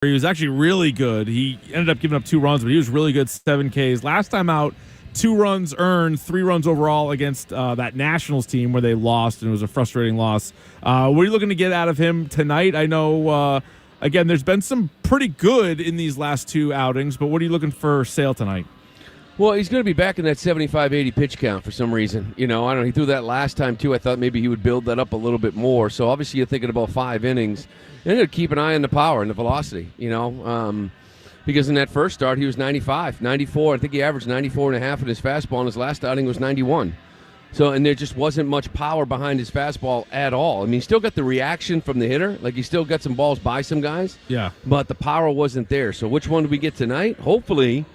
He was actually really good. He ended up giving up 2 runs, but he was really good, 7 Ks. Last time out, 2 runs earned, 3 runs overall against that Nationals team where they lost, and it was a frustrating loss. What are you looking to get out of him tonight? I know, again, there's been some pretty good in these last 2 outings, but what are you looking for Sale tonight? Well, he's going to be back in that 75-80 pitch count for some reason. I don't know. He threw that last time, too. I thought maybe he would build that up a little bit more. So, obviously, you're thinking about 5 innings. And you're going to keep an eye on the power and the velocity, because in that first start, he was 95, 94. I think he averaged 94.5 in his fastball, and his last outing was 91. So, and there just wasn't much power behind his fastball at all. I mean, he still got the reaction from the hitter. Like, he still got some balls by some guys. Yeah. But the power wasn't there. So, which one do we get tonight? Hopefully,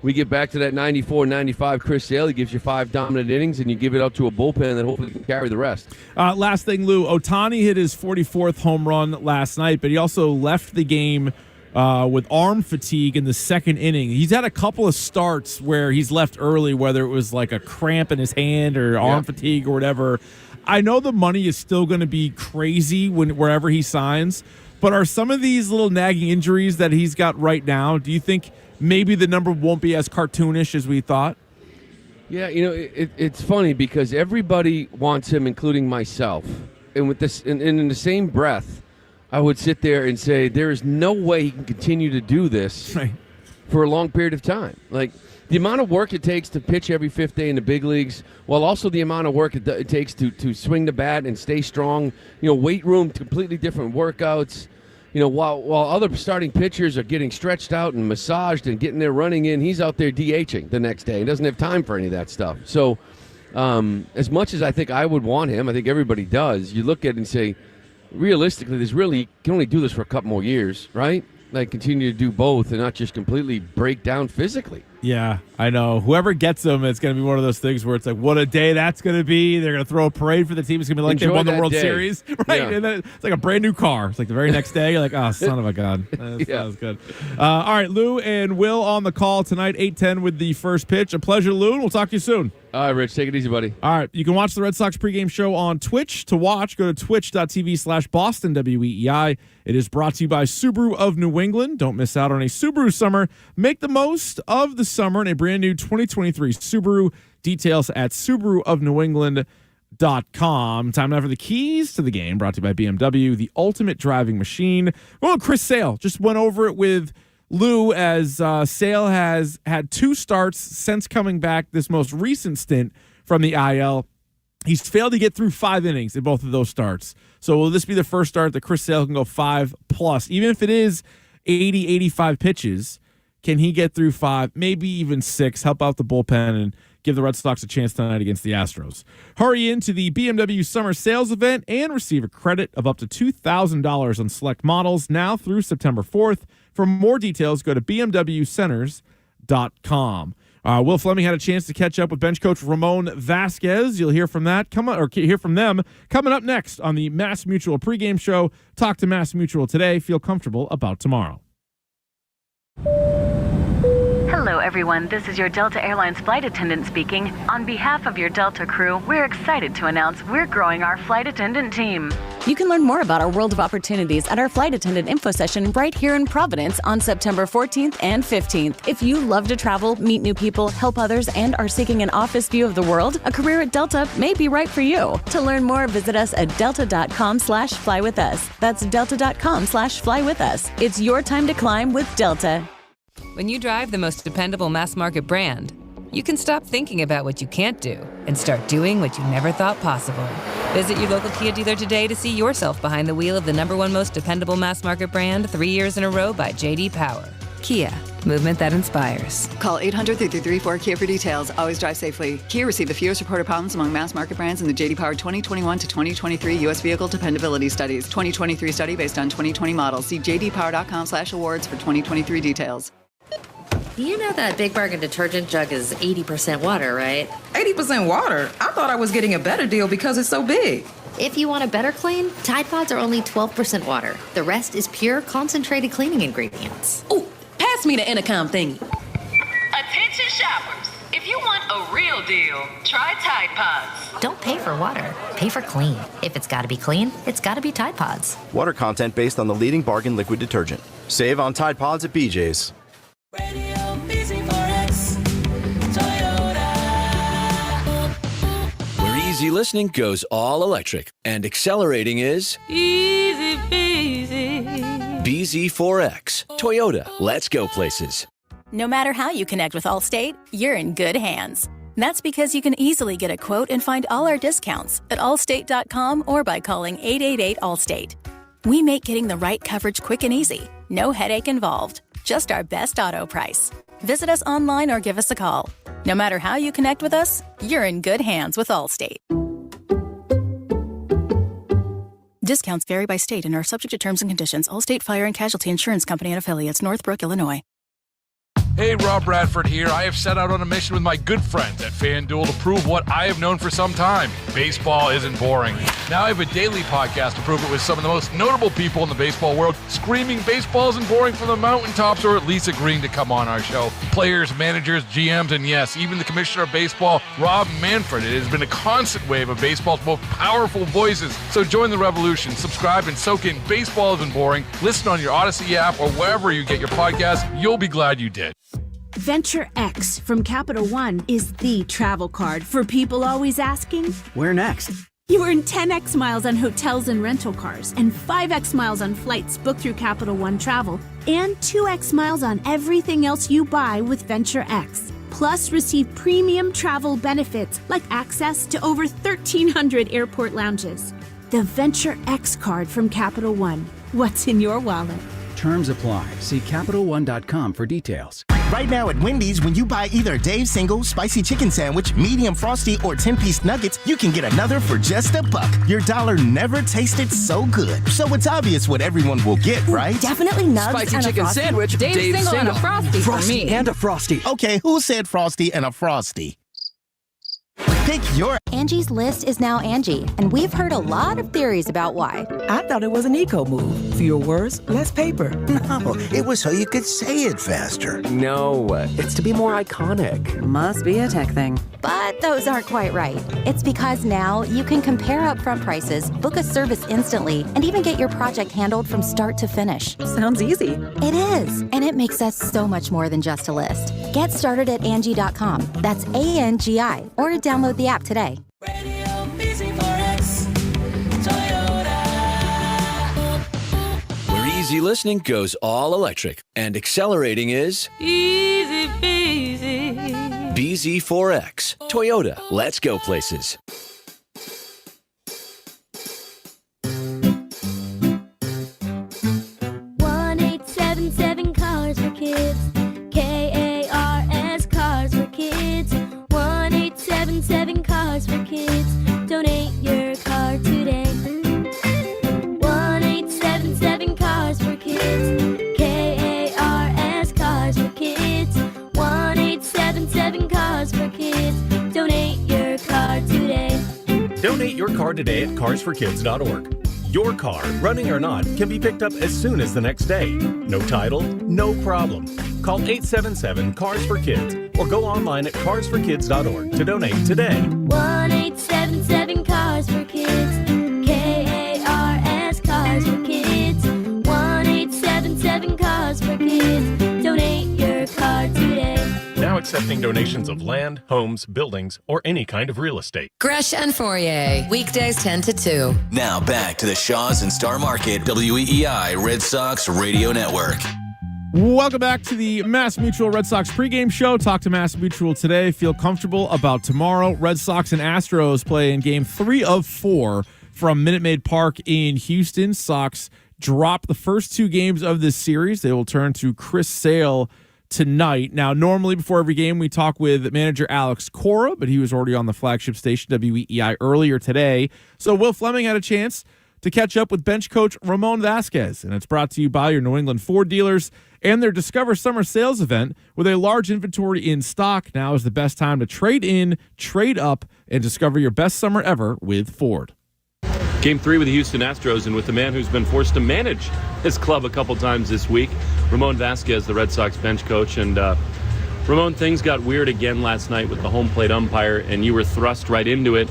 we get back to that 94, 95 Chris Sale. He gives you 5 dominant innings, and you give it out to a bullpen that hopefully can carry the rest. Last thing, Lou, Ohtani hit his 44th home run last night, but he also left the game with arm fatigue in the second inning. He's had a couple of starts where he's left early, whether it was like a cramp in his hand or arm fatigue or whatever. I know the money is still going to be crazy wherever he signs, but are some of these little nagging injuries that he's got right now, do you think maybe the number won't be as cartoonish as we thought? Yeah, it's funny because everybody wants him, including myself. And with this, and in the same breath, I would sit there and say there is no way he can continue to do this for a long period of time. Like, the amount of work it takes to pitch every 5th day in the big leagues, while also the amount of work it takes to swing the bat and stay strong. Weight room, completely different workouts. While other starting pitchers are getting stretched out and massaged and getting their running in, he's out there DHing the next day. He doesn't have time for any of that stuff. So as much as I think I would want him, I think everybody does, you look at it and say, realistically, you can only do this for a couple more years, right? Like, continue to do both and not just completely break down physically. Yeah, I know. Whoever gets them, it's going to be one of those things where it's like, what a day that's going to be. They're going to throw a parade for the team. It's going to be like they won the World Series, right? Yeah. And then it's like a brand new car. It's like the very next day, you're like, oh, son of a gun. That was good. All right, Lou and Will on the call tonight, 8:10 with the first pitch. A pleasure, Lou, and we'll talk to you soon. All right, Rich, take it easy, buddy. All right, you can watch the Red Sox pregame show on Twitch. To watch, go to twitch.tv/Boston WEEI. It is brought to you by Subaru of New England. Don't miss out on a Subaru summer. Make the most of the summer in a brand new 2023 Subaru. Details at SubaruofNewEngland.com. Time now for the keys to the game, brought to you by BMW, the ultimate driving machine. Well, Chris Sale just went over it with Lou, as Sale has had 2 starts since coming back this most recent stint from the IL. He's failed to get through 5 innings in both of those starts. So will this be the first start that Chris Sale can go 5+? Even if it is 80, 85 pitches, can he get through 5, maybe even 6, help out the bullpen, and give the Red Sox a chance tonight against the Astros? Hurry into the BMW Summer Sales Event and receive a credit of up to $2,000 on select models now through September 4th. For more details, go to bmwcenters.com. Will Fleming had a chance to catch up with bench coach Ramon Vasquez. You'll hear from them coming up next on the Mass Mutual pregame show. Talk to Mass Mutual today. Feel comfortable about tomorrow. Hello, everyone. This is your Delta Airlines flight attendant speaking. On behalf of your Delta crew, we're excited to announce we're growing our flight attendant team. You can learn more about our world of opportunities at our flight attendant info session right here in Providence on September 14th and 15th. If you love to travel, meet new people, help others, and are seeking an office view of the world, a career at Delta may be right for you. To learn more, visit us at delta.com/flywithus. That's delta.com/flywithus. It's your time to climb with Delta. When you drive the most dependable mass market brand, you can stop thinking about what you can't do and start doing what you never thought possible. Visit your local Kia dealer today to see yourself behind the wheel of the #1 most dependable mass market brand 3 years in a row by J.D. Power. Kia, movement that inspires. Call 800-334-KIA for details. Always drive safely. Kia received the fewest reported problems among mass market brands in the J.D. Power 2021 to 2023 U.S. Vehicle Dependability Studies. 2023 study based on 2020 models. See jdpower.com/awards for 2023 details. You know that Big Bargain detergent jug is 80% water, right? 80% water? I thought I was getting a better deal because it's so big. If you want a better clean, Tide Pods are only 12% water. The rest is pure, concentrated cleaning ingredients. Ooh, pass me the intercom thingy. Attention shoppers. If you want a real deal. Try Tide Pods. Don't pay for water. Pay for clean. If it's got to be clean, it's got to be Tide Pods. Water content based on the leading bargain liquid detergent. Save on Tide Pods at BJ's. Radio BZ4X, Toyota. Where easy listening goes all electric and accelerating is Easy peasy. BZ4X. Toyota. Let's go places. No matter how you connect with Allstate, you're in good hands. That's because you can easily get a quote and find all our discounts at allstate.com or by calling 888-ALLSTATE. We make getting the right coverage quick and easy. No headache involved. Just our best auto price. Visit us online or give us a call. No matter how you connect with us, you're in good hands with Allstate. Discounts vary by state and are subject to terms and conditions. Allstate Fire and Casualty Insurance Company and Affiliates, Northbrook, Illinois. Hey, Rob Bradford here. I have set out on a mission with my good friends at FanDuel to prove what I have known for some time. Baseball isn't boring. Now I have a daily podcast to prove it with some of the most notable people in the baseball world, screaming baseball isn't boring from the mountaintops or at least agreeing to come on our show. Players, managers, GMs, and yes, even the commissioner of baseball, Rob Manfred. It has been a constant wave of baseball's most powerful voices. So join the revolution. Subscribe and soak in Baseball Isn't Boring. Listen on your Odyssey app or wherever you get your podcast. You'll be glad you did. Venture X from Capital One is the travel card for people always asking, where next? You earn 10x miles on hotels and rental cars, and 5x miles on flights booked through Capital One Travel, and 2x miles on everything else you buy with Venture X. Plus, receive premium travel benefits like access to over 1,300 airport lounges. The Venture X card from Capital One. What's in your wallet? Terms apply. See CapitalOne.com for details. Right now at Wendy's, when you buy either Dave's Single, Spicy Chicken Sandwich, Medium Frosty, or 10-piece nuggets, you can get another for just $1. Your dollar never tasted so good. So it's obvious what everyone will get, right? Definitely nugs Spicy and chicken a Frosty. sandwich, Dave's Single and a Frosty for me. And a Frosty. Okay, who said Frosty and a Frosty? Pick your... Angie's List is now Angie, and we've heard a lot of theories about why. I thought it was an eco move. Fewer words, less paper. No, it was so you could say it faster. No, it's to be more iconic. Must be a tech thing. But those aren't quite right. It's because now you can compare upfront prices, book a service instantly, and even get your project handled from start to finish. Sounds easy. It is, and it makes us so much more than just a list. Get started at Angie.com. That's ANGI, or download the app today. Radio BZ4X, Toyota. Where easy listening goes all electric and accelerating is Easy peasy. BZ4X. Toyota. Let's go places. 1-877 Cars for Kids. KARS Cars for Kids. 1-877 Cars for Kids. Donate your car today. 1-877 Cars for Kids. KARS Cars for Kids. 1-877 Cars for Kids. Donate your car today. Donate your car today at carsforkids.org. Your car, running or not, can be picked up as soon as the next day. No title, no problem. Call 877-CARS-FOR-KIDS or go online at carsforkids.org to donate today. 1-877 Cars for Kids. KARS Cars for Kids. 1-877 Cars for Kids. Donate your car today. Now accepting donations of land, homes, buildings, or any kind of real estate. Gresh and Fourier, weekdays 10 to 2. Now back to the Shaws and Star Market WEEI Red Sox Radio Network. Welcome back to the Mass Mutual Red Sox pregame show. Talk to Mass Mutual today. Feel comfortable about tomorrow. Red Sox and Astros play in game 3 of 4 from Minute Maid Park in Houston. Sox drop the first 2 games of this series. They will turn to Chris Sale tonight. Now, normally before every game, we talk with manager Alex Cora, but he was already on the flagship station WEEI earlier today. So Will Fleming had a chance to catch up with bench coach Ramon Vasquez, and it's brought to you by your New England Ford dealers and their Discover Summer Sales event. With a large inventory in stock, now is the best time to trade in, trade up, and discover your best summer ever with Ford. Game 3 with the Houston Astros, and with the man who's been forced to manage his club a couple times this week, Ramon Vasquez, the Red Sox bench coach. And Ramon, things got weird again last night with the home plate umpire, and you were thrust right into it.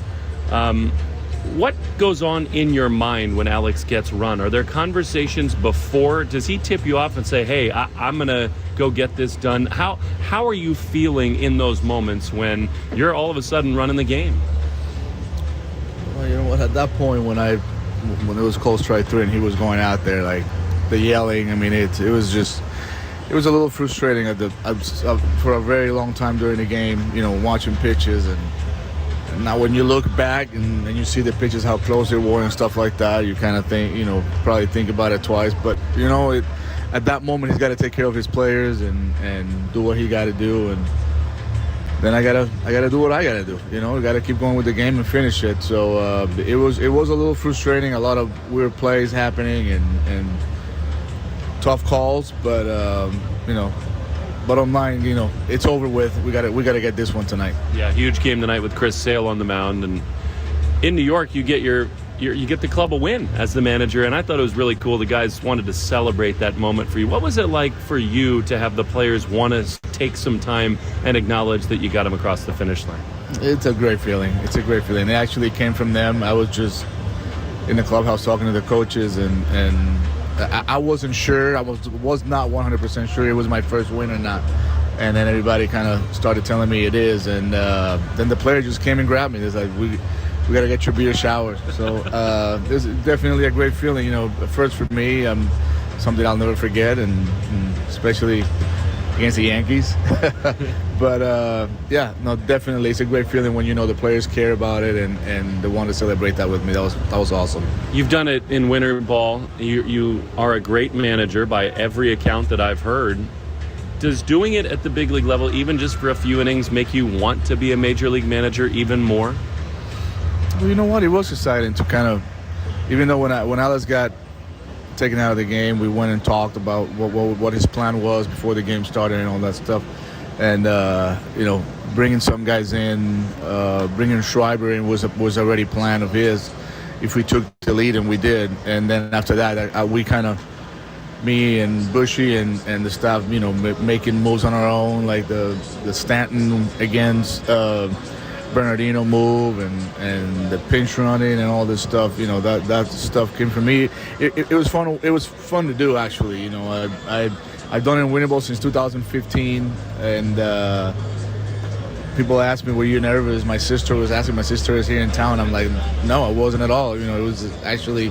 What goes on in your mind when Alex gets run? Are there conversations before? Does he tip you off and say, hey, I'm going to go get this done? How are you feeling in those moments when you're all of a sudden running the game? Well, you know what? At that point, when it was close strike 3 and he was going out there, like the yelling, I mean, it was a little frustrating for a very long time during the game, you know, watching pitches. And now when you look back and you see the pitches, how close they were and stuff like that, you kind of think, you know, probably think about it twice. But, you know, at that moment, he's got to take care of his players and do what he got to do. And then I gotta do what I got to do. You know, we got to keep going with the game and finish it. So it was a little frustrating, a lot of weird plays happening and tough calls. But, you know, bottom line, you know, it's over with. We got to get this one tonight. Yeah, huge game tonight with Chris Sale on the mound, and in New York, you get you get the club a win as the manager, and I thought it was really cool. The guys wanted to celebrate that moment for you. What was it like for you to have the players want to take some time and acknowledge that you got them across the finish line? It's a great feeling. It's a great feeling. It actually came from them. I was just in the clubhouse talking to the coaches, and I wasn't sure. I was not 100% sure it was my first win or not. And then everybody kind of started telling me it is. And then the player just came and grabbed me. They're like, we got to get your beer shower. So this is definitely a great feeling. You know, first for me, something I'll never forget, and especially against the Yankees. But, yeah, no, definitely it's a great feeling when you know the players care about it and they want to celebrate that with me. That was awesome. You've done it in winter ball. You are a great manager by every account that I've heard. Does doing it at the big league level, even just for a few innings, make you want to be a major league manager even more? Well, you know what? It was exciting to kind of, even though when Alex got taken out of the game, we went and talked about what his plan was before the game started and all that stuff. And, you know, bringing some guys in, bringing Schreiber in was already a plan of his if we took the lead, and we did. And then after that, we kind of, me and Bushy and the staff, you know, making moves on our own, like the Stanton against Bernardino move and the pinch running and all this stuff. You know, that stuff came from me. It was fun. It was fun to do, actually. You know, I've done it in Winnable since 2015, and people ask me, were you nervous? My sister was asking. My sister is here in town. I'm like, no, I wasn't at all. You know, it was actually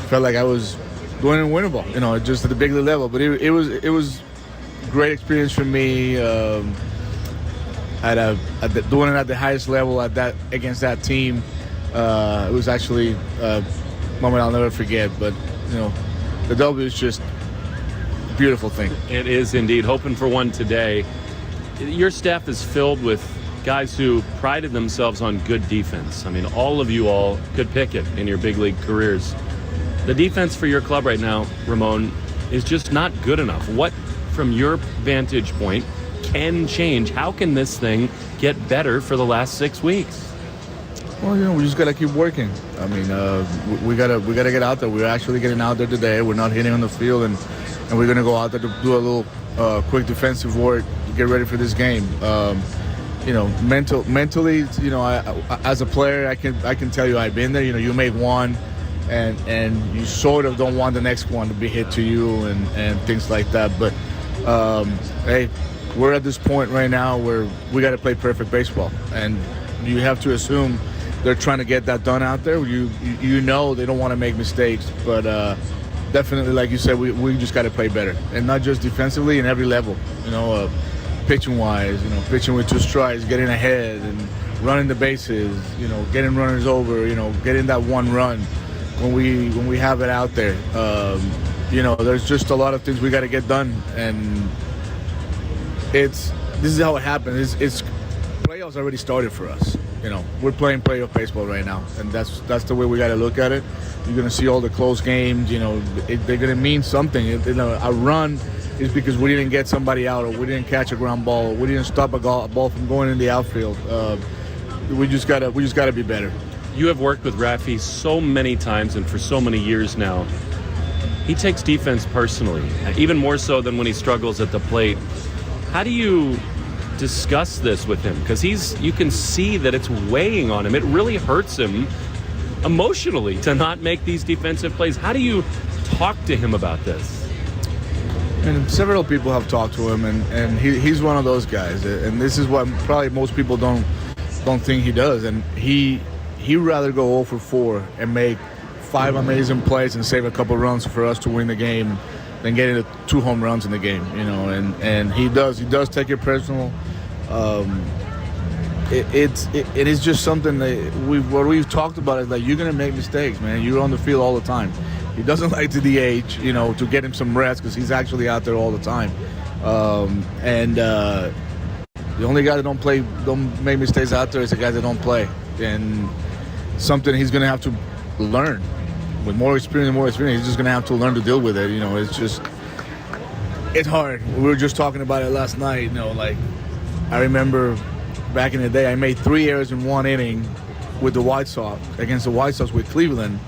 felt like I was doing it in Winnable, you know, just at the big league level. But it was great experience for me. Doing it at the highest level against that team, it was actually a moment I'll never forget. But you know, the W is just a beautiful thing. It is indeed. Hoping for one today. Your staff is filled with guys who prided themselves on good defense. I mean, all of you all could pick it in your big league careers. The defense for your club right now, Ramon, is just not good enough. What, from your vantage point, can change? How can this thing get better for the last 6 weeks? Well, you know, we just got to keep working. I mean, we gotta get out there. We're actually getting out there today. We're not hitting on the field, and we're going to go out there to do a little quick defensive work to get ready for this game. You know, mentally, you know, as a player, I can tell you I've been there. You know, you make one, and you sort of don't want the next one to be hit to you and things like that. But hey, we're at this point right now where we got to play perfect baseball, and you have to assume they're trying to get that done out there. You know they don't want to make mistakes, but definitely, like you said, we just got to play better, and not just defensively, in every level. You know, pitching wise, you know, pitching with 2 strikes, getting ahead, and running the bases. You know, getting runners over. You know, getting that one run when we have it out there. You know, there's just a lot of things we got to get done, and this is how it happens. It's playoffs already started for us. You know, we're playing playoff baseball right now, and that's the way we got to look at it. You're gonna see all the close games. You know, they're gonna mean something. You know, a run is because we didn't get somebody out, or we didn't catch a ground ball, or we didn't stop a ball from going in the outfield. We just gotta be better. You have worked with Rafi so many times and for so many years now. He takes defense personally, even more so than when he struggles at the plate. How do you discuss this with him? Because you can see that it's weighing on him. It really hurts him emotionally to not make these defensive plays. How do you talk to him about this? And several people have talked to him, and he's one of those guys. And this is what probably most people don't think he does. And he'd rather go 0 for 4 and make 5 amazing plays and save a couple runs for us to win the game than getting the 2 home runs in the game, and he does take it personal. It is just something that we've talked about is like, you're gonna make mistakes, man. You're on the field all the time. He doesn't like to DH, to get him some rest because he's actually out there all the time. The only guy that don't make mistakes out there is the guy that don't play, and something he's gonna have to learn. With more experience, he's just going to have to learn to deal with it. It's hard. We were just talking about it last night. I remember back in the day, I made 3 errors in 1 inning with the White Sox, against the White Sox with Cleveland.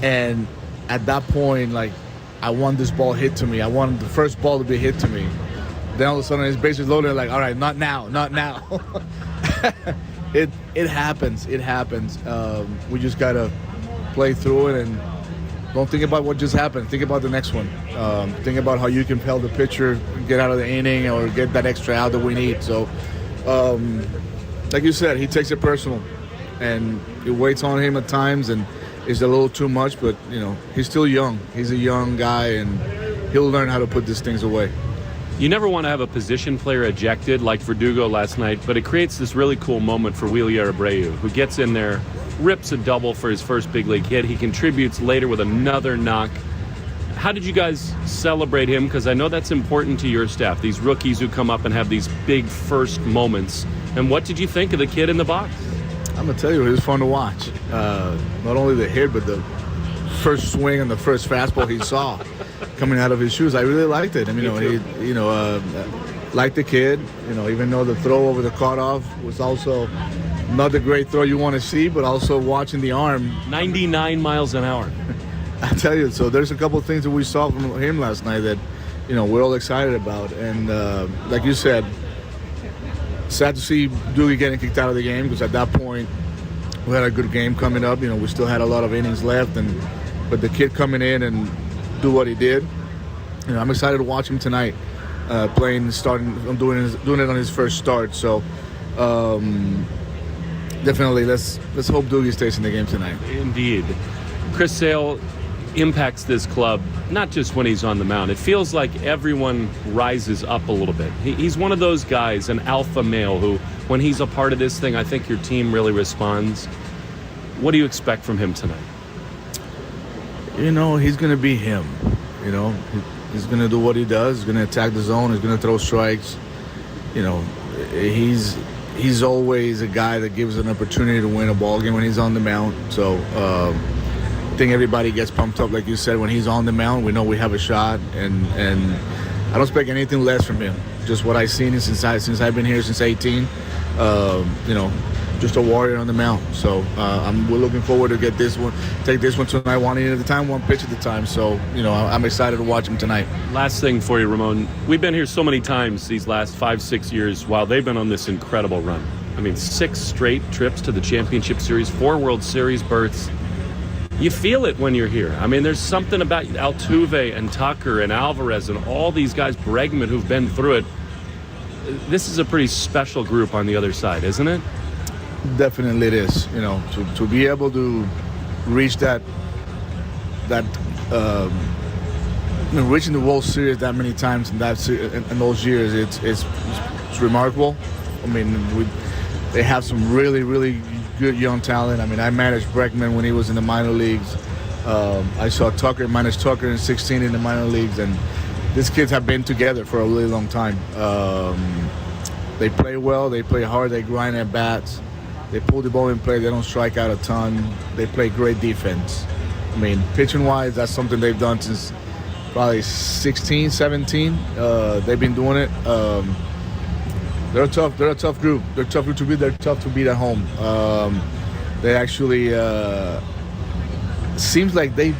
And at that point, I want this ball hit to me. I wanted the first ball to be hit to me. Then all of a sudden, his bases loaded, all right, not now. It happens. It happens. We just got to play through it and don't think about what just happened. Think about the next one. Think about how you compel the pitcher, get out of the inning, or get that extra out that we need. So, like you said, he takes it personal, and it weighs on him at times, and it's a little too much. But he's still young. He's a young guy, and he'll learn how to put these things away. You never want to have a position player ejected like Verdugo last night, but it creates this really cool moment for Wheeler Abreu, who gets in there, rips a double for his first big league hit. He contributes later with another knock. How did you guys celebrate him? Because I know that's important to your staff, these rookies who come up and have these big first moments. And what did you think of the kid in the box? I'm going to tell you, it was fun to watch. Not only the hit, but the first swing and the first fastball he saw coming out of his shoes. I really liked it. He liked the kid. Even though the throw over the cutoff was also not the great throw you want to see, but also watching the arm. 99 miles an hour. I tell you, so there's a couple of things that we saw from him last night that, we're all excited about. And like you said, sad to see Doogie getting kicked out of the game, because at that point we had a good game coming up. We still had a lot of innings left, but the kid coming in and do what he did, I'm excited to watch him tonight, doing it on his first start. So definitely, let's hope Doogie stays in the game tonight. Indeed. Chris Sale impacts this club, not just when he's on the mound. It feels like everyone rises up a little bit. He's one of those guys, an alpha male, who, when he's a part of this thing, I think your team really responds. What do you expect from him tonight? He's going to be him. He's going to do what he does. He's going to attack the zone. He's going to throw strikes. He's always a guy that gives an opportunity to win a ball game when he's on the mound. So I think everybody gets pumped up, like you said, when he's on the mound. We know we have a shot, and I don't expect anything less from him. Just what I've seen since I've been here since 18. Just a warrior on the mound. So we're looking forward to take this one tonight, one inning at a time, one pitch at a time. So I'm excited to watch him tonight. Last thing for you, Ramon. We've been here so many times these last 5-6 years while they've been on this incredible run. 6 straight trips to the championship series, 4 World Series berths. You feel it when you're here. There's something about Altuve and Tucker and Alvarez and all these guys, Bregman, who've been through it. This is a pretty special group on the other side, isn't it? Definitely it is. To be able to reach that reaching the World Series that many times in those years, it's remarkable. They have some really, really good young talent. I managed Bregman when he was in the minor leagues. I saw manage Tucker in 16 in the minor leagues, and these kids have been together for a really long time. They play well, they play hard, they grind at bats. They pull the ball in play. They don't strike out a ton. They play great defense. Pitching-wise, that's something they've done since probably 16, 17. They've been doing it. They're a tough group. They're tough to beat. They're tough to beat at home. They actually seems like they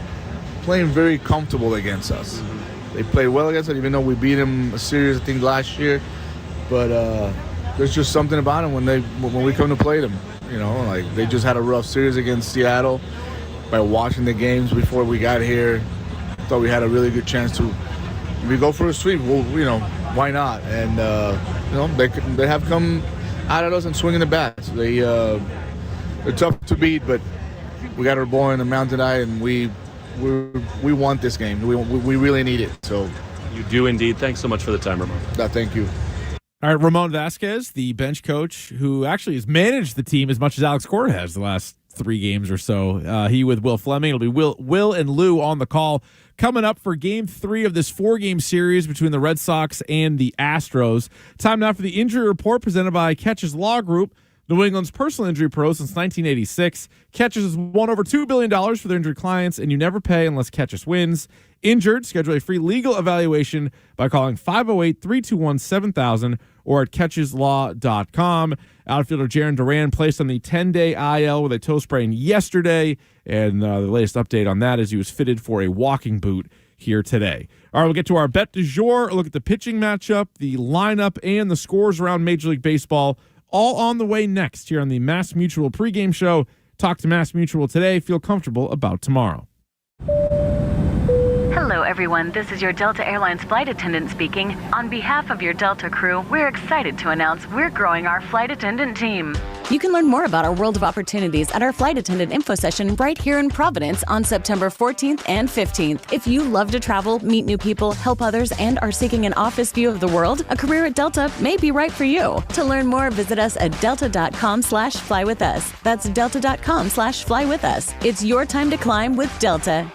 playing very comfortable against us. They played well against us, even though we beat them a series, I think, last year. But there's just something about them when we come to play them. You know, like they just had a rough series against Seattle. By watching the games before we got here, thought we had a really good chance to. If we go for a sweep, well, you know, why not? And you know, they have come out at us and swinging the bats. They're tough to beat, but we got our boy in the mountain eye, and we want this game. We really need it. So You do indeed. Thanks so much for the time, Ramon. Thank you. All right, Ramon Vasquez, the bench coach, who actually has managed the team as much as Alex Cora has the last 3 games or so. He with Will Fleming. It'll be Will and Lou on the call. Coming up for Game 3 of this 4-game series between the Red Sox and the Astros. Time now for the injury report presented by Catches Law Group, New England's personal injury pro since 1986. Catches has won over $2 billion for their injured clients, and you never pay unless Catches wins. Injured? Schedule a free legal evaluation by calling 508-321-7000 or at catcheslaw.com. Outfielder Jarren Duran placed on the 10-day IL with a toe sprain yesterday, and the latest update on that is he was fitted for a walking boot here today. All right, we'll get to our bet du jour, a look at the pitching matchup, the lineup, and the scores around Major League Baseball, all on the way next here on the Mass Mutual pregame show. Talk to Mass Mutual today. Feel comfortable about tomorrow. Hello, everyone. This is your Delta Airlines flight attendant speaking. On behalf of your Delta crew, we're excited to announce we're growing our flight attendant team. You can learn more about our world of opportunities at our flight attendant info session right here in Providence on September 14th and 15th. If you love to travel, meet new people, help others, and are seeking an office view of the world, a career at Delta may be right for you. To learn more, visit us at delta.com/flywithus. That's delta.com/flywithus. It's your time to climb with Delta.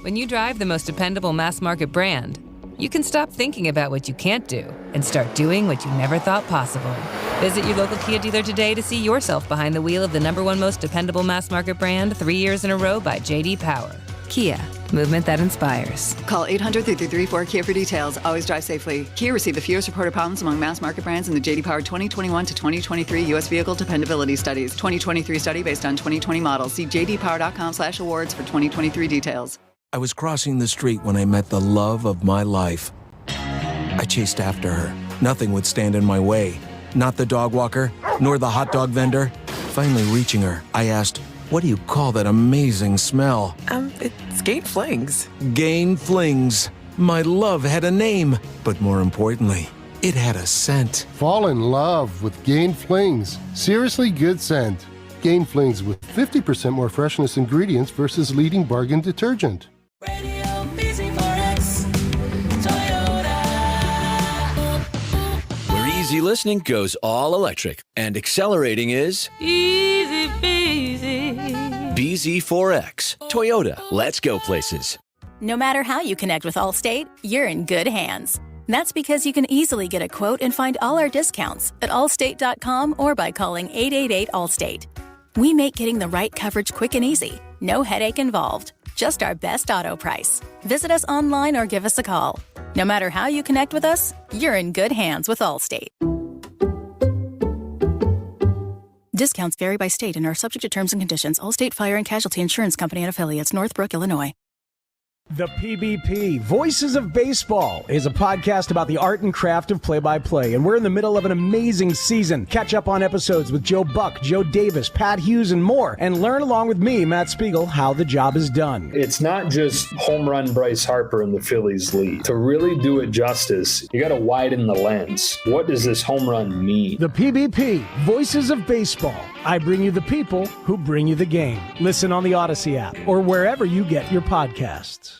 When you drive the most dependable mass market brand, you can stop thinking about what you can't do and start doing what you never thought possible. Visit your local Kia dealer today to see yourself behind the wheel of the #1 most dependable mass market brand 3 years in a row by J.D. Power. Kia, movement that inspires. Call 800-3334-KIA for details. Always drive safely. Kia received the fewest reported problems among mass market brands in the J.D. Power 2021 to 2023 U.S. Vehicle Dependability Studies. 2023 study based on 2020 models. See jdpower.com/awards for 2023 details. I was crossing the street when I met the love of my life. I chased after her. Nothing would stand in my way. Not the dog walker, nor the hot dog vendor. Finally reaching her, I asked, "What do you call that amazing smell?" It's Gain Flings. Gain Flings. My love had a name, but more importantly, it had a scent. Fall in love with Gain Flings. Seriously good scent. Gain Flings with 50% more freshness ingredients versus leading bargain detergent. Radio Busy for X, Toyota. Where easy listening goes all electric and accelerating is Easy peasy. BZ4X. Toyota, let's go places. No matter how you connect with Allstate, you're in good hands. That's because you can easily get a quote and find all our discounts at allstate.com or by calling 888-ALLSTATE. We make getting the right coverage quick and easy. No headache involved. Just our best auto price. Visit us online or give us a call. No matter how you connect with us, you're in good hands with Allstate. Discounts vary by state and are subject to terms and conditions. Allstate Fire and Casualty Insurance Company and Affiliates, Northbrook, Illinois. The PBP, Voices of Baseball, is a podcast about the art and craft of play-by-play, and we're in the middle of an amazing season. Catch up on episodes with Joe Buck, Joe Davis, Pat Hughes, and more, and learn along with me, Matt Spiegel, how the job is done. It's not just home run Bryce Harper in the Phillies lead. To really do it justice, you got to widen the lens. What does this home run mean? The PBP, Voices of Baseball. I bring you the people who bring you the game. Listen on the Odyssey app or wherever you get your podcasts.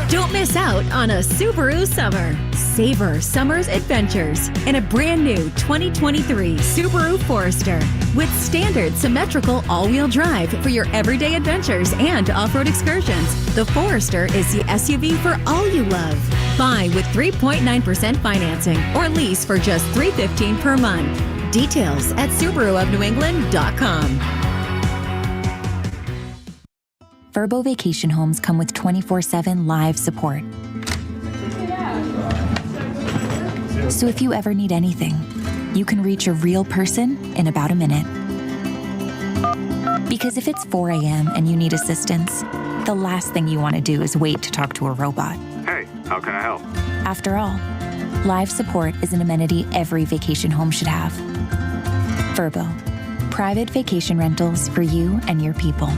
Don't miss out on a Subaru summer. Savor summer's adventures in a brand new 2023 Subaru Forester with standard symmetrical all-wheel drive for your everyday adventures and off-road excursions. The Forester is the SUV for all you love. Buy with 3.9% financing or lease for just $315 per month. Details at SubaruofNewEngland.com. Verbo Vacation Homes come with 24/7 live support. So if you ever need anything, you can reach a real person in about a minute. Because if it's 4 a.m. and you need assistance, the last thing you want to do is wait to talk to a robot. Hey, how can I help? After all, live support is an amenity every vacation home should have. Verbo, private vacation rentals for you and your people.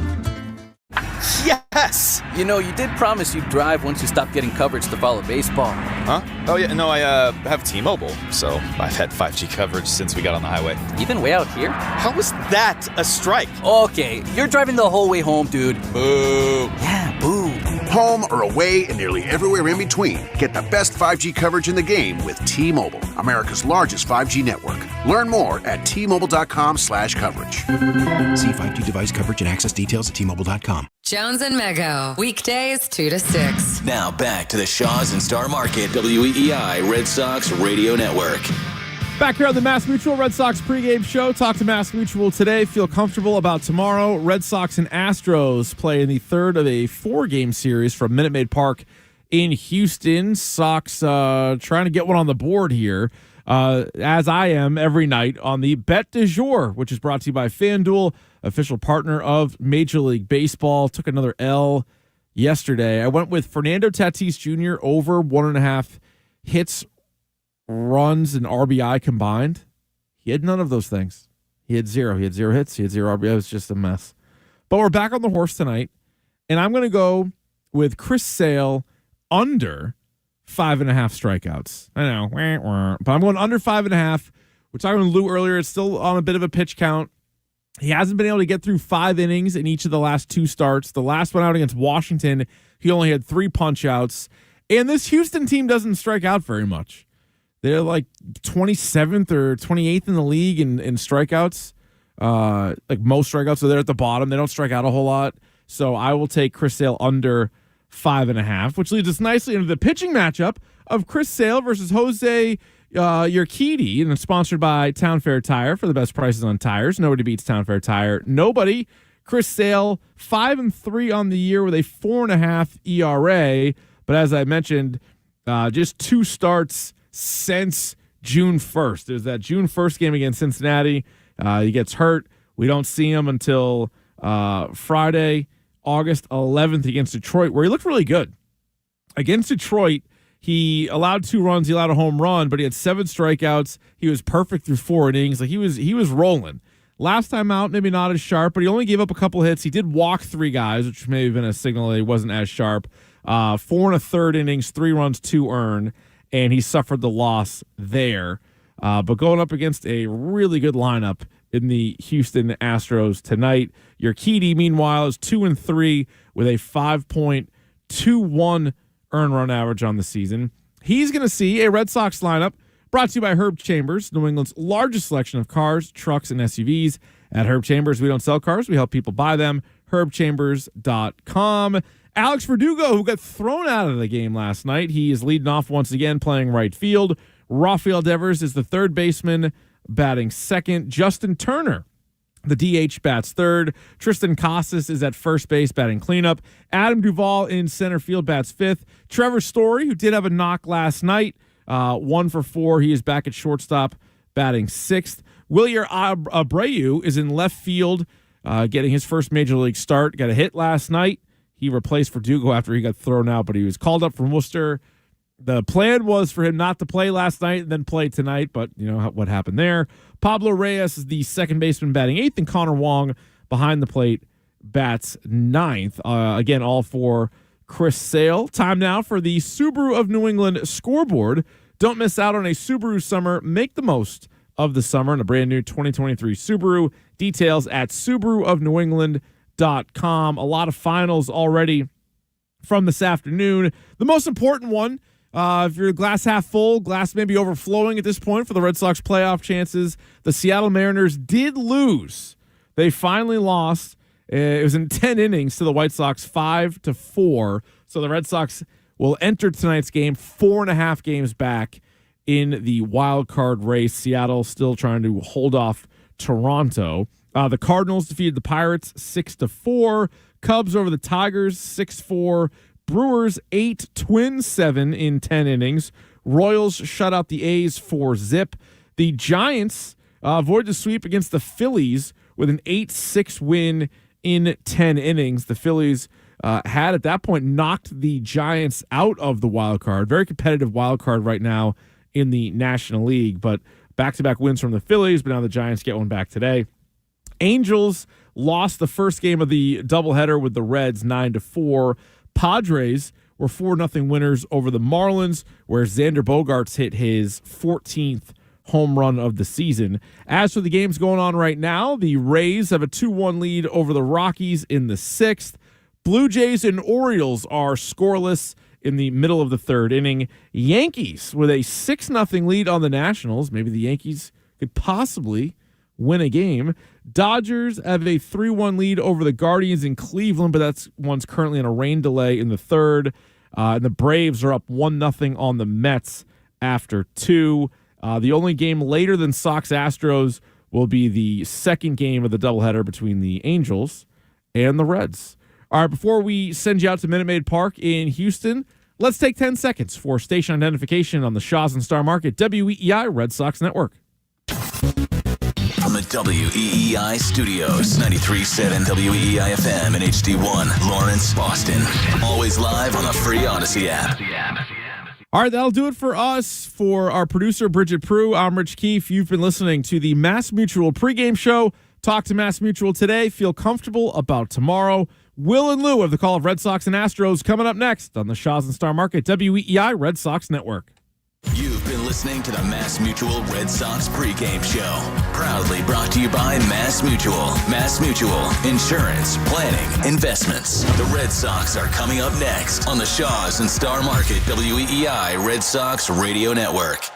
Yes! You know, you did promise you'd drive once you stopped getting coverage to follow baseball. Huh? Oh, yeah, no, I have T-Mobile, so I've had 5G coverage since we got on the highway. Even way out here? How was that a strike? Okay, you're driving the whole way home, dude. Boo. Yeah, boo. Home or away and nearly everywhere in between. Get the best 5G coverage in the game with T-Mobile, America's largest 5G network. Learn more at T-Mobile.com/coverage. See 5G device coverage and access details at T-Mobile.com. Jones and Mego, weekdays 2 to 6. Now back to the Shaws and Star Market WEEI Red Sox Radio Network. Back here on the Mass Mutual Red Sox pregame show. Talk to Mass Mutual today. Feel comfortable about tomorrow. Red Sox and Astros play in the third of a 4-game series from Minute Maid Park in Houston. Sox trying to get one on the board here, as I am every night on the Bet du Jour, which is brought to you by FanDuel, official partner of Major League Baseball. Took another L yesterday. I went with Fernando Tatis Jr. over 1.5 hits, runs, and RBI combined. He had none of those things. He had 0. He had 0 hits. He had 0 RBI. It was just a mess. But we're back on the horse tonight, and I'm going to go with Chris Sale under 5.5 strikeouts. I know, but I'm going under 5.5. We're talking with Lou earlier. It's still on a bit of a pitch count. He hasn't been able to get through 5 innings in each of the last 2 starts. The last one out against Washington, he only had 3 punch-outs. And this Houston team doesn't strike out very much. They're like 27th or 28th in the league in strikeouts. Like most strikeouts, so they're at the bottom. They don't strike out a whole lot. So I will take Chris Sale under 5.5, which leads us nicely into the pitching matchup of Chris Sale versus Jose Urquidy, and it's sponsored by Town Fair Tire for the best prices on tires. Nobody beats Town Fair Tire. Nobody. Chris Sale, 5-3 on the year with a 4.5 ERA. But as I mentioned, just 2 starts since June 1st. There's that June 1st game against Cincinnati. He gets hurt. We don't see him until Friday, August 11th against Detroit, where he looked really good. Against Detroit, he allowed 2 runs. He allowed a home run, but he had 7 strikeouts. He was perfect through 4 innings. Like he was rolling. Last time out, maybe not as sharp, but he only gave up a couple hits. He did walk 3 guys, which may have been a signal that he wasn't as sharp. 4 1/3 innings, 3 runs, 2 earned, and he suffered the loss there. But going up against a really good lineup in the Houston Astros tonight. Urquidy, meanwhile, is 2-3 with a 5.21 earned run average on the season. He's going to see a Red Sox lineup brought to you by Herb Chambers, New England's largest selection of cars, trucks, and SUVs. At Herb Chambers, we don't sell cars. We help people buy them. HerbChambers.com. Alex Verdugo, who got thrown out of the game last night. He is leading off once again, playing right field. Rafi Devers is the third baseman, batting second. Justin Turner, the DH, bats third. Tristan Casas is at first base, batting cleanup. Adam Duvall in center field, bats fifth. Trevor Story, who did have a knock last night, 1 for 4. He is back at shortstop, batting sixth. Wilyer Abreu is in left field, getting his first major league start. Got a hit last night. He replaced Verdugo after he got thrown out, but he was called up from Worcester. The plan was for him not to play last night and then play tonight, but you know what happened there. Pablo Reyes is the second baseman, batting eighth, and Connor Wong behind the plate bats ninth. Again, all for Chris Sale. Time now for the Subaru of New England scoreboard. Don't miss out on a Subaru summer. Make the most of the summer in a brand new 2023 Subaru. Details at SubaruofNewEngland.com. A lot of finals already from this afternoon. The most important one, if you're glass half full, glass maybe overflowing at this point for the Red Sox playoff chances, the Seattle Mariners did lose. They finally lost. It was in 10 innings to the White Sox, 5-4. So the Red Sox will enter tonight's game 4.5 games back in the wild card race. Seattle still trying to hold off Toronto. The Cardinals defeated the Pirates 6-4. Cubs over the Tigers 6-4. Brewers 8, Twins 7 in 10 innings. Royals shut out the A's 4-0. The Giants avoided the sweep against the Phillies with an 8-6 win in 10 innings. The Phillies had at that point knocked the Giants out of the wild card. Very competitive wild card right now in the National League, but back-to-back wins from the Phillies, but now the Giants get one back today. Angels lost the first game of the doubleheader with the Reds 9-4. Padres were 4-0 winners over the Marlins, where Xander Bogaerts hit his 14th home run of the season. As for the games going on right now, the Rays have a 2-1 lead over the Rockies in the 6th. Blue Jays and Orioles are scoreless in the middle of the 3rd inning. Yankees with a 6-0 lead on the Nationals. Maybe the Yankees could possibly win a game. Dodgers have a 3-1 lead over the Guardians in Cleveland, but that's one's currently in a rain delay in the 3rd. And the Braves are up 1-0 on the Mets after 2. The only game later than Sox-Astros will be the second game of the doubleheader between the Angels and the Reds. All right, before we send you out to Minute Maid Park in Houston, let's take 10 seconds for station identification on the Shaw's and Star Market WEEI Red Sox Network. From the WEEI studios, 93.7 WEEI FM and HD1, Lawrence, Boston. Always live on the free Odyssey app. All right, that'll do it for us. For our producer, Bridget Prue, I'm Rich Keefe. You've been listening to the Mass Mutual pregame show. Talk to Mass Mutual today. Feel comfortable about tomorrow. Will and Lou of the call of Red Sox and Astros coming up next on the Shaw's and Star Market WEEI Red Sox Network. You've been listening to the Mass Mutual Red Sox pregame show. Proudly brought to you by Mass Mutual. Mass Mutual. Insurance, planning, investments. The Red Sox are coming up next on the Shaw's and Star Market WEEI Red Sox Radio Network.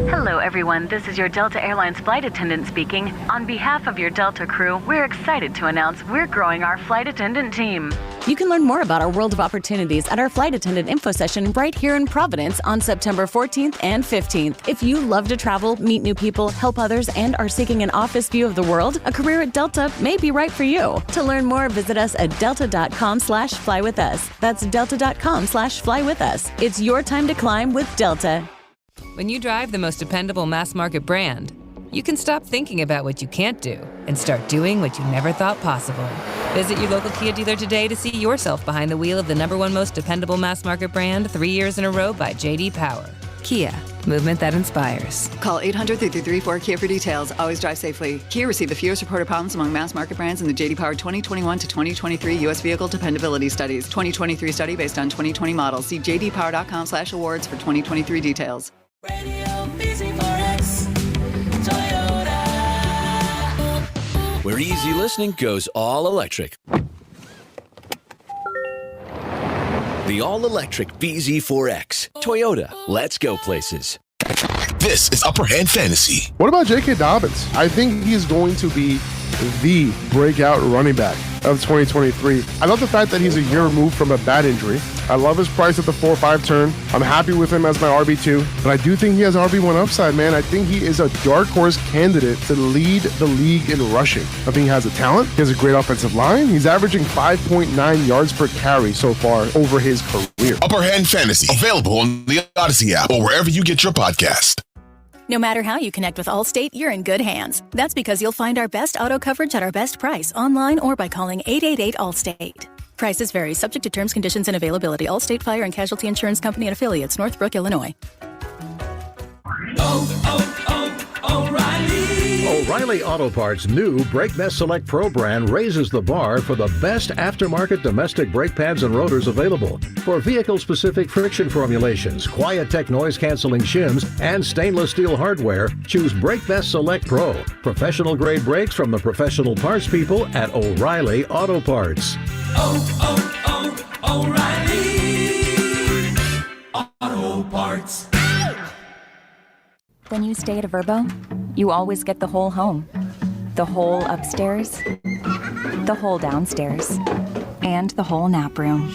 Hello, everyone. This is your Delta Airlines flight attendant speaking. On behalf of your Delta crew, we're excited to announce we're growing our flight attendant team. You can learn more about our world of opportunities at our flight attendant info session right here in Providence on September 14th and 15th. If you love to travel, meet new people, help others, and are seeking an office view of the world, a career at Delta may be right for you. To learn more, visit us at delta.com/flywithus. That's delta.com/flywithus. It's your time to climb with Delta. When you drive the most dependable mass market brand, you can stop thinking about what you can't do and start doing what you never thought possible. Visit your local Kia dealer today to see yourself behind the wheel of the #1 most dependable mass market brand 3 years in a row by J.D. Power. Kia, movement that inspires. Call 800-333-4KIA for details. Always drive safely. Kia received the fewest reported problems among mass market brands in the J.D. Power 2021 to 2023 U.S. Vehicle Dependability Studies. 2023 study based on 2020 models. See jdpower.com/awards for 2023 details. Radio BZ4X, Toyota. Where easy listening goes all electric. The all-electric BZ4X. Toyota. Let's go places. This is Upper Hand Fantasy. What about J.K. Dobbins? I think he's going to be the breakout running back of 2023. I love the fact that he's a year removed from a bad injury. I love his price at the 4-5 turn. I'm happy with him as my RB2, but I do think he has RB1 upside, man. I think he is a dark horse candidate to lead the league in rushing. I think he has the talent. He has a great offensive line. He's averaging 5.9 yards per carry so far over his career. Upper Hand Fantasy, available on the Odyssey app or wherever you get your podcast. No matter how you connect with Allstate, you're in good hands. That's because you'll find our best auto coverage at our best price online or by calling 888-ALLSTATE. Prices vary, subject to terms, conditions, and availability. Allstate Fire and Casualty Insurance Company and Affiliates, Northbrook, Illinois. O'Reilly Auto Parts' new Brake Best Select Pro brand raises the bar for the best aftermarket domestic brake pads and rotors available. For vehicle-specific friction formulations, QuietTech noise-canceling shims, and stainless steel hardware, choose Brake Best Select Pro. Professional-grade brakes from the professional parts people at O'Reilly Auto Parts. O'Reilly Auto Parts. When you stay at a Verbo, you always get the whole home. The whole upstairs, the whole downstairs, and the whole nap room.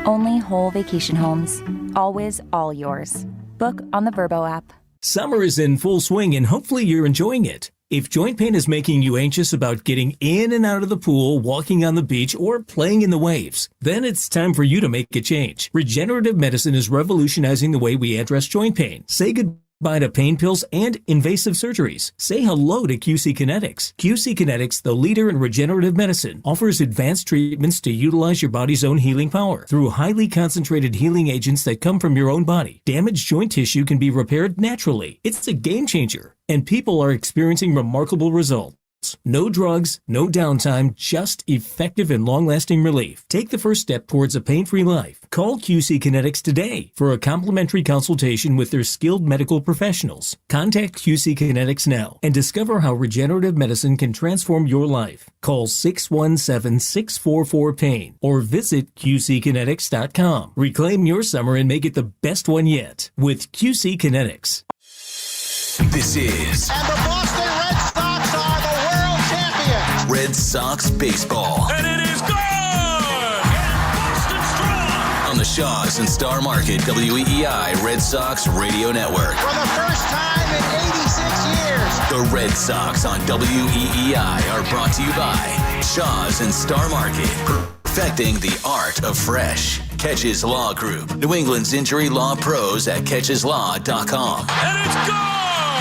Only whole vacation homes. Always all yours. Book on the Verbo app. Summer is in full swing and hopefully you're enjoying it. If joint pain is making you anxious about getting in and out of the pool, walking on the beach, or playing in the waves, then it's time for you to make a change. Regenerative medicine is revolutionizing the way we address joint pain. Say goodbye Bye to pain pills and invasive surgeries. Say hello to QC Kinetics. QC Kinetics, the leader in regenerative medicine, offers advanced treatments to utilize your body's own healing power. Through highly concentrated healing agents that come from your own body, damaged joint tissue can be repaired naturally. It's a game changer, and people are experiencing remarkable results. No drugs, no downtime, just effective and long-lasting relief. Take the first step towards a pain-free life. Call QC Kinetics today for a complimentary consultation with their skilled medical professionals. Contact QC Kinetics now and discover how regenerative medicine can transform your life. Call 617-644-PAIN or visit QCkinetics.com. Reclaim your summer and make it the best one yet with QC Kinetics. This is And the Boston Red Sox are the world champions. Red Sox baseball. And it is good! And Boston strong! On the Shaws and Star Market WEEI Red Sox Radio Network. For the first time in 86 years. The Red Sox on WEEI are brought to you by Shaws and Star Market. Perfecting the art of fresh. Catches Law Group. New England's injury law pros at catcheslaw.com. And it's gone!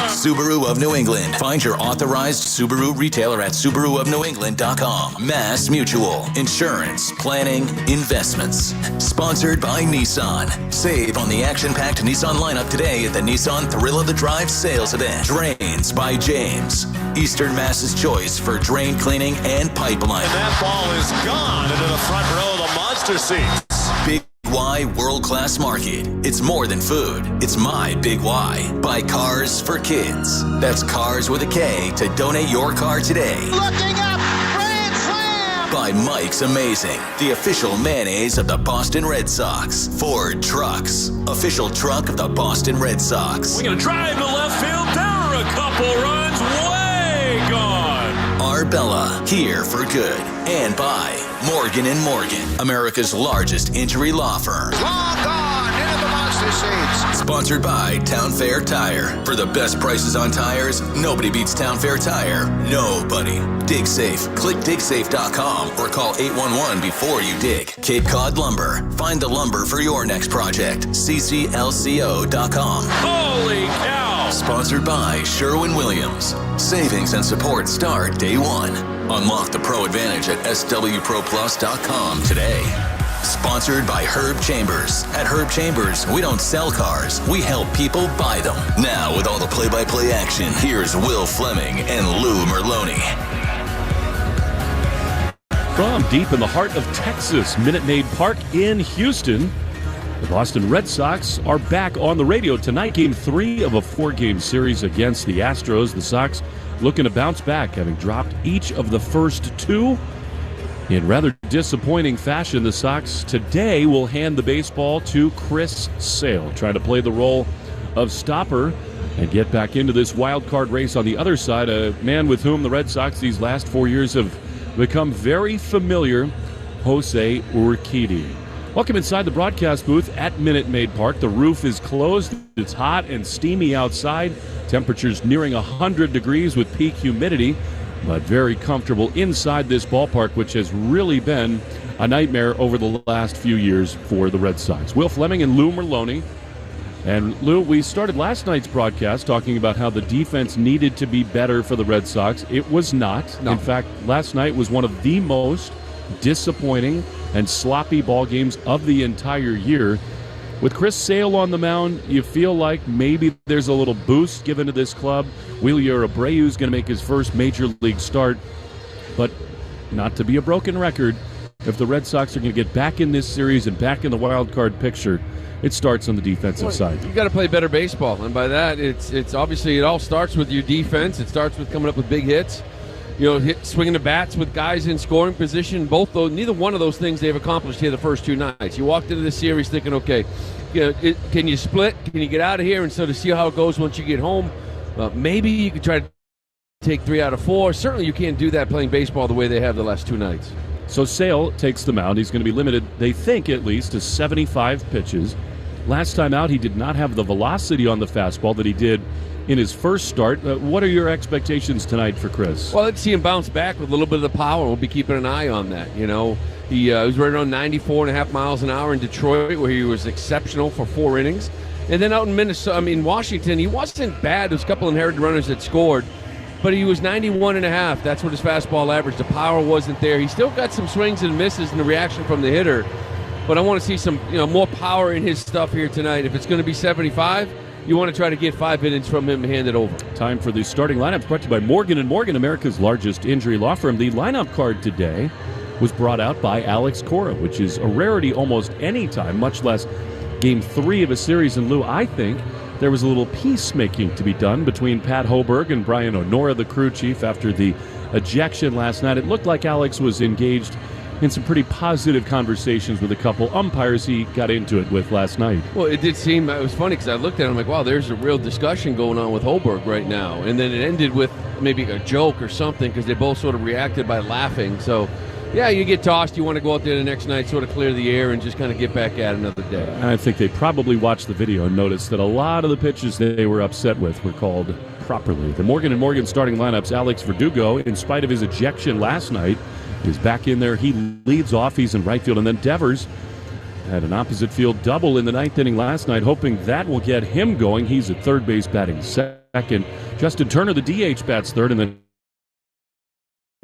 Subaru of New England. Find your authorized Subaru retailer at SubaruofNewEngland.com. Mass Mutual. Insurance, planning, investments. Sponsored by Nissan. Save on the action-packed Nissan lineup today at the Nissan Thrill of the Drive sales event. Drains by James. Eastern Mass's choice for drain cleaning and pipeline. And that ball is gone into the front row of the monster seats. Big Y World-Class Market. It's more than food. It's my Big Y. Buy cars for kids. That's Cars with a K to donate your car today. Looking up, grand slam! By Mike's Amazing, the official mayonnaise of the Boston Red Sox. Ford Trucks, official truck of the Boston Red Sox. We're going to drive to left field. There are a couple runs way gone. Arbella, here for good. And by Morgan & Morgan, America's largest injury law firm. Long gone into the monster seats. Sponsored by Town Fair Tire. For the best prices on tires, nobody beats Town Fair Tire. Nobody. Dig Safe. Click digsafe.com or call 811 before you dig. Cape Cod Lumber. Find the lumber for your next project. cclco.com. Holy cow! Sponsored by Sherwin-Williams. Savings and support start day one. Unlock the Pro Advantage at swproplus.com today. Sponsored by Herb Chambers. At Herb Chambers, we don't sell cars, we help people buy them. Now, with all the play-by-play action, here's Will Fleming and Lou Merlone. From deep in the heart of Texas, Minute Maid Park in Houston, the Boston Red Sox are back on the radio tonight. Game 3 of a 4-game series against the Astros. The Sox looking to bounce back, having dropped each of the first 2 in rather disappointing fashion. The Sox today will hand the baseball to Chris Sale, trying to play the role of stopper and get back into this wild card race on the other side, a man with whom the Red Sox these last 4 years have become very familiar, Jose Urquidy. Welcome inside the broadcast booth at Minute Maid Park. The roof is closed. It's hot and steamy outside. Temperatures nearing 100 degrees with peak humidity, but very comfortable inside this ballpark, which has really been a nightmare over the last few years for the Red Sox. Will Fleming and Lou Merlone. And Lou, we started last night's broadcast talking about how the defense needed to be better for the Red Sox. It was not. No. In fact, last night was one of the most disappointing and sloppy ball games of the entire year. With Chris Sale on the mound, you feel like maybe there's a little boost given to this club. Wheeler Abreu is going to make his first major league start, but not to be a broken record. If the Red Sox are going to get back in this series and back in the wild card picture, it starts on the defensive side. You got to play better baseball, and by that, it's obviously it all starts with your defense. It starts with coming up with big hits. You know, swinging the bats with guys in scoring position. Both those, neither one of those things they've accomplished here the first 2 nights. You walked into this series thinking, okay, can you split? Can you get out of here? And so to see how it goes once you get home, maybe you could try to take 3 out of 4. Certainly you can't do that playing baseball the way they have the last 2 nights. So Sale takes the mound. He's going to be limited, they think at least, to 75 pitches. Last time out, he did not have the velocity on the fastball that he did in his first start. What are your expectations tonight for Chris? Well, let's see him bounce back with a little bit of the power. We'll be keeping an eye on that. You know, he was right around 94.5 miles an hour in Detroit, where he was exceptional for 4 innings. And then out in Washington, he wasn't bad. There was a couple inherited runners that scored, but he was 91.5. That's what his fastball averaged. The power wasn't there. He still got some swings and misses in the reaction from the hitter, but I want to see some more power in his stuff here tonight. If it's going to be 75, you want to try to get 5 innings from him and hand it over. Time for the starting lineup brought to you by Morgan & Morgan, America's largest injury law firm. The lineup card today was brought out by Alex Cora, which is a rarity almost any time, much less Game 3 of a series. And Lou, I think there was a little peacemaking to be done between Pat Hoberg and Brian O'Nora, the crew chief, after the ejection last night. It looked like Alex was engaged in some pretty positive conversations with a couple umpires he got into it with last night. Well, it did seem, it was funny because I looked at him like, wow, there's a real discussion going on with Hoberg right now. And then it ended with maybe a joke or something because they both sort of reacted by laughing. So, yeah, you get tossed. You want to go out there the next night, sort of clear the air and just kind of get back at another day. And I think they probably watched the video and noticed that a lot of the pitches they were upset with were called properly. The Morgan & Morgan starting lineups, Alex Verdugo, in spite of his ejection last night, is back in there. He leads off. He's in right field. And then Devers had an opposite field double in the ninth inning last night, hoping that will get him going. He's at third base batting second. Justin Turner, the DH, bats third. And then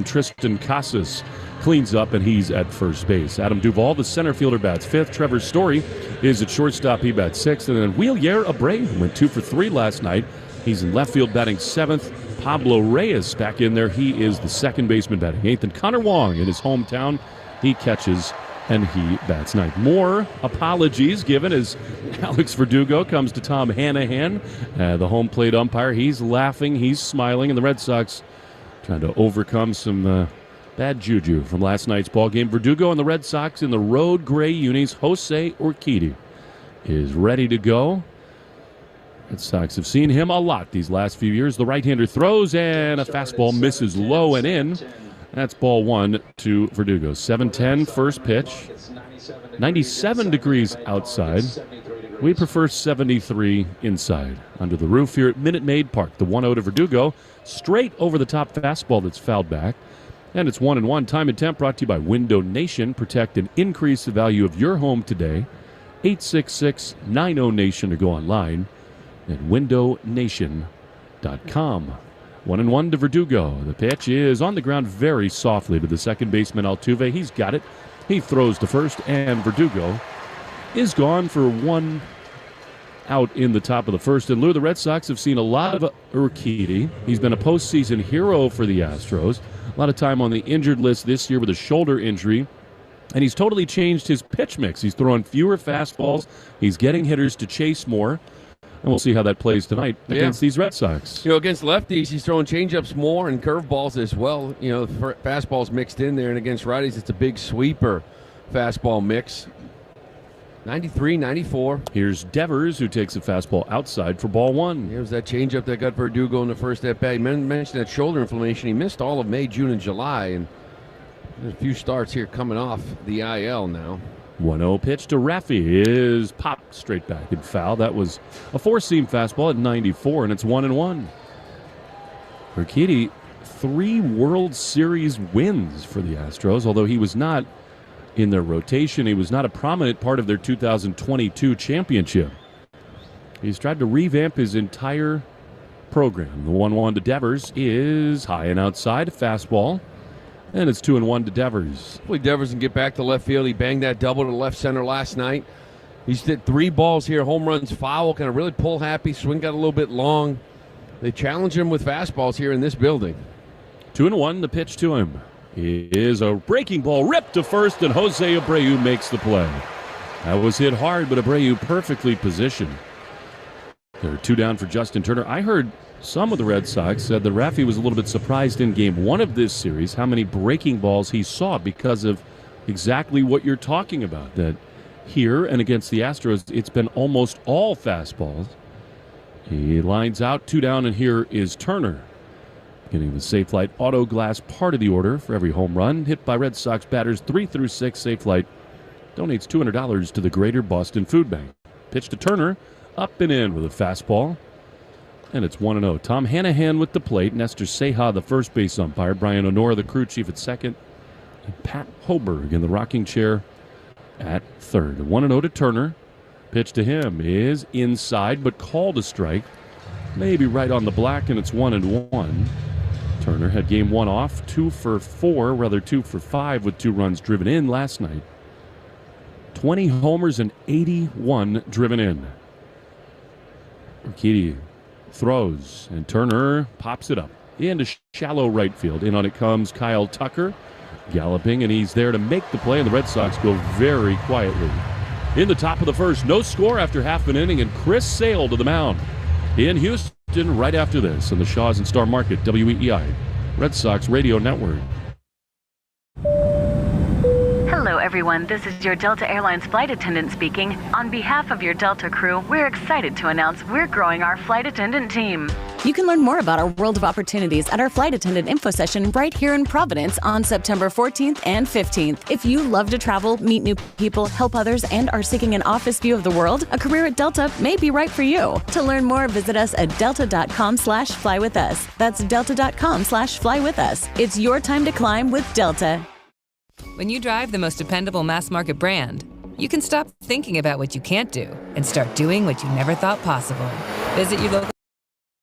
Tristan Casas cleans up, and he's at first base. Adam Duvall, the center fielder, bats fifth. Trevor Story is at shortstop. He bats sixth. And then Wheelier Abreu went 2 for 3 last night. He's in left field batting seventh. Pablo Reyes back in there. He is the second baseman batting eighth. And Connor Wong in his hometown, he catches and he bats ninth. More apologies given as Alex Verdugo comes to Tom Hanahan, the home plate umpire. He's laughing, he's smiling, and the Red Sox trying to overcome some bad juju from last night's ball game. Verdugo and the Red Sox in the road gray unis. Jose Urquidy is ready to go. Red Sox have seen him a lot these last few years. The right-hander throws, and a fastball misses low and in. That's ball one to Verdugo. 7:10 first pitch. 97 degrees outside. We prefer 73 inside. Under the roof here at Minute Maid Park. The 1-0 to Verdugo. Straight over the top fastball that's fouled back. And it's 1-1. Time and temp brought to you by Window Nation. Protect and increase the value of your home today. 866-90-NATION to go online at windownation.com. 1-1 to Verdugo. The pitch is on the ground very softly to the second baseman Altuve. He's got it. He throws to first, and Verdugo is gone for 1 out in the top of the first. And Lou, the Red Sox have seen a lot of Urquidy. He's been a postseason hero for the Astros. A lot of time on the injured list this year with a shoulder injury. And he's totally changed his pitch mix. He's throwing fewer fastballs. He's getting hitters to chase more. And we'll see how that plays tonight against these Red Sox. Against lefties, he's throwing changeups more and curveballs as well. Fastballs mixed in there. And against righties, it's a big sweeper fastball mix. 93, 94. Here's Devers, who takes a fastball outside for ball one. Here's that changeup that got Verdugo in the first at-bat. You mentioned that shoulder inflammation. He missed all of May, June, and July. And there's a few starts here coming off the IL now. 1-0 pitch to Rafi is popped straight back and foul. That was a four-seam fastball at 94, and it's 1-1. Urquidy, 3 World Series wins for the Astros, although he was not in their rotation. He was not a prominent part of their 2022 championship. He's tried to revamp his entire program. The 1-1 to Devers is high and outside, fastball. And it's 2-1 to Devers. Hopefully Devers can get back to left field. He banged that double to left center last night. He's hit 3 balls here, home runs, foul, kind of really pull happy. Swing got a little bit long. They challenge him with fastballs here in this building. 2-1, the pitch to him is a breaking ball ripped to first, and Jose Abreu makes the play. That was hit hard, but Abreu perfectly positioned. There are 2 down for Justin Turner. I heard some of the Red Sox said that Rafi was a little bit surprised in game 1 of this series how many breaking balls he saw because of exactly what you're talking about. That here and against the Astros, it's been almost all fastballs. He lines out 2 down, and here is Turner. Getting the Safe Flight Auto Glass part of the order for every home run hit by Red Sox batters 3 through 6. Safe Flight donates $200 to the Greater Boston Food Bank. Pitch to Turner, up and in with a fastball. And it's 1-0. Tom Hanahan with the plate. Nestor Ceja, the first base umpire. Brian O'Nora, the crew chief, at second. And Pat Hoberg in the rocking chair at third. 1-0 to Turner. Pitch to him is inside, but called a strike. Maybe right on the black, and it's 1-1. Turner had game one off, 2 for 4, rather 2 for 5 with 2 runs driven in last night. 20 homers and 81 driven in. Urquidy throws, and Turner pops it up into shallow right field. In on it comes Kyle Tucker, galloping, and he's there to make the play, and the Red Sox go very quietly. In the top of the first, no score after half an inning, and Chris Sale to the mound in Houston right after this on the Shaws and Star Market, WEEI, Red Sox Radio Network. Hello, everyone. This is your Delta Airlines flight attendant speaking. On behalf of your Delta crew, we're excited to announce we're growing our flight attendant team. You can learn more about our world of opportunities at our flight attendant info session right here in Providence on September 14th and 15th. If you love to travel, meet new people, help others, and are seeking an office view of the world, a career at Delta may be right for you. To learn more, visit us at delta.com/flywithus. That's delta.com/flywithus. It's your time to climb with Delta. When you drive the most dependable mass market brand, you can stop thinking about what you can't do and start doing what you never thought possible. Visit your local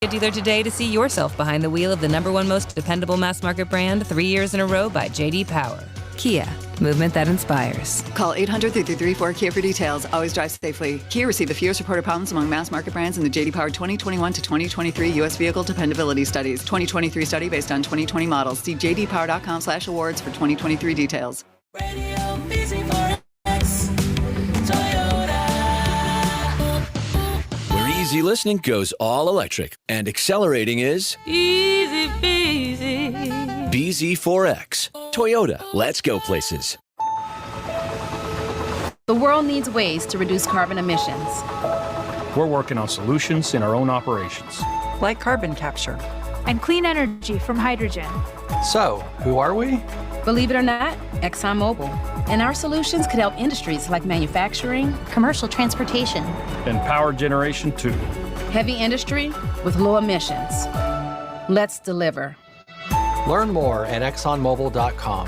dealer today to see yourself behind the wheel of the #1 most dependable mass market brand 3 years in a row by J.D. Power. Kia, movement that inspires. Call 800-334-KIA for details. Always drive safely. Kia received the fewest reported problems among mass market brands in the J.D. Power 2021 to 2023 U.S. Vehicle Dependability Studies. 2023 study based on 2020 models. See jdpower.com/awards for 2023 details. Radio Easy for X, Toyota. Where easy listening goes all electric and accelerating is Easy peasy. BZ4X. Toyota, let's go places. The world needs ways to reduce carbon emissions. We're working on solutions in our own operations, like carbon capture and clean energy from hydrogen. So, who are we? Believe it or not, ExxonMobil. And our solutions could help industries like manufacturing, commercial transportation, and power generation too. Heavy industry with low emissions. Let's deliver. Learn more at ExxonMobil.com.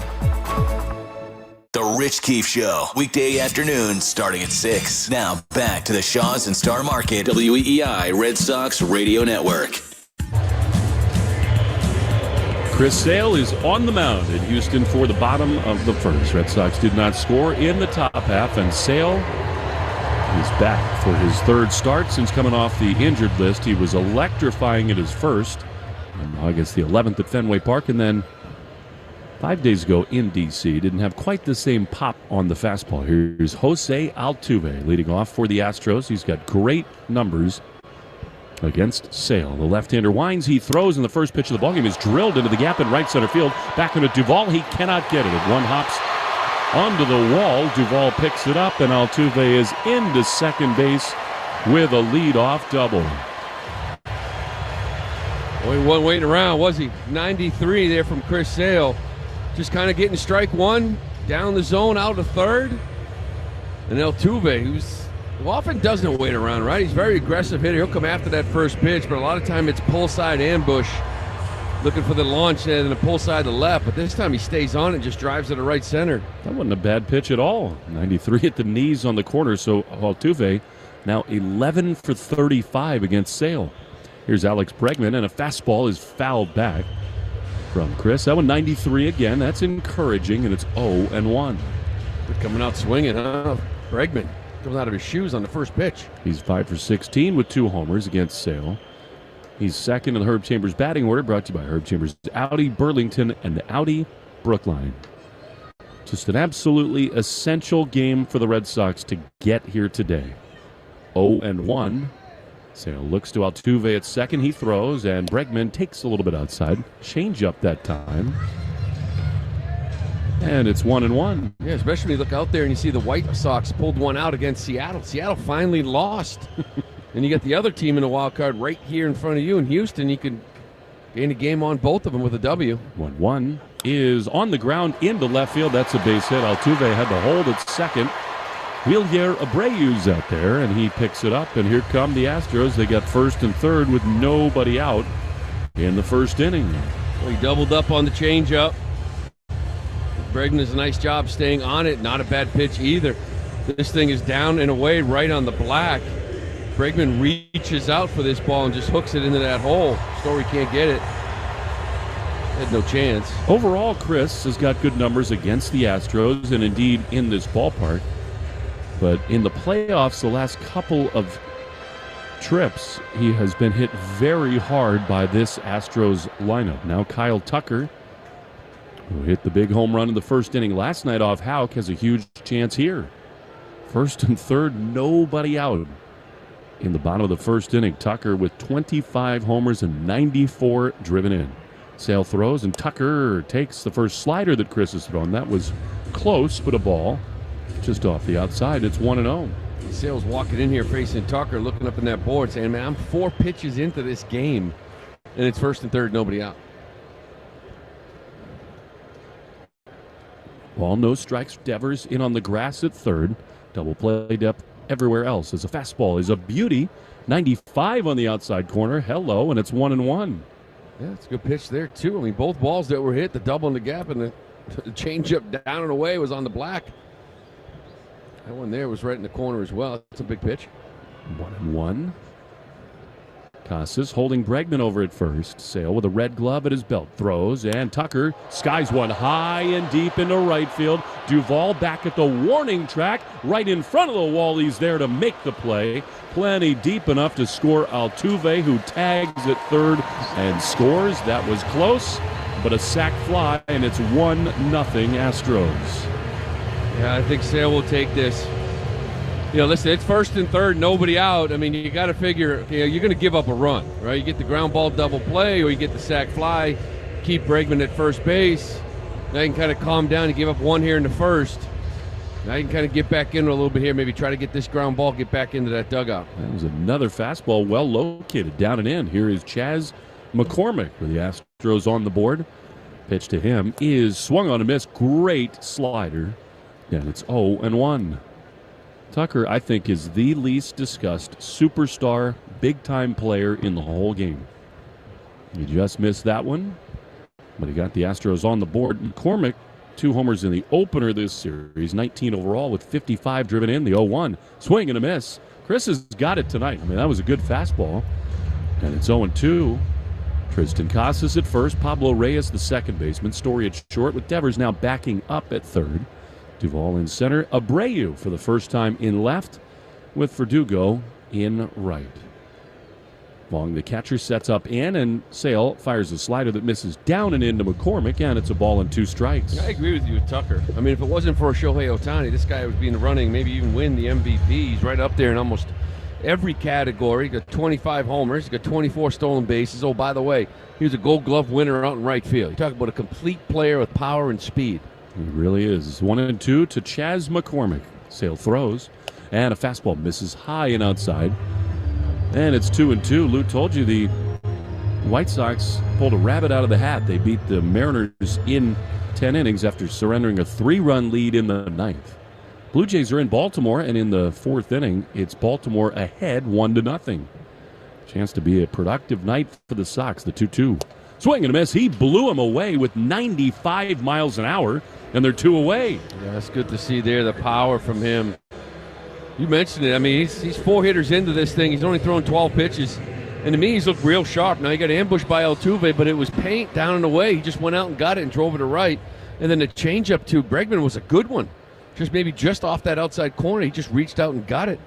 The Rich Keefe Show, weekday afternoons starting at 6. Now back to the Shaws and Star Market, WEEI Red Sox Radio Network. Chris Sale is on the mound in Houston for the bottom of the first. Red Sox did not score in the top half, and Sale is back for his third start since coming off the injured list. He was electrifying at his first on August the 11th at Fenway Park, and then 5 days ago in D.C. didn't have quite the same pop on the fastball. Here's Jose Altuve leading off for the Astros. He's got great numbers against Sale. The left-hander winds, he throws, and the first pitch of the ballgame is drilled into the gap in right center field. Back into Duvall, he cannot get it. It one hops onto the wall. Duvall picks it up, and Altuve is into second base with a lead-off double. Well, he wasn't waiting around, was he? 93 there from Chris Sale. Just kind of getting strike one, down the zone, out to third. And Altuve, who's often doesn't wait around, right? He's a very aggressive hitter. He'll come after that first pitch, but a lot of time it's pull side ambush, looking for the launch and the pull side to left. But this time he stays on and just drives to the right center. That wasn't a bad pitch at all. 93 at the knees on the corner, so Altuve now 11 for 35 against Sale. Here's Alex Bregman, and a fastball is fouled back from Chris. That one 93 again. That's encouraging, and it's 0-1. They're coming out swinging, huh? Bregman comes out of his shoes on the first pitch. He's 5 for 16 with 2 homers against Sale. He's second in the Herb Chambers batting order, brought to you by Herb Chambers Audi Burlington and the Audi Brookline. Just an absolutely essential game for the Red Sox to get here today. 0-1. Sale looks to Altuve at second. He throws, and Bregman takes a little bit outside. Change up that time. And it's 1-1. Yeah, especially when you look out there and you see the White Sox pulled one out against Seattle. Seattle finally lost. And you get the other team in the wild card right here in front of you in Houston. You can gain a game on both of them with a W. 1-1 is on the ground into left field. That's a base hit. Altuve had the hold at second. Wilyer Abreu's out there, and he picks it up. And here come the Astros. They got first and third with nobody out in the first inning. Well, he doubled up on the changeup. Bregman does a nice job staying on it. Not a bad pitch either. This thing is down and away right on the black. Bregman reaches out for this ball and just hooks it into that hole. Story can't get it. Had no chance. Overall, Chris has got good numbers against the Astros and indeed in this ballpark. But in the playoffs, the last couple of trips, he has been hit very hard by this Astros lineup. Now Kyle Tucker, who hit the big home run in the first inning last night off Houck, has a huge chance here. First and third, nobody out. In the bottom of the first inning, Tucker with 25 homers and 94 driven in. Sale throws, and Tucker takes the first slider that Chris has thrown. That was close, but a ball just off the outside. It's 1-0. Sale's walking in here facing Tucker, looking up in that board, saying, man, I'm 4 pitches into this game, and it's first and third, nobody out. Ball, no strikes. Devers in on the grass at third. Double play depth everywhere else. As a fastball is a beauty. 95 on the outside corner. Hello, and it's 1-1. Yeah, it's a good pitch there, too. I mean, both balls that were hit, the double in the gap and the changeup down and away was on the black. That one there was right in the corner as well. That's a big pitch. 1-1. Casas holding Bregman over at first. Sale with a red glove at his belt. Throws, and Tucker skies one high and deep into right field. Duvall back at the warning track. Right in front of the wall. He's there to make the play. Plenty deep enough to score Altuve, who tags at third and scores. That was close, but a sac fly, and it's 1-0 Astros. Yeah, I think Sale will take this. You know, listen, it's first and third, nobody out. I mean, you got to figure, you're going to give up a run, right? You get the ground ball double play, or you get the sac fly, keep Bregman at first base. Now you can kind of calm down. You give up one here in the first. Now you can kind of get back in a little bit here, maybe try to get this ground ball, get back into that dugout. That was another fastball well located down and in. Here is Chas McCormick with the Astros on the board. Pitch to him is swung on a miss. Great slider. And it's 0-1. Tucker, I think, is the least discussed superstar, big-time player in the whole game. He just missed that one, but he got the Astros on the board. McCormick, 2 homers in the opener this series, 19 overall with 55 driven in, the 0-1. Swing and a miss. Chris has got it tonight. I mean, that was a good fastball. And it's 0-2. Tristan Casas at first, Pablo Reyes, the second baseman. Story at short, with Devers now backing up at third. Duvall in center. Abreu for the first time in left, with Verdugo in right. Long, the catcher, sets up in, and Sale fires a slider that misses down and into McCormick, and it's a ball and 2 strikes. I agree with you with Tucker. I mean, if it wasn't for Shohei Ohtani, this guy would be in the running, maybe even win the MVP. He's right up there in almost every category. He got 25 homers. He got 24 stolen bases. Oh, by the way, he was a Gold Glove winner out in right field. You talk about a complete player with power and speed. He really is. It's 1-2 to Chas McCormick. Sale throws, and a fastball misses high and outside. And it's 2-2. Lou told you the White Sox pulled a rabbit out of the hat. They beat the Mariners in 10 innings after surrendering a 3-run lead in the 9th. Blue Jays are in Baltimore, and in the 4th inning, it's Baltimore ahead 1-0. Chance to be a productive night for the Sox, the 2-2. Swing and a miss. He blew him away with 95 miles an hour, and they're 2 away. Yeah, that's good to see there, the power from him. You mentioned it. I mean, he's 4 hitters into this thing. He's only thrown 12 pitches. And to me, he's looked real sharp. Now, he got ambushed by Altuve, but it was paint down and away. He just went out and got it and drove it to right. And then the changeup to Bregman was a good one. Just off that outside corner. He just reached out and got it.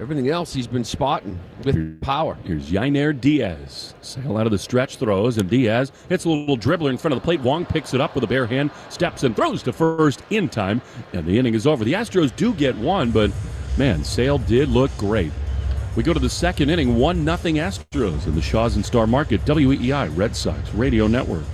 Everything else he's been spotting with power. Here's Yainer Diaz. Sale out of the stretch, throws, and Diaz hits a little dribbler in front of the plate. Wong picks it up with a bare hand, steps and throws to first in time, and the inning is over. The Astros do get one, but, man, Sale did look great. We go to the 2nd inning, 1-0 Astros in the Shaw's and Star Market, WEEI Red Sox Radio Network.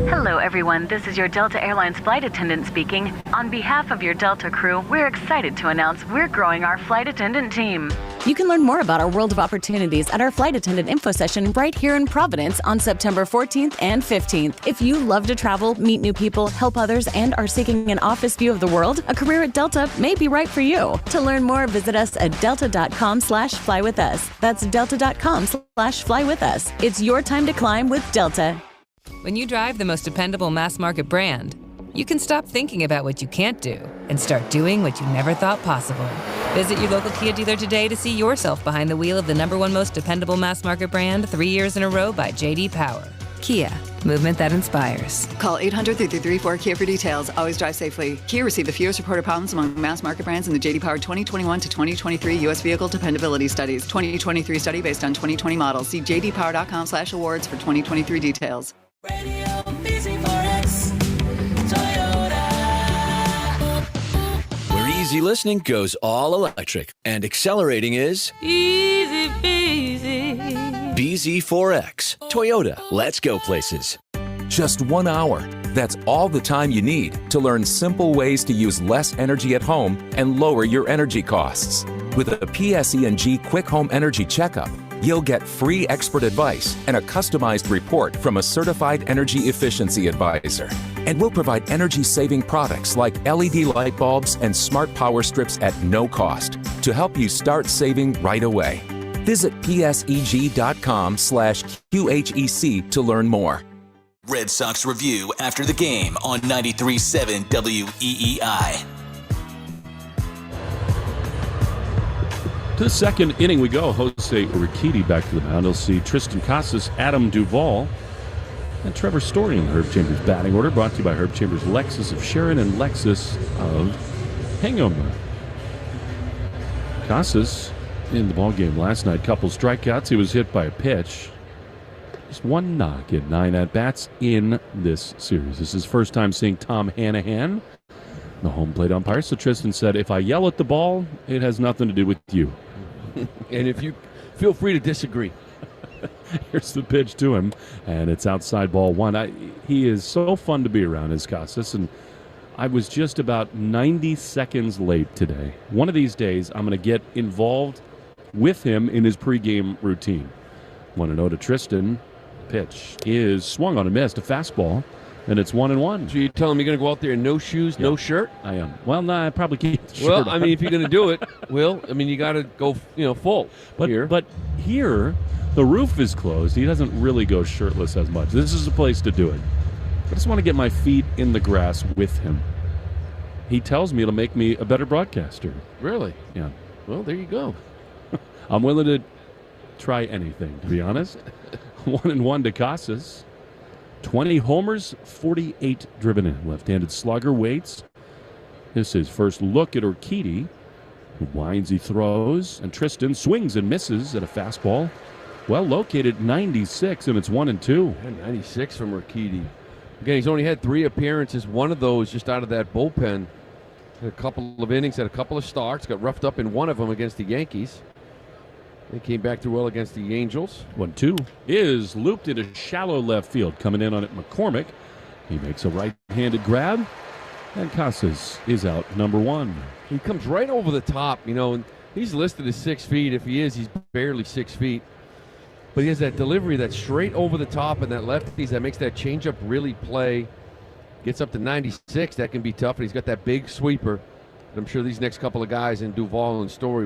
Hello, everyone. This is your Delta Airlines flight attendant speaking. On behalf of your Delta crew, we're excited to announce we're growing our flight attendant team. You can learn more about our world of opportunities at our flight attendant info session right here in Providence on September 14th and 15th. If you love to travel, meet new people, help others, and are seeking an office view of the world, a career at Delta may be right for you. To learn more, visit us at delta.com/flywithus. That's delta.com/flywithus. It's your time to climb with Delta. When you drive the most dependable mass market brand, you can stop thinking about what you can't do and start doing what you never thought possible. Visit your local Kia dealer today to see yourself behind the wheel of the #1 most dependable mass market brand 3 years in a row by J.D. Power. Kia, movement that inspires. Call 800-334-KIA for details. Always drive safely. Kia received the fewest reported problems among mass market brands in the J.D. Power 2021 to 2023 U.S. Vehicle Dependability Studies. 2023 study based on 2020 models. See jdpower.com/awards for 2023 details. Where easy listening goes all electric and accelerating is Easy peasy. BZ4X. Toyota, let's go places. Just 1 hour. That's all the time you need to learn simple ways to use less energy at home and lower your energy costs. With a PSE&G Quick Home Energy Checkup, you'll get free expert advice and a customized report from a certified energy efficiency advisor. And we'll provide energy-saving products like LED light bulbs and smart power strips at no cost to help you start saving right away. Visit pseg.com/QHEC to learn more. Red Sox Review after the game on 93.7 WEEI. To the second inning we go. Jose Urquidy back to the mound. He'll see Tristan Casas, Adam Duvall, and Trevor Story in Herb Chambers' batting order. Brought to you by Herb Chambers, Lexus of Sharon and Lexus of Hingham. Casas in the ballgame last night. Couple strikeouts. He was hit by a pitch. Just one knock in 9 at-bats in this series. This is his first time seeing Tom Hanahan, the home plate umpire. So Tristan said, if I yell at the ball, it has nothing to do with you. And if you feel free to disagree. Here's the pitch to him, and it's outside ball one. He is so fun to be around, as Casas, and I was just about 90 seconds late today. One of these days, I'm going to get involved with him in his pregame routine. 1-0 to Tristan. Pitch is swung on and missed, a fastball, and it's 1-1. So you're telling me you're going to go out there in no shoes, no shirt? I am. Well, no, I probably keep the shirt Well, I on. mean, if you're going to do it, you got to go, full. But here, the roof is closed. He doesn't really go shirtless as much. This is a place to do it. I just want to get my feet in the grass with him. He tells me it'll make me a better broadcaster. Really? Yeah. Well, there you go. I'm willing to try anything, to be honest. 1-1 to Casas. 20 homers, 48 driven in. Left-handed slugger waits. This is first look at Urquidy. Who winds, he throws, and Tristan swings and misses at a fastball. Well located, 96, and it's 1-2. Yeah, 96 from Urquidy. Again, he's only had 3 appearances. One of those just out of that bullpen. Had a couple of innings, had a couple of starts. Got roughed up in one of them against the Yankees. They came back through well against the Angels. 1-2 is looped into shallow left field. Coming in on it, McCormick. He makes a right-handed grab, and Casas is out number 1. He comes right over the top, and he's listed as 6 feet. If he is, he's barely 6 feet. But he has that delivery that's straight over the top, and that lefties that makes that changeup really play. Gets up to 96. That can be tough, and he's got that big sweeper. And I'm sure these next couple of guys in Duvall and Story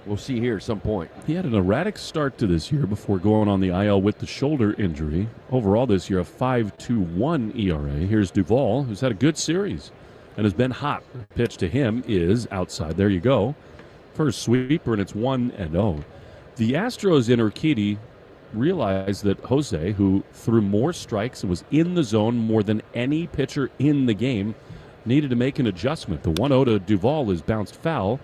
we'll see here at some point. He had an erratic start to this year before going on the IL with the shoulder injury. Overall this year, a 5.21 ERA. Here's Duvall, who's had a good series and has been hot. Pitch to him is outside. There you go. First sweeper, and it's 1-0. The Astros in Urquidy realized that Jose, who threw more strikes and was in the zone more than any pitcher in the game, needed to make an adjustment. The 1-0 to Duvall is bounced foul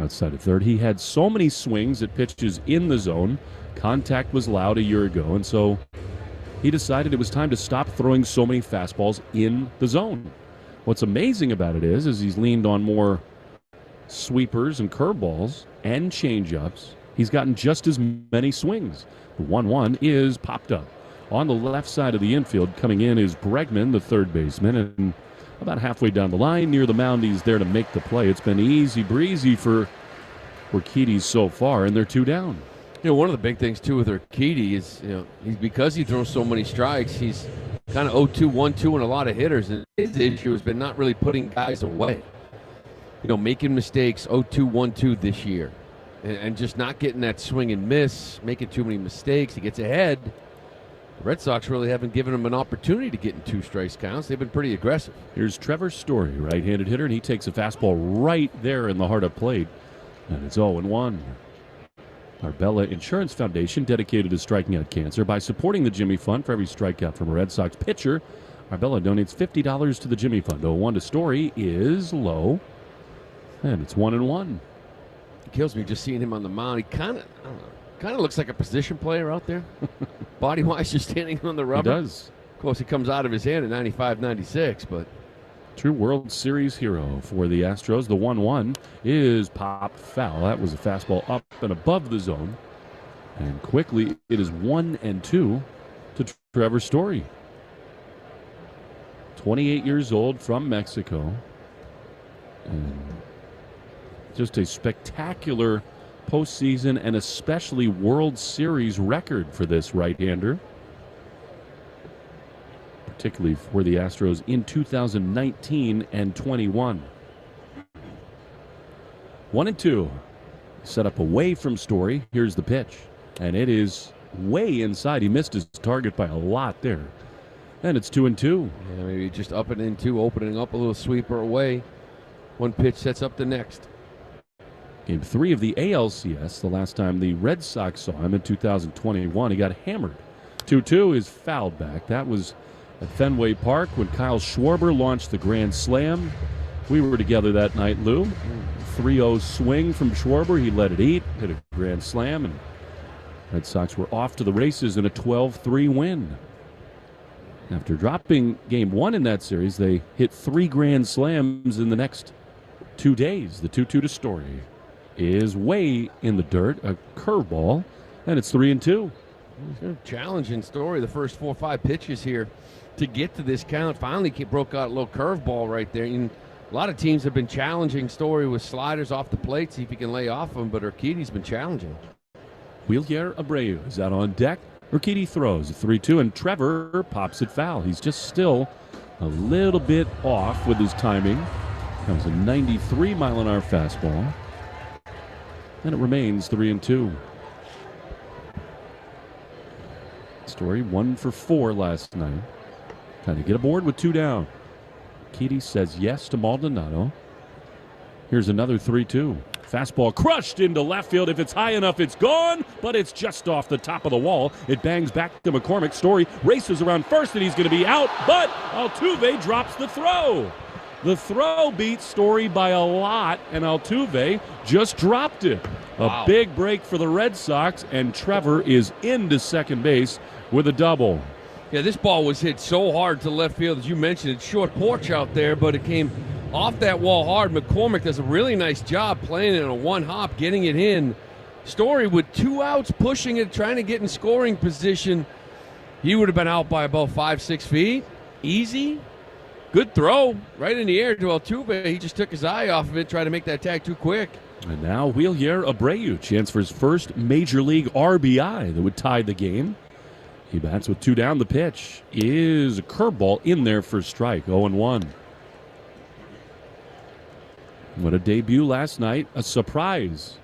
outside of third. He had so many swings at pitches in the zone. Contact was loud a year ago, and so he decided it was time to stop throwing so many fastballs in the zone. What's amazing about it is he's leaned on more sweepers and curveballs and changeups. He's gotten just as many swings. The 1-1 is popped up. On the left side of the infield, coming in is Bregman, the third baseman, and about halfway down the line, near the mound, he's there to make the play. It's been easy breezy for Urquidy so far, and they're 2 down. One of the big things, too, with Urquidy is, he's because he throws so many strikes, he's kind of 0-2, 1-2 and a lot of hitters, and his issue has been not really putting guys away. Making mistakes, 0-2, 1-2 this year, and just not getting that swing and miss, making too many mistakes. He gets ahead, The Red Sox really haven't given him an opportunity to get in 2 straight counts. They've been pretty aggressive. Here's Trevor Story, right-handed hitter, and he takes a fastball right there in the heart of plate. And it's 0-1. Arbella Insurance Foundation, dedicated to striking out cancer. By supporting the Jimmy Fund for every strikeout from a Red Sox pitcher, Arbella donates $50 to the Jimmy Fund. 0-1 to Story is low. And it's 1-1. It kills me just seeing him on the mound. He kind of looks like a position player out there. Body-wise, just standing on the rubber. He does. Of course, he comes out of his hand at 95, 96, but... True World Series hero for the Astros. The 1-1 is popped foul. That was a fastball up and above the zone. And quickly, it is 1-2 to Trevor Story. 28 years old, from Mexico. And just a spectacular postseason and especially World Series record for this right-hander, particularly for the Astros in 2019 and 21. 1-2. Set up away from Story. Here's the pitch. And it is way inside. He missed his target by a lot there. And it's 2-2. Yeah, maybe just up and in 2, opening up a little sweeper away. One pitch sets up the next. Game 3 of the ALCS, the last time the Red Sox saw him in 2021, he got hammered. 2-2 is fouled back. That was at Fenway Park when Kyle Schwarber launched the Grand Slam. We were together that night, Lou. 3-0 swing from Schwarber. He let it eat, hit a Grand Slam, and Red Sox were off to the races in a 12-3 win. After dropping Game 1 in that series, they hit 3 Grand Slams in the next 2 days. The 2-2 to Story is way in the dirt, a curveball, and it's 3-2. Challenging Story the first 4 or 5 pitches here to get to this count. Finally broke out a little curveball right there. And a lot of teams have been challenging Story with sliders off the plate, see if he can lay off them, but Urquidy's been challenging. Wheelchair Abreu is out on deck. Urquidy throws a 3-2, and Trevor pops it foul. He's just still a little bit off with his timing. That was a 93-mile-an-hour fastball. And it remains 3-2. Story 1 for 4 last night. Trying to get aboard with 2 down. Urquidy says yes to Maldonado. Here's another 3-2. Fastball crushed into left field. If it's high enough, it's gone, but it's just off the top of the wall. It bangs back to McCormick. Story races around first, and he's going to be out, but Altuve drops the throw. The throw beat Story by a lot, and Altuve just dropped it. Wow. A big break for the Red Sox, and Trevor is into second base with a double. Yeah, this ball was hit so hard to left field, as you mentioned. It's short porch out there, but it came off that wall hard. McCormick does a really nice job playing it in a one-hop, getting it in. Story with 2 outs, pushing it, trying to get in scoring position. He would have been out by about 5-6 feet. Easy. Good throw. Right in the air to Altuve. He just took his eye off of it, tried to make that tag too quick. And now Wheelchair Abreu, chance for his first Major League RBI that would tie the game. He bats with 2 down. The pitch is a curveball in there for strike. 0-1. What a debut last night. A surprise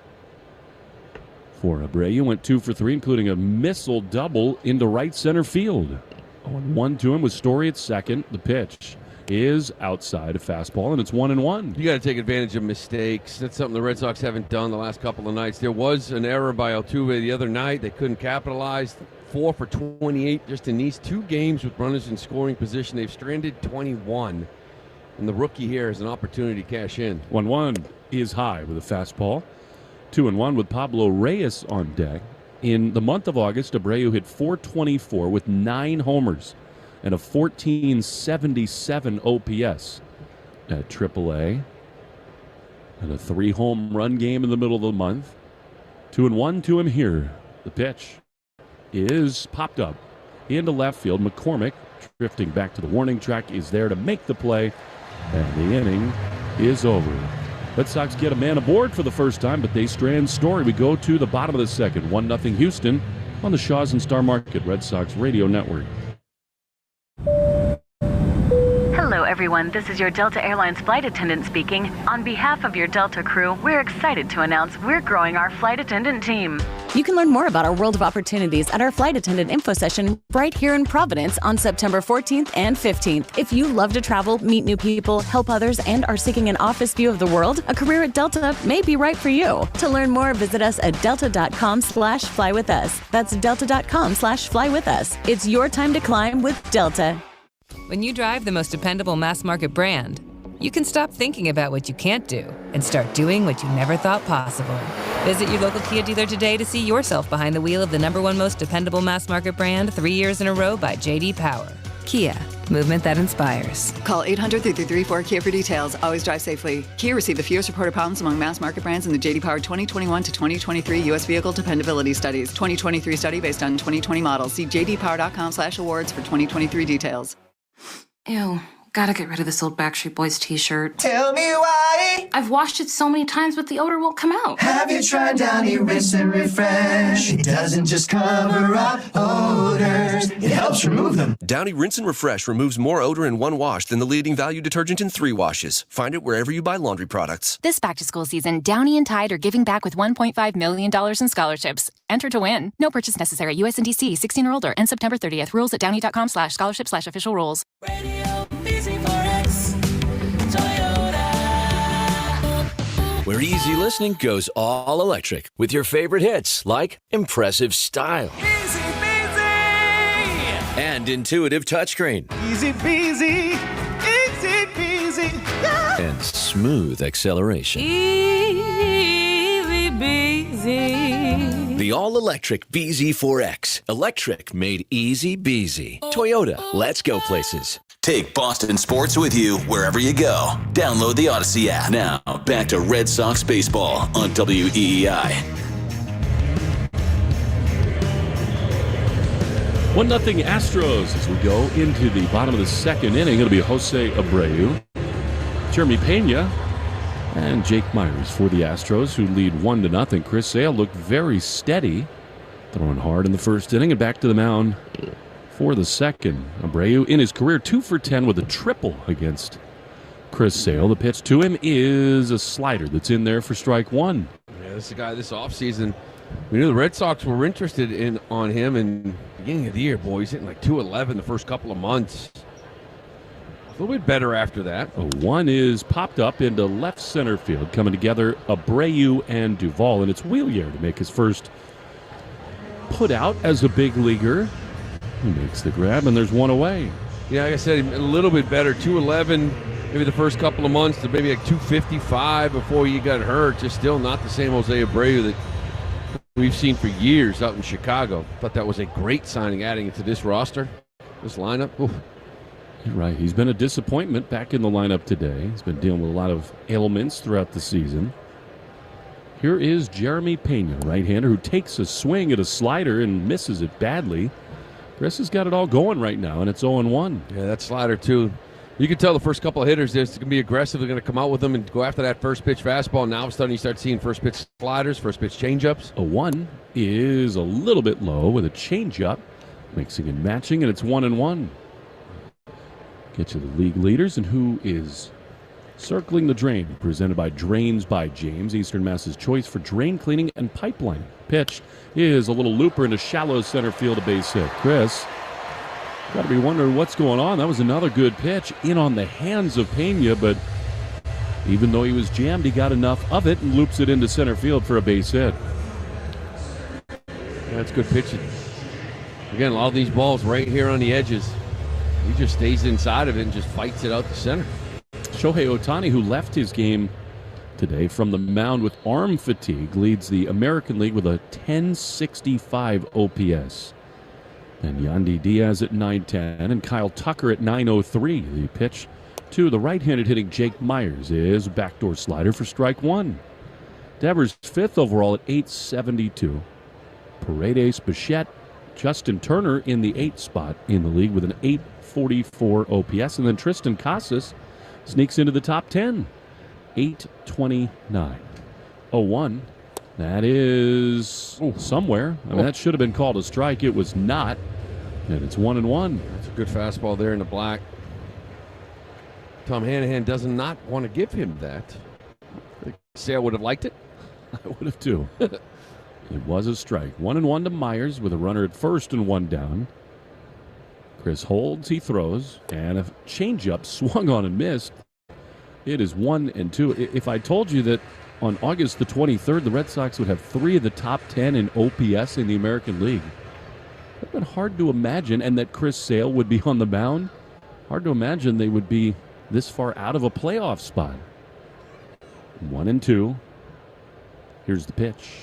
for Abreu. Went 2 for 3, including a missile double into right center field. 0-1 to him with Story at second. The pitch is outside a fastball, and it's 1-1. You got to take advantage of mistakes. That's something the Red Sox haven't done the last couple of nights. There was an error by Altuve the other night. They couldn't capitalize. 4 for 28 just in these 2 games with runners in scoring position. They've stranded 21. And the rookie here has an opportunity to cash in. 1-1 is high with a fastball. 2-1 with Pablo Reyes on deck. In the month of August, Abreu hit .424 with 9 homers and a .1477 OPS at AAA. And a 3-home run game in the middle of the month. 2-1 to him here. The pitch is popped up into left field. McCormick, drifting back to the warning track, is there to make the play. And the inning is over. Red Sox get a man aboard for the first time, but they strand Story. We go to the bottom of the second. 1-0 Houston on the Shaw's and Star Market Red Sox Radio Network. Hello, everyone. This is your Delta Airlines flight attendant speaking. On behalf of your Delta crew, we're excited to announce we're growing our flight attendant team. You can learn more about our world of opportunities at our flight attendant info session right here in Providence on September 14th and 15th. If you love to travel, meet new people, help others, and are seeking an office view of the world, a career at Delta may be right for you. To learn more, visit us at delta.com/flywithus. That's delta.com/flywithus. It's your time to climb with Delta. When you drive the most dependable mass market brand, you can stop thinking about what you can't do and start doing what you never thought possible. Visit your local Kia dealer today to see yourself behind the wheel of the #1 most dependable mass market brand 3 years in a row by J.D. Power. Kia, movement that inspires. Call 800-3334-KIA for details. Always drive safely. Kia received the fewest reported problems among mass market brands in the J.D. Power 2021 to 2023 U.S. Vehicle Dependability Studies. 2023 study based on 2020 models. See jdpower.com/awards for 2023 details. Ew, gotta get rid of this old Backstreet Boys t-shirt. Tell me why. I've washed it so many times, but the odor won't come out. Have you tried Downy Rinse and Refresh? It doesn't just cover up odors, it helps remove them. Downy Rinse and Refresh removes more odor in one wash than the leading value detergent in 3 washes. Find it wherever you buy laundry products. This back-to-school season, Downy and Tide are giving back with $1.5 million in scholarships. Enter to win. No purchase necessary. USNDC, 16 or older. And September 30th. Rules at downy.com/scholarship/official rules. Where easy listening goes all electric with your favorite hits like impressive style and intuitive touchscreen Easy peasy, easy peasy, yeah. and smooth acceleration. Easy breezy. The all-electric BZ4X. Electric made easy beasy. Toyota, let's go places. Take Boston sports with you wherever you go. Download the Odyssey app. Now, back to Red Sox baseball on WEEI. 1-0 Astros as we go into the bottom of the second inning. It'll be Jose Abreu, Jeremy Pena, and Jake Myers for the Astros, who lead 1-0. Chris Sale looked very steady, throwing hard in the first inning and back to the mound for the second. Abreu in his career 2 for 10 with a triple against Chris Sale. The pitch to him is a slider that's in there for strike one. Yeah, this is a guy this offseason. We knew the Red Sox were interested on him in the beginning of the year. Boy, he's hitting like 211 the first couple of months. A little bit better after that. A one is popped up into left center field, coming together Abreu and Duvall, and it's Wheelier to make his first put out as a big leaguer. He makes the grab, and there's one away. Yeah, like I said, a little bit better. 211 maybe the first couple of months to maybe like 255 before he got hurt. Just still not the same Jose Abreu that we've seen for years out in Chicago. Thought that was a great signing, adding it to this roster, this lineup. Oof. You're right. He's been a disappointment back in the lineup today. He's been dealing with a lot of ailments throughout the season. Here is Jeremy Pena, right-hander, who takes a swing at a slider and misses it badly. Chris has got it all going right now, and it's 0-1. Yeah, that slider, too. You can tell the first couple of hitters, they're going to be aggressive. They're going to come out with them and go after that first pitch fastball. Now all of a sudden you start seeing first pitch sliders, first pitch changeups. A one is a little bit low with a changeup, mixing and matching, and it's 1-1. Get you the league leaders and who is circling the drain. Presented by Drains by James, Eastern Mass's choice for drain cleaning and pipelining. Pitch is a little looper into shallow center field, a base hit. Chris, got to be wondering what's going on. That was another good pitch in on the hands of Pena, but even though he was jammed, he got enough of it and loops it into center field for a base hit. Yeah, that's good pitching. Again, a lot of these balls right here on the edges. He just stays inside of it and just fights it out to center. Shohei Ohtani, who left his game today from the mound with arm fatigue, leads the American League with a 1065 OPS. And Yandy Diaz at 910 and Kyle Tucker at 903. The pitch to the right-handed hitting Jake Myers is a backdoor slider for strike one. Devers fifth overall at 872. Paredes, Bichette, Justin Turner in the 8th spot in the league with an 844 OPS. And then Tristan Casas sneaks into the top 10. 829. 0-1. That is somewhere. I mean, that should have been called a strike. It was not. And it's 1-1. That's a good fastball there in the black. Tom Hanahan does not want to give him that. I think Sale would have liked it. I would have too. It was a strike. 1-1 to Myers with a runner at first and one down. Chris holds, he throws, and a changeup swung on and missed. It is 1-2. If I told you that on August the 23rd, the Red Sox would have 3 of the top 10 in OPS in the American League, it would have been hard to imagine, and that Chris Sale would be on the mound. Hard to imagine they would be this far out of a playoff spot. 1-2. Here's the pitch.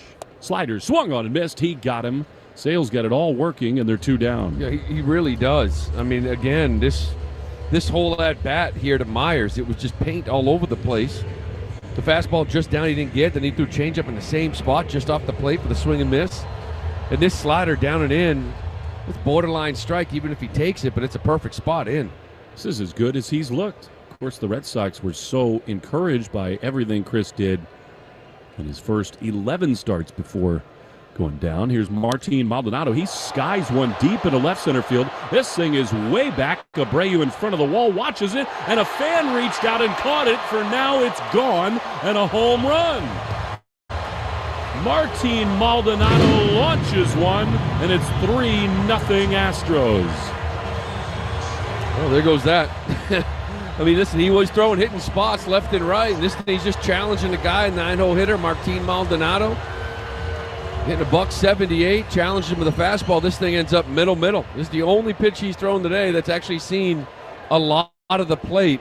Slider swung on and missed. He got him. Sale's got it all working, and they're 2 down. Yeah, he really does. I mean, again, this whole at-bat here to Myers, it was just paint all over the place. The fastball just down he didn't get. Then he threw changeup in the same spot just off the plate for the swing and miss. And this slider down and in, it's borderline strike even if he takes it, but it's a perfect spot in. This is as good as he's looked. Of course, the Red Sox were so encouraged by everything Chris did in his first 11 starts before going down. Here's Martin Maldonado. He skies one deep into left center field. This thing is way back. Abreu in front of the wall watches it, and a fan reached out and caught it. For now, it's gone and a home run. Martin Maldonado launches one, and it's 3-0 Astros. Oh, there goes that. I mean, listen, he was hitting spots left and right, and he's just challenging the guy, 9-hole hitter, Martin Maldonado. Hitting a $178, challenged him with a fastball. This thing ends up middle. This is the only pitch he's thrown today that's actually seen a lot of the plate.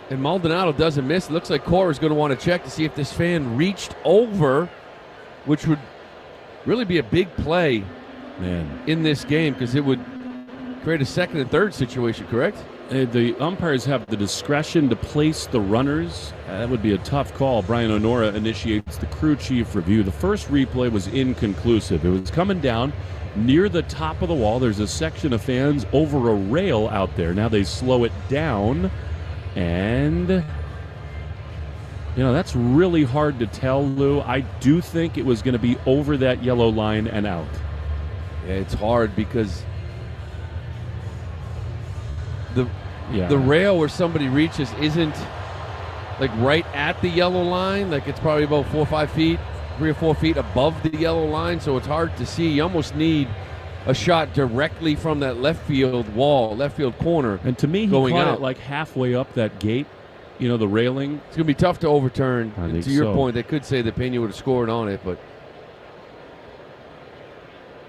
And Maldonado doesn't miss. It looks like Cora's going to want to check to see if this fan reached over, which would really be a big play in this game because it would create a second and third situation, correct? The umpires have the discretion to place the runners. That would be a tough call. Brian Onora initiates the crew chief review. The first replay was inconclusive. It was coming down near the top of the wall. There's a section of fans over a rail out there. Now they slow it down, and that's really hard to tell, Lou. I do think it was going to be over that yellow line and out. Yeah, it's hard because the rail where somebody reaches isn't like right at the yellow line. Like it's probably about 4 or 5 feet, 3 or 4 feet above the yellow line, so it's hard to see. You almost need a shot directly from that left field corner. And to me, he caught it like halfway up that gate, the railing. It's going to be tough to overturn. I think to your so. point, they could say that Pena would have scored on it, but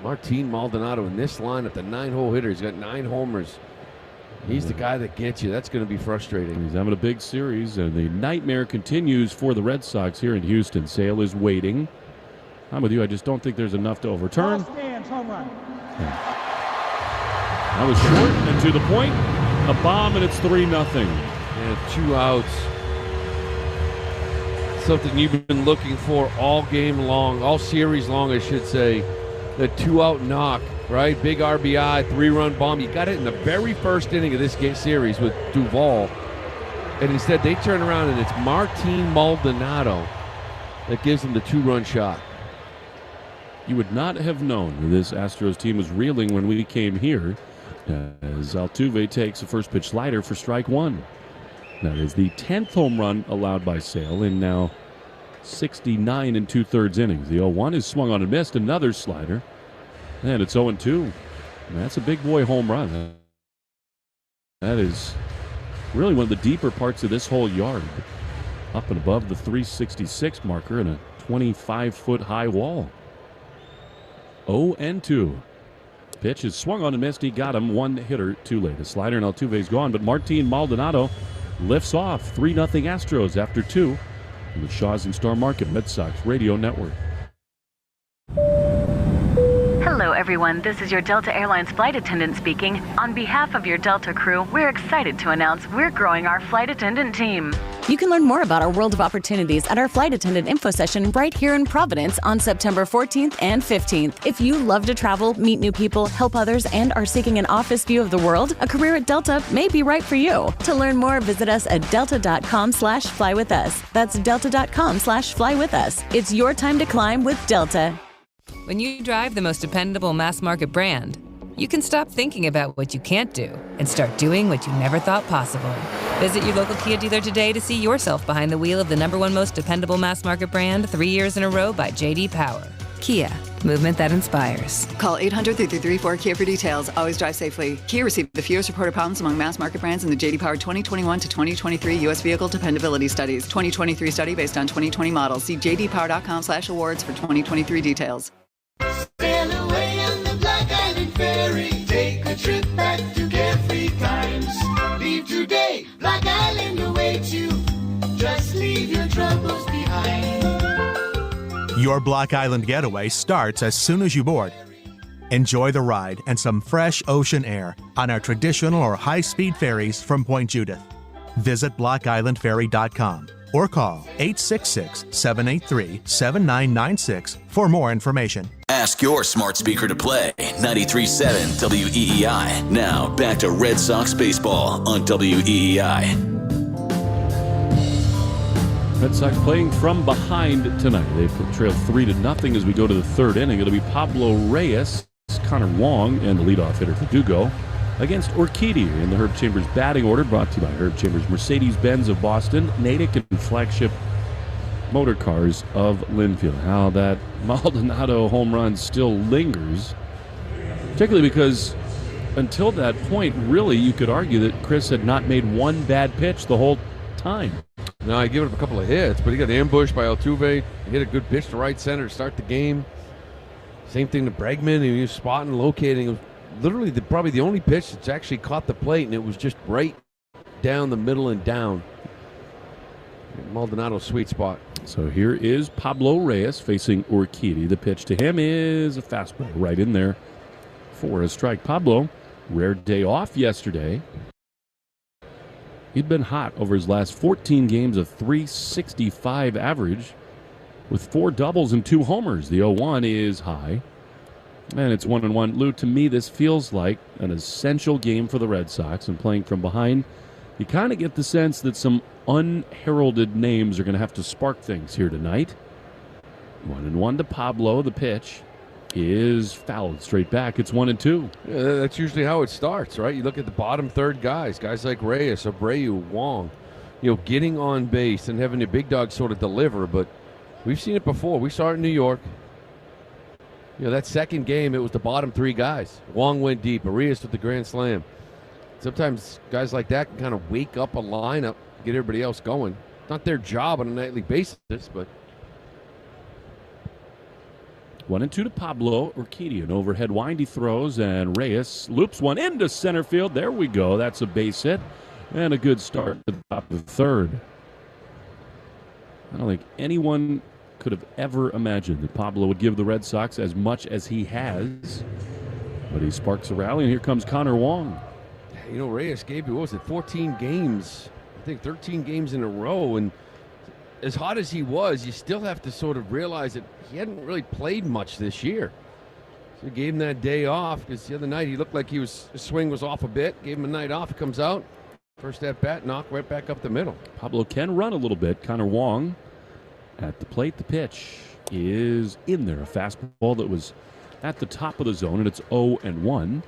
Martin Maldonado in this lineup, the 9-hole hitter, he's got 9 homers. He's the guy that gets you. That's going to be frustrating. He's having a big series, and the nightmare continues for the Red Sox here in Houston. Sale is waiting. I'm with you. I just don't think there's enough to overturn. Home run. That was short and to the point. A bomb, and it's 3-0. And 2 outs. Something you've been looking for all game long, all series long, I should say. The 2-out knock. Right, big RBI, 3-run bomb. You got it in the very first inning of this series with Duvall. And instead, they turn around, and it's Martin Maldonado that gives them the 2-run shot. You would not have known that this Astros team was reeling when we came here, as Altuve takes a first pitch slider for strike 1. That is the 10th home run allowed by Sale in now 69 2/3 innings. The 0-1 is swung on and missed. Another slider. And it's 0-2. That's a big boy home run. That is really one of the deeper parts of this whole yard. Up and above the 366 marker and a 25-foot high wall. 0-2. Pitch is swung on and missed. He got him. One hitter too late. A slider and Altuve's gone, but Martin Maldonado lifts off. 3-0 Astros after 2 in the Shaw's and Star Market Red Sox Radio Network. Hello, everyone. This is your Delta Airlines flight attendant speaking. On behalf of your Delta crew, we're excited to announce we're growing our flight attendant team. You can learn more about our world of opportunities at our flight attendant info session right here in Providence on September 14th and 15th. If you love to travel, meet new people, help others, and are seeking an office view of the world, a career at Delta may be right for you. To learn more, visit us at delta.com/flywithus. That's delta.com/flywithus. It's your time to climb with Delta. When you drive the most dependable mass market brand, you can stop thinking about what you can't do and start doing what you never thought possible. Visit your local Kia dealer today to see yourself behind the wheel of the #1 most dependable mass market brand 3 years in a row by J.D. Power. Kia, movement that inspires. Call 800-334-KIA for details. Always drive safely. Kia received the fewest reported problems among mass market brands in the J.D. Power 2021 to 2023 U.S. Vehicle Dependability Studies. 2023 study based on 2020 models. See jdpower.com/awards for 2023 details. Sail away on the Black Island Ferry. Take a trip back to carefree times. Leave today, Black Island awaits you. Just leave your troubles behind. Your Black Island getaway starts as soon as you board. Enjoy the ride and some fresh ocean air on our traditional or high-speed ferries from Point Judith. Visit blackislandferry.com or call 866-783-7996 for more information. Ask your smart speaker to play 93.7 WEEI. Now back to Red Sox baseball on WEEI. Red Sox playing from behind tonight. They trail 3-0 as we go to the third inning. It'll be Pablo Reyes, Connor Wong, and the leadoff hitter Verdugo against Urquidy in the Herb Chambers batting order, brought to you by Herb Chambers, Mercedes-Benz of Boston, Natick and flagship motor cars of Linfield. How that Maldonado home run still lingers, particularly because until that point, really, you could argue that Chris had not made one bad pitch the whole time. No, I give it up a couple of hits, but he got ambushed by Altuve. He hit a good pitch to right center to start the game. Same thing to Bregman. He was spotting, locating. It was literally probably the only pitch that's actually caught the plate, and it was just right down the middle and down. Maldonado's sweet spot. So here is Pablo Reyes facing Urquidy. The pitch to him is a fastball right in there for a strike. Pablo, rare day off yesterday. He'd been hot over his last 14 games, a .365 average with 4 doubles and 2 homers. The 0-1 is high, and it's 1-1. Lou, to me, this feels like an essential game for the Red Sox, and playing from behind, you kind of get the sense that some unheralded names are going to have to spark things here tonight. 1-1 to Pablo. The pitch is fouled straight back. It's 1-2. Yeah, that's usually how it starts, right? You look at the bottom third guys like Reyes, Abreu, Wong, getting on base and having the big dogs sort of deliver. But we've seen it before. We saw it in New York. That second game, it was the bottom 3 guys. Wong went deep. Arias with the grand slam. Sometimes guys like that can kind of wake up a lineup, get everybody else going. Not their job on a nightly basis, but 1-2 to Pablo Urquidy. An overhead wind he throws, and Reyes loops one into center field. There we go. That's a base hit and a good start to the top of the third. I don't think anyone could have ever imagined that Pablo would give the Red Sox as much as he has. But he sparks a rally, and here comes Connor Wong. Reyes gave you, 14 games? I think 13 games in a row, and as hot as he was, you still have to sort of realize that he hadn't really played much this year. So he gave him that day off, because the other night he looked like his swing was off a bit. Gave him a night off. He comes out, first at bat, knock right back up the middle. Pablo can run a little bit. Connor Wong at the plate. The pitch is in there. A fastball that was at the top of the zone, and it's 0-1.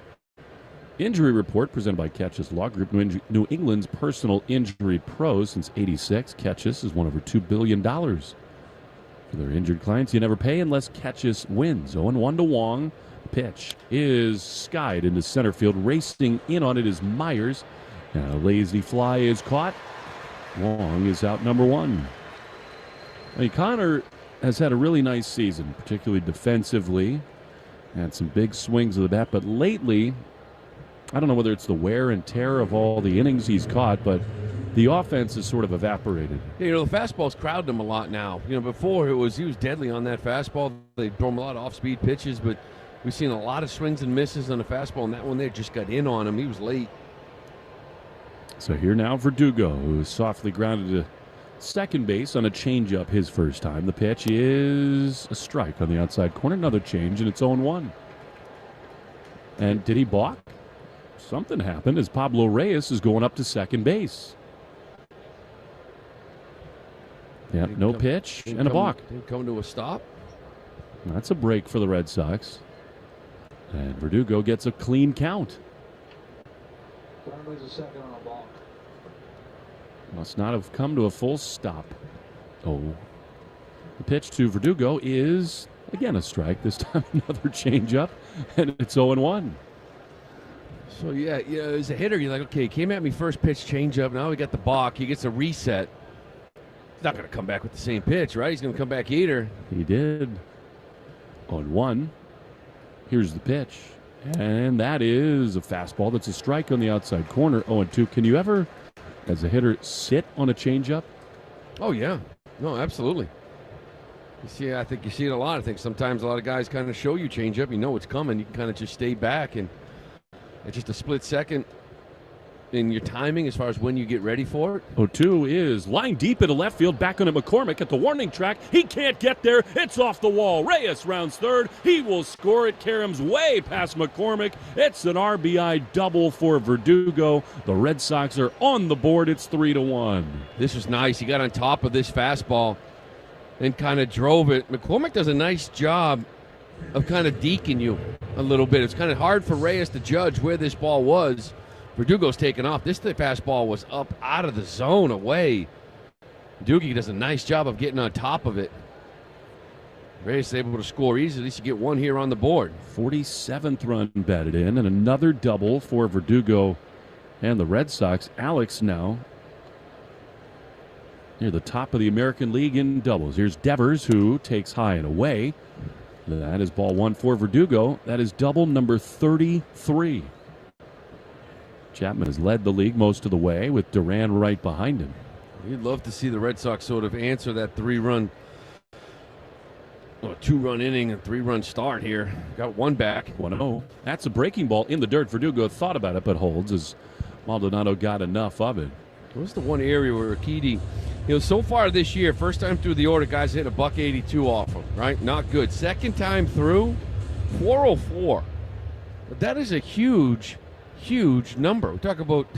Injury report presented by Catchis Law Group, New England's personal injury pros since '86. Catchis is won over $2 billion for their injured clients. You never pay unless Catchis wins. 0-1 to Wong. Pitch is skied into center field. Racing in on it is Myers. And a lazy fly is caught. Wong is out number 1. Connor has had a really nice season, particularly defensively. Had some big swings of the bat, but lately, I don't know whether it's the wear and tear of all the innings he's caught, but the offense has sort of evaporated. Yeah, the fastball's crowded him a lot now. Before he was deadly on that fastball. They throw him a lot of off-speed pitches, but we've seen a lot of swings and misses on the fastball, and that one there just got in on him. He was late. So here now Verdugo, who is softly grounded to second base on a changeup his first time. The pitch is a strike on the outside corner. Another change, and it's 0-1. And did he balk? Something happened as Pablo Reyes is going up to second base. Yeah, no pitch and a balk. Didn't come to a stop. That's a break for the Red Sox. And Verdugo gets a clean count. Currently a second on a balk. Must not have come to a full stop. Oh. The pitch to Verdugo is, again, a strike. This time another changeup, and it's 0-1. So, yeah, as a hitter, you're like, okay, he came at me first pitch, changeup. Now we got the balk. He gets a reset. He's not going to come back with the same pitch, right? He's going to come back either. He did. 0-1. Here's the pitch. And that is a fastball. That's a strike on the outside corner. 0-2. Can you ever, as a hitter, sit on a changeup? Oh, yeah. No, absolutely. I think you see it a lot. I think sometimes a lot of guys kind of show you changeup. You know it's coming. You can kind of just stay back, and it's just a split second in your timing as far as when you get ready for it. 0-2 is lying deep into left field, back onto McCormick at the warning track. He can't get there. It's off the wall. Reyes rounds third. He will score it. Karam's way past McCormick. It's an RBI double for Verdugo. The Red Sox are on the board. It's 3-1. This was nice. He got on top of this fastball and kind of drove it. McCormick does a nice job of kind of deking you a little bit. It's kind of hard for Reyes to judge where this ball was. Verdugo's taken off. This fastball was up out of the zone away. Doogie does a nice job of getting on top of it. Reyes is able to score easily. At least you get one here on the board. 47th run batted in, and another double for Verdugo and the Red Sox. Alex now near the top of the American League in doubles. Here's Devers, who takes high and away. That is ball one for Verdugo. That is double number 33. Chapman has led the league most of the way with Duran right behind him. You'd love to see the Red Sox sort of answer that two-run inning and 3-run start here. Got one back. 1-0. That's a breaking ball in the dirt. Verdugo thought about it, but holds as Maldonado got enough of it. What's the one area where Urquidy, so far this year, first time through the order, guys hit a $182 off him, right? Not good. Second time through, 404. But that is a huge number. We talk about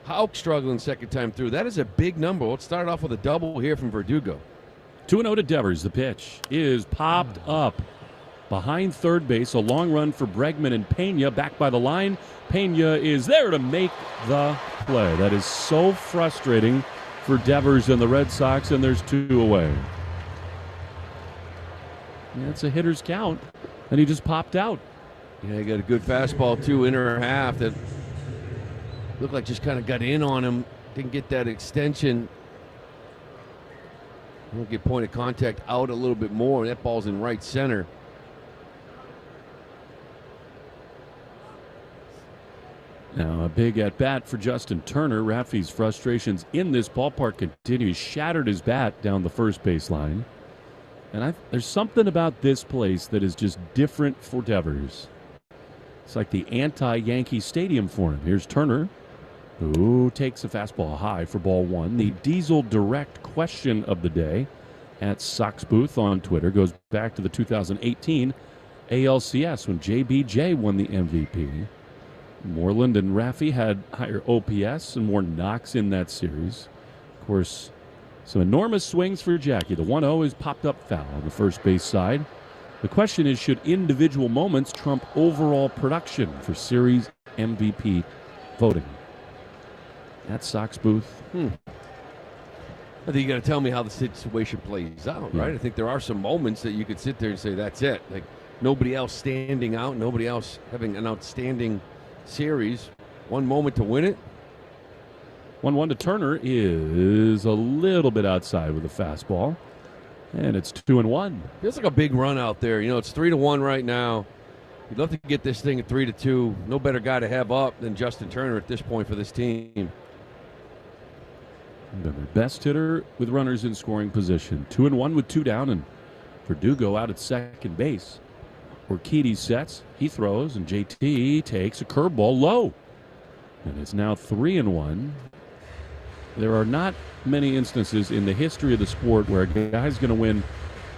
Houck struggling second time through. That is a big number. Let's start off with a double here from Verdugo. 2-0 to Devers. The pitch is popped up behind third base. A long run for Bregman and Pena back by the line. Pena is there to make the play. That is so frustrating for Devers and the Red Sox, and there's 2 away. That's a hitter's count, and he just popped out. Yeah, he got a good fastball, too, inner half that looked like just kind of got in on him. Didn't get that extension. He'll get point of contact out a little bit more. That ball's in right center. Now a big at-bat for Justin Turner. Rafi's frustrations in this ballpark continue. He shattered his bat down the first baseline. And there's something about this place that is just different for Devers. It's like the anti-Yankee Stadium for him. Here's Turner, who takes a fastball high for ball one. The Diesel Direct question of the day at Sox Booth on Twitter goes back to the 2018 ALCS when JBJ won the MVP. Moreland and Rafi had higher OPS and more knocks in that series. Of course, some enormous swings for Jackie. The 1-0 is popped up foul on the first base side. The question is, should individual moments trump overall production for series MVP voting? At Sox Booth. I think you got to tell me how the situation plays out, right? I think there are some moments that you could sit there and say, that's it. Like nobody else standing out, nobody else having an outstanding series. One moment to win it. 1-1 to Turner is a little bit outside with a fastball. And it's 2-1. Feels like a big run out there. It's 3-1 right now. You'd love to get this thing at 3-2. No better guy to have up than Justin Turner at this point for this team. Their best hitter with runners in scoring position. 2-1 with 2 down, and Verdugo out at second base. Urquidy sets, he throws, and JT takes a curveball low. And it's now 3-1. There are not many instances in the history of the sport where a guy's going to win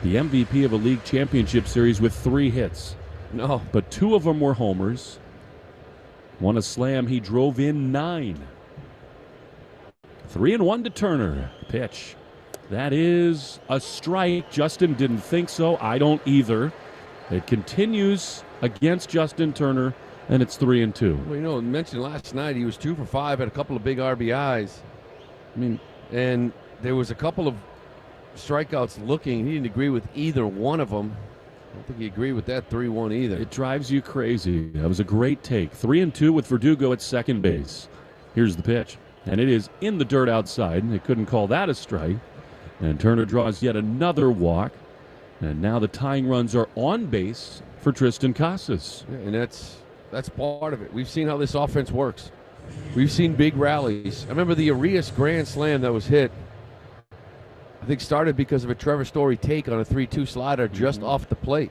the MVP of a league championship series with 3 hits. No. But 2 of them were homers. One a slam, he drove in 9. 3-1 to Turner. Pitch. That is a strike. Justin didn't think so. I don't either. It continues against Justin Turner, and it's 3-2. Well, I mentioned last night he was 2 for 5, had a couple of big RBIs. I mean, and there was a couple of strikeouts looking. He didn't agree with either one of them. I don't think he agreed with that 3-1 either. It drives you crazy. That was a great take. 3-2 with Verdugo at second base. Here's the pitch. And it is in the dirt outside. They couldn't call that a strike. And Turner draws yet another walk. And now the tying runs are on base for Tristan Casas. Yeah, and that's part of it. We've seen how this offense works. We've seen big rallies. I remember the Arias grand slam that was hit, I think started because of a Trevor Story take on a 3-2 slider just off the plate.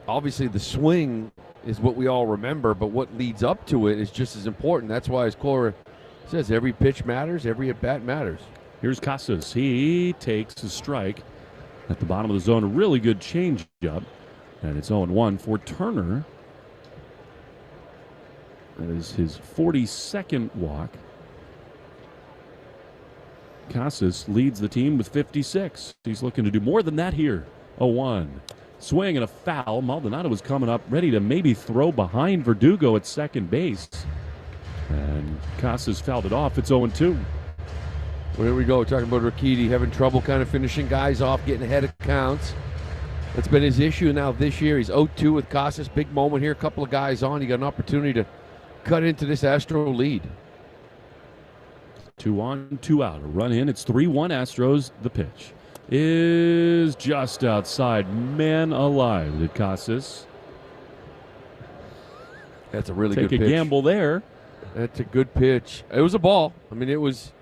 Obviously, the swing is what we all remember, but what leads up to it is just as important. That's why, as Cora says, every pitch matters, every at-bat matters. Here's Casas. He takes a strike at the bottom of the zone. A really good changeup. And it's 0-1 for Turner. That is his 42nd walk. Casas leads the team with 56. He's looking to do more than that here. 0-1. Swing and a foul. Maldonado was coming up ready to maybe throw behind Verdugo at second base. And Casas fouled it off. It's 0-2. Well, here we go. We're talking about Urquidy having trouble kind of finishing guys off, getting ahead of counts. That's been his issue now this year. He's 0-2 with Casas. Big moment here. A couple of guys on. He got an opportunity to cut into this Astro lead. 2 on, 2 out. A run in. It's 3-1 Astros. The pitch is just outside. Man alive to Casas. That's a really good pitch. Take a gamble there. That's a good pitch. It was a ball. I mean, it was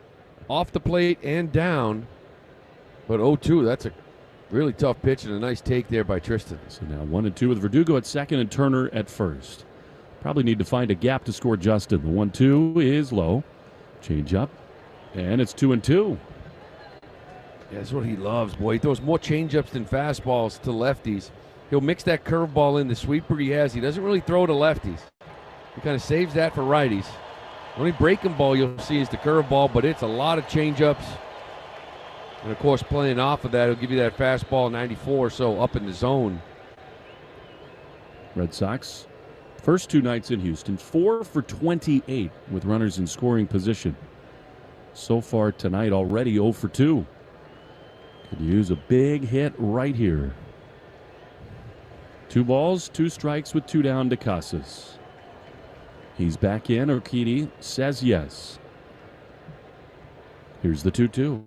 off the plate and down. But 0-2, that's a really tough pitch and a nice take there by Tristan. So now 1-2 with Verdugo at second and Turner at first. Probably need to find a gap to score Justin. The 1-2 is low. Change up. And it's 2-2. Yeah, that's what he loves, boy. He throws more changeups than fastballs to lefties. He'll mix that curveball in, the sweeper he has. He doesn't really throw to lefties. He kind of saves that for righties. The only breaking ball you'll see is the curveball, but it's a lot of changeups. And, of course, playing off of that, he'll give you that fastball 94 or so up in the zone. Red Sox, first 2 nights in Houston, 4 for 28 with runners in scoring position. So far tonight already 0 for 2. Could use a big hit right here. 2 balls, 2 strikes with 2 down to Casas. He's back in. Urquidy says yes. Here's the 2-2.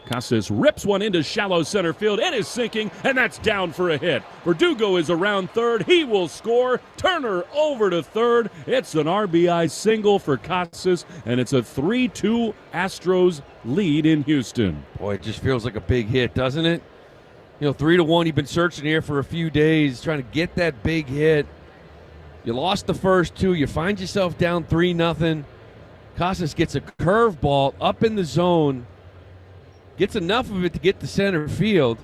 Casas rips one into shallow center field. It is sinking, and that's down for a hit. Verdugo is around third. He will score. Turner over to third. It's an RBI single for Casas, and it's a 3-2 Astros lead in Houston. Boy, it just feels like a big hit, doesn't it? You know, 3-1, you've been searching here for a few days, trying to get that big hit. You lost the first 2. You find yourself down 3-0. Casas gets a curveball up in the zone. Gets enough of it to get to center field,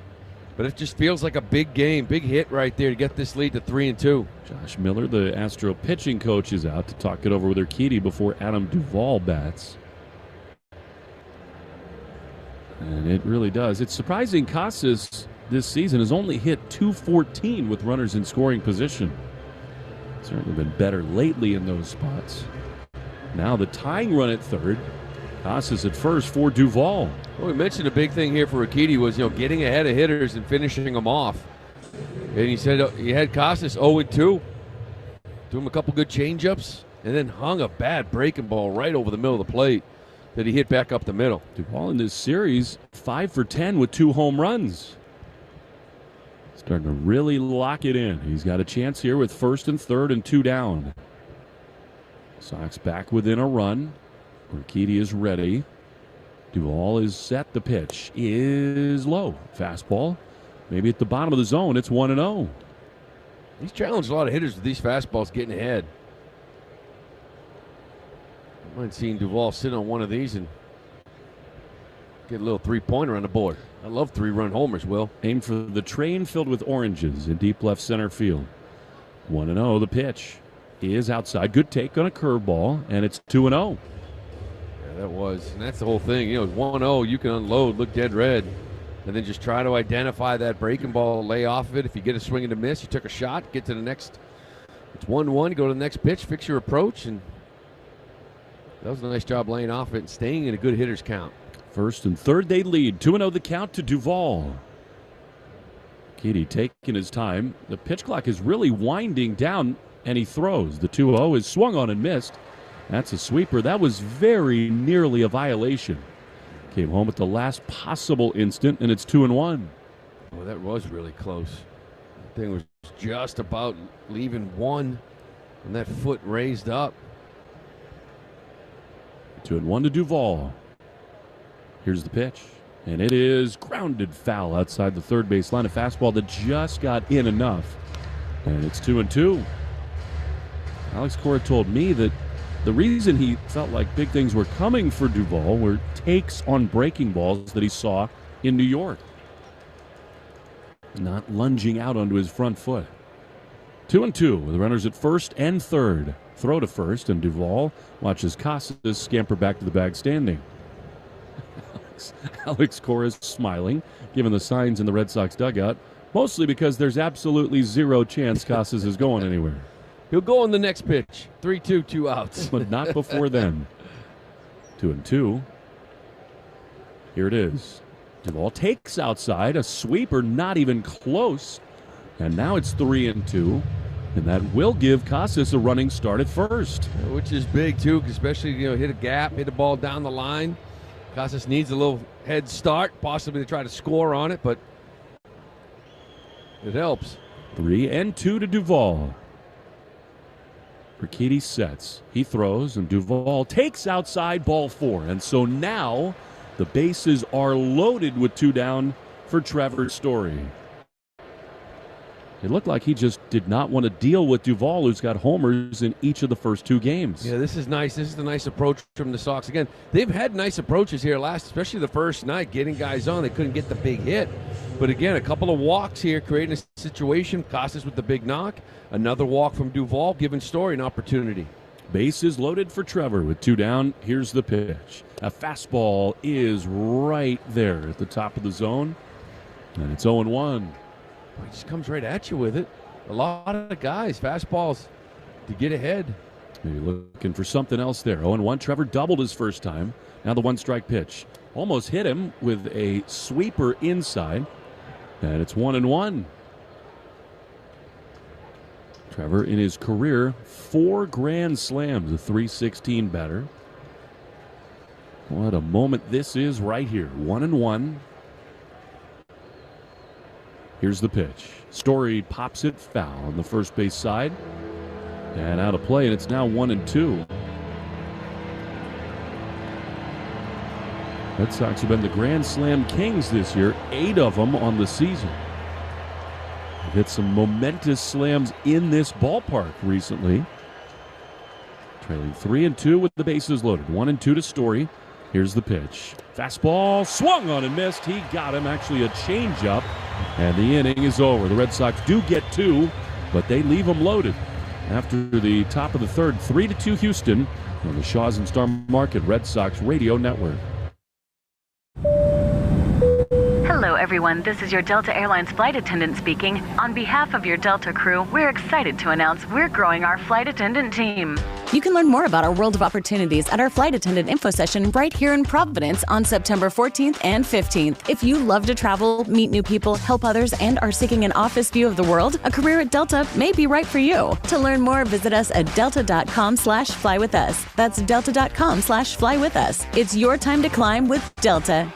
but it just feels like a big game, big hit right there to get this lead to 3-2. Josh Miller, the Astro pitching coach, is out to talk it over with Urquidy before Adam Duvall bats. And it really does. It's surprising Casas this season has only hit .214 with runners in scoring position. Certainly been better lately in those spots. Now the tying run at third. Casas at first for Duvall. Well, we mentioned a big thing here for Urquidy was, getting ahead of hitters and finishing them off. And he said he had Casas 0-2. Threw him a couple good changeups and then hung a bad breaking ball right over the middle of the plate that he hit back up the middle. Duvall in this series 5 for 10 with 2 home runs. Starting to really lock it in. He's got a chance here with first and third and 2 down. Sox back within a run. Urquidy is ready. Duvall is set. The pitch is low. Fastball. Maybe at the bottom of the zone. It's 1-0. He's challenged a lot of hitters with these fastballs getting ahead. I mind seeing Duvall sit on one of these and get a little 3-pointer on the board. I love 3-run homers, Will. Aim for the train filled with oranges in deep left center field. 1-0. The pitch is outside. Good take on a curveball, and it's 2-0. Yeah, that was. And that's the whole thing. 1-0, you can unload, look dead red, and then just try to identify that breaking ball, lay off of it. If you get a swing and a miss, you took a shot, get to the next. It's 1-1, go to the next pitch, fix your approach, and That was a nice job laying off it and staying in a good hitter's count. First and third, they lead. 2-0 the count to Duvall. Keedy taking his time. The pitch clock is really winding down, and he throws. The 2-0 is swung on and missed. That's a sweeper. That was very nearly a violation. Came home at the last possible instant, and it's 2-1. Oh, that was really close. That thing was just about leaving one, and that foot raised up. 2-1 to Duvall. Here's the pitch, and it is grounded foul outside the third base line. A fastball that just got in enough, and it's 2-2. Alex Cora told me that the reason he felt like big things were coming for Duvall were takes on breaking balls that he saw in New York. Not lunging out onto his front foot. 2-2 with runners at first and third. Throw to first, and Duvall watches Casas scamper back to the bag standing. Alex Cora is smiling, given the signs in the Red Sox dugout, mostly because there's absolutely zero chance Casas is going anywhere. He'll go on the next pitch. 3-2, 2 outs. But not before then. 2-2. Here it is. Duvall takes outside, a sweeper not even close. And now it's 3-2. And that will give Casas a running start at first. Which is big, too, especially, hit a gap, hit a ball down the line. Casas needs a little head start, possibly to try to score on it, but it helps. 3-2 to Duvall. Urquidy sets. He throws, and Duvall takes outside, ball 4. And so now the bases are loaded with 2 down for Trevor Story. It looked like he just did not want to deal with Duvall, who's got homers in each of the first 2 games. Yeah, this is nice. This is a nice approach from the Sox. Again, they've had nice approaches here especially the first night, getting guys on. They couldn't get the big hit. But again, a couple of walks here, creating a situation. Casas with the big knock. Another walk from Duvall, giving Story an opportunity. Bases loaded for Trevor with 2 down. Here's the pitch. A fastball is right there at the top of the zone. And it's 0-1. He just comes right at you with it. A lot of guys, fastballs to get ahead. Maybe looking for something else there. 0-1. Trevor doubled his first time. Now the 1-strike pitch. Almost hit him with a sweeper inside. And it's 1-1. Trevor, in his career, 4 grand slams, a .316 batter. What a moment this is right here. 1-1. Here's the pitch. Story pops it foul on the first base side. And out of play, and it's now 1-2. Red Sox have been the Grand Slam kings this year, 8 of them on the season. They've hit some momentous slams in this ballpark recently. Trailing 3-2 with the bases loaded. 1-2 to Story. Here's the pitch. Fastball swung on and missed. He got him, actually a changeup. And the inning is over. The Red Sox do get 2, but they leave them loaded. After the top of the third, 3-2 Houston on the Shaw's and Star Market Red Sox Radio Network. Hello, everyone. This is your Delta Airlines flight attendant speaking. On behalf of your Delta crew, we're excited to announce we're growing our flight attendant team. You can learn more about our world of opportunities at our flight attendant info session right here in Providence on September 14th and 15th. If you love to travel, meet new people, help others, and are seeking an office view of the world, a career at Delta may be right for you. To learn more, visit us at delta.com/flywithus. That's delta.com/flywithus. It's your time to climb with Delta.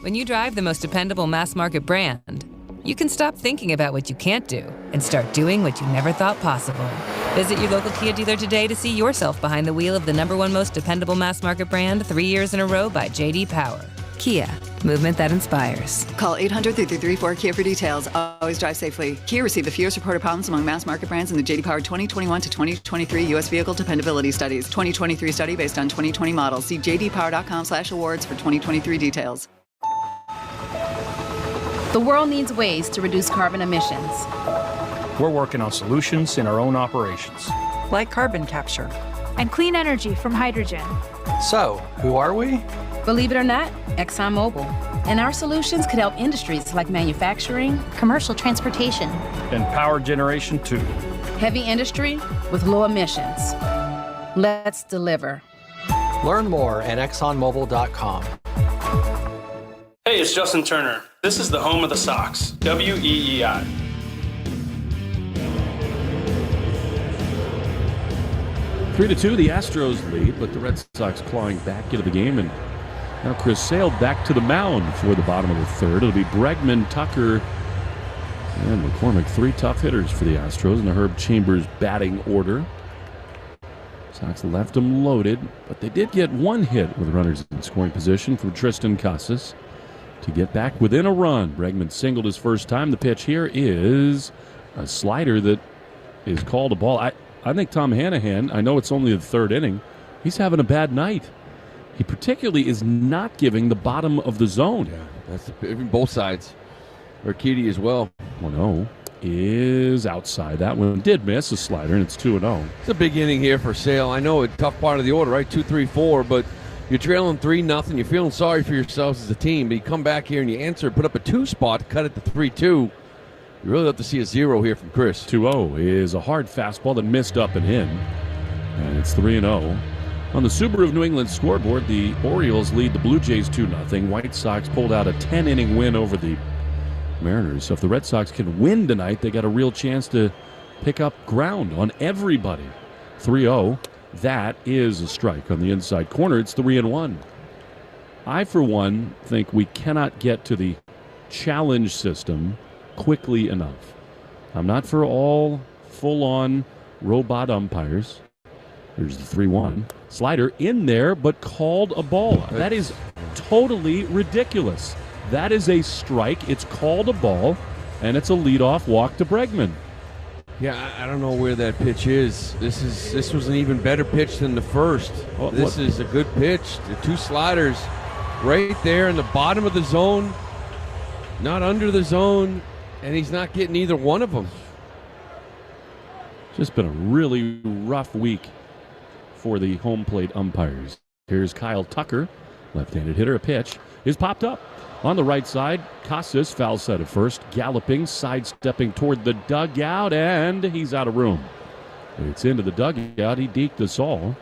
When you drive the most dependable mass market brand, you can stop thinking about what you can't do and start doing what you never thought possible. Visit your local Kia dealer today to see yourself behind the wheel of the #1 most dependable mass market brand 3 years in a row by J.D. Power. Kia, movement that inspires. Call 800-3334-KIA for details. Always drive safely. Kia received the fewest reported problems among mass market brands in the J.D. Power 2021 to 2023 U.S. Vehicle Dependability Studies. 2023 study based on 2020 models. See jdpower.com/awards for 2023 details. The world needs ways to reduce carbon emissions. We're working on solutions in our own operations. Like carbon capture. And clean energy from hydrogen. So, who are we? Believe it or not, ExxonMobil. And our solutions could help industries like manufacturing, commercial transportation, and power generation too. Heavy industry with low emissions. Let's deliver. Learn more at exxonmobil.com. Hey, it's Justin Turner. This is the home of the Sox, WEEI. 3-2, the Astros lead, but the Red Sox clawing back into the game, and now Chris Sale back to the mound for the bottom of the third. It'll be Bregman, Tucker, and McCormick. 3 tough hitters for the Astros in the Herb Chambers batting order. Sox left them loaded, but they did get 1 hit with runners in scoring position from Tristan Casas to get back within a run. Bregman singled his first time. The pitch here is a slider that is called a ball. I think Tom Hanahan, I know it's only the 3rd inning, he's having a bad night. He particularly is not giving the bottom of the zone. Yeah, that's both sides. Urquidy as well. 1-0 is outside. That one did miss a slider, and it's 2-0. It's a big inning here for Sale. I know a tough part of the order, right? 2, 3, 4, but you're trailing 3-0. You're feeling sorry for yourselves as a team, but you come back here and you answer, put up a 2 spot, cut it to 3-2. You really have to see a 0 here from Chris. 2-0 is a hard fastball that missed up and in, and it's 3-0. On the Subaru of New England scoreboard, the Orioles lead the Blue Jays 2-0. White Sox pulled out a 10-inning win over the Mariners. So if the Red Sox can win tonight, they got a real chance to pick up ground on everybody. 3-0. That is a strike on the inside corner. It's 3-1. I, for one, think we cannot get to the challenge system quickly enough. I'm not for all full-on robot umpires. There's the 3-1. Slider in there, but called a ball. That is totally ridiculous. That is a strike. It's called a ball, and it's a leadoff walk to Bregman. Yeah, I don't know where that pitch is. This was an even better pitch than the first. This is a good pitch. The 2 sliders right there in the bottom of the zone, not under the zone, and he's not getting either one of them. Just been a really rough week for the home plate umpires. Here's Kyle Tucker, left-handed hitter. A pitch is popped up. On the right side, Casas foul set at first, galloping, sidestepping toward the dugout, and he's out of room. It's into the dugout. He deked us all.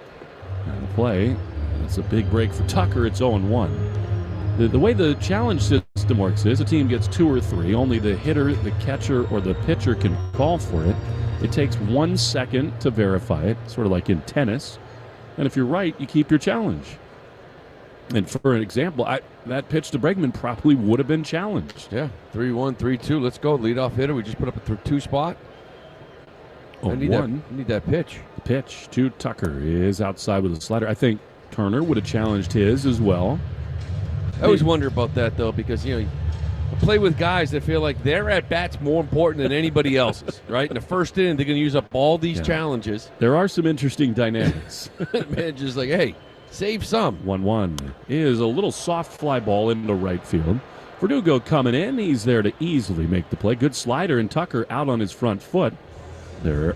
And the play, that's a big break for Tucker. It's 0-1. The way the challenge system works is a team gets 2 or 3. Only the hitter, the catcher, or the pitcher can call for it. It takes 1 second to verify it, sort of like in tennis. And if you're right, you keep your challenge. And for an example, that pitch to Bregman probably would have been challenged. Yeah, 3-1, 3-2. Let's go. Leadoff hitter. We just put up a 2 spot. I need that pitch. The pitch to Tucker is outside with a slider. I think Turner would have challenged his as well. I always wonder about that, though, because, I play with guys that feel like their at-bat's more important than anybody else's, right? In the first inning, they're going to use up all these challenges. There are some interesting dynamics. Manager's like, hey, save some. 1-1 is a little soft fly ball into right field. Verdugo coming in. He's there to easily make the play. Good slider, and Tucker out on his front foot. There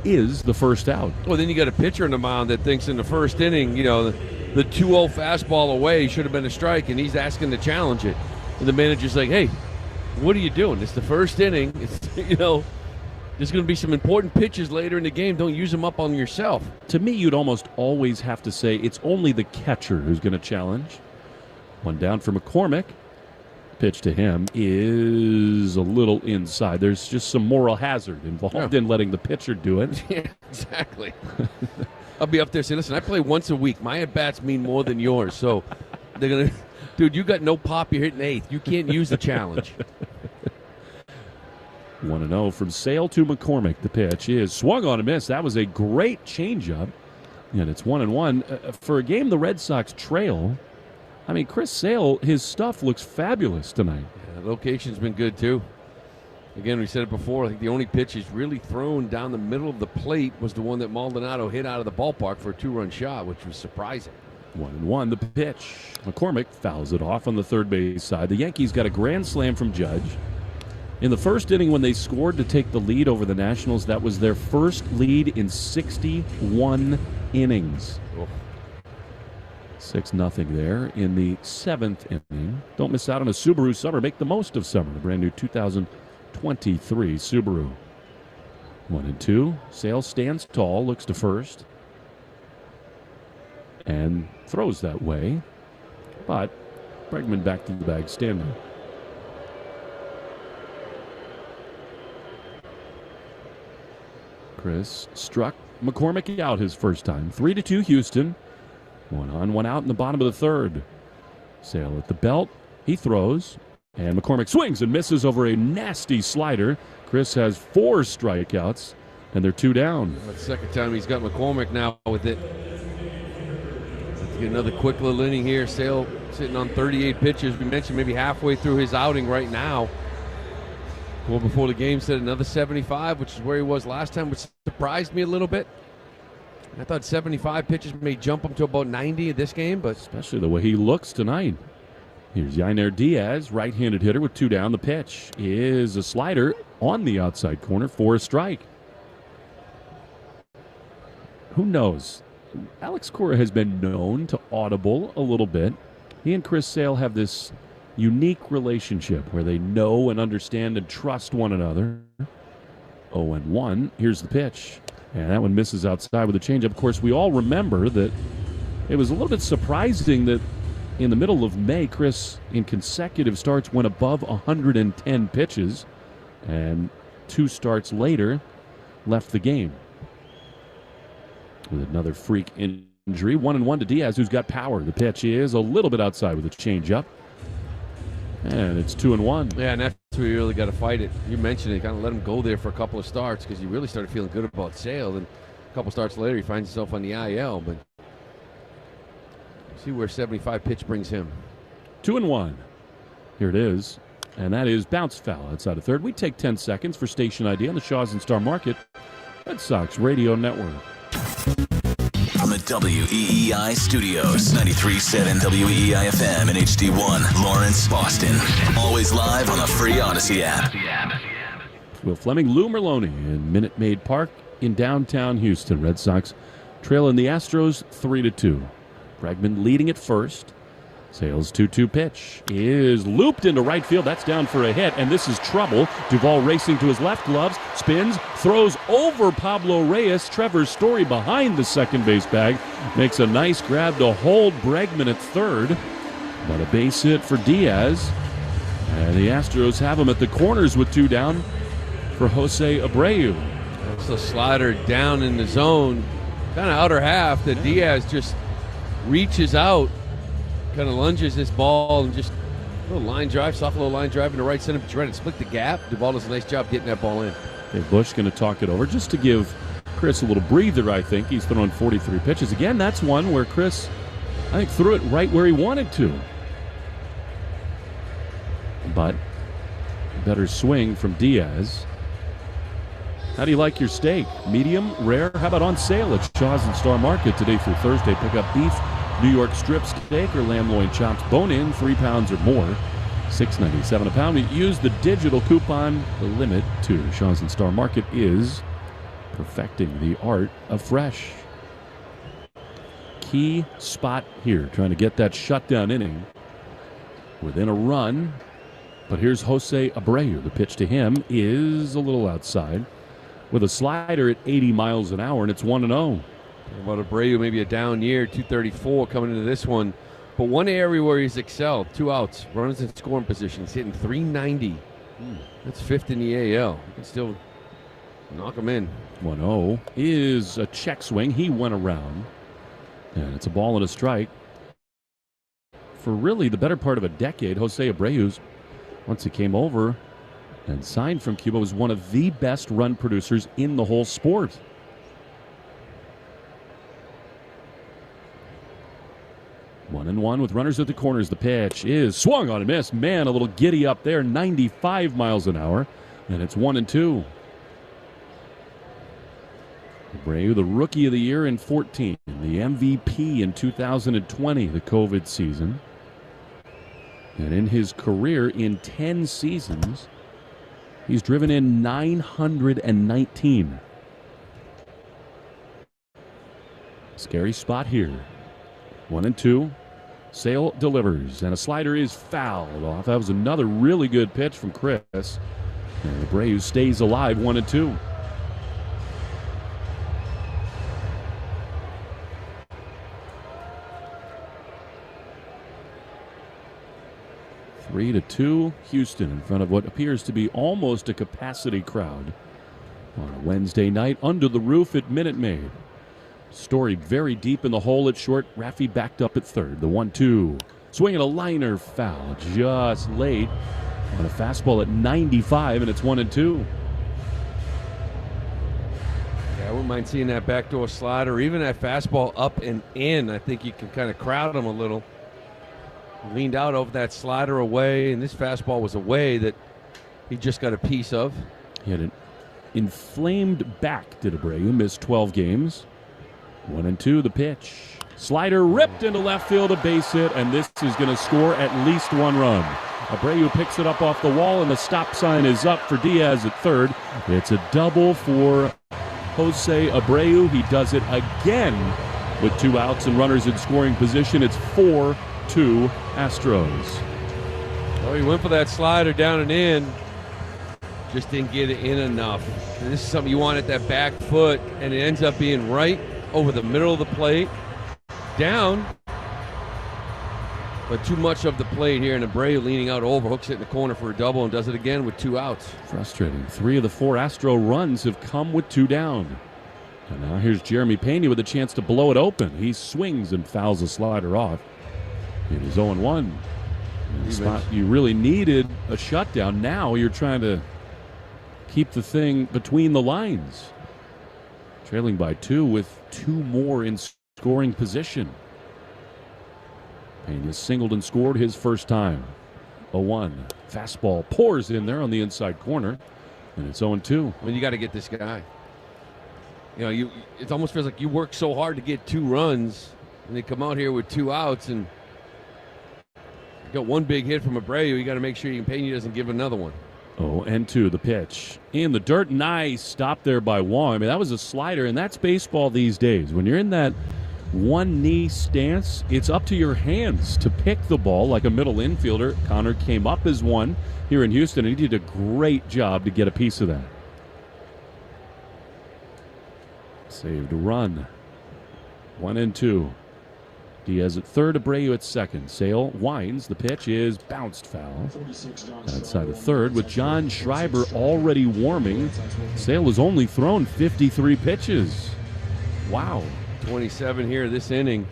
is the first out. Well, then you got a pitcher on the mound that thinks in the first inning, the 2-0 fastball away should have been a strike, and he's asking to challenge it. And the manager's like, hey, what are you doing? It's the first inning. It's, there's going to be some important pitches later in the game. Don't use them up on yourself. To me, you'd almost always have to say it's only the catcher who's going to challenge. 1 down for McCormick. Pitch to him is a little inside. There's just some moral hazard involved in letting the pitcher do it. Yeah, exactly. I'll be up there saying, listen, I play once a week. My at-bats mean more than yours. So they're going to, dude, you got no pop. You're hitting 8th. You can't use the challenge. 1-0 from Sale to McCormick. The pitch is swung on a miss. That was a great changeup. And it's 1-1. For a game the Red Sox trail, I mean, Chris Sale, his stuff looks fabulous tonight. Yeah, the location's been good, too. Again, we said it before, I think the only pitch he's really thrown down the middle of the plate was the one that Maldonado hit out of the ballpark for a 2-run shot, which was surprising. 1-1, the pitch. McCormick fouls it off on the third base side. The Yankees got a grand slam from Judge. In the first inning when they scored to take the lead over the Nationals, that was their first lead in 61 innings. 6-0 there in the 7th inning. Don't miss out on a Subaru summer. Make the most of summer. The brand new 2023 Subaru. 1-2. Sale stands tall, looks to first. and throws that way. But Bregman back to the bag standing. Chris struck McCormick out his first time. 3-2 Houston. 1 on, 1 out in the bottom of the third. Sale at the belt. He throws. And McCormick swings and misses over a nasty slider. Chris has 4 strikeouts, and they're 2 down. That's the second time he's got McCormick now with it. Let's get another quick little inning here. Sale sitting on 38 pitches. We mentioned maybe halfway through his outing right now. Well, before the game said another 75, which is where he was last time, which surprised me a little bit. I thought 75 pitches may jump him to about 90 in this game, but especially the way he looks tonight. Here's Yainer Diaz, right-handed hitter with 2 down. The pitch is a slider on the outside corner for a strike. Who knows? Alex Cora has been known to audible a little bit. He and Chris Sale have this unique relationship where they know and understand and trust one another. 0-1. Here's the pitch. And that one misses outside with a changeup. Of course, we all remember that it was a little bit surprising that in the middle of May, Chris, in consecutive starts, went above 110 pitches. And 2 starts later, left the game with another freak injury. 1-1 to Diaz, who's got power. The pitch is a little bit outside with a changeup. And it's 2-1. Yeah, and that's where you really got to fight it. You mentioned it, kind of let him go there for a couple of starts because you really started feeling good about Sale. And a couple starts later, he finds himself on the IL. But see where 75 pitch brings him. 2-1. Here it is. And that is bounce foul outside of third. We take 10 seconds for station ID on the Shaw's and Star Market Red Sox Radio Network. From the WEEI studios, 93.7 WEEI FM and HD1, Lawrence, Boston. Always live on the free Odyssey app. Will Fleming, Lou Merlone in Minute Maid Park in downtown Houston. Red Sox trailing the Astros 3-2. Bregman leading at first. Sale's 2-2 pitch is looped into right field. That's down for a hit, and this is trouble. Duvall racing to his left, gloves, spins, throws over Pablo Reyes. Trevor Story behind the second base bag makes a nice grab to hold Bregman at third. But a base hit for Diaz, and the Astros have him at the corners with 2 down for Jose Abreu. That's a slider down in the zone, kind of outer half that Diaz just reaches out. Kind of lunges this ball and just a little line drive, soft little line drive into right center. Trying to split the gap. Duvall does a nice job getting that ball in. Okay, Bush going to talk it over just to give Chris a little breather, I think. He's thrown 43 pitches. Again, that's one where Chris, I think, threw it right where he wanted to. But better swing from Diaz. How do you like your steak? Medium, rare? How about on sale at Shaw's and Star Market today through Thursday? Pick up beef, New York strip steak, or lamb loin chops, bone-in, 3 pounds or more, $6.97 a pound. We use the digital coupon. The limit to Shaw's and Star Market is perfecting the art of fresh. Key spot here, trying to get that shutdown inning within a run. But here's Jose Abreu. The pitch to him is a little outside with a slider at 80 miles an hour, and it's 1-0. About Abreu, maybe a down year, 234 coming into this one. But one area where he's excelled, 2 outs, runners in scoring position. He's hitting 390. That's 5th in the AL. You can still knock him in. 1-0 is a check swing. He went around. And it's a ball and a strike. For really the better part of a decade, Jose Abreu's, once he came over and signed from Cuba, was one of the best run producers in the whole sport. One and one with runners at the corners. The pitch is swung on and missed. Man, a little giddy up there, 95 miles an hour. And it's 1-2. Abreu, the Rookie of the Year in 14, the MVP in 2020, the COVID season. And in his career, in 10 seasons, he's driven in 919. Scary spot here. 1-2. Sale delivers, and a slider is fouled off. That was another really good pitch from Chris. And Abreu stays alive, 1-2. 3-2, Houston in front of what appears to be almost a capacity crowd on a Wednesday night under the roof at Minute Maid. Story very deep in the hole at short. Rafi backed up at third. The 1-2. Swinging a liner foul just late on a fastball at 95, and it's 1-2. Yeah, I wouldn't mind seeing that backdoor slider, or even that fastball up and in. I think you can kind of crowd him a little. Leaned out over that slider away, and this fastball was away that he just got a piece of. He had an inflamed back, did Abreu. Missed 12 games. 1-2, the pitch. Slider ripped into left field, a base hit, and this is going to score at least one run. Abreu picks it up off the wall, and the stop sign is up for Diaz at third. It's a double for Jose Abreu. He does it again with 2 outs and runners in scoring position. It's 4-2 Astros. Oh, he went for that slider down and in. Just didn't get it in enough. And this is something you want at that back foot, and it ends up being right over the middle of the plate. Down, but too much of the plate here, and Abreu leaning out over, hooks it in the corner for a double, and does it again with 2 outs. Frustrating. 3 of the 4 Astro runs have come with 2 down. And now here's Jeremy Pena with a chance to blow it open. He swings and fouls a slider off. It is 0-1. Spot you really needed a shutdown. Now you're trying to keep the thing between the lines. Trailing by 2 with 2 more in scoring position. Pena singled and scored his first time. 0-1. Fastball pours in there on the inside corner, and it's 0-2. I mean, you got to get this guy. You know, it almost feels like you work so hard to get 2 runs, and they come out here with 2 outs, and you got 1 big hit from Abreu. You got to make sure Pena doesn't give another one. 0-2, the pitch. In the dirt, nice stop there by Wong. I mean, that was a slider, and that's baseball these days. When you're in that one-knee stance, it's up to your hands to pick the ball like a middle infielder. Connor came up as one here in Houston, and he did a great job to get a piece of that. Saved a run. 1-2. Diaz at third, Abreu at second. Sale winds. The pitch is bounced foul. Outside of third with John Schreiber already warming. Sale has only thrown 53 pitches. Wow. 27 here this inning.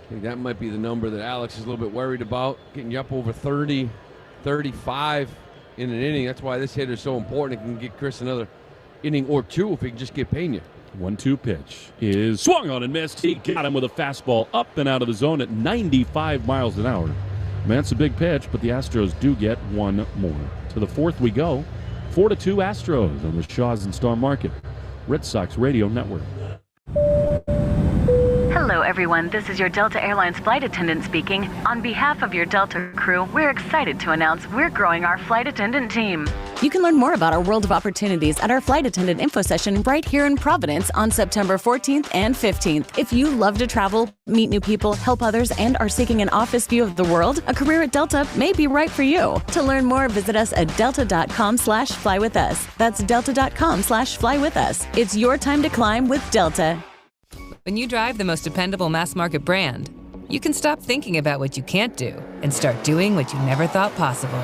I think that might be the number that Alex is a little bit worried about. Getting you up over 30, 35 in an inning. That's why this hitter is so important. It can get Chris another inning or 2 if he can just get Pena. 1-2 pitch is swung on and missed. He got him with a fastball up and out of the zone at 95 miles an hour. Man, that's a big pitch, but the Astros do get 1 more. To the 4th we go. 4-2 Astros on the Shaw's and Star Market. Red Sox Radio Network. Hello, everyone. This is your Delta Airlines flight attendant speaking. On behalf of your Delta crew, we're excited to announce we're growing our flight attendant team. You can learn more about our world of opportunities at our flight attendant info session right here in Providence on September 14th and 15th. If you love to travel, meet new people, help others, and are seeking an office view of the world, a career at Delta may be right for you. To learn more, visit us at delta.com/flywithus. That's delta.com/flywithus. It's your time to climb with Delta. When you drive the most dependable mass market brand, you can stop thinking about what you can't do and start doing what you never thought possible.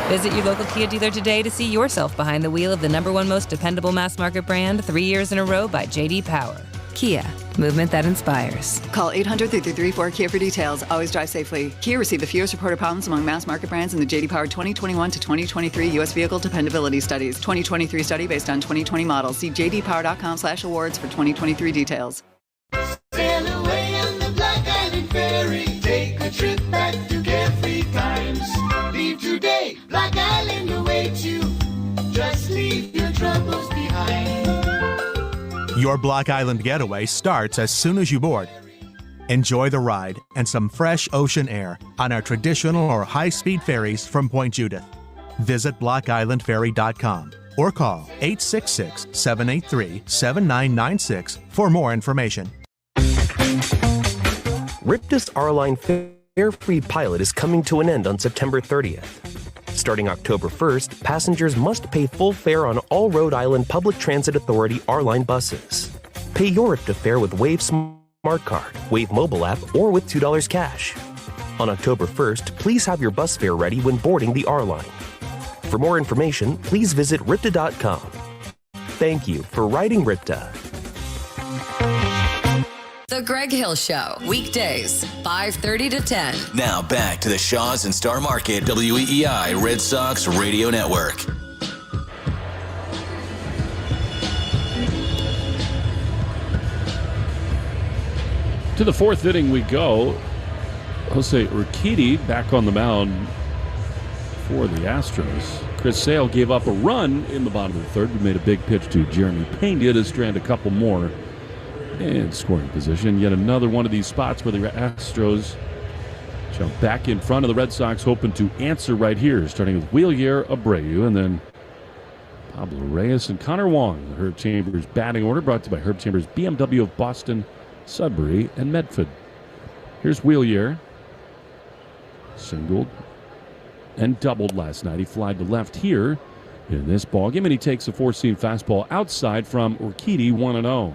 Visit your local Kia dealer today to see yourself behind the wheel of the #1 most dependable mass market brand 3 years in a row by J.D. Power. Kia, movement that inspires. Call 800-334-KIA for details. Always drive safely. Kia received the fewest reported problems among mass market brands in the J.D. Power 2021 to 2023 U.S. Vehicle Dependability Studies. 2023 study based on 2020 models. See jdpower.com/awards for 2023 details. Sail away on the Black Island Ferry. Take a trip back to carefree times. Leave today, Black Island awaits you. Just leave your troubles behind. Your Black Island getaway starts as soon as you board. Enjoy the ride and some fresh ocean air on our traditional or high-speed ferries from Point Judith. Visit blackislandferry.com or call 866-783-7996 for more information. Riptus R-Line Fare-Free Pilot is coming to an end on September 30th. Starting October 1st, passengers must pay full fare on all Rhode Island Public Transit Authority R-Line buses. Pay your RIPTA fare with Wave Smart Card, Wave mobile app, or with $2 cash. On October 1st, please have your bus fare ready when boarding the R line. For more information, please visit ripta.com. Thank you for riding Ripta. The Greg Hill Show, weekdays, 5:30 to 10. Now back to the Shaws and Star Market WEEI Red Sox Radio Network. To the fourth inning we go. Jose Urquidy back on the mound for the Astros. Chris Sale gave up a run in the bottom of the third. We made a big pitch to Jeremy Pena to strand a couple more in scoring position. Yet another one of these spots where the Astros jump back in front of the Red Sox, hoping to answer right here, starting with Wheelier, Abreu, and then Pablo Reyes and Connor Wong. The Herb Chambers batting order brought to you by Herb Chambers, BMW of Boston, Sudbury, and Medford. Here's Wheelier. Singled and doubled last night. He flied to left here in this ballgame, and he takes a four-seam fastball outside from Urquidy, 1-0.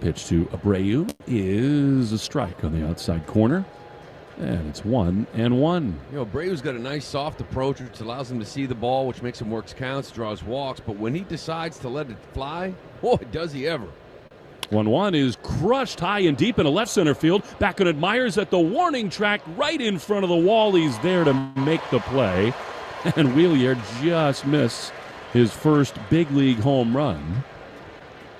Pitch to Abreu is a strike on the outside corner, and it's 1-1. You know, Abreu's got a nice soft approach, which allows him to see the ball, which makes him work counts, draws walks, but when he decides to let it fly, boy, does he ever. 1-1 is crushed high and deep into left center field. Back on Myers at the warning track right in front of the wall. He's there to make the play. And Wheelier just missed his first big league home run.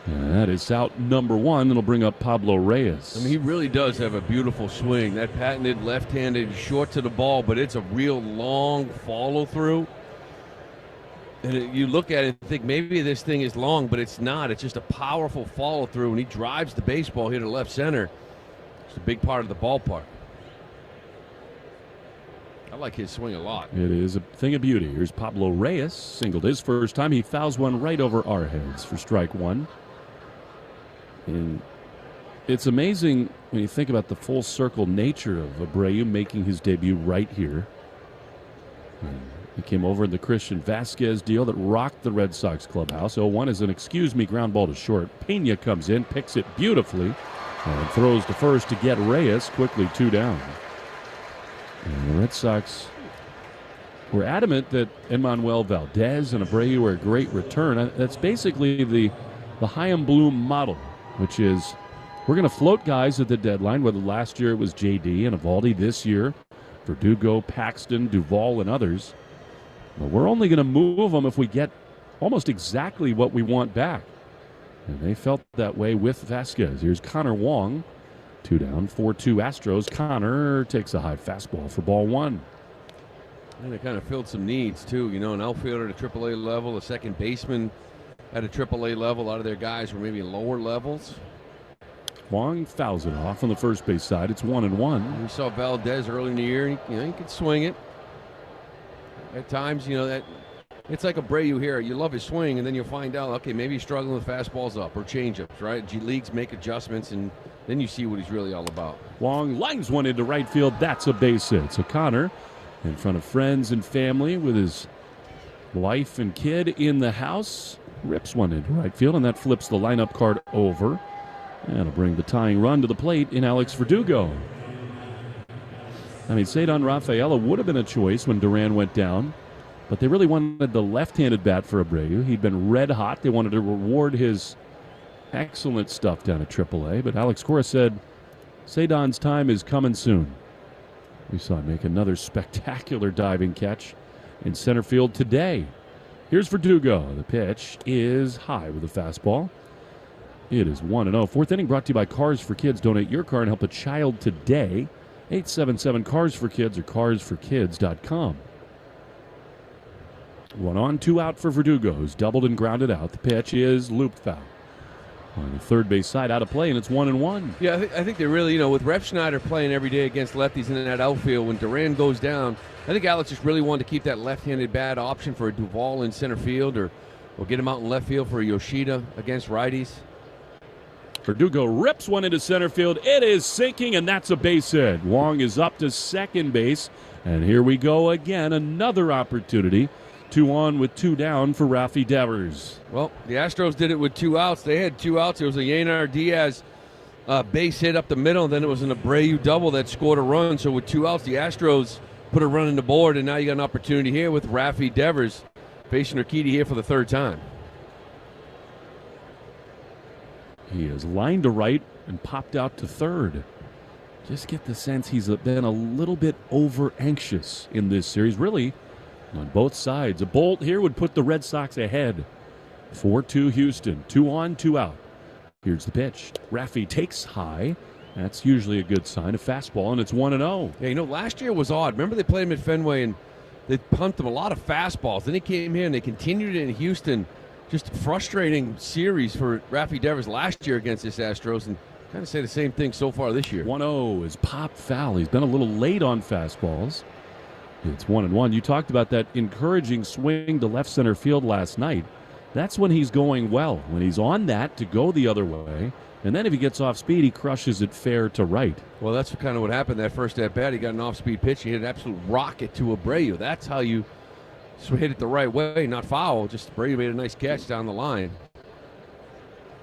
And that is out number one. It'll bring up Pablo Reyes. I mean, he really does have a beautiful swing. That patented left-handed short to the ball, but it's a real long follow-through. And you look at it and think maybe this thing is long, but it's not. It's just a powerful follow-through, and he drives the baseball here to left center. It's a big part of the ballpark. I like his swing a lot. It is a thing of beauty. Here's Pablo Reyes, singled his first time. He fouls one right over our heads for strike one. And it's amazing when you think about the full circle nature of Abreu making his debut right here. And he came over in the Christian Vasquez deal that rocked the Red Sox clubhouse. 0-1 is an excuse-me ground ball to short. Pena comes in, picks it beautifully, and throws to first to get Reyes, quickly 2 down. And the Red Sox were adamant that Emmanuel Valdez and Abreu were a great return. That's basically the Chaim Bloom model, which is we're going to float guys at the deadline, whether last year it was JD and Evaldi, this year Verdugo, Paxton, Duvall, and others. But we're only going to move them if we get almost exactly what we want back. And they felt that way with Vasquez. Here's Connor Wong. 2 down, 4-2 Astros. Connor takes a high fastball for ball one. And it kind of filled some needs, too. You know, an outfielder at a AAA level, a second baseman at a AAA level. A lot of their guys were maybe lower levels. Wong fouls it off on the first base side. It's 1-1. We saw Valdez early in the year. He could swing it. At times, that it's like Abreu here. You love his swing, and then you'll find out, okay, maybe he's struggling with fastballs up or changeups, right? Leagues make adjustments, and then you see what he's really all about. Wong lines one into right field. That's a base hit. So Connor, in front of friends and family with his wife and kid in the house, rips one into right field, and that flips the lineup card over. And it'll bring the tying run to the plate in Alex Verdugo. I mean, Cedon Rafaela would have been a choice when Duran went down, but they really wanted the left-handed bat for Abreu. He'd been red hot. They wanted to reward his excellent stuff down at AAA, but Alex Cora said Cedon's time is coming soon. We saw him make another spectacular diving catch in center field today. Here's Verdugo. The pitch is high with a fastball. It is 1-0. Fourth inning brought to you by Cars for Kids. Donate your car and help a child today. 877-CARS-FOR-KIDS or carsforkids.com. 1 on, 2 out for Verdugo, who's doubled and grounded out. The pitch is looped foul. On the third base side, out of play, and it's 1-1. Yeah, I think they really, with Ref Schneider playing every day against lefties in that outfield, when Duran goes down, I think Alex just really wanted to keep that left-handed bat option for a Duvall in center field, or get him out in left field for a Yoshida against righties. Verdugo rips one into center field. It is sinking, and that's a base hit. Wong is up to second base, and here we go again. Another opportunity. 2 on with 2 down for Rafi Devers. Well, the Astros did it with 2 outs. They had 2 outs. It was a Yenar Diaz base hit up the middle, and then it was an Abreu double that scored a run. So with 2 outs, the Astros put a run in the board, and now you got an opportunity here with Rafi Devers facing Urquidy here for the 3rd time. He is lined to right and popped out to 3rd. Just get the sense he's been a little bit over anxious in this series, really, on both sides. A bolt here would put the Red Sox ahead. 4-2 Houston. 2 on, 2 out. Here's the pitch. Rafi takes high. That's usually a good sign. A fastball, and it's 1-0. Yeah, last year was odd. Remember they played him at Fenway, and they pumped him a lot of fastballs. Then he came here, and they continued it in Houston. Just a frustrating series for Rafi Devers last year against this Astros, and kind of say the same thing so far this year. 1-0 is pop foul. He's been a little late on fastballs. It's 1-1. You talked about that encouraging swing to left center field last night. That's when he's going well. When he's on that to go the other way, and then if he gets off speed, he crushes it fair to right. Well, that's kind of what happened that first at bat. He got an off-speed pitch. He hit an absolute rocket to Abreu. That's how you hit it the right way, not foul. Just Abreu made a nice catch down the line.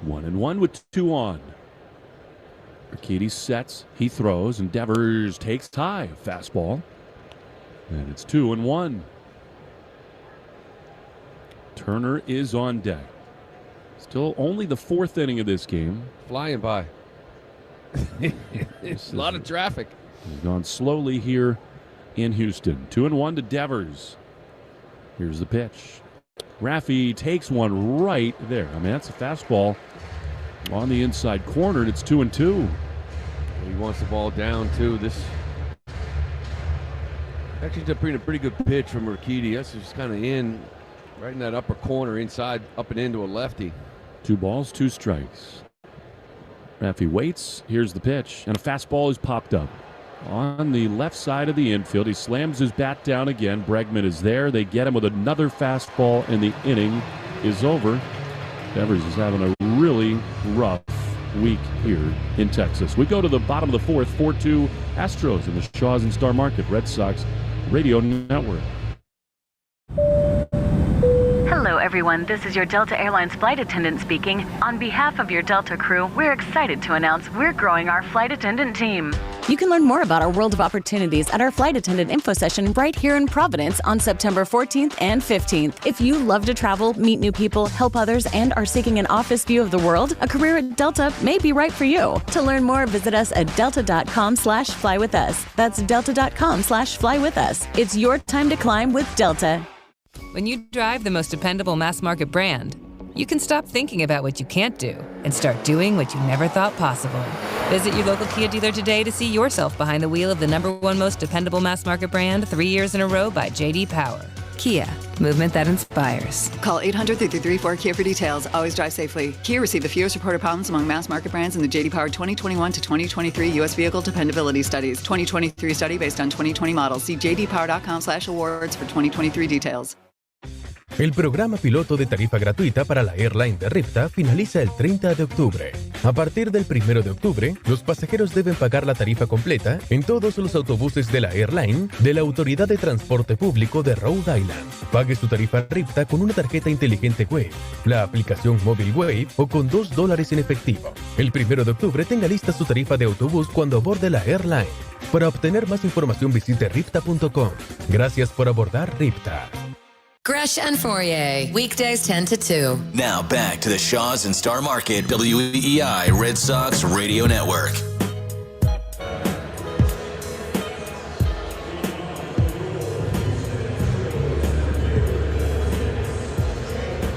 1-1 with 2 on. Urquidy sets, he throws, and Devers takes high. Fastball. And it's 2-1. Turner is on deck. Still only the 4th inning of this game. Flying by. A lot of traffic. He's gone slowly here in Houston. 2-1 to Devers. Here's the pitch. Rafi takes one right there. I mean, that's a fastball on the inside corner, and it's 2-2. He wants the ball down, too. This actually a pretty good pitch from Urquidy. That's just kind of in, right in that upper corner, inside, up and into a lefty. 2 balls, 2 strikes. Rafi waits. Here's the pitch, and a fastball is popped up on the left side of the infield. He slams his bat down again. Bregman is there. They get him with another fastball, and the inning is over. Devers is having a really rough week here in Texas. We go to the bottom of the 4th, 4-2 Astros in the Shaws and Star Market Red Sox Radio Network. Hello, everyone. This is your Delta Airlines flight attendant speaking. On behalf of your Delta crew, we're excited to announce we're growing our flight attendant team. You can learn more about our world of opportunities at our flight attendant info session right here in Providence on September 14th and 15th. If you love to travel, meet new people, help others, and are seeking an office view of the world, a career at Delta may be right for you. To learn more, visit us at delta.com/flywithus. That's delta.com/flywithus. It's your time to climb with Delta. When you drive the most dependable mass market brand, you can stop thinking about what you can't do and start doing what you never thought possible. Visit your local Kia dealer today to see yourself behind the wheel of the #1 most dependable mass market brand 3 years in a row by J.D. Power. Kia, movement that inspires. Call 800-334-KIA for details. Always drive safely. Kia received the fewest reported problems among mass market brands in the J.D. Power 2021 to 2023 U.S. Vehicle Dependability Studies. 2023 study based on 2020 models. See jdpower.com/awards for 2023 details. El programa piloto de tarifa gratuita para la airline de Ripta finaliza el 30 de octubre. A partir del 1 de octubre, los pasajeros deben pagar la tarifa completa en todos los autobuses de la airline de la Autoridad de Transporte Público de Rhode Island. Pague su tarifa Ripta con una tarjeta inteligente Wave, la aplicación móvil Wave o con $2 en efectivo. El 1 de octubre tenga lista su tarifa de autobús cuando aborde la airline. Para obtener más información visite ripta.com. Gracias por abordar Ripta. Gresh and Fourier, weekdays 10 to 2. Now back to the Shaws and Star Market WEEI Red Sox Radio Network.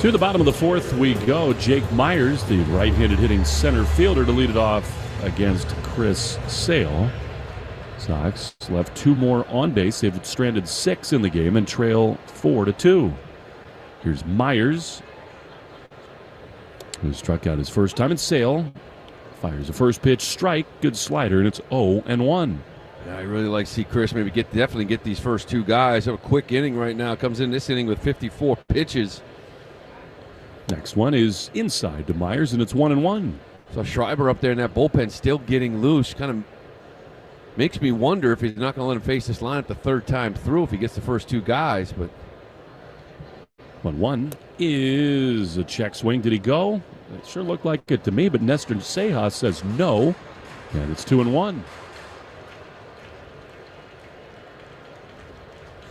To the bottom of the 4th we go. Jake Myers, the right-handed hitting center fielder, to lead it off against Chris Sale. Sox left 2 more on base. They've stranded 6 in the game and trail 4-2. Here's Myers, who struck out his first time, and Sale fires a first pitch strike. Good slider, and it's 0-1. Yeah, I really like to see Chris maybe definitely get these first 2 guys. Have a quick inning right now. Comes in this inning with 54 pitches. Next one is inside to Myers, and it's 1-1. So Schreiber up there in that bullpen still getting loose. Kind of makes me wonder if he's not going to let him face this lineup the 3rd time through if he gets the first 2 guys. But 1-1 is a check swing. Did he go? It sure looked like it to me, but Nestor Sejas says no, and it's 2-1.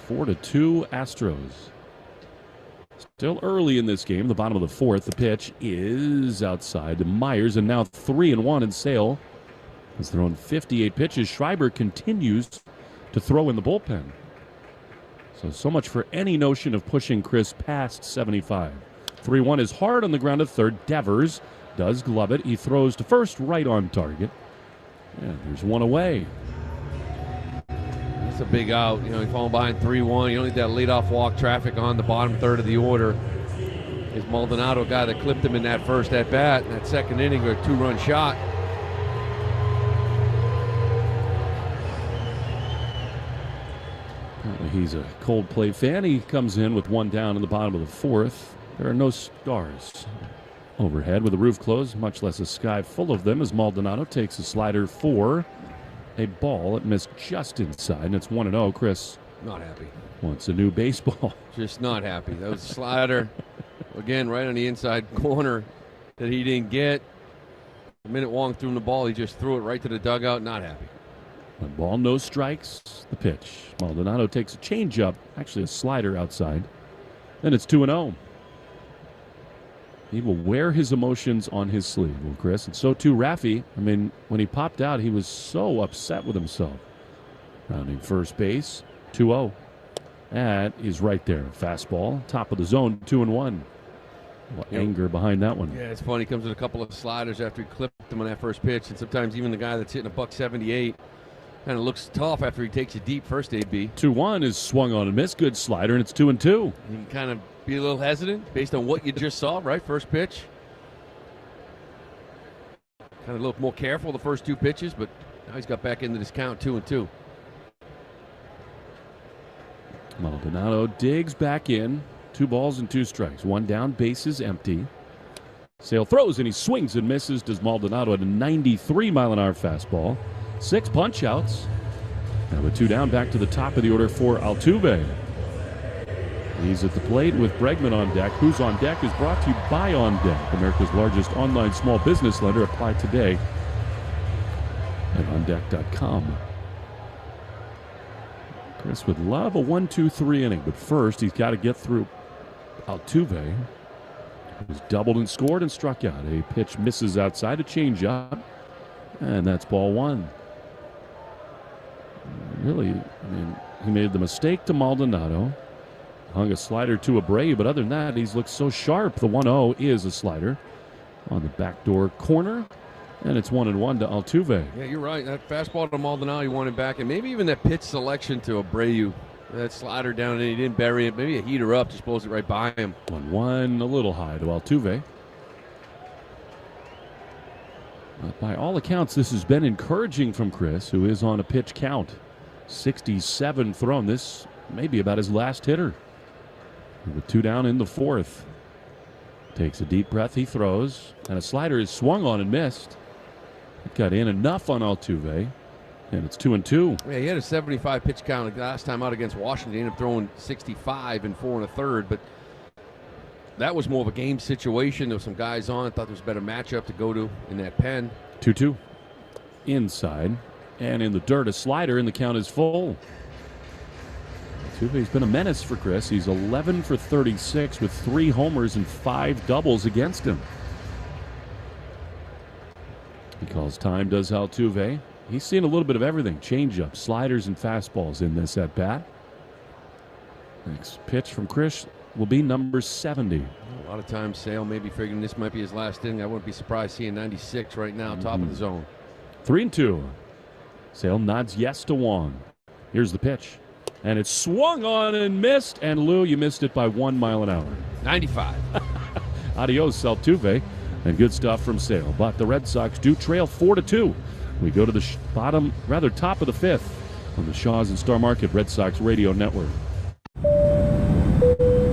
4-2 Astros. Still early in this game, the bottom of the fourth. The pitch is outside to Myers, and now 3-1, and Sale has thrown 58 pitches. Schreiber continues to throw in the bullpen. So much for any notion of pushing Chris past 75. 3-1 is hard on the ground at third. Devers does glove it. He throws to first, right on target. And there's one away. That's a big out. You know, you fall behind 3-1. You don't need that leadoff walk traffic on the bottom third of the order. Is Maldonado a guy that clipped him in that first at bat, in that second inning, or a 2-run shot? He's a Coldplay fan. He comes in with one down in the bottom of the fourth. There are no stars overhead with the roof closed, much less a sky full of them, as Maldonado takes a slider for a ball. It missed just inside, and it's 1-0. Chris not happy. Wants a new baseball. Just not happy. That was a slider, again, right on the inside corner that he didn't get. The minute Wong threw him the ball, he just threw it right to the dugout. Not happy. One ball, no strikes. The pitch. Maldonado takes a changeup, actually a slider outside. Then it's 2-0. He will wear his emotions on his sleeve, will Chris. And so too Rafi. I mean, when he popped out, he was so upset with himself. Rounding first base, 2-0. That is right there. Fastball, top of the zone, 2-1. Anger behind that one. Yeah, it's funny. He comes with a couple of sliders after he clipped him on that first pitch. And sometimes even the guy that's hitting $178 kind of looks tough after he takes a deep first AB. 2-1 is swung on and missed. Good slider, and it's 2-2. You can kind of be a little hesitant based on what you just saw, right? First pitch. Kind of look more careful the first two pitches, but now he's got back into this count, 2-2. Maldonado digs back in. 2 balls and 2 strikes. 1 down, bases empty. Sale throws and he swings and misses. Does Maldonado at a 93-mile-an-hour fastball. 6 punch-outs. Now with 2 down, back to the top of the order for Altuve. He's at the plate with Bregman on deck. Who's on Deck is brought to you by On Deck, America's largest online small business lender. Apply today at ondeck.com. Chris would love a 1-2-3 inning, but first he's got to get through Altuve, who's doubled and scored and struck out. A pitch misses outside, a changeup, and that's ball 1. Really, I mean, he made the mistake to Maldonado, hung a slider to Abreu, but other than that, he's looked so sharp. The 1-0 is a slider on the backdoor corner, and it's 1-1 to Altuve. Yeah, you're right. That fastball to Maldonado, you want him back, and maybe even that pitch selection to Abreu. That slider down and he didn't bury it. Maybe a heater up, just blows it right by him. 1-1, a little high to Altuve. But by all accounts, this has been encouraging from Chris, who is on a pitch count. 67 thrown. This may be about his last hitter. With 2 down in the fourth. Takes a deep breath, he throws, and a slider is swung on and missed. It got in enough on Altuve, and it's 2-2. Yeah, he had a 75 pitch count last time out against Washington. He ended up throwing 65 in 4 1/3, but that was more of a game situation. There were some guys on. I thought there was a better matchup to go to in that pen. 2-2. Inside, and in the dirt, a slider, and the count is full. Altuve's been a menace for Chris. He's 11 for 36 with 3 homers and 5 doubles against him. He calls time, does Altuve. He's seen a little bit of everything. Changeups, sliders, and fastballs in this at-bat. Next pitch from Chris will be number 70. A lot of times Sale may be figuring this might be his last inning. I wouldn't be surprised seeing 96 right now, top of the zone. 3-2. Sale nods yes to Wong. Here's the pitch. And it's swung on and missed. And Lou, you missed it by 1 mile an hour. 95. Adios, Altuve. And good stuff from Sale. But the Red Sox do trail 4-2. We go to the top of the 5th on the Shaw's and Star Market Red Sox Radio Network.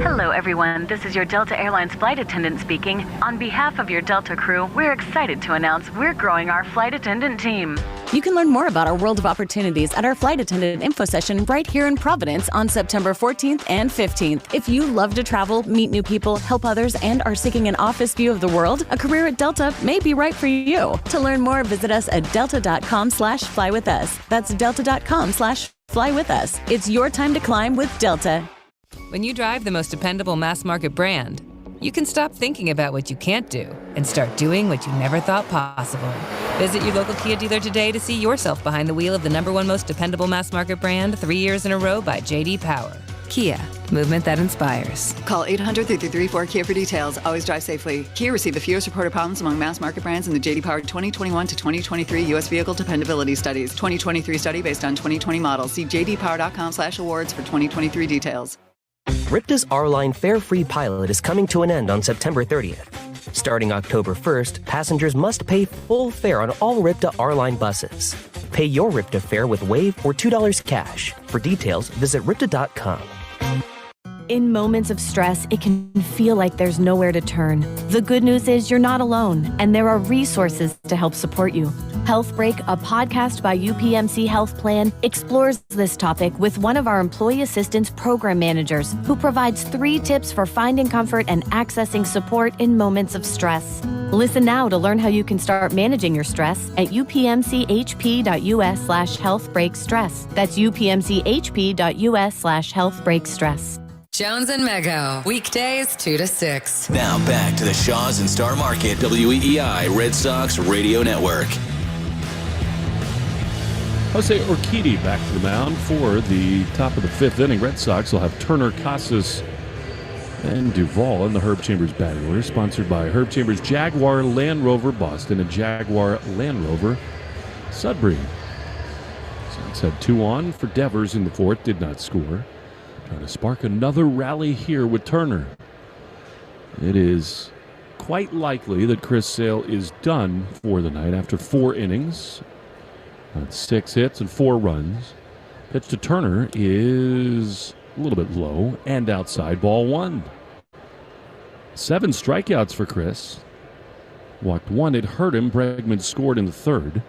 Hello, everyone. This is your Delta Airlines flight attendant speaking. On behalf of your Delta crew, we're excited to announce we're growing our flight attendant team. You can learn more about our world of opportunities at our flight attendant info session right here in Providence on September 14th and 15th. If you love to travel, meet new people, help others, and are seeking an office view of the world, a career at Delta may be right for you. To learn more, visit us at delta.com/flywithus. That's delta.com/flywithus. It's your time to climb with Delta. When you drive the most dependable mass market brand, you can stop thinking about what you can't do and start doing what you never thought possible. Visit your local Kia dealer today to see yourself behind the wheel of the #1 most dependable mass market brand 3 years in a row by J.D. Power. Kia, movement that inspires. Call 800-334-KIA for details. Always drive safely. Kia received the fewest reported problems among mass market brands in the J.D. Power 2021 to 2023 U.S. Vehicle Dependability Studies. 2023 study based on 2020 models. See jdpower.com/awards for 2023 details. RIPTA's R-Line Fare-Free Pilot is coming to an end on September 30th. Starting October 1st, passengers must pay full fare on all RIPTA R-Line buses. Pay your RIPTA fare with Wave or $2 cash. For details, visit RIPTA.com. In moments of stress, it can feel like there's nowhere to turn. The good news is you're not alone, and there are resources to help support you. Health Break, a podcast by UPMC Health Plan, explores this topic with one of our employee assistance program managers who provides 3 tips for finding comfort and accessing support in moments of stress. Listen now to learn how you can start managing your stress at upmchp.us/healthbreakstress. That's upmchp.us/healthbreakstress. Jones and Mego, weekdays 2 to 6. Now back to the Shaws and Star Market WEEI Red Sox Radio Network. Jose Urquidy back to the mound for the top of the 5th inning. Red Sox will have Turner, Casas, and Duvall in the Herb Chambers batting order. Sponsored by Herb Chambers Jaguar Land Rover Boston and Jaguar Land Rover Sudbury. Sox had 2 on for Devers in the 4th, did not score. Trying to spark another rally here with Turner. It is quite likely that Chris Sale is done for the night after 4 innings. On 6 hits and 4 runs. Pitch to Turner is a little bit low and outside, ball 1. 7 strikeouts for Chris. Walked 1, it hurt him. Bregman scored in the 3rd.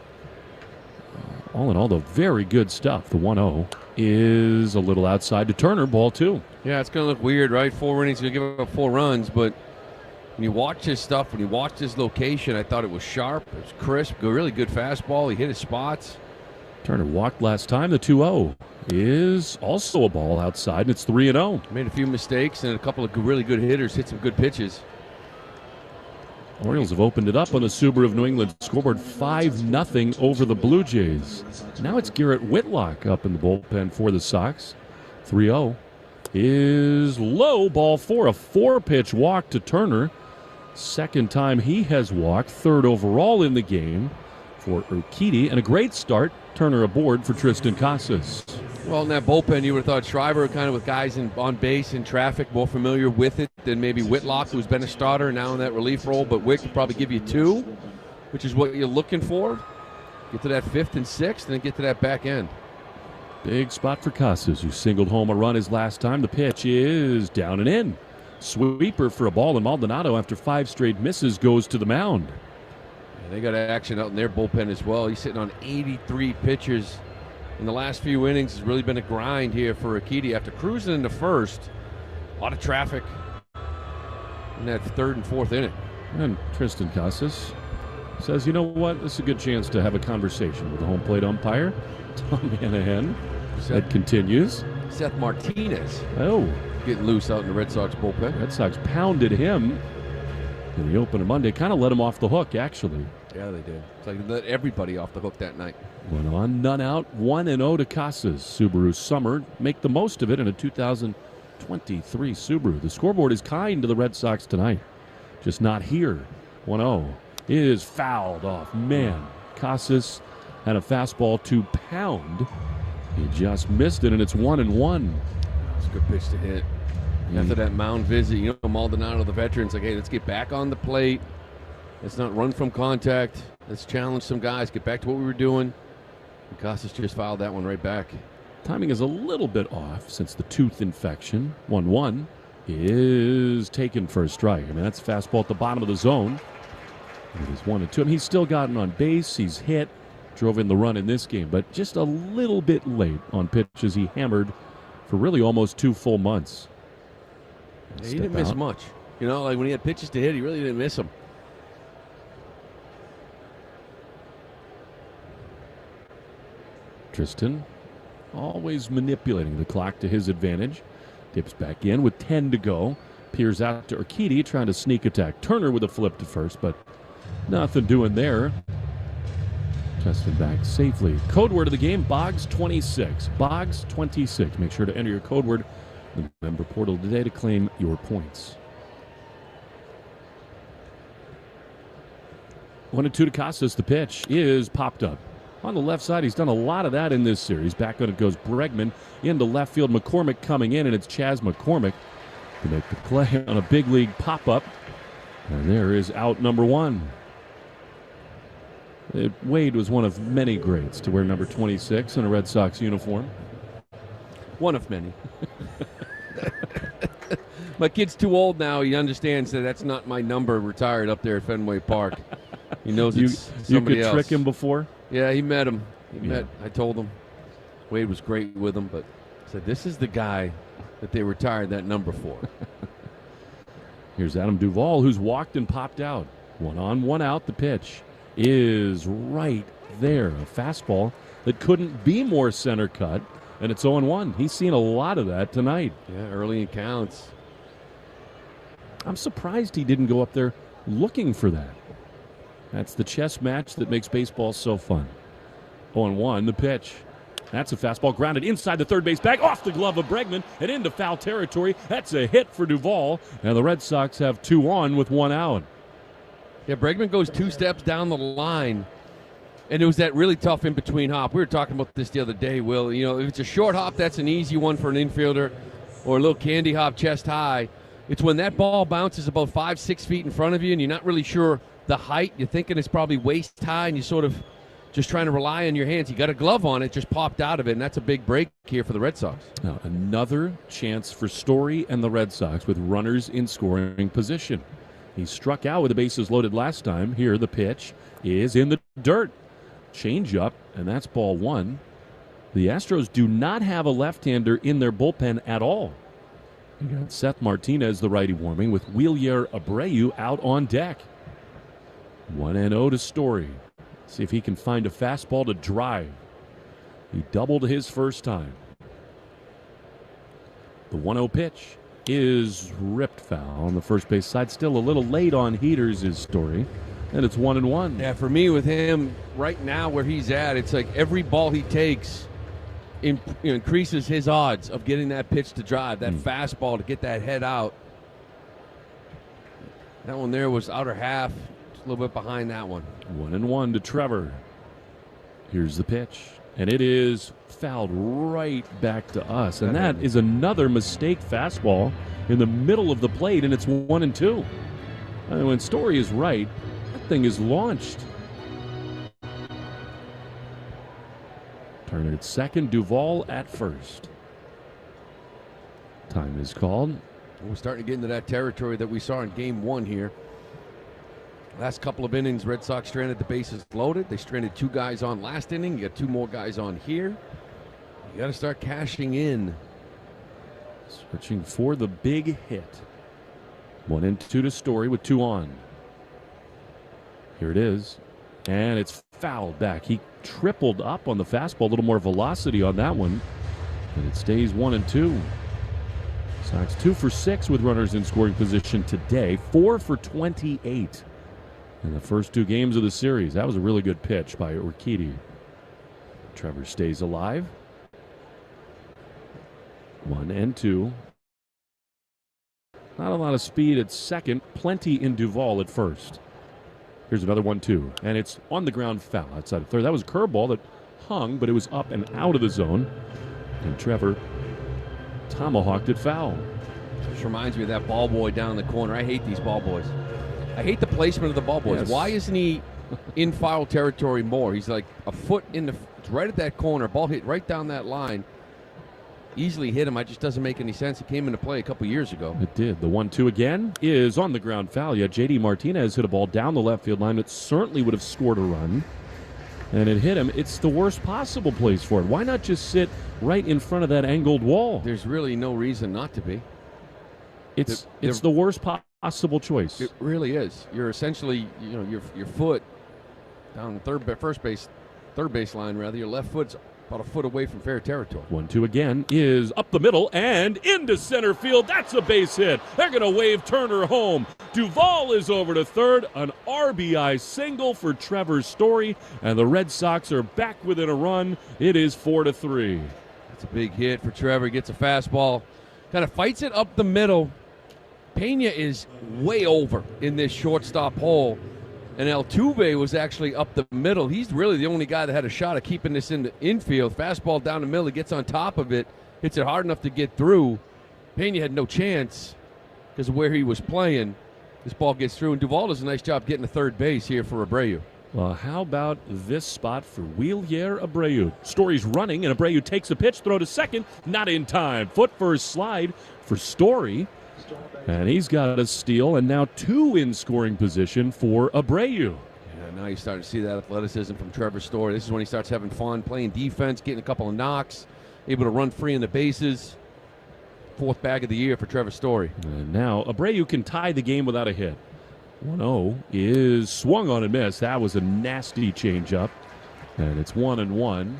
All in all, though, very good stuff. The 1-0 is a little outside to Turner, ball 2. Yeah, it's going to look weird, right? 4 innings, going to give up 4 runs, but when you watch his stuff, when you watch his location, I thought it was sharp, it was crisp, a really good fastball. He hit his spots. Turner walked last time. The 2-0 is also a ball outside, and it's 3-0. Made a few mistakes, and a couple of really good hitters hit some good pitches. Orioles have opened it up on the Subaru of New England scoreboard 5-0 over the Blue Jays. Now it's Garrett Whitlock up in the bullpen for the Sox. 3-0 is low, ball 4. A 4-pitch walk to Turner. Second time he has walked. 3rd overall in the game for Urquidy. And a great start. Turner aboard for Tristan Casas. Well, in that bullpen, you would have thought Schreiber, kind of with guys on base in traffic, more familiar with it than maybe Whitlock, who's been a starter now in that relief role. But Wick could probably give you 2, which is what you're looking for. Get to that 5th and 6th, and then get to that back end. Big spot for Casas, who singled home a run his last time. The pitch is down and in. Sweeper for a ball, and Maldonado, after 5 straight misses, goes to the mound. Yeah, they got action out in their bullpen as well. He's sitting on 83 pitches. In the last few innings, it's really been a grind here for Urquidy. After cruising in the 1st, a lot of traffic in that 3rd and 4th inning. And Tristan Casas says, you know what, this is a good chance to have a conversation with the home plate umpire, Tom Hanahan. That continues. Seth Martinez. Oh. Getting loose out in the Red Sox bullpen. Red Sox pounded him in the opener Monday. Kind of let him off the hook, actually. Yeah, they did. It's like they let everybody off the hook that night. 1 on, none out, 1-0 to Casas. Subaru Summer make the most of it in a 2023 Subaru. The scoreboard is kind to the Red Sox tonight, just not here. 1-0 is fouled off. Man, Casas had a fastball to pound. He just missed it, and it's 1-1. It's a good pitch to hit. After that mound visit, you know, Maldonado, the veteran's like, hey, let's get back on the plate. Let's not run from contact. Let's challenge some guys. Get back to what we were doing. And Casas just fouled that one right back. Timing is a little bit off since the tooth infection. 1-1 is taken for a strike. I mean, that's fastball at the bottom of the zone. It is 1-2. I mean, he's still gotten on base. He's hit. drove in the run in this game, but just a little bit late on pitches he hammered for really almost 2 full months. Yeah, he didn't miss much. You know, like when he had pitches to hit, he really didn't miss them. Tristan always manipulating the clock to his advantage. Dips back in with 10 to go. Peers out to Urquidy trying to sneak attack Turner with a flip to first, but nothing doing there. Justin back safely. Code word of the game, Boggs26. Boggs26. Make sure to enter your code word in the member portal today to claim your points. 1-2 to Casas. The pitch is popped up. On the left side, he's done a lot of that in this series. Back on it goes Bregman into left field. McCormick coming in, and it's Chas McCormick to make the play on a big league pop-up. And there is out number 1. Wade was one of many greats to wear number 26 in a Red Sox uniform. One of many. My kid's too old now. He understands that that's not my number retired up there at Fenway Park. He knows it's somebody else. You could trick him before? Yeah, he met him. I told him. Wade was great with him, but said this is the guy that they retired that number for. Here's Adam Duvall, who's walked and popped out. 1 on, 1 out. The pitch is right there. A fastball that couldn't be more center cut, and it's 0-1. He's seen a lot of that tonight. Yeah, early in counts. I'm surprised he didn't go up there looking for that. That's the chess match that makes baseball so fun. 0-1, the pitch. That's a fastball grounded inside the third base bag, off the glove of Bregman, and into foul territory. That's a hit for Duvall, and the Red Sox have 2 on with 1 out. Yeah, Bregman goes 2 steps down the line, and it was that really tough in-between hop. We were talking about this the other day, Will. You know, if it's a short hop, that's an easy one for an infielder, or a little candy hop chest high. It's when that ball bounces about 5-6 feet in front of you, and you're not really sure the height. You're thinking it's probably waist high, and you sort of just trying to rely on your hands. You got a glove on it, just popped out of it, and that's a big break here for the Red Sox. Now, another chance for Story and the Red Sox with runners in scoring position. He struck out with the bases loaded last time. Here, the pitch is in the dirt. Change up, and that's ball 1. The Astros do not have a left-hander in their bullpen at all. You got Seth Martinez, the righty, warming, with Wheelier Abreu out on deck. 1-0 to Story. See if he can find a fastball to drive. He doubled his first time. The 1-0 pitch is ripped foul on the first base side. Still a little late on heaters is Story. And it's 1-1. Yeah, for me with him right now where he's at, it's like every ball he takes increases his odds of getting that pitch to drive, that fastball to get that head out. That one there was outer half, just a little bit behind that one. 1-1 to Trevor. Here's the pitch. And it is fouled right back to us. And that is another mistake fastball in the middle of the plate, and it's 1-2. I mean, when Story is right, that thing is launched. Turner at second, Duvall at first. Time is called. We're starting to get into that territory that we saw in game 1 here. Last couple of innings, Red Sox stranded the bases loaded. They stranded 2 guys on last inning. You got 2 more guys on here. You got to start cashing in. Searching for the big hit. 1-2 to Story with 2 on. Here it is. And it's fouled back. He tripled up on the fastball. A little more velocity on that one. And it stays 1-2. Sox 2 for 6 with runners in scoring position today. 4 for 28 in the first 2 games of the series. That was a really good pitch by Urquidy. Trevor stays alive. 1-2. Not a lot of speed at second. Plenty in Duvall at first. Here's another 1-2. And it's on the ground foul outside of third. That was a curveball that hung, but it was up and out of the zone. And Trevor tomahawked it foul. This reminds me of that ball boy down in the corner. I hate these ball boys. I hate the placement of the ball boys. Yes. Why isn't he in foul territory more? He's like a foot in the, right at that corner. Ball hit right down that line. Easily hit him. It just doesn't make any sense. It came into play a couple years ago. It did. The 1-2 again is on the ground foul. Yeah, J.D. Martinez hit a ball down the left field line that certainly would have scored a run. and it hit him. It's the worst possible place for it. Why not just sit right in front of that angled wall? There's really no reason not to be. It's the worst possible choice. It really is. You're essentially, your foot down third base line rather. Your left foot's about a foot away from fair territory. 1-2 again is up the middle and into center field. That's a base hit. They're going to wave Turner home. Duvall is over to third. An RBI single for Trevor Story, and the Red Sox are back within a run. It is 4-3. That's a big hit for Trevor. Gets a fastball. Kind of fights it up the middle. Pena is way over in this shortstop hole. And Altuve was actually up the middle. He's really the only guy that had a shot at keeping this in the infield. Fastball down the middle. He gets on top of it. Hits it hard enough to get through. Pena had no chance because of where he was playing. This ball gets through, and Duvall does a nice job getting to third base here for Abreu. Well, how about this spot for Wheelier Abreu? Story's running, and Abreu takes a pitch, throw to second. Not in time. Foot first slide for Story. And he's got a steal, and now 2 in scoring position for Abreu. Yeah, now you start to see that athleticism from Trevor Story. This is when he starts having fun, playing defense, getting a couple of knocks, able to run free in the bases. 4th bag of the year for Trevor Story. And now Abreu can tie the game without a hit. 1-0 is swung on and missed. That was a nasty changeup. And it's 1-1.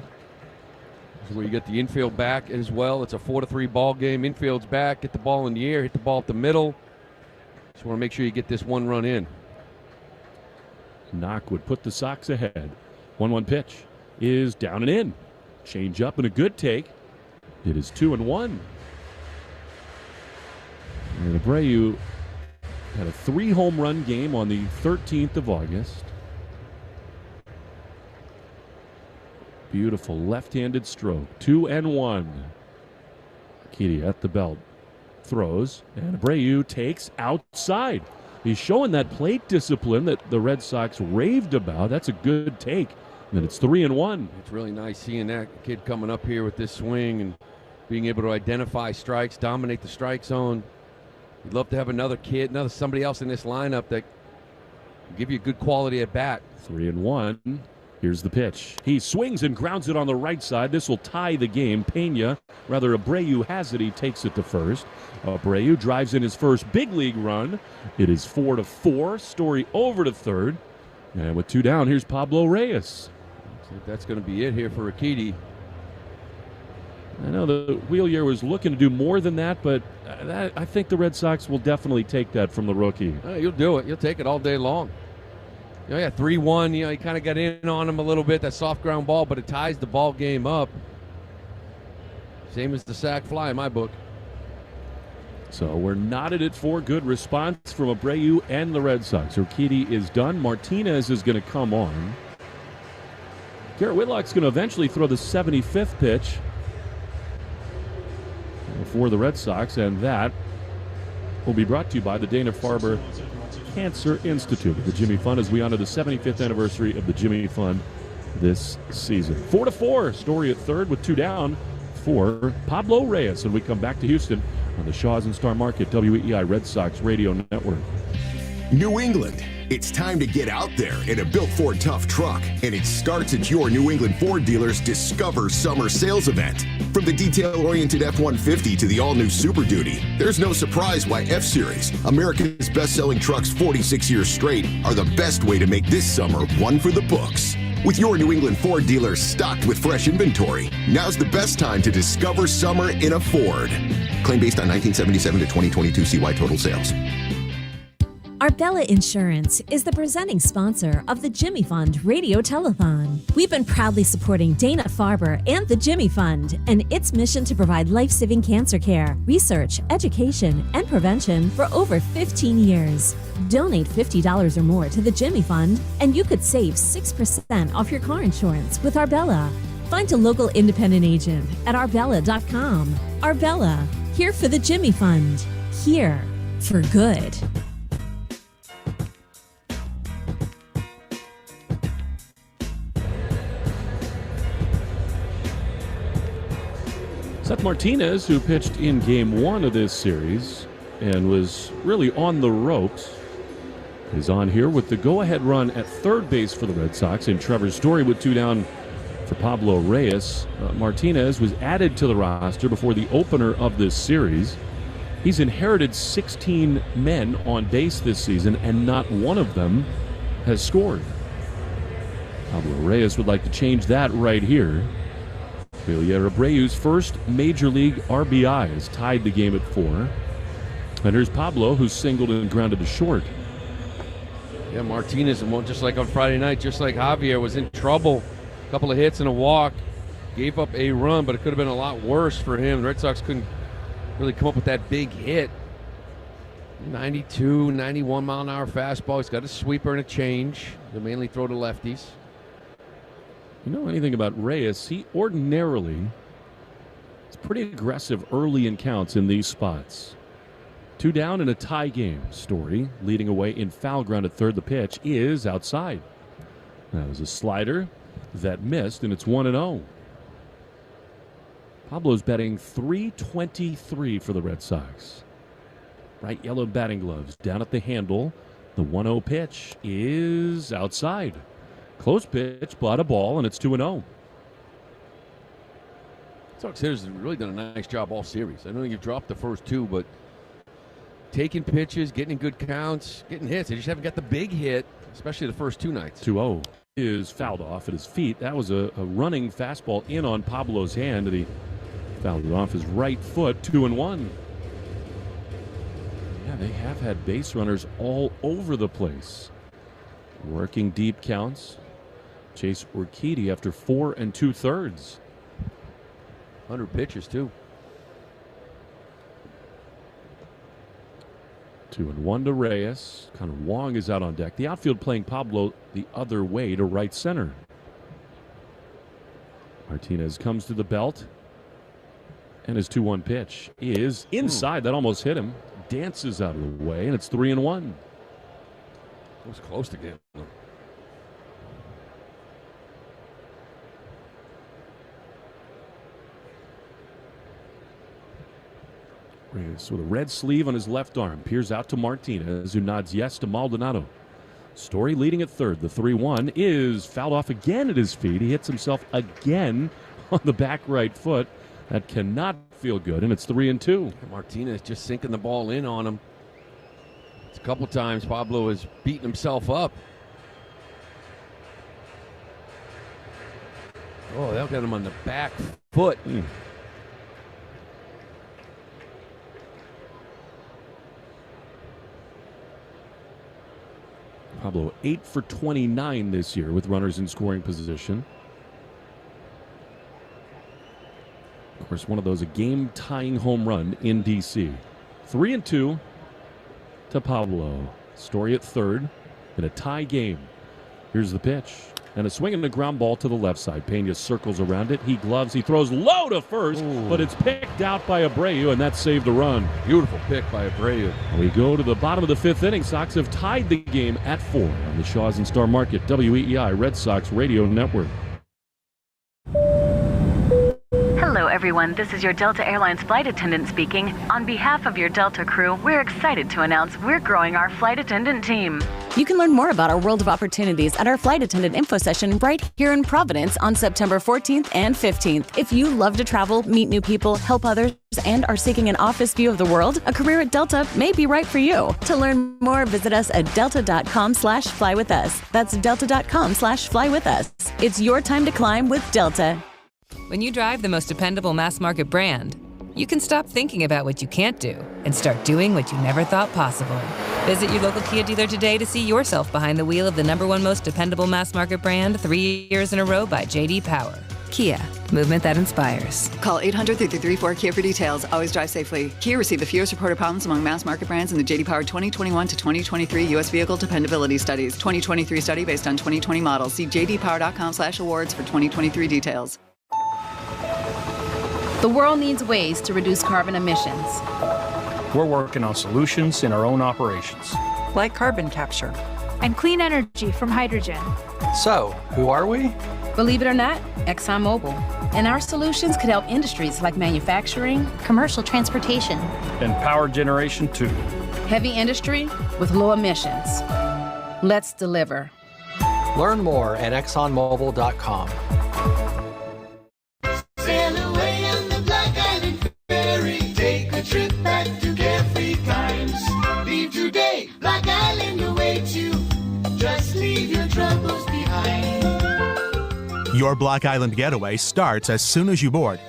This is where you get the infield back as well. It's a 4-3 ball game. Infield's back. Get the ball in the air. Hit the ball up the middle. Just want to make sure you get this 1 run in. Knock would put the Sox ahead. 1-1 pitch is down and in. Change up and a good take. It is 2-1. And Abreu had a 3 home run game on the 13th of August. Beautiful left-handed stroke. 2-1. Urquidy at the belt. Throws, and Abreu takes outside. He's showing that plate discipline that the Red Sox raved about. That's a good take. And it's 3-1. It's really nice seeing that kid coming up here with this swing and being able to identify strikes, dominate the strike zone. You'd love to have another kid, somebody else in this lineup that can give you a good quality at bat. 3-1. Here's the pitch. He swings and grounds it on the right side. This will tie the game. Abreu has it. He takes it to first. Abreu drives in his first big league run. It is 4-4. Story over to third. And with 2 down, here's Pablo Reyes. Looks like that's going to be it here for Urquidy. I know the Wheelier was looking to do more than that, but I think the Red Sox will definitely take that from the rookie. You'll do it. You'll take it all day long. 3-1, he kind of got in on him a little bit, that soft ground ball, but it ties the ball game up. Same as the sac fly in my book. So we're knotted at 4. Good response from Abreu and the Red Sox. Urquidy is done. Martinez is going to come on. Garrett Whitlock's going to eventually throw the 75th pitch for the Red Sox, and that will be brought to you by the Dana-Farber Cancer Institute, the Jimmy Fund, as we honor the 75th anniversary of the Jimmy Fund this season. 4-4, Story at third with 2 down for Pablo Reyes. And we come back to Houston on the Shaw's and Star Market WEEI Red Sox Radio Network. New England. It's time to get out there in a built Ford tough truck, and it starts at your New England Ford dealer's Discover Summer Sales Event. From the detail-oriented F-150 to the all-new Super Duty, there's no surprise why F-Series, America's best-selling trucks 46 years straight, are the best way to make this summer one for the books. With your New England Ford dealer stocked with fresh inventory, now's the best time to discover summer in a Ford. Claim based on 1977 to 2022 CY total sales. Arbella Insurance is the presenting sponsor of the Jimmy Fund Radio Telethon. We've been proudly supporting Dana-Farber and the Jimmy Fund and its mission to provide life-saving cancer care, research, education, and prevention for over 15 years. Donate $50 or more to the Jimmy Fund, and you could save 6% off your car insurance with Arbella. Find a local independent agent at arbella.com. Arbella, here for the Jimmy Fund. Here for good. Seth Martinez, who pitched in Game 1 of this series and was really on the ropes, is on here with the go-ahead run at third base for the Red Sox, and Trevor Story with 2 down for Pablo Reyes. Martinez was added to the roster before the opener of this series. He's inherited 16 men on base this season, and not one of them has scored. Pablo Reyes would like to change that right here. Ilya Abreu's first Major League RBI has tied the game at 4. And here's Pablo, who singled and grounded to short. Yeah, Martinez, just like on Friday night, just like Javier, was in trouble. A couple of hits and a walk. Gave up a run, but it could have been a lot worse for him. The Red Sox couldn't really come up with that big hit. 92, 91 mile an hour fastball. He's got a sweeper and a change. He'll mainly throw to lefties. You know anything about Reyes? He ordinarily is pretty aggressive early in counts in these spots. 2 down in a tie game. Story leading away in foul ground at third. The pitch is outside. That was a slider that missed, and it's 1-0. Pablo's batting .323 for the Red Sox. Bright yellow batting gloves down at the handle. The 1-0 pitch is outside. Close pitch, but a ball, and it's 2-0. Sox hitters have really done a nice job all series. I know you've dropped the first 2, but taking pitches, getting in good counts, getting hits. They just haven't got the big hit, especially the first 2 nights. 2-0 is fouled off at his feet. That was a running fastball in on Pablo's hand, and he fouled it off his right foot. 2-1. Yeah, they have had base runners all over the place. Working deep counts. Chase Urquidy after 4 2/3. 100 pitches, too. 2-1 to Reyes. Connor Wong is out on deck. The outfield playing Pablo the other way to right center. Martinez comes to the belt. And his 2-1 pitch is inside. That almost hit him. Dances out of the way, and it's 3-1. It was close to getting him. Reyes with a red sleeve on his left arm. Peers out to Martinez, who nods yes to Maldonado. Story leading at third. The 3-1 is fouled off again at his feet. He hits himself again on the back right foot. That cannot feel good, and it's 3-2. Martinez just sinking the ball in on him. It's a couple times Pablo has beaten himself up. Oh, they'll get him on the back foot. Pablo 8 for 29 this year with runners in scoring position. Of course, one of those, a game-tying home run in D.C. 3-2 to Pablo. Story at third in a tie game. Here's the pitch. And a swing and a ground ball to the left side. Pena circles around it. He gloves. He throws low to first, but it's picked out by Abreu, and that saved a run. Beautiful pick by Abreu. We go to the bottom of the 5th inning. Sox have tied the game at 4 on the Shaws and Star Market, WEEI Red Sox Radio Network. Hello, everyone. This is your Delta Airlines flight attendant speaking. On behalf of your Delta crew, we're excited to announce we're growing our flight attendant team. You can learn more about our world of opportunities at our flight attendant info session right here in Providence on September 14th and 15th. If you love to travel, meet new people, help others, and are seeking an office view of the world, a career at Delta may be right for you. To learn more, visit us at delta.com/flywithus. That's delta.com/flywithus. It's your time to climb with Delta. When you drive the most dependable mass market brand, you can stop thinking about what you can't do and start doing what you never thought possible. Visit your local Kia dealer today to see yourself behind the wheel of the #1 most dependable mass market brand 3 years in a row by J.D. Power. Kia, movement that inspires. Call 800-334-KIA for details. Always drive safely. Kia received the fewest reported problems among mass market brands in the J.D. Power 2021 to 2023 U.S. Vehicle Dependability Studies. 2023 study based on 2020 models. See jdpower.com/awards for 2023 details. The world needs ways to reduce carbon emissions. We're working on solutions in our own operations. Like carbon capture. And clean energy from hydrogen. So, who are we? Believe it or not, ExxonMobil. And our solutions could help industries like manufacturing, commercial transportation, And power generation too. heavy industry with low emissions. Let's deliver. Learn more at exxonmobil.com. Sail away on the Black Island Ferry. Take a trip back to carefree times. Leave today, Black Island awaits you. Just leave your troubles behind. Your Black Island getaway starts as soon as you board.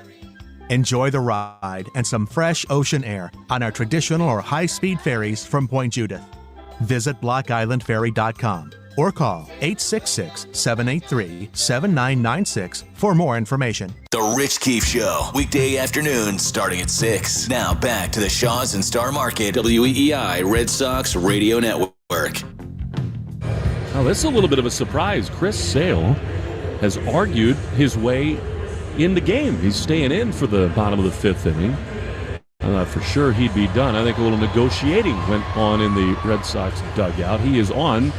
Enjoy the ride and some fresh ocean air on our traditional or high-speed ferries from Point Judith. Visit blackislandferry.com or call 866-783-7996 for more information. The Rich Keefe Show, weekday afternoons starting at 6. Now back to the Shaws and Star Market, WEEI Red Sox Radio Network. Now, this is a little bit of a surprise. Chris Sale has argued his way in the game. He's staying in for the bottom of the fifth inning. I thought for sure he'd be done. I think a little negotiating went on in the Red Sox dugout. He is on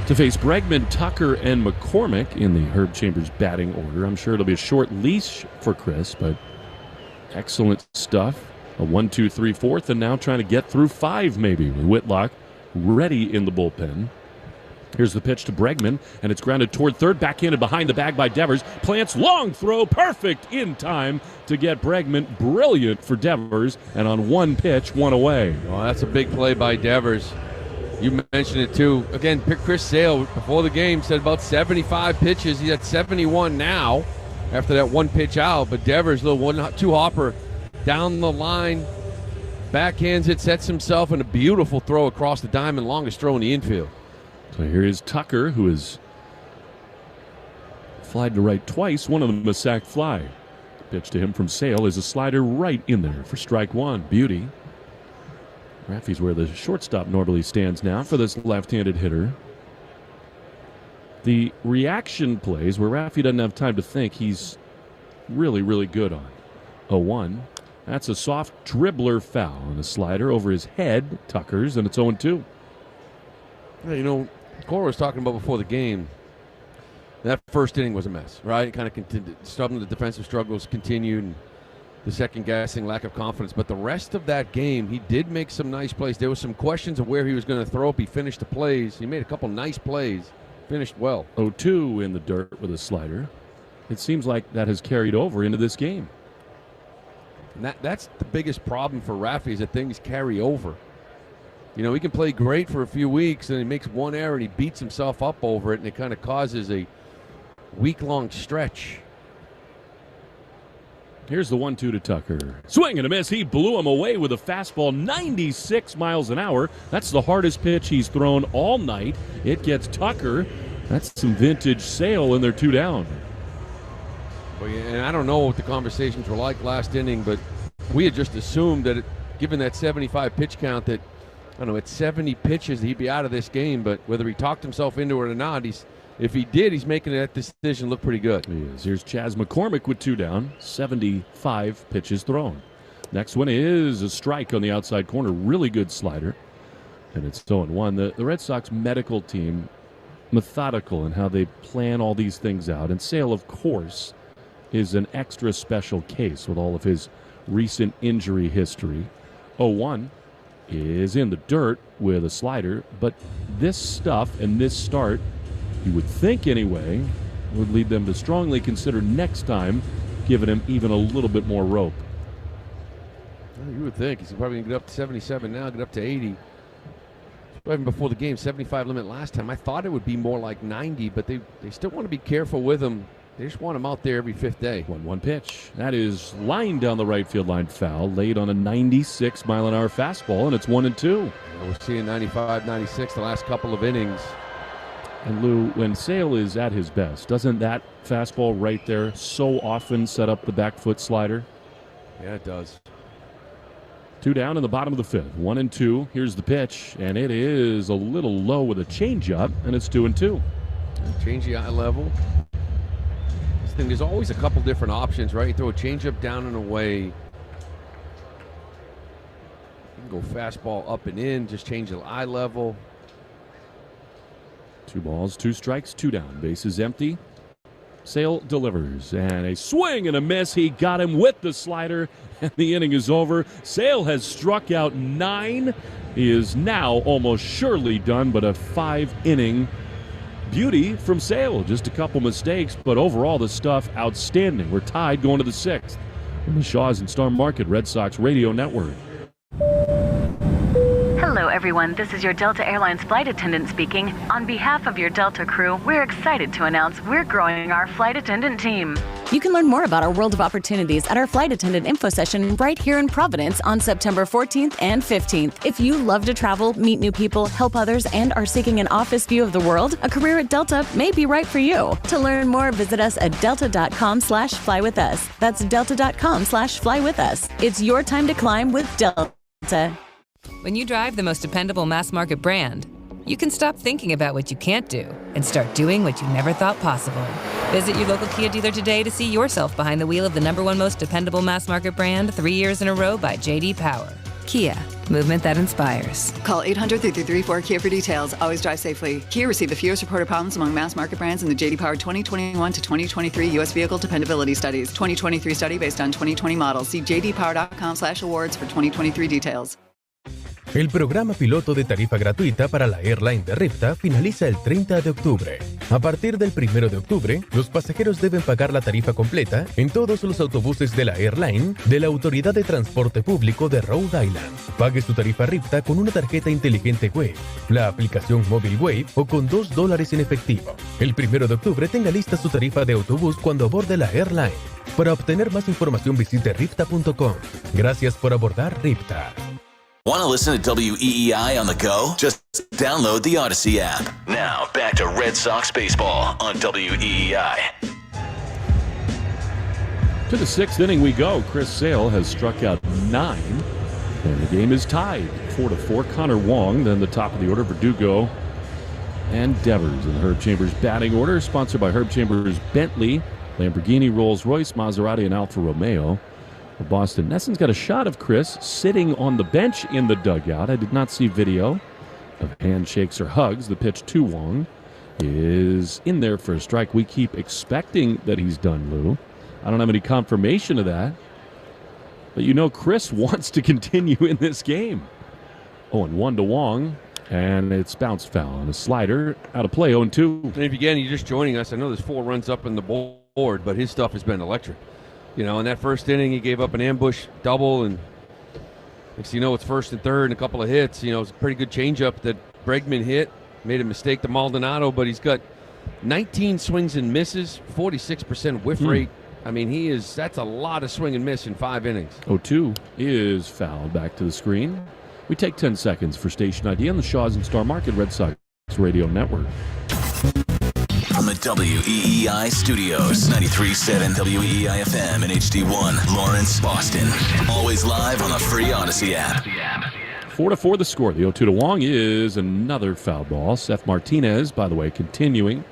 to face Bregman, Tucker, and McCormick in the Herb Chambers batting order. I'm sure it'll be a short leash for Chris, but excellent stuff. A 1-2-3 4th, and now trying to get through 5 maybe with Whitlock ready in the bullpen. Here's the pitch to Bregman, and it's grounded toward third, backhanded behind the bag by Devers. Plants long throw, perfect in time to get Bregman. Brilliant for Devers, and on one pitch, one away. Well, that's a big play by Devers. You mentioned it too. Again, Chris Sale, before the game, said about 75 pitches. He's at 71 now after that one pitch out. But Devers, little 1-2 hopper down the line, backhands it, sets himself in a beautiful throw across the diamond, longest throw in the infield. So here is Tucker, who has flied to right twice. One of them a sac fly. Pitch to him from Sale is a slider right in there for strike one. Beauty. Rafi's where the shortstop normally stands now for this left-handed hitter. The reaction plays where Rafi doesn't have time to think, he's really, really good on. 0-1. That's a soft dribbler foul and a slider over his head, Tucker's, and it's 0-2. You know, Cora was talking about before the game, that first inning was a mess, right? It kind of continued. Some of the defensive struggles continued, and the second guessing, lack of confidence. But the rest of that game, he did make some nice plays. There was some questions of where he was going to throw up. He finished the plays. He made a couple nice plays, finished well. 0-2 in the dirt with a slider. It seems like that has carried over into this game. And that's the biggest problem for Rafi, is that things carry over. You know, he can play great for a few weeks, and he makes one error, and he beats himself up over it, and it kind of causes a week-long stretch. Here's the 1-2 to Tucker. Swing and a miss. He blew him away with a fastball, 96 miles an hour. That's the hardest pitch he's thrown all night. It gets Tucker. That's some vintage Sale, and they're 2 down. Well, yeah, and I don't know what the conversations were like last inning, but we had just assumed that, given that 75 pitch count, that I don't know, at 70 pitches, he'd be out of this game. But whether he talked himself into it or not, if he did, he's making that decision look pretty good. He is. Here's Chas McCormick with 2 down, 75 pitches thrown. Next one is a strike on the outside corner. Really good slider. And it's 0-1. The Red Sox medical team, methodical in how they plan all these things out. And Sale, of course, is an extra special case with all of his recent injury history. 0-1. Is in the dirt with a slider, but this stuff and this start, you would think anyway, would lead them to strongly consider next time giving him even a little bit more rope. Well, you would think. He's probably going to get up to 77 now, get up to 80. Even before the game, 75 limit last time. I thought it would be more like 90, but they still want to be careful with him. They just want him out there every 5th day. 1-1 pitch. That is lined down the right field line foul, laid on a 96-mile-an-hour fastball, and it's 1-2. We're seeing 95, 96 the last couple of innings. And Lou, when Sale is at his best, doesn't that fastball right there so often set up the back foot slider? Yeah, it does. 2 down in the bottom of the 5th. 1-2. Here's the pitch, and it is a little low with a changeup, and it's 2-2. Change the eye level. There's always a couple different options, right? You throw a changeup down and away. You can go fastball up and in, just change the eye level. 2 balls, 2 strikes, 2 down. Base is empty. Sale delivers, and a swing and a miss. He got him with the slider, and the inning is over. Sale has struck out 9. He is now almost surely done, but a 5-inning beauty from Sale. Just a couple mistakes, but overall the stuff outstanding. We're tied going to the 6th. On the Shaws and Star Market Red Sox Radio Network. Hello, everyone. This is your Delta Airlines flight attendant speaking. On behalf of your Delta crew, we're excited to announce we're growing our flight attendant team. You can learn more about our world of opportunities at our flight attendant info session right here in Providence on September 14th and 15th. If you love to travel, meet new people, help others, and are seeking an office view of the world, a career at Delta may be right for you. To learn more, visit us at delta.com/flywithus. That's delta.com/flywithus. It's your time to climb with Delta. When you drive the most dependable mass market brand, you can stop thinking about what you can't do and start doing what you never thought possible. Visit your local Kia dealer today to see yourself behind the wheel of the #1 most dependable mass market brand 3 years in a row by J.D. Power. Kia, movement that inspires. Call 800-334-KIA for details. Always drive safely. Kia received the fewest reported problems among mass market brands in the J.D. Power 2021 to 2023 U.S. Vehicle Dependability Studies. 2023 study based on 2020 models. See jdpower.com/awards for 2023 details. El programa piloto de tarifa gratuita para la airline de Ripta finaliza el 30 de octubre. A partir del 1 de octubre, los pasajeros deben pagar la tarifa completa en todos los autobuses de la airline de la Autoridad de Transporte Público de Rhode Island. Pague su tarifa Ripta con una tarjeta inteligente Wave, la aplicación móvil Wave o con $2 en efectivo. El 1 de octubre tenga lista su tarifa de autobús cuando aborde la airline. Para obtener más información visite ripta.com. Gracias por abordar Ripta. Want to listen to WEEI on the go? Just download the Odyssey app. Now, back to Red Sox baseball on WEEI. To the 6th inning we go. Chris Sale has struck out 9, and the game is tied 4-4. Connor Wong, then the top of the order, Verdugo and Devers in the Herb Chambers batting order, sponsored by Herb Chambers Bentley, Lamborghini, Rolls-Royce, Maserati, and Alfa Romeo. Boston. Nesson's got a shot of Chris sitting on the bench in the dugout. I did not see video of handshakes or hugs. The pitch to Wong is in there for a strike. We keep expecting that he's done, Lou. I don't have any confirmation of that. But you know Chris wants to continue in this game. 0-1 to Wong, and it's bounced foul on a slider. Out of play, 0-2. And if again, you're just joining us, I know there's 4 runs up in the board, but his stuff has been electric. You know, in that first inning, he gave up an ambush double, and next thing you know, it's 1st and 3rd and a couple of hits. You know, it's a pretty good changeup that Bregman hit. Made a mistake to Maldonado, but he's got 19 swings and misses, 46% whiff rate. I mean, that's a lot of swing and miss in 5 innings. 0-2 is fouled back to the screen. We take 10 seconds for station ID on the Shaws and Star Market Red Sox Radio Network. From the WEEI studios, 93.7 WEEI FM and HD1, Lawrence, Boston. Always live on the free Odyssey app. 4-4 the score. The 0-2 to Wong is another foul ball. Seth Martinez, by the way, continuing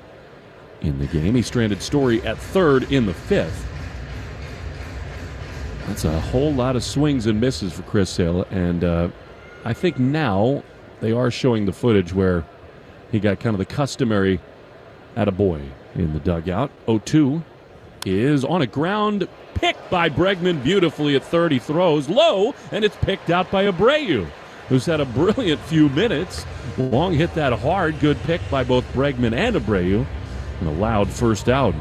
in the game. He stranded Story at 3rd in the 5th. That's a whole lot of swings and misses for Chris Sale, and I think now they are showing the footage where he got kind of the customary attaboy in the dugout. 0-2 is on a ground pick by Bregman beautifully at 30. Throws low, and it's picked out by Abreu, who's had a brilliant few minutes. Long hit that hard. Good pick by both Bregman and Abreu. And a loud first out.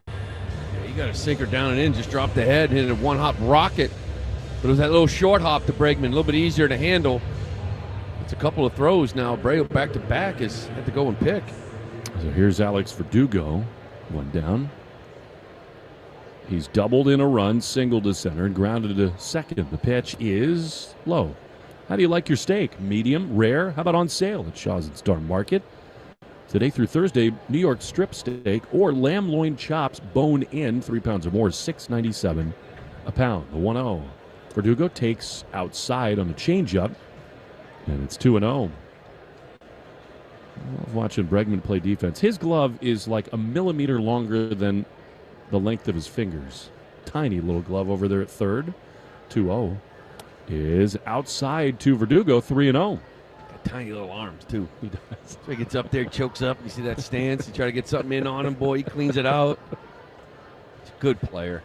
Yeah, you got a sinker down and in, just dropped the head, hit a one-hop rocket. But it was that little short hop to Bregman, a little bit easier to handle. It's a couple of throws now. Abreu back-to-back has had to go and pick. So here's Alex Verdugo, 1 down. He's doubled in a run, single to center, and grounded to second. The pitch is low. How do you like your steak? Medium, rare? How about on sale at Shaws and Star Market? Today through Thursday, New York strip steak or lamb loin chops, bone in, 3 pounds or more, $6.97 a pound. The 1-0. Verdugo takes outside on a changeup, and it's 2-0. I love watching Bregman play defense. His glove is like a millimeter longer than the length of his fingers. Tiny little glove over there at 3rd. 2-0 is outside to Verdugo, 3-0. Got tiny little arms, too. He does. So he gets up there, chokes up. You see that stance. You try to get something in on him. Boy, he cleans it out. He's a good player.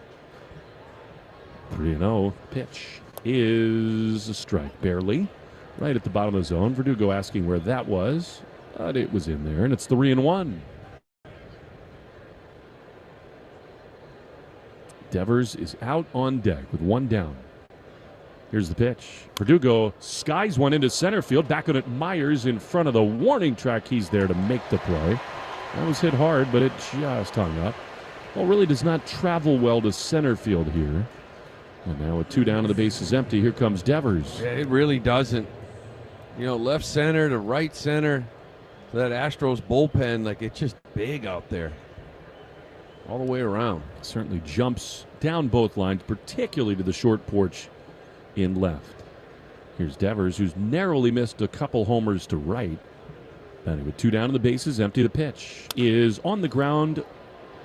3-0. Pitch is a strike, barely. Right at the bottom of the zone. Verdugo asking where that was, but it was in there, and it's 3-1. Devers is out on deck with one down. Here's the pitch. Verdugo skies one into center field. Back on it, Myers in front of the warning track. He's there to make the play. That was hit hard, but it just hung up. Well, really does not travel well to center field here. And now with two down and the base is empty, here comes Devers. Yeah, it really doesn't. You know, left center to right center. So that Astros bullpen, like, it's just big out there. All the way around. Certainly jumps down both lines, particularly to the short porch in left. Here's Devers, who's narrowly missed a couple homers to right. And with two down and the bases empty, the pitch is on the ground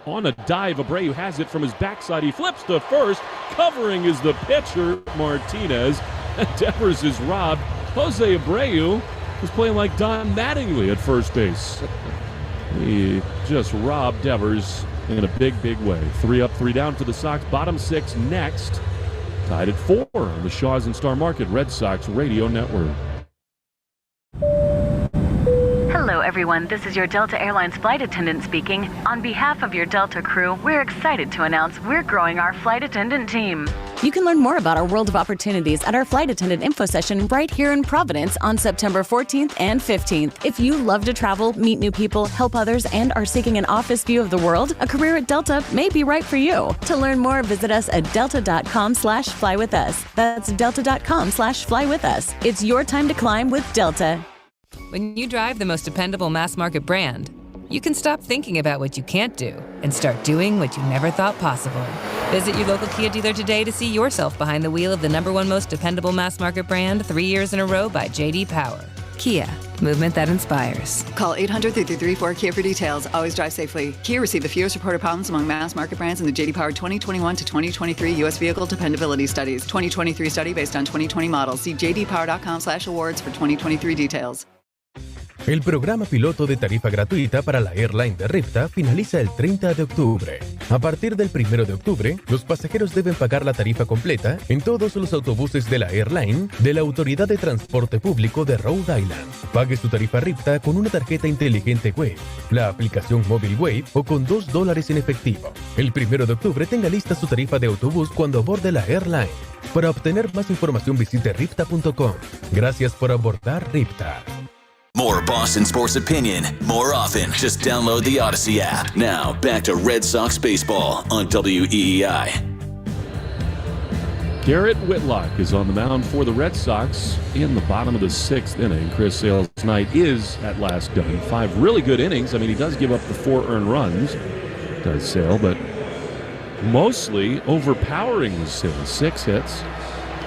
on a dive. Abreu has it from his backside. He flips to first. Covering is the pitcher, Martinez. And Devers is robbed. Jose Abreu was playing like Don Mattingly at first base. He just robbed Devers in a big, big way. 3 up, 3 down for the Sox. Bottom 6 next. Tied at 4 on the Shaw's and Star Market Red Sox Radio Network. Hello, everyone. This is your Delta Airlines flight attendant speaking. On behalf of your Delta crew, we're excited to announce we're growing our flight attendant team. You can learn more about our world of opportunities at our flight attendant info session right here in Providence on September 14th and 15th. If you love to travel, meet new people, help others, and are seeking an office view of the world, a career at Delta may be right for you. To learn more, visit us at delta.com/flywithus. That's delta.com/flywithus. It's your time to climb with Delta. When you drive the most dependable mass market brand, you can stop thinking about what you can't do and start doing what you never thought possible. Visit your local Kia dealer today to see yourself behind the wheel of the #1 most dependable mass market brand 3 years in a row by J.D. Power. Kia, movement that inspires. Call 800-3334-KIA for details. Always drive safely. Kia received the fewest reported problems among mass market brands in the J.D. Power 2021 to 2023 U.S. Vehicle Dependability Studies. 2023 study based on 2020 models. See jdpower.com/awards for 2023 details. El programa piloto de tarifa gratuita para la airline de Rifta finaliza el 30 de octubre. A partir del 1 de octubre, los pasajeros deben pagar la tarifa completa en todos los autobuses de la airline de la Autoridad de Transporte Público de Rhode Island. Pague su tarifa Rifta con una tarjeta inteligente Wave, la aplicación móvil Wave o con $2 en efectivo. El 1 de octubre tenga lista su tarifa de autobús cuando aborde la airline. Para obtener más información visite rifta.com. Gracias por abordar Rifta. More Boston sports opinion, more often. Just download the Odyssey app. Now, back to Red Sox baseball on WEEI. Garrett Whitlock is on the mound for the Red Sox in the bottom of the 6th inning. Chris Sale's night is at last done. 5 really good innings. I mean, he does give up the 4 earned runs, does Sale, but mostly overpowering the Sale. 6 hits,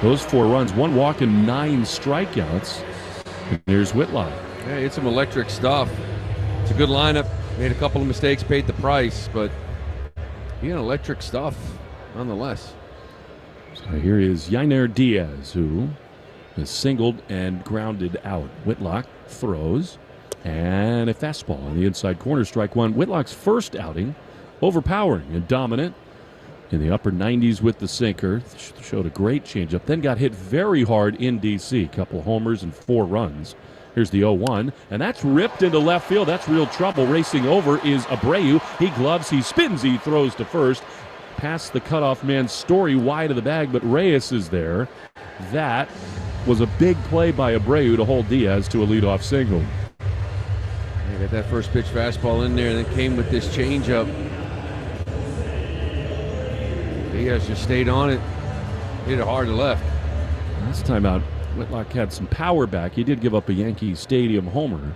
those 4 runs, 1 walk and 9 strikeouts. And here's Whitlock. Yeah, it's some electric stuff. It's a good lineup. Made a couple of mistakes, paid the price, but he had electric stuff nonetheless. So here is Yainer Diaz, who is singled and grounded out. Whitlock throws, and a fastball on the inside corner, strike 1. Whitlock's first outing, overpowering and dominant in the upper 90s with the sinker. Showed a great changeup, then got hit very hard in D.C. Couple homers and 4 runs. Here's the 0-1, and that's ripped into left field. That's real trouble. Racing over is Abreu. He gloves, he spins, he throws to first. Past the cutoff man, Story wide of the bag, but Reyes is there. That was a big play by Abreu to hold Diaz to a leadoff single. They got that first pitch fastball in there, and then came with this changeup. Diaz just stayed on it, hit it hard to left. This time out, Whitlock had some power back. He did give up a Yankee Stadium homer.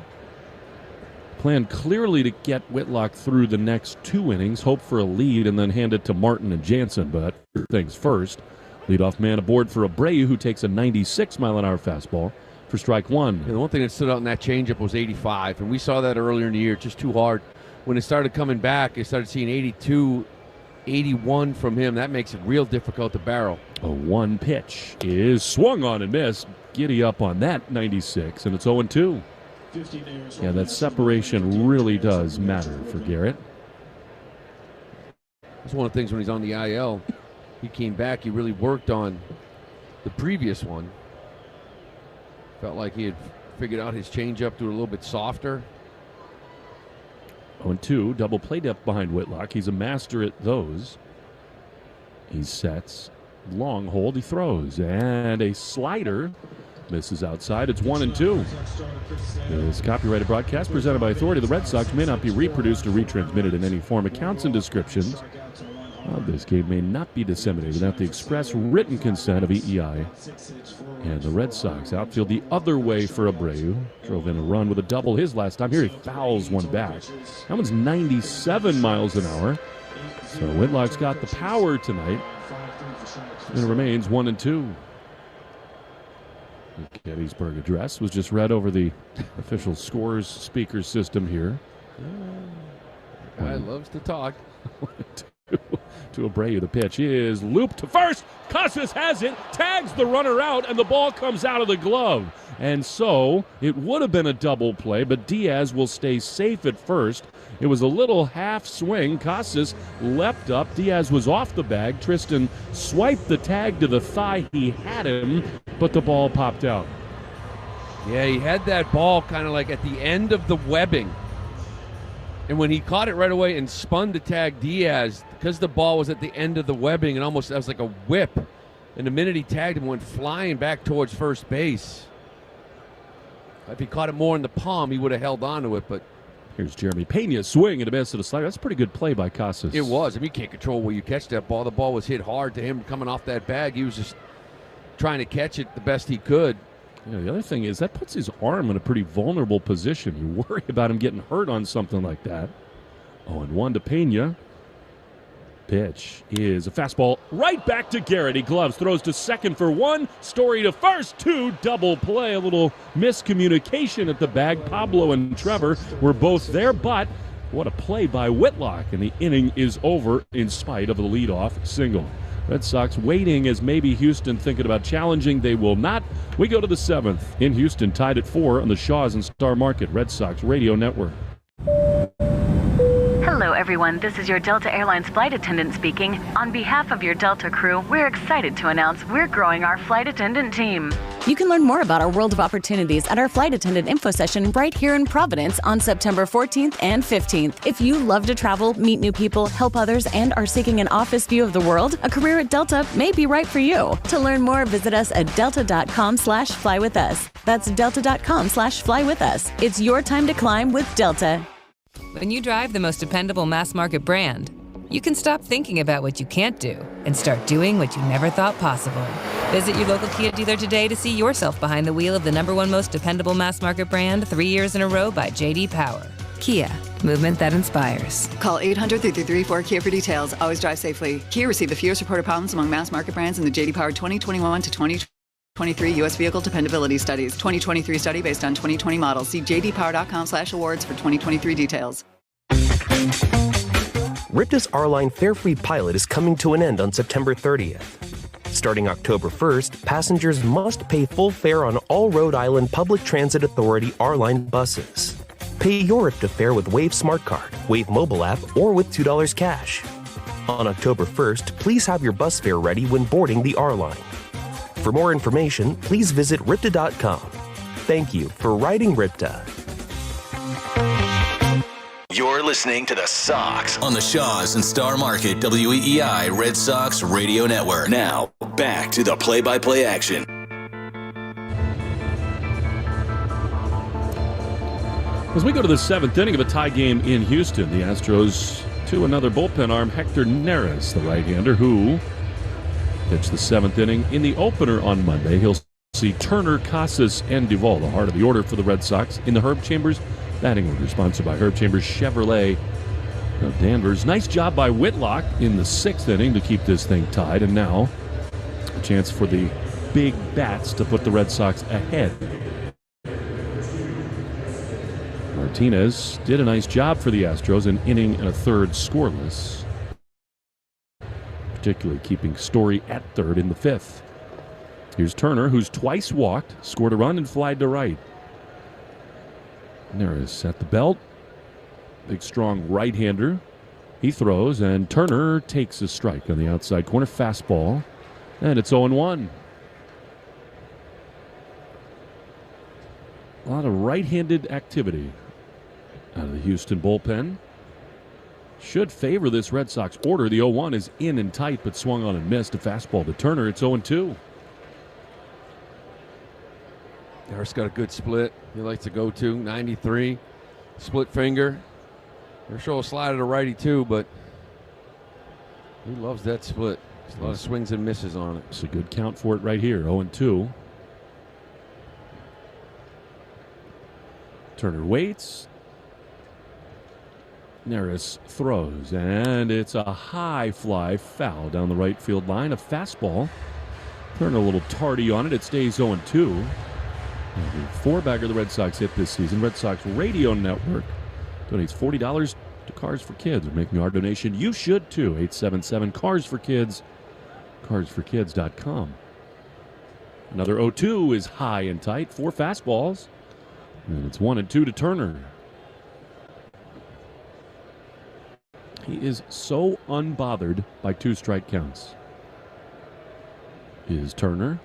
Plan clearly to get Whitlock through the next 2 innings, hope for a lead, and then hand it to Martin and Jansen. But things first, leadoff man aboard for Abreu, who takes a 96-mile-an-hour fastball for strike 1. Yeah, the one thing that stood out in that changeup was 85, and we saw that earlier in the year, just too hard. When it started coming back, I started seeing 82, 81 from him. That makes it real difficult to barrel. A 1 pitch is swung on and missed. Giddy up on that 96, and it's 0-2. Yeah, that separation really does matter for Garrett. That's one of the things when he's on the IL. He came back. He really worked on the previous one. Felt like he had figured out his changeup to a little bit softer. 0-2, double play depth behind Whitlock. He's a master at those. He sets, long hold, he throws, and a slider misses outside. It's 1-2. This copyrighted broadcast presented by authority of the Red Sox may not be reproduced or retransmitted in any form. Accounts and descriptions of this game may not be disseminated without the express written consent of EEI. And the Red Sox outfield the other way for Abreu. Drove in a run with a double his last time. Here he fouls one back. That one's 97 miles an hour. So Whitlock's got the power tonight. And it remains 1-2. The Gettysburg Address was just read over the official scores speaker system here. Guy loves to talk. To Abreu, the pitch is looped to first. Casas has it, tags the runner out, and the ball comes out of the glove. And so it would have been a double play, but Diaz will stay safe at first. It was a little half swing. Casas leapt up. Diaz was off the bag. Tristan swiped the tag to the thigh. He had him, but the ball popped out. Yeah, he had that ball kind of like at the end of the webbing. And when he caught it right away and spun to tag Diaz, because the ball was at the end of the webbing, and almost that was like a whip. And the minute he tagged him, went flying back towards first base. If he caught it more in the palm, he would have held on to it. But here's Jeremy Pena swing and a miss to the slider. That's a pretty good play by Casas. It was. I mean, you can't control where you catch that ball. The ball was hit hard to him coming off that bag. He was just trying to catch it the best he could. Yeah, the other thing is that puts his arm in a pretty vulnerable position. You worry about him getting hurt on something like that. 0-1 to Pena. Pitch is a fastball right back to Garrett. He gloves, throws to second for one. Story to first, two, double play. A little miscommunication at the bag. Pablo and Trevor were both there, but what a play by Whitlock. And the inning is over in spite of a leadoff single. Red Sox waiting as maybe Houston thinking about challenging. They will not. We go to the seventh in Houston, tied at 4 on the Shaws and Star Market Red Sox Radio Network. Hello, everyone. This is your Delta Airlines flight attendant speaking. On behalf of your Delta crew, we're excited to announce we're growing our flight attendant team. You can learn more about our world of opportunities at our flight attendant info session right here in Providence on September 14th and 15th. If you love to travel, meet new people, help others, and are seeking an office view of the world, a career at Delta may be right for you. To learn more, visit us at delta.com/flywithus. That's delta.com/flywithus. It's your time to climb with Delta. When you drive the most dependable mass market brand, you can stop thinking about what you can't do and start doing what you never thought possible. Visit your local Kia dealer today to see yourself behind the wheel of the #1 most dependable mass market brand 3 years in a row by J.D. Power. Kia, movement that inspires. Call 800-334-KIA for details. Always drive safely. Kia received the fewest reported problems among mass market brands in the J.D. Power 2021 to 2023 U.S. Vehicle Dependability Studies. 2023 study based on 2020 models. See jdpower.com/awards for 2023 details. Ripta's R-Line fare-free pilot is coming to an end on September 30th. Starting October 1st, passengers must pay full fare on all Rhode Island Public Transit Authority R-Line buses. Pay your Ripta fare with Wave Smart Card, Wave mobile app, or with $2 cash. On October 1st, please have your bus fare ready when boarding the R-Line. For more information, please visit Ripta.com. Thank you for riding Ripta. You're listening to the Sox on the Shaws and Star Market WEEI Red Sox Radio Network. Now, back to the play-by-play action. As we go to the seventh inning of a tie game in Houston, the Astros to another bullpen arm, Hector Neris, the right-hander, who pitched the seventh inning in the opener on Monday. He'll see Turner, Casas, and Duvall, the heart of the order for the Red Sox, in the Herb Chambers batting order, sponsored by Herb Chambers Chevrolet of Danvers. Nice job by Whitlock in the sixth inning to keep this thing tied, and now a chance for the big bats to put the Red Sox ahead. Martinez did a nice job for the Astros, an inning and a third scoreless, particularly keeping Story at third in the fifth. Here's Turner, who's twice walked, scored a run, and flied to right. Neris at the belt. Big, strong right-hander. He throws, and Turner takes a strike on the outside corner fastball, and it's 0-1. A lot of right-handed activity out of the Houston bullpen. Should favor this Red Sox order. The 0-1 is in and tight, but swung on and missed. A fastball to Turner. It's 0-2. Harris got a good split. He likes to go to 93. Split finger. They're sure a slide to righty too, but he loves that split. There's a lot of swings and misses on it. It's a good count for it right here. 0-2. Turner waits. Neris throws, and it's a high fly foul down the right field line. A fastball. Turner a little tardy on it. It stays 0-2. The four-bagger the Red Sox hit this season. Red Sox Radio Network donates $40 to Cars for Kids. We're making our donation. You should too. 877-CARS-FOR-KIDS. CarsForKids.com. Another 0-2 is high and tight. 4 fastballs. And it's 1-2 to Turner. He is so unbothered by 2 strike counts. Is Turner.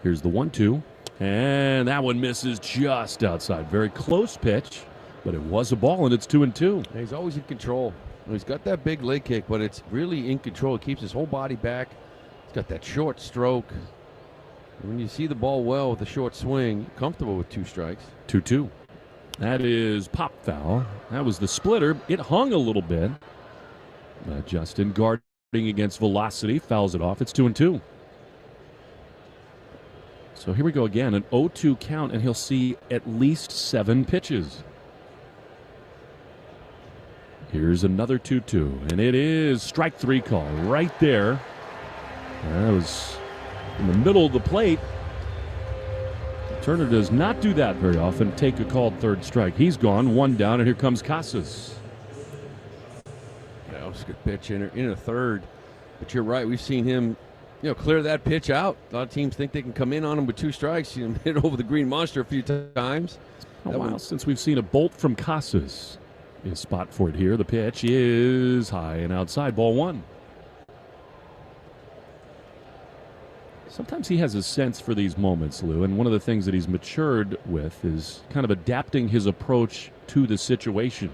Here's the 1-2. And that one misses just outside. Very close pitch, but it was a ball, and it's 2-2. He's always in control. He's got that big leg kick, but it's really in control. It keeps his whole body back. He's got that short stroke. And when you see the ball well with a short swing, comfortable with 2 strikes. 2-2. That is pop foul. That was the splitter. It hung a little bit. Justin guarding against velocity fouls it off. It's 2-2. So here we go again, an 0-2 count, and he'll see at least 7 pitches. Here's another 2-2, and it is strike 3 call right there. That was in the middle of the plate. Turner does not do that very often, take a called third strike. He's gone, 1 down, and here comes Casas. That was a good pitch in a third. But you're right, we've seen him clear that pitch out. A lot of teams think they can come in on him with 2 strikes. Hit over the green monster a few times. A while since we've seen a bolt from Casas. His spot for it here. The pitch is high and outside. Ball 1. Sometimes he has a sense for these moments, Lou, and one of the things that he's matured with is kind of adapting his approach to the situation.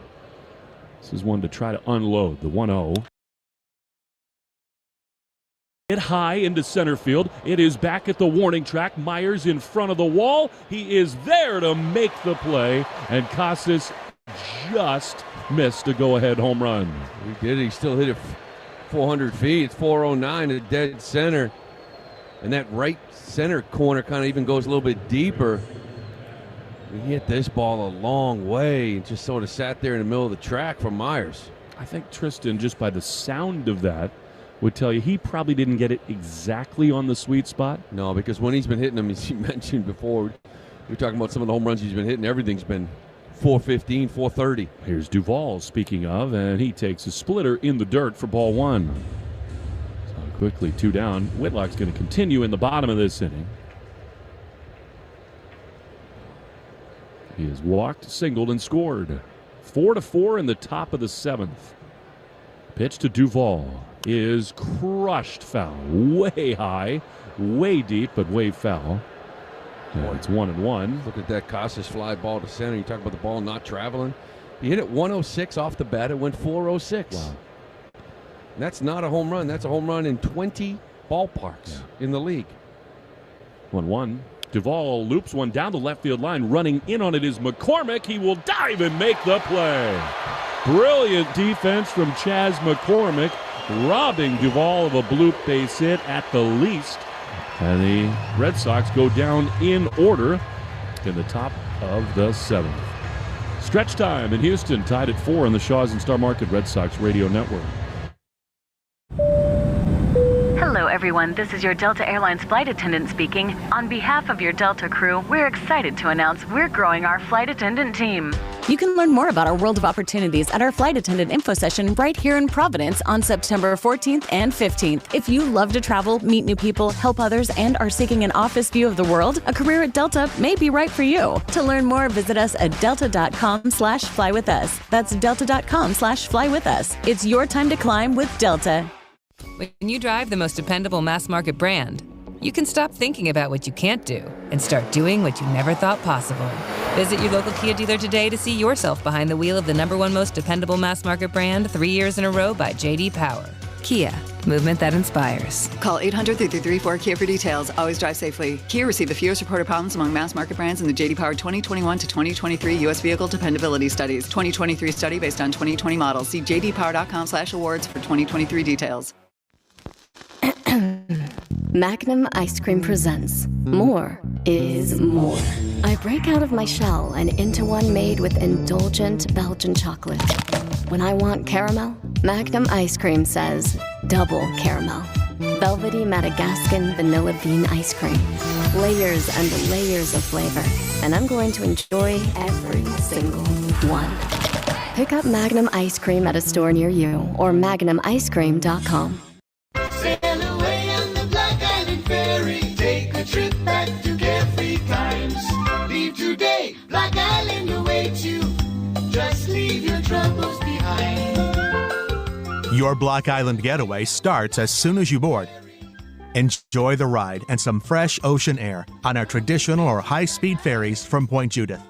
This is one to try to unload. The 1-0. Hit high into center field. It is back at the warning track. Myers in front of the wall. He is there to make the play, and Casas just missed a go-ahead home run. He did. He still hit it 400 feet. It's 409 to dead center, and that right center corner kind of even goes a little bit deeper. He hit this ball a long way and just sort of sat there in the middle of the track for Myers. I think Tristan, just by the sound of that, would tell you he probably didn't get it exactly on the sweet spot. No, because when he's been hitting them, as you mentioned before, we were talking about some of the home runs he's been hitting. Everything's been 415, 430. Here's Duvall, speaking of, and he takes a splitter in the dirt for ball 1. So quickly, 2 down. Whitlock's going to continue in the bottom of this inning. He has walked, singled, and scored. 4-4 in the top of the 7th. Pitch to Duvall is crushed foul. Way high, way deep, but way foul. Yeah, it's 1-1. Look at that Casas fly ball to center. You talk about the ball not traveling. He hit it 106 off the bat. It went 406. Wow. And that's not a home run. That's a home run in 20 ballparks in the league. 1-1. Duvall loops one down the left field line. Running in on it is McCormick. He will dive and make the play. Brilliant defense from Chas McCormick, robbing Duvall of a bloop base hit at the least. And the Red Sox go down in order in the top of the 7th. Stretch time in Houston, tied at 4 on the Shaws and Star Market Red Sox Radio Network. Hello, everyone. This is your Delta Airlines flight attendant speaking. On behalf of your Delta crew, we're excited to announce we're growing our flight attendant team. You can learn more about our world of opportunities at our flight attendant info session right here in Providence on September 14th and 15th. If you love to travel, meet new people, help others, and are seeking an office view of the world, a career at Delta may be right for you. To learn more, visit us at delta.com/flywithus. That's delta.com/flywithus. It's your time to climb with Delta. When you drive the most dependable mass market brand, you can stop thinking about what you can't do and start doing what you never thought possible. Visit your local Kia dealer today to see yourself behind the wheel of the #1 most dependable mass market brand 3 years in a row by J.D. Power. Kia, movement that inspires. Call 800-334-KIA for details. Always drive safely. Kia received the fewest reported problems among mass market brands in the J.D. Power 2021 to 2023 U.S. Vehicle Dependability Studies. 2023 study based on 2020 models. See jdpower.com/awards for 2023 details. Magnum Ice Cream presents More is More. I break out of my shell and into one made with indulgent Belgian chocolate. When I want caramel, Magnum Ice Cream says double caramel. Velvety Madagascan vanilla bean ice cream. Layers and layers of flavor. And I'm going to enjoy every single one. Pick up Magnum Ice Cream at a store near you or magnumicecream.com. Sail away on the Black Island Ferry. Take a trip back to carefree times. Leave today, Black Island awaits you. Just leave your troubles behind. Your Block Island getaway starts as soon as you board. Enjoy the ride and some fresh ocean air on our traditional or high-speed ferries from Point Judith.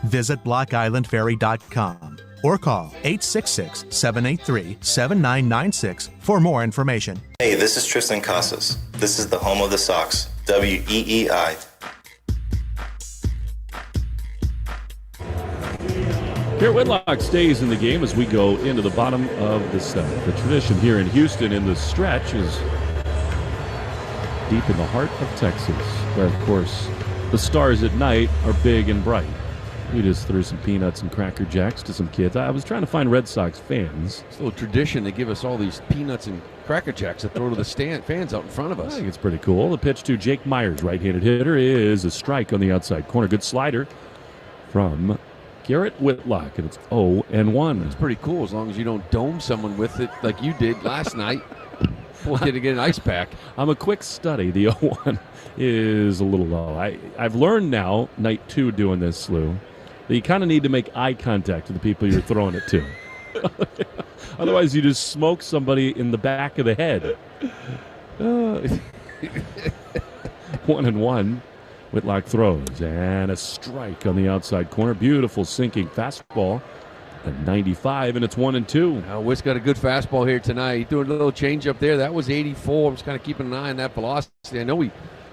Visit blockislandferry.com or call 866-783-7996 for more information. Hey, this is Tristan Casas. This is the home of the Sox, WEEI. Garrett Whitlock stays in the game as we go into the bottom of the seventh. The tradition here in Houston in the stretch is deep in the heart of Texas, where, of course, the stars at night are big and bright. We just threw some peanuts and Cracker Jacks to some kids. I was trying to find Red Sox fans. It's a little tradition to give us all these peanuts and Cracker Jacks to throw to the fans out in front of us. I think it's pretty cool. The pitch to Jake Myers, right-handed hitter, is a strike on the outside corner. Good slider from Garrett Whitlock, and it's 0-1. It's pretty cool as long as you don't dome someone with it like you did last night. Boy, did it get an ice pack. I'm a quick study. The 0-1 is a little low. I've learned now, night 2 doing this, Slew, that you kind of need to make eye contact with the people you're throwing it to. Otherwise, you just smoke somebody in the back of the head. 1-1. Whitlock throws, and a strike on the outside corner. Beautiful sinking fastball at 95, and it's 1-2. Now, Whit's got a good fastball here tonight. He threw a little change up there. That was 84. I'm just kind of keeping an eye on that velocity. I know we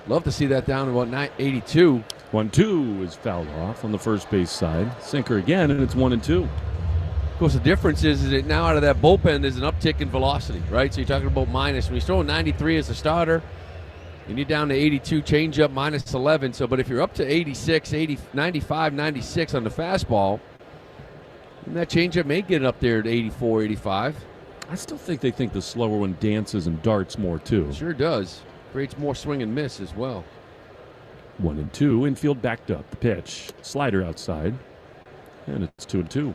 love to see that down to about 82. 1-2 is fouled off on the first base side. Sinker again, and it's 1-2. Of course, the difference is that now out of that bullpen, there's an uptick in velocity, right? So you're talking about minus. When he's throwing 93 as a starter, and you're down to 82, change up minus 11. So, but if you're up to 86, 80, 95, 96 on the fastball, then that changeup may get up there to 84, 85. I still think they think the slower one dances and darts more, too. Sure does. Creates more swing and miss as well. 1-2, infield backed up. The pitch, slider outside, and it's 2-2.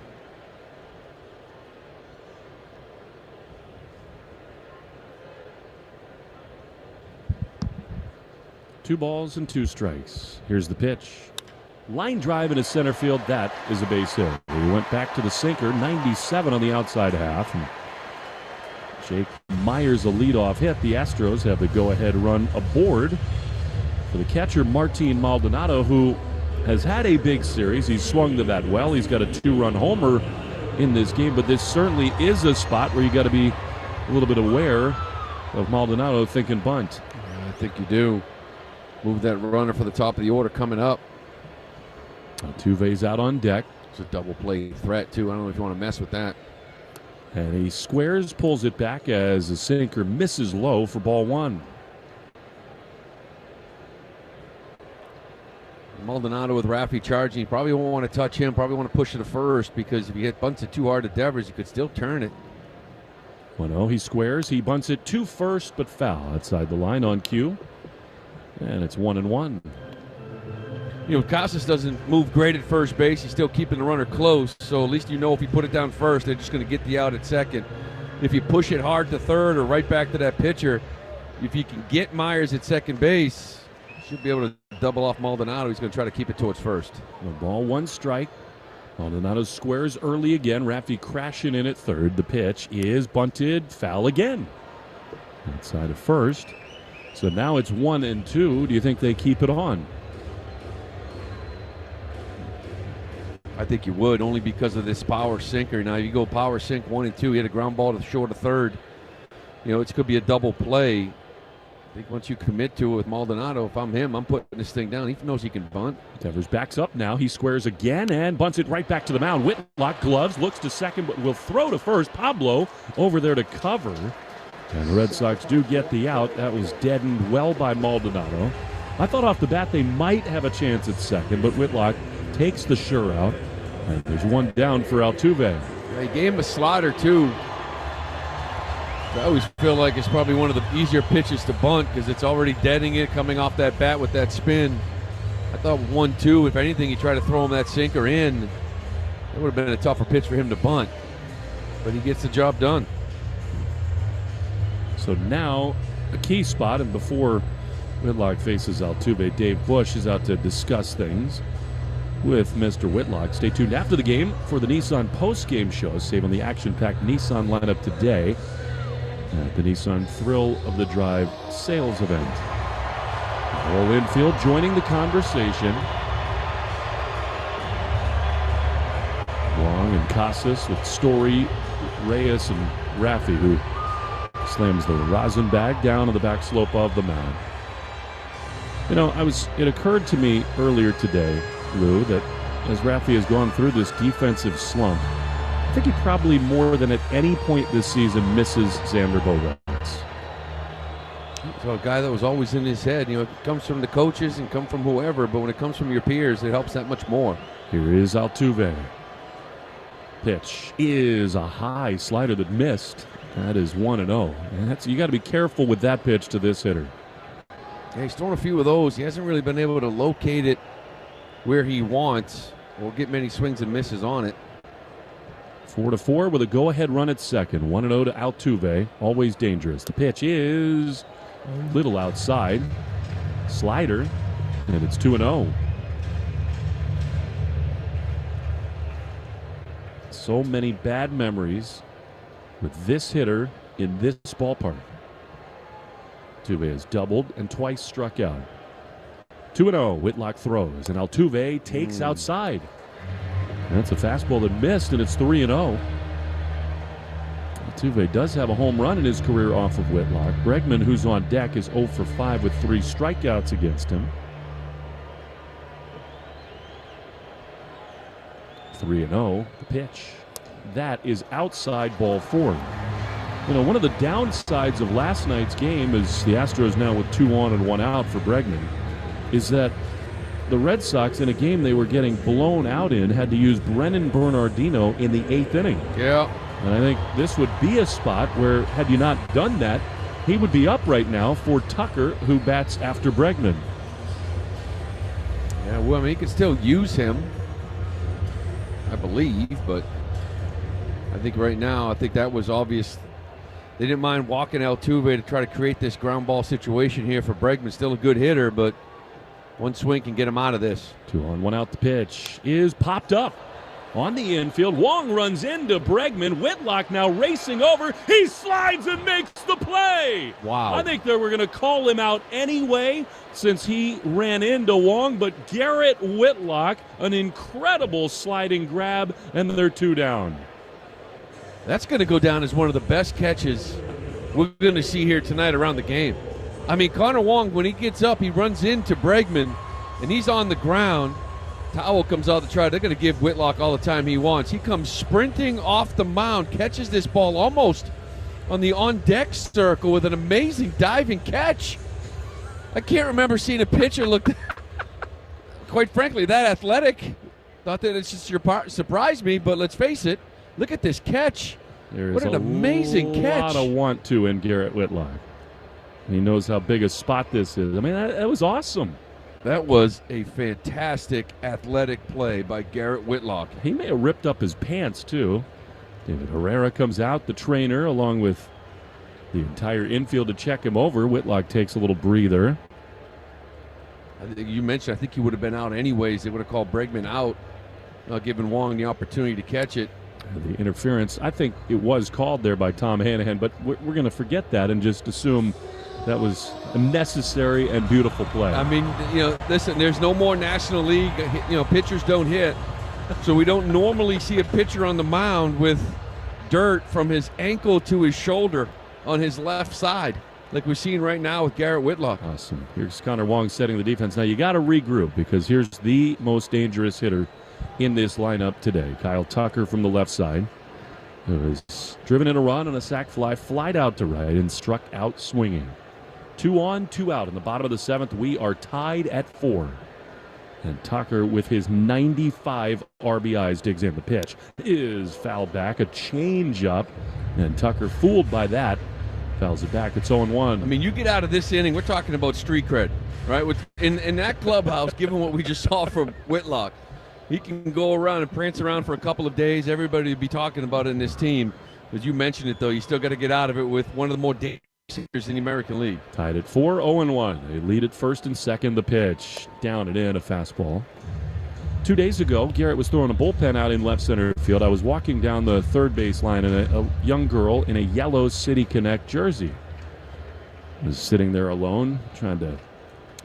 Two balls and two strikes. Here's the pitch. Line drive into center field. That is a base hit. We went back to the sinker. 97 on the outside half. And Jake Myers a leadoff hit. The Astros have the go-ahead run aboard for the catcher Martin Maldonado, who has had a big series. He's swung the bat well. He's got a 2-run homer in this game, but this certainly is a spot where you got to be a little bit aware of Maldonado thinking bunt. I think you do. Move that runner for the top of the order coming up. Altuve's out on deck. It's a double play threat, too. I don't know if you want to mess with that. And he squares, pulls it back as the sinker misses low for ball one. Maldonado with Rafi charging. You probably won't want to touch him. Probably want to push it to first because if you hit bunts it too hard to Devers, you could still turn it. 1-0. He squares. He bunts it to first, but foul outside the line on cue. And it's 1-1. Casas doesn't move great at first base. He's still keeping the runner close, so at least if you put it down first, they're just going to get the out at second. If you push it hard to third or right back to that pitcher, if you can get Myers at second base, you should be able to double off Maldonado. He's going to try to keep it towards first. The ball, 1 strike. Maldonado squares early again. Rafi crashing in at third. The pitch is bunted, foul again. Outside of first. So now it's 1-2. Do you think they keep it on? I think you would, only because of this power sinker. Now, if you go power sink 1-2, you hit a ground ball to short of third. It could be a double play. I think once you commit to it with Maldonado, if I'm him, I'm putting this thing down. He knows he can bunt. Devers backs up now. He squares again and bunts it right back to the mound. Whitlock gloves, looks to second, but will throw to first. Pablo over there to cover. And the Red Sox do get the out. That was deadened well by Maldonado. I thought off the bat they might have a chance at second, but Whitlock takes the sure out. And there's one down for Altuve. They gave him a slider, too. I always feel like it's probably one of the easier pitches to bunt because it's already deadening it coming off that bat with that spin. I thought 1-2, if anything, you try to throw him that sinker in. It would have been a tougher pitch for him to bunt. But he gets the job done. So now a key spot, and before Whitlock faces Altuve, Dave Bush is out to discuss things with Mr. Whitlock. Stay tuned after the game for the Nissan post-game show. Save on the action-packed Nissan lineup today at the Nissan Thrill of the Drive sales event. All infield joining the conversation. Wong and Casas with Story, Reyes, and Rafi, who slams the rosin bag down on the back slope of the mound. It occurred to me earlier today, Lou, that as Rafi has gone through this defensive slump, I think he probably more than at any point this season misses Xander Bogaerts. So a guy that was always in his head. It comes from the coaches and comes from whoever, but when it comes from your peers, it helps that much more. Here is Altuve. Pitch is a high slider that missed. That is 1-0. And you got to be careful with that pitch to this hitter. Yeah, he's thrown a few of those. He hasn't really been able to locate it where he wants or get many swings and misses on it. 4-4 with a go-ahead run at second. 1-0 to Altuve. Always dangerous. The pitch is a little outside. Slider. And it's 2-0. So many bad memories with this hitter in this ballpark. Altuve has doubled and twice struck out. 2-0. Whitlock throws, and Altuve takes outside. That's a fastball that missed, and it's 3-0. Altuve does have a home run in his career off of Whitlock. Bregman, who's on deck, is 0 for 5 with 3 strikeouts against him. 3-0. The pitch. That is outside ball 4. One of the downsides of last night's game is the Astros now with 2 on and 1 out for Bregman, is that the Red Sox, in a game they were getting blown out in, had to use Brennan Bernardino in the 8th inning. Yeah. And I think this would be a spot where, had you not done that, he would be up right now for Tucker, who bats after Bregman. Yeah, well, you can still use him, I believe, but I think right now, that was obvious. They didn't mind walking Altuve to try to create this ground ball situation here for Bregman. Still a good hitter, but one swing can get him out of this. 2 on, 1 out. The pitch is popped up on the infield. Wong runs into Bregman. Whitlock now racing over. He slides and makes the play. Wow. I think they were going to call him out anyway since he ran into Wong, but Garrett Whitlock, an incredible sliding grab, and they're 2 down. That's going to go down as one of the best catches we're going to see here tonight around the game. I mean, Connor Wong, when he gets up, he runs into Bregman, and he's on the ground. Towel comes out to try. They're going to give Whitlock all the time he wants. He comes sprinting off the mound, catches this ball almost on the on-deck circle with an amazing diving catch. I can't remember seeing a pitcher look, quite frankly, that athletic. Thought that it's just surprised me, but let's face it. Look at this catch. What an amazing catch. A lot of want to in Garrett Whitlock. He knows how big a spot this is. I mean, that was awesome. That was a fantastic athletic play by Garrett Whitlock. He may have ripped up his pants, too. David Herrera comes out, the trainer, along with the entire infield to check him over. Whitlock takes a little breather. You mentioned, I think he would have been out anyways. They would have called Bregman out, giving Wong the opportunity to catch it. The interference, I think it was called there by Tom Hanahan, but we're going to forget that and just assume that was a necessary and beautiful play. I mean, listen, there's no more National League, pitchers don't hit. So we don't normally see a pitcher on the mound with dirt from his ankle to his shoulder on his left side, like we're seeing right now with Garrett Whitlock. Awesome. Here's Connor Wong setting the defense. Now you got to regroup because here's the most dangerous hitter in this lineup today. Kyle Tucker from the left side, who has driven in a run on a sac fly, flied out to right, and struck out swinging. 2 on, 2 out. In the bottom of the 7th, we are tied at 4. And Tucker, with his 95 RBIs, digs in. The pitch is fouled back, a change-up, and Tucker, fooled by that, fouls it back. It's 0-1. I mean, you get out of this inning, we're talking about street cred, right? In that clubhouse, given what we just saw from Whitlock, he can go around and prance around for a couple of days. Everybody would be talking about it in this team. As you mentioned it, though, you still got to get out of it with one of the more dangerous hitters in the American League. Tied at 4, 0-1. They lead at first and second. The pitch, down and in, a fastball. 2 days ago, Garrett was throwing a bullpen out in left center field. I was walking down the third base line, and a young girl in a yellow City Connect jersey was sitting there alone, trying to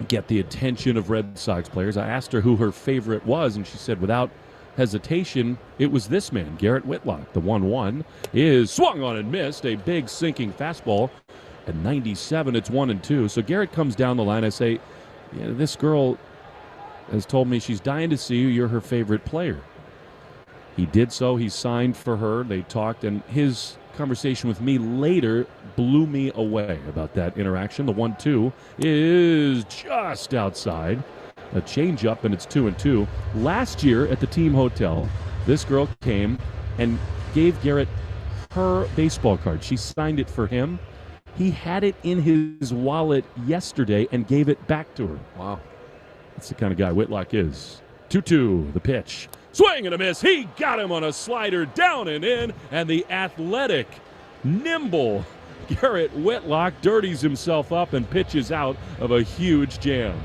get the attention of Red Sox players. I asked her who her favorite was, and she said without hesitation, it was this man, Garrett Whitlock. The 1-1 is swung on and missed. A big sinking fastball. At 97, it's 1-2. So Garrett comes down the line. I say, this girl has told me she's dying to see you. You're her favorite player. He did so. He signed for her. They talked, and his conversation with me later blew me away about that interaction. The 1-2 is just outside. A changeup, and it's 2-2. Last year at the team hotel, this girl came and gave Garrett her baseball card. She signed it for him. He had it in his wallet yesterday and gave it back to her. Wow. That's the kind of guy Whitlock is. 2-2, the pitch. Swing and a miss. He got him on a slider, down and in, and the athletic, nimble Garrett Whitlock dirties himself up and pitches out of a huge jam.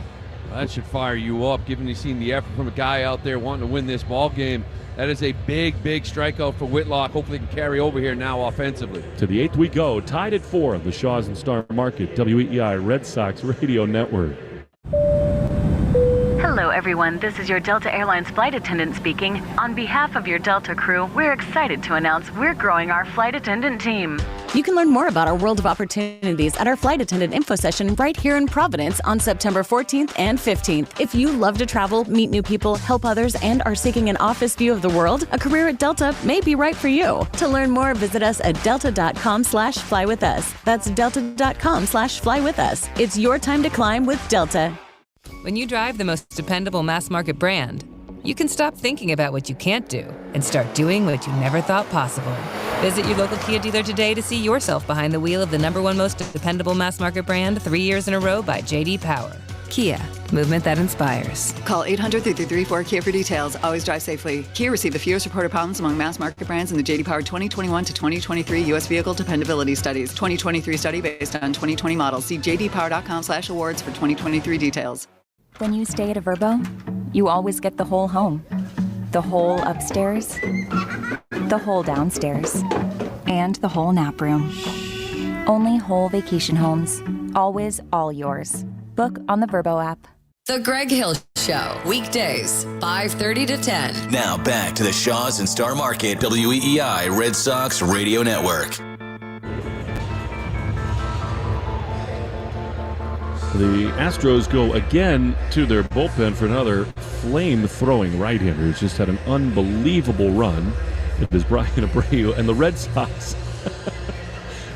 Well, that should fire you up, given you've seen the effort from a guy out there wanting to win this ball game. That is a big, big strikeout for Whitlock. Hopefully he can carry over here now offensively. To the 8th we go, tied at 4. The Shaws and Star Market, WEEI Red Sox Radio Network. Hello, everyone. This is your Delta Airlines flight attendant speaking. On behalf of your Delta crew, we're excited to announce we're growing our flight attendant team. You can learn more about our world of opportunities at our flight attendant info session right here in Providence on September 14th and 15th. If you love to travel, meet new people, help others, and are seeking an office view of the world, a career at Delta may be right for you. To learn more, visit us at delta.com/flywithus. That's delta.com/flywithus. It's your time to climb with Delta. When you drive the most dependable mass market brand, you can stop thinking about what you can't do and start doing what you never thought possible. Visit your local Kia dealer today to see yourself behind the wheel of the #1 most dependable mass market brand 3 years in a row by J.D. Power. Kia, movement that inspires. Call 800-3334-KIA for details. Always drive safely. Kia received the fewest reported problems among mass market brands in the J.D. Power 2021 to 2023 U.S. Vehicle Dependability Studies. 2023 study based on 2020 models. See jdpower.com/awards for 2023 details. When you stay at a Vrbo, you always get the whole home. The whole upstairs, the whole downstairs, and the whole nap room. Only whole vacation homes. Always all yours. Book on the Vrbo app. The Greg Hill Show, weekdays, 5:30 to 10. Now back to the Shaws and Star Market, WEEI Red Sox Radio Network. The Astros go again to their bullpen for another flame-throwing right-hander who's just had an unbelievable run. It is Brian Abreu, and the Red Sox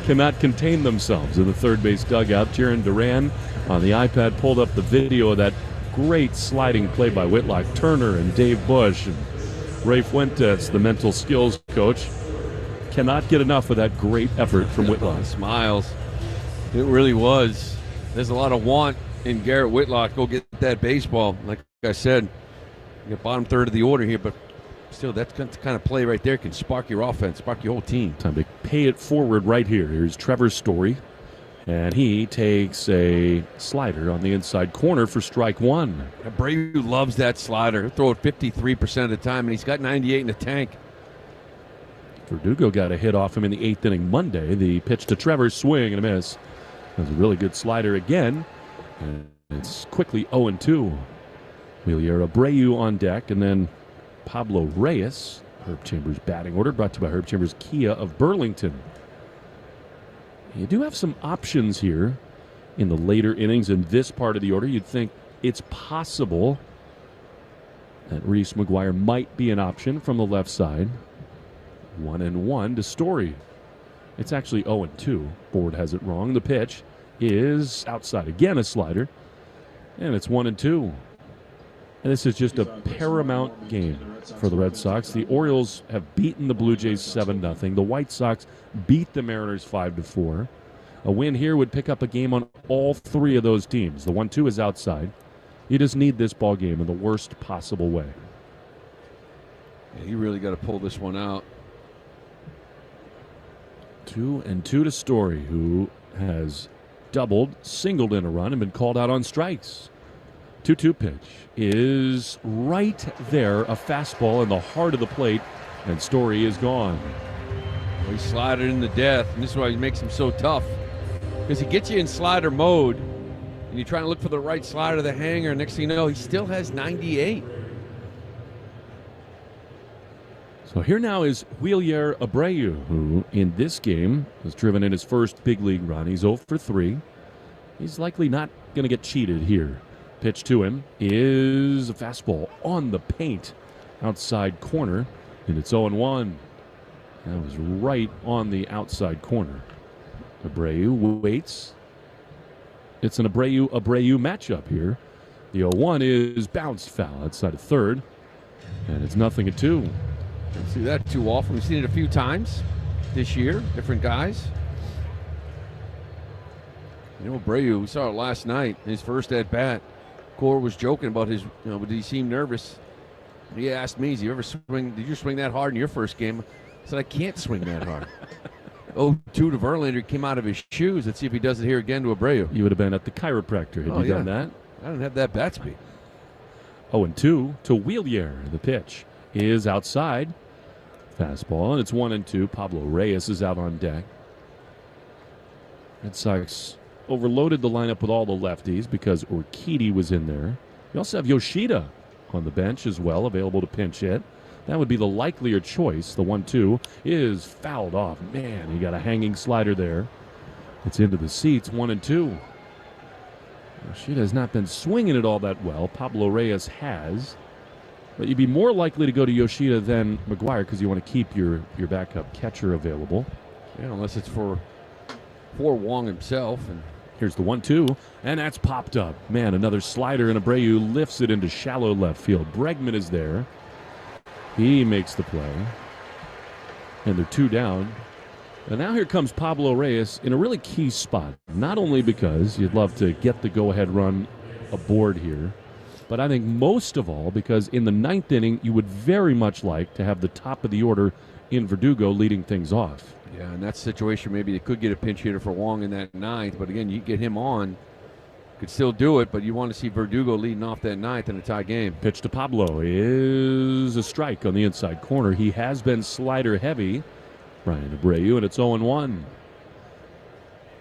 cannot contain themselves in the third base dugout. Jaron Duran on the iPad pulled up the video of that great sliding play by Whitlock. Turner and Dave Bush and Ray Fuentes, the mental skills coach, cannot get enough of that great effort from Whitlock. Smiles. It really was. There's a lot of want and Garrett Whitlock go get that baseball. Like I said, you got bottom third of the order here, but still, that's the kind of play right there can spark your offense, spark your whole team. Time to pay it forward right here. Here's Trevor Story, and he takes a slider on the inside corner for strike one. Abreu loves that slider. He'll throw it 53% of the time, and he's got 98 in the tank. Verdugo got a hit off him in the 8th inning Monday. The pitch to Trevor, swing and a miss. That was a really good slider again, and it's quickly 0-2. Wheelier Abreu on deck, and then Pablo Reyes. Herb Chambers batting order brought to you by Herb Chambers Kia of Burlington. You do have some options here in the later innings in this part of the order. You'd think it's possible that Reese McGuire might be an option from the left side. 1-1 to Story. It's actually 0-2. Board has it wrong. The pitch is outside. Again, a slider. And it's 1-2. And this is just a paramount game for the Red Sox. The Orioles have beaten the Blue Jays 7-0. The White Sox beat the Mariners 5-4. A win here would pick up a game on all three of those teams. The 1-2 is outside. You just need this ball game in the worst possible way. Yeah, you really got to pull this one out. 2-2 to Story, who has doubled, singled in a run, and been called out on strikes. 2-2 pitch is right there, a fastball in the heart of the plate, and Story is gone. Well, he slided in the death, and this is why he makes him so tough. Because he gets you in slider mode, and you're trying to look for the right slider to the hanger. Next thing you know, he still has 98. So here now is Wheelier Abreu, who in this game was driven in his first big league run. He's 0 for 3. He's likely not going to get cheated here. Pitch to him is a fastball on the paint, outside corner, and it's 0-1. That was right on the outside corner. Abreu waits. It's an Abreu matchup here. The 0-1 is bounced foul outside of third, and it's 0-2. Don't see that too often. We've seen it a few times this year, different guys. You know, Abreu, we saw it last night, his first at bat. Core was joking about his, did he seem nervous? He asked me, did you swing that hard in your first game? I said, I can't swing that hard. 0-2 to Verlander, came out of his shoes. Let's see if he does it here again to Abreu. You would have been at the chiropractor had you done that. I don't have that bat speed. 0-2 to Wheelier. The pitch is outside. Fastball, and it's 1-2. Pablo Reyes is out on deck. Red Sox overloaded the lineup with all the lefties because Urquidy was in there. You also have Yoshida on the bench as well, available to pinch hit. That would be the likelier choice. The 1-2 is fouled off. Man, he got a hanging slider there. It's into the seats, 1-2. Yoshida has not been swinging it all that well. Pablo Reyes has. But you'd be more likely to go to Yoshida than McGuire because you want to keep your backup catcher available. Yeah, unless it's for Wong himself. And here's the 1-2, and that's popped up. Man, another slider, and Abreu lifts it into shallow left field. Bregman is there. He makes the play. And they're 2 down. And now here comes Pablo Reyes in a really key spot. Not only because you'd love to get the go-ahead run aboard here, but I think most of all because in the 9th inning, you would very much like to have the top of the order in Verdugo leading things off. Yeah, in that situation, maybe they could get a pinch hitter for Wong in that 9th, but again, you get him on, could still do it, but you want to see Verdugo leading off that 9th in a tie game. Pitch to Pablo is a strike on the inside corner. He has been slider heavy, Brian Abreu, and it's 0-1.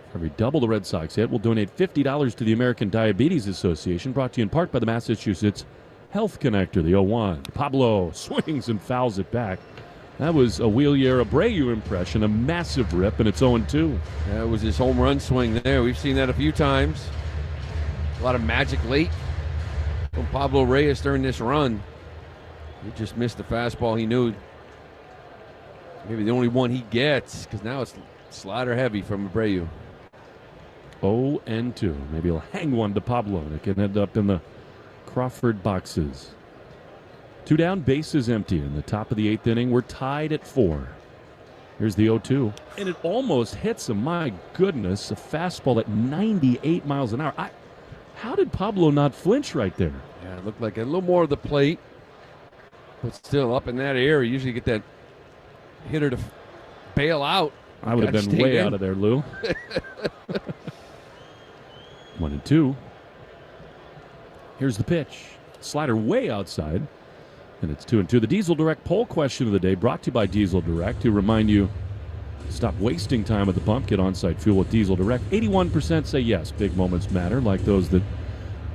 For every double the Red Sox hit, we'll donate $50 to the American Diabetes Association, brought to you in part by the Massachusetts Health Connector. The 0-1. Pablo swings and fouls it back. That was a Wheelier Abreu impression, a massive rip, and it's 0-2. That was his home run swing there. We've seen that a few times. A lot of magic late from Pablo Reyes during this run. He just missed the fastball he knew. Maybe the only one he gets, because now it's slider heavy from Abreu. 0-2. Maybe he'll hang one to Pablo, and it can end up in the Crawford boxes. 2 down, bases empty in the top of the 8th inning. We're tied at 4. Here's the 0-2. And it almost hits him. My goodness, a fastball at 98 miles an hour. How did Pablo not flinch right there? Yeah, it looked like a little more of the plate, but still up in that area. You usually get that hitter to bail out. I would have been way out of there, Lou. 1-2. Here's the pitch. Slider way outside. And it's 2-2. The Diesel Direct poll question of the day brought to you by Diesel Direct. To remind you, stop wasting time at the pump. Get on-site fuel with Diesel Direct. 81% say yes. Big moments matter, like those that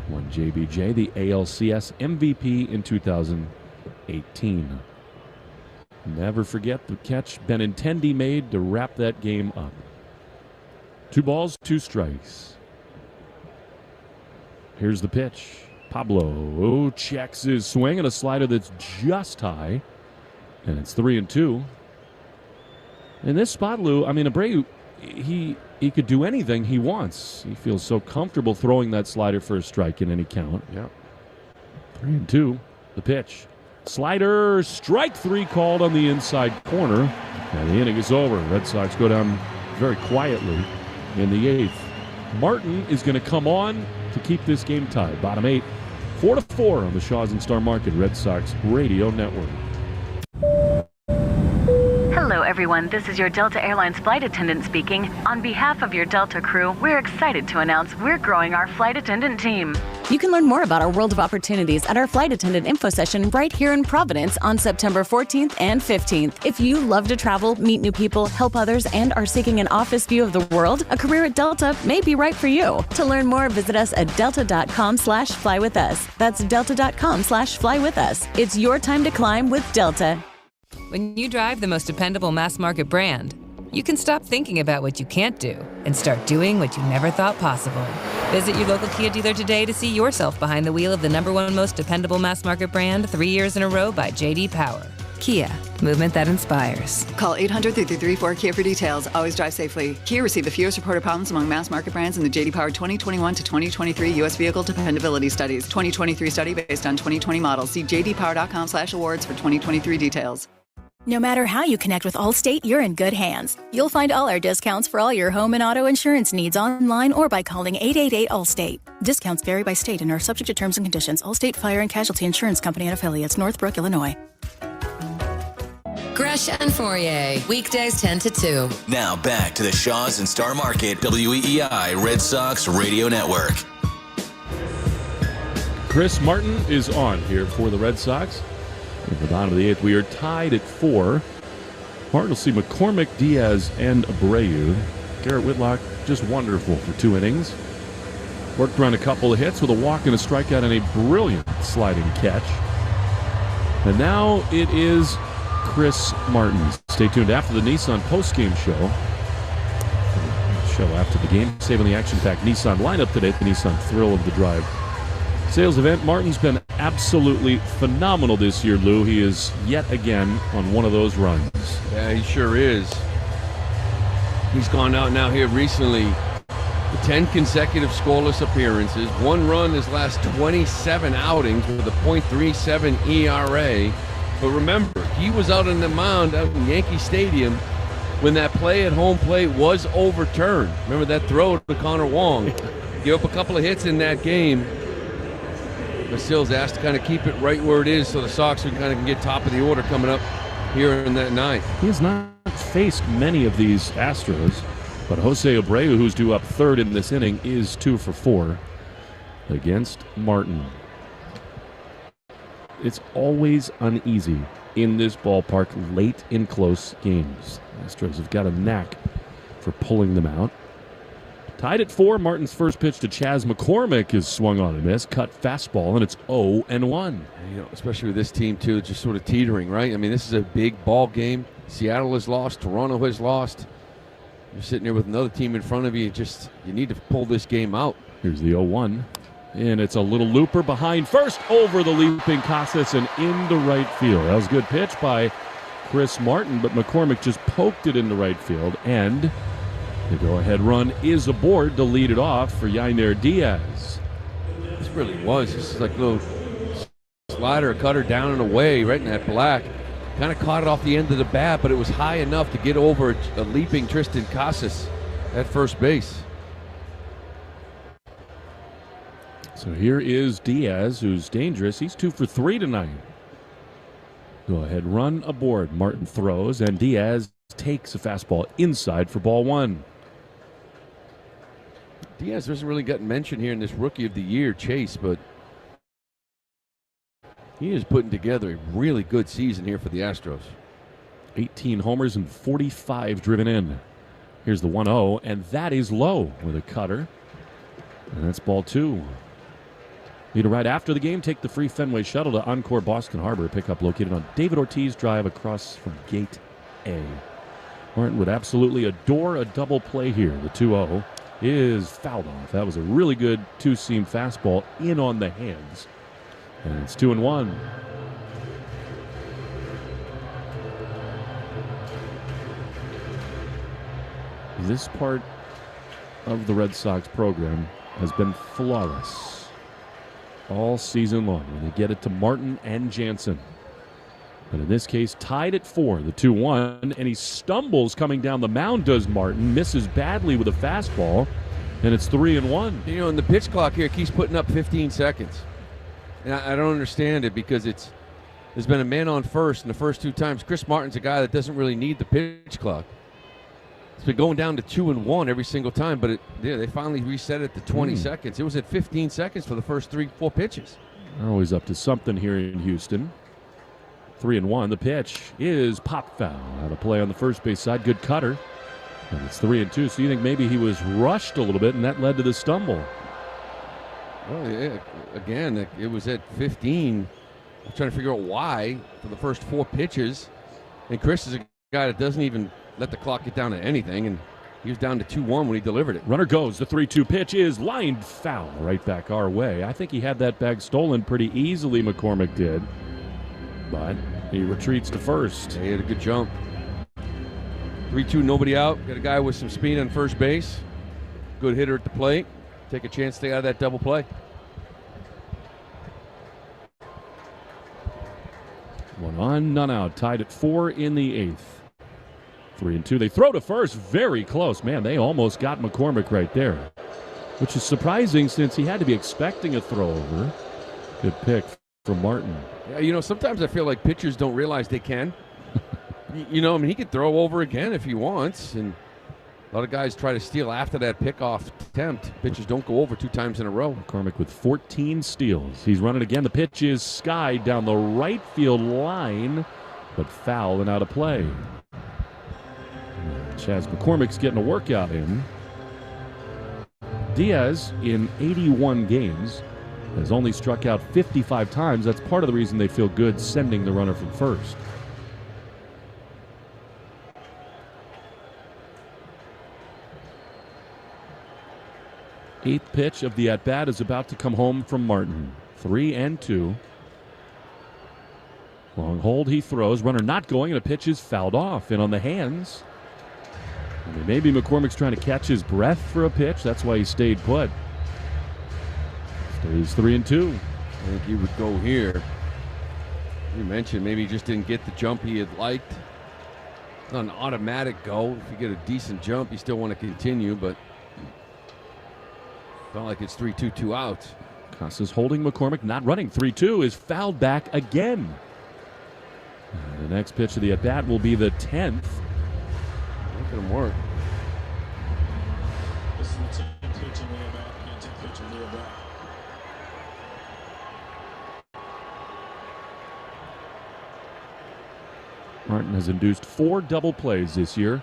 won JBJ, the ALCS MVP in 2018. Never forget the catch Benintendi made to wrap that game up. 2 balls, 2 strikes. Here's the pitch. Pablo checks his swing and a slider that's just high. And it's 3-2. In this spot, Lou, I mean, Abreu, he could do anything he wants. He feels so comfortable throwing that slider for a strike in any count. Yeah. 3-2. The pitch. Slider, strike 3 called on the inside corner. And the inning is over. Red Sox go down very quietly in the 8th. Martin is going to come on to keep this game tied. Bottom 8, 4-4 on the Shaws and Star Market Red Sox Radio Network. Hello, everyone. This is your Delta Airlines flight attendant speaking. On behalf of your Delta crew, we're excited to announce we're growing our flight attendant team. You can learn more about our world of opportunities at our flight attendant info session right here in Providence on September 14th and 15th. If you love to travel, meet new people, help others, and are seeking an office view of the world, a career at Delta may be right for you. To learn more, visit us at delta.com/flywithus. That's delta.com/flywithus. It's your time to climb with Delta. When you drive the most dependable mass market brand, you can stop thinking about what you can't do and start doing what you never thought possible. Visit your local Kia dealer today to see yourself behind the wheel of the #1 most dependable mass market brand 3 years in a row by J.D. Power. Kia, movement that inspires. Call 800-334-KIA for details. Always drive safely. Kia received the fewest reported problems among mass market brands in the J.D. Power 2021 to 2023 U.S. Vehicle Dependability Studies. 2023 study based on 2020 models. See jdpower.com/awards for 2023 details. No matter how you connect with Allstate, you're in good hands. You'll find all our discounts for all your home and auto insurance needs online or by calling 888-ALLSTATE. Discounts vary by state and are subject to terms and conditions. Allstate Fire and Casualty Insurance Company and Affiliates, Northbrook, Illinois. Gresh and Fourier, weekdays 10 to 2. Now back to the Shaws and Star Market WEEI Red Sox Radio Network. Chris Martin is on here for the Red Sox. At the bottom of the 8th, we are tied at 4. Martin will see McCormick, Diaz, and Abreu. Garrett Whitlock, just wonderful for 2 innings. Worked around a couple of hits with a walk and a strikeout and a brilliant sliding catch. And now it is Chris Martin. Stay tuned after the Nissan postgame show. After the game, saving the action-packed Nissan lineup today at the Nissan Thrill of the Drive sales event. Martin's been absolutely phenomenal this year, Lou. He is yet again on one of those runs. Yeah, he sure is. He's gone out now here recently. 10 consecutive scoreless appearances. 1 run his last 27 outings with a .37 ERA. But remember, he was out on the mound out in Yankee Stadium when that play at home plate was overturned. Remember that throw to Connor Wong? Gave up a couple of hits in that game. But Sills asked to kind of keep it right where it is so the Sox can kind of get top of the order coming up here in that 9th. He has not faced many of these Astros, but Jose Abreu, who's due up 3rd in this inning, is 2 for 4 against Martin. It's always uneasy in this ballpark late in close games. Astros have got a knack for pulling them out. Tied at 4, Martin's first pitch to Chas McCormick is swung on and missed. Cut fastball, and it's 0-1. You know, especially with this team, too, just sort of teetering, right? I mean, this is a big ball game. Seattle has lost. Toronto has lost. You're sitting there with another team in front of you. You need to pull this game out. Here's the 0-1. And it's a little looper behind first, over the leaping Casas and into right field. That was a good pitch by Chris Martin, but McCormick just poked it into right field, and the go-ahead run is aboard to lead it off for Yainer Diaz. This really was. This is like a little slider, cutter down and away, right in that black. Kind of caught it off the end of the bat, but it was high enough to get over a leaping Tristan Casas at first base. So here is Diaz, who's dangerous. He's 2 for 3 tonight. Go ahead, run aboard. Martin throws, and Diaz takes a fastball inside for ball 1. Diaz hasn't really gotten mentioned here in this Rookie of the Year chase, but he is putting together a really good season here for the Astros. 18 homers and 45 driven in. Here's the 1-0, and that is low with a cutter. And that's ball 2. Leader right after the game, take the free Fenway shuttle to Encore Boston Harbor. Pickup located on David Ortiz Drive across from Gate A. Martin would absolutely adore a double play here. The 2-0 is fouled off. That was a really good two-seam fastball in on the hands. And it's 2-1. This part of the Red Sox program has been flawless all season long when they get it to Martin and Jansen. But in this case, tied at 4, the 2-1, and he stumbles coming down the mound, does Martin, misses badly with a fastball, and it's 3-1. You know, and the pitch clock here keeps putting up 15 seconds. And I don't understand it because there's been a man on first in the first 2 times. Chris Martin's a guy that doesn't really need the pitch clock. It's been going down to 2-1 every single time, but they finally reset it to 20 seconds. It was at 15 seconds for the first 3-4 pitches. They're always up to something here in Houston. 3-1. The pitch is pop foul. Out of play on the first base side. Good cutter. And it's 3-2. So you think maybe he was rushed a little bit, and that led to the stumble. Well, yeah, again, it was at 15. I'm trying to figure out why for the first 4 pitches. And Chris is a guy that doesn't even let the clock get down to anything, and he was down to 2-1 when he delivered it. Runner goes. The 3-2 pitch is lined foul right back our way. I think he had that bag stolen pretty easily, McCormick did. But he retreats to first. Yeah, he had a good jump. 3-2, nobody out. Got a guy with some speed on first base. Good hitter at the plate. Take a chance to stay out of that double play. 1 on, none out. Tied at 4 in the 8th. 3-2. They throw to first. Very close. Man, they almost got McCormick right there. Which is surprising since he had to be expecting a throw over. Good pick from Martin. Yeah, you know, sometimes I feel like pitchers don't realize they can. You know, I mean, he could throw over again if he wants. And a lot of guys try to steal after that pickoff attempt. Pitchers don't go over 2 times in a row. McCormick with 14 steals. He's running again. The pitch is skied down the right field line, but foul and out of play. Chaz McCormick's getting a workout in. Diaz, in 81 games, has only struck out 55 times. That's part of the reason they feel good sending the runner from first. Eighth pitch of the at-bat is about to come home from Martin. 3-2. Long hold, he throws. Runner not going, and a pitch is fouled off. And on the hands, maybe McCormick's trying to catch his breath for a pitch. That's why he stayed put. Stays 3-2. I think he would go here. You mentioned maybe he just didn't get the jump he had liked. It's not an automatic go. If you get a decent jump, you still want to continue, but felt like it's 3-2, 2 outs. Casas holding McCormick, not running. 3-2 is fouled back again. The next pitch of the at-bat will be the 10th. Look at him work. Martin has induced 4 double plays this year.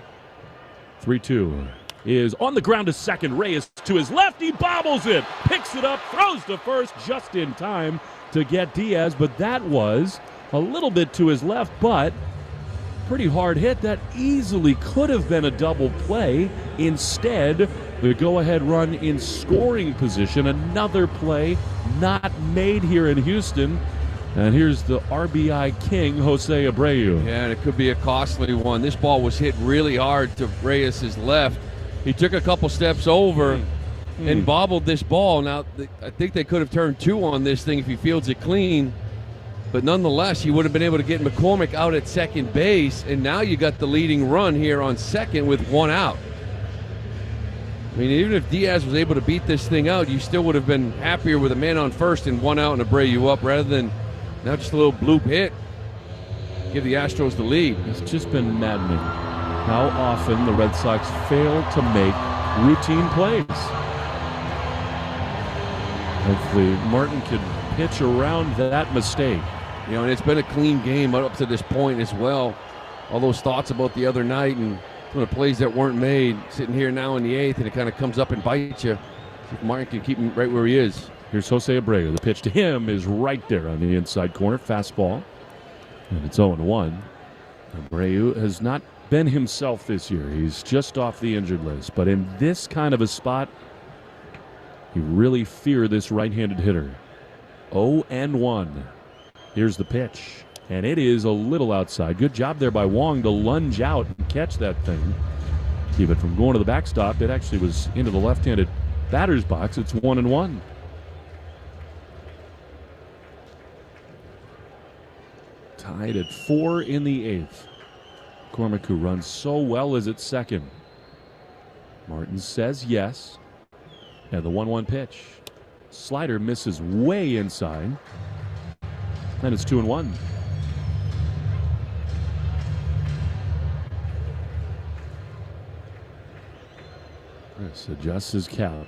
3-2 is on the ground to second. Reyes to his left. He bobbles it. Picks it up. Throws to first just in time to get Diaz. But that was a little bit to his left, but pretty hard hit. That easily could have been a double play. Instead, the go-ahead run in scoring position. Another play not made here in Houston. And here's the RBI king, Jose Abreu. Yeah, and it could be a costly one. This ball was hit really hard to Reyes' left. He took a couple steps over and bobbled this ball. Now, I think they could have turned 2 on this thing if he fields it clean. But nonetheless, he would have been able to get McCormick out at second base. And now you got the leading run here on second with 1 out. I mean, even if Diaz was able to beat this thing out, you still would have been happier with a man on first and one out and Abreu up rather than now just a little bloop hit. Give the Astros the lead. It's just been maddening how often the Red Sox fail to make routine plays. Hopefully Martin could pitch around that mistake. You know, and it's been a clean game up to this point as well. All those thoughts about the other night and some of the plays that weren't made, sitting here now in the 8th, and it kind of comes up and bites you. See if Martin can keep him right where he is. Here's Jose Abreu. The pitch to him is right there on the inside corner. Fastball. And it's 0-1. Abreu has not been himself this year. He's just off the injured list. But in this kind of a spot, you really fear this right-handed hitter. 0-1. Here's the pitch. And it is a little outside. Good job there by Wong to lunge out and catch that thing. Keep it from going to the backstop. It actually was into the left-handed batter's box. It's 1-1. Tied at 4 in the 8th. McCormick, who runs so well, is at second. Martin says yes. And the 1-1 pitch. Slider misses way inside. And it's 2-1. Chris adjusts his count.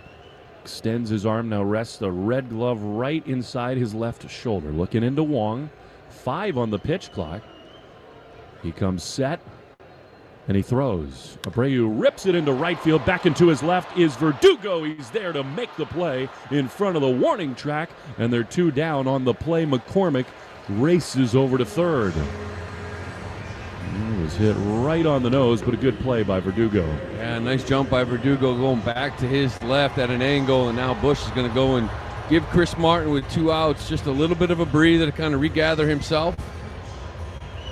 Extends his arm, now rests the red glove right inside his left shoulder. Looking into Wong. 5 on the pitch clock. He comes set. And he throws. Abreu rips it into right field. Back into his left is Verdugo. He's there to make the play in front of the warning track. And they're 2 down on the play. McCormick races over to third. It was hit right on the nose, but a good play by Verdugo. Yeah, nice jump by Verdugo going back to his left at an angle. And now Bush is going to go and give Chris Martin with 2 outs just a little bit of a breather to kind of regather himself.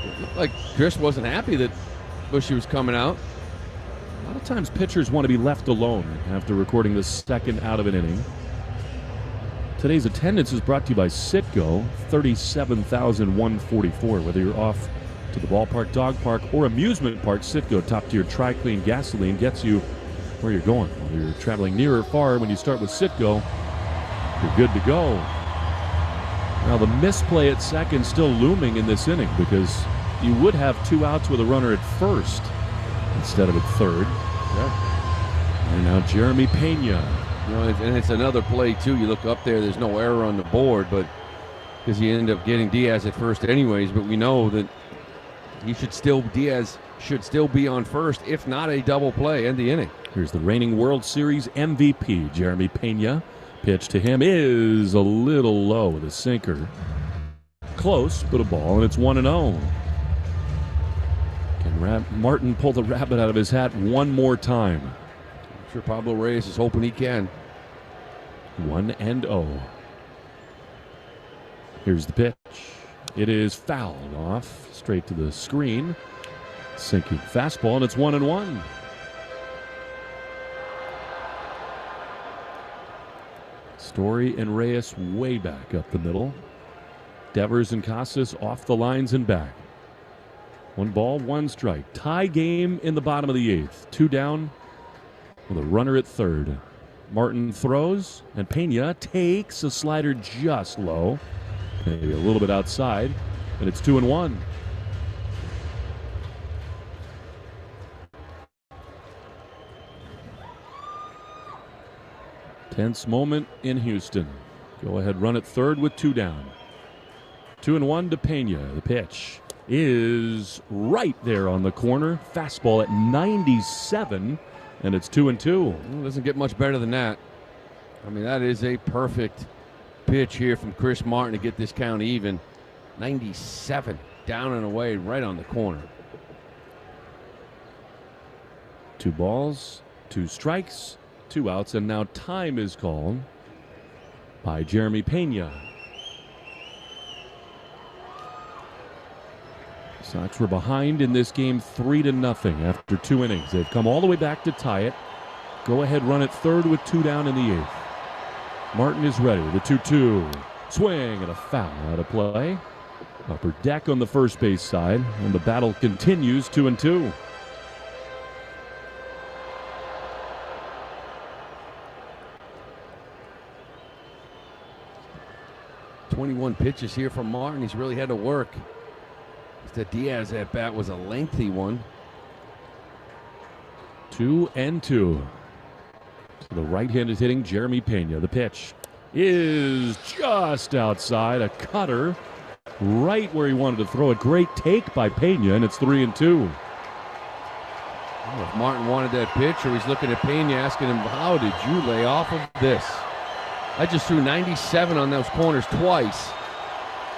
It looked like Chris wasn't happy that Bushy was coming out. A lot of times pitchers want to be left alone after recording the second out of an inning. Today's attendance is brought to you by Citgo, 37,144. Whether you're off to the ballpark, dog park, or amusement park, Citgo top-tier Tri-Clean gasoline gets you where you're going. Whether you're traveling near or far, when you start with Citgo, you're good to go. Now the misplay at second still looming in this inning because you would have 2 outs with a runner at first instead of at third. Yeah. And now Jeremy Pena. You know, and it's another play too. You look up there, there's no error on the board, but because he ended up getting Diaz at first anyways, but we know that Diaz should still be on first, if not a double play, end the inning. Here's the reigning World Series MVP, Jeremy Pena. Pitch to him is a little low with a sinker. Close, but a ball, and it's 1-0. Can Martin pull the rabbit out of his hat one more time? I'm sure Pablo Reyes is hoping he can. 1-0. Here's the pitch. It is fouled off straight to the screen. Sinking fastball, and it's 1-1. Story and Reyes way back up the middle. Devers and Casas off the lines and back. 1 ball, 1 strike. Tie game in the bottom of the 8th. 2 down with a runner at third. Martin throws, and Pena takes a slider just low. Maybe a little bit outside, and it's 2-1. Tense moment in Houston. Go ahead, run at third with 2 down. 2-1 to Pena. The pitch is right there on the corner. Fastball at 97, and it's 2-2. Well, doesn't get much better than that. I mean, that is a perfect pitch here from Chris Martin to get this count even. 97, down and away, right on the corner. 2 balls, 2 strikes, 2 outs, and now time is called by Jeremy Pena. Sox were behind in this game 3-0 after 2 innings. They've come all the way back to tie it. Go ahead, run at third with 2 down in the 8th. Martin is ready. The 2-2. Swing and a foul out of play. Upper deck on the first base side, and the battle continues 2-2. 21 pitches here from Martin. He's really had to work. That Diaz at bat was a lengthy one. 2-2. To the right-handed hitting Jeremy Pena. The pitch is just outside. A cutter right where he wanted to throw it. Great take by Pena, and it's 3-2. Well, if Martin wanted that pitch, or he's looking at Pena asking him, how did you lay off of this? I just threw 97 on those corners twice.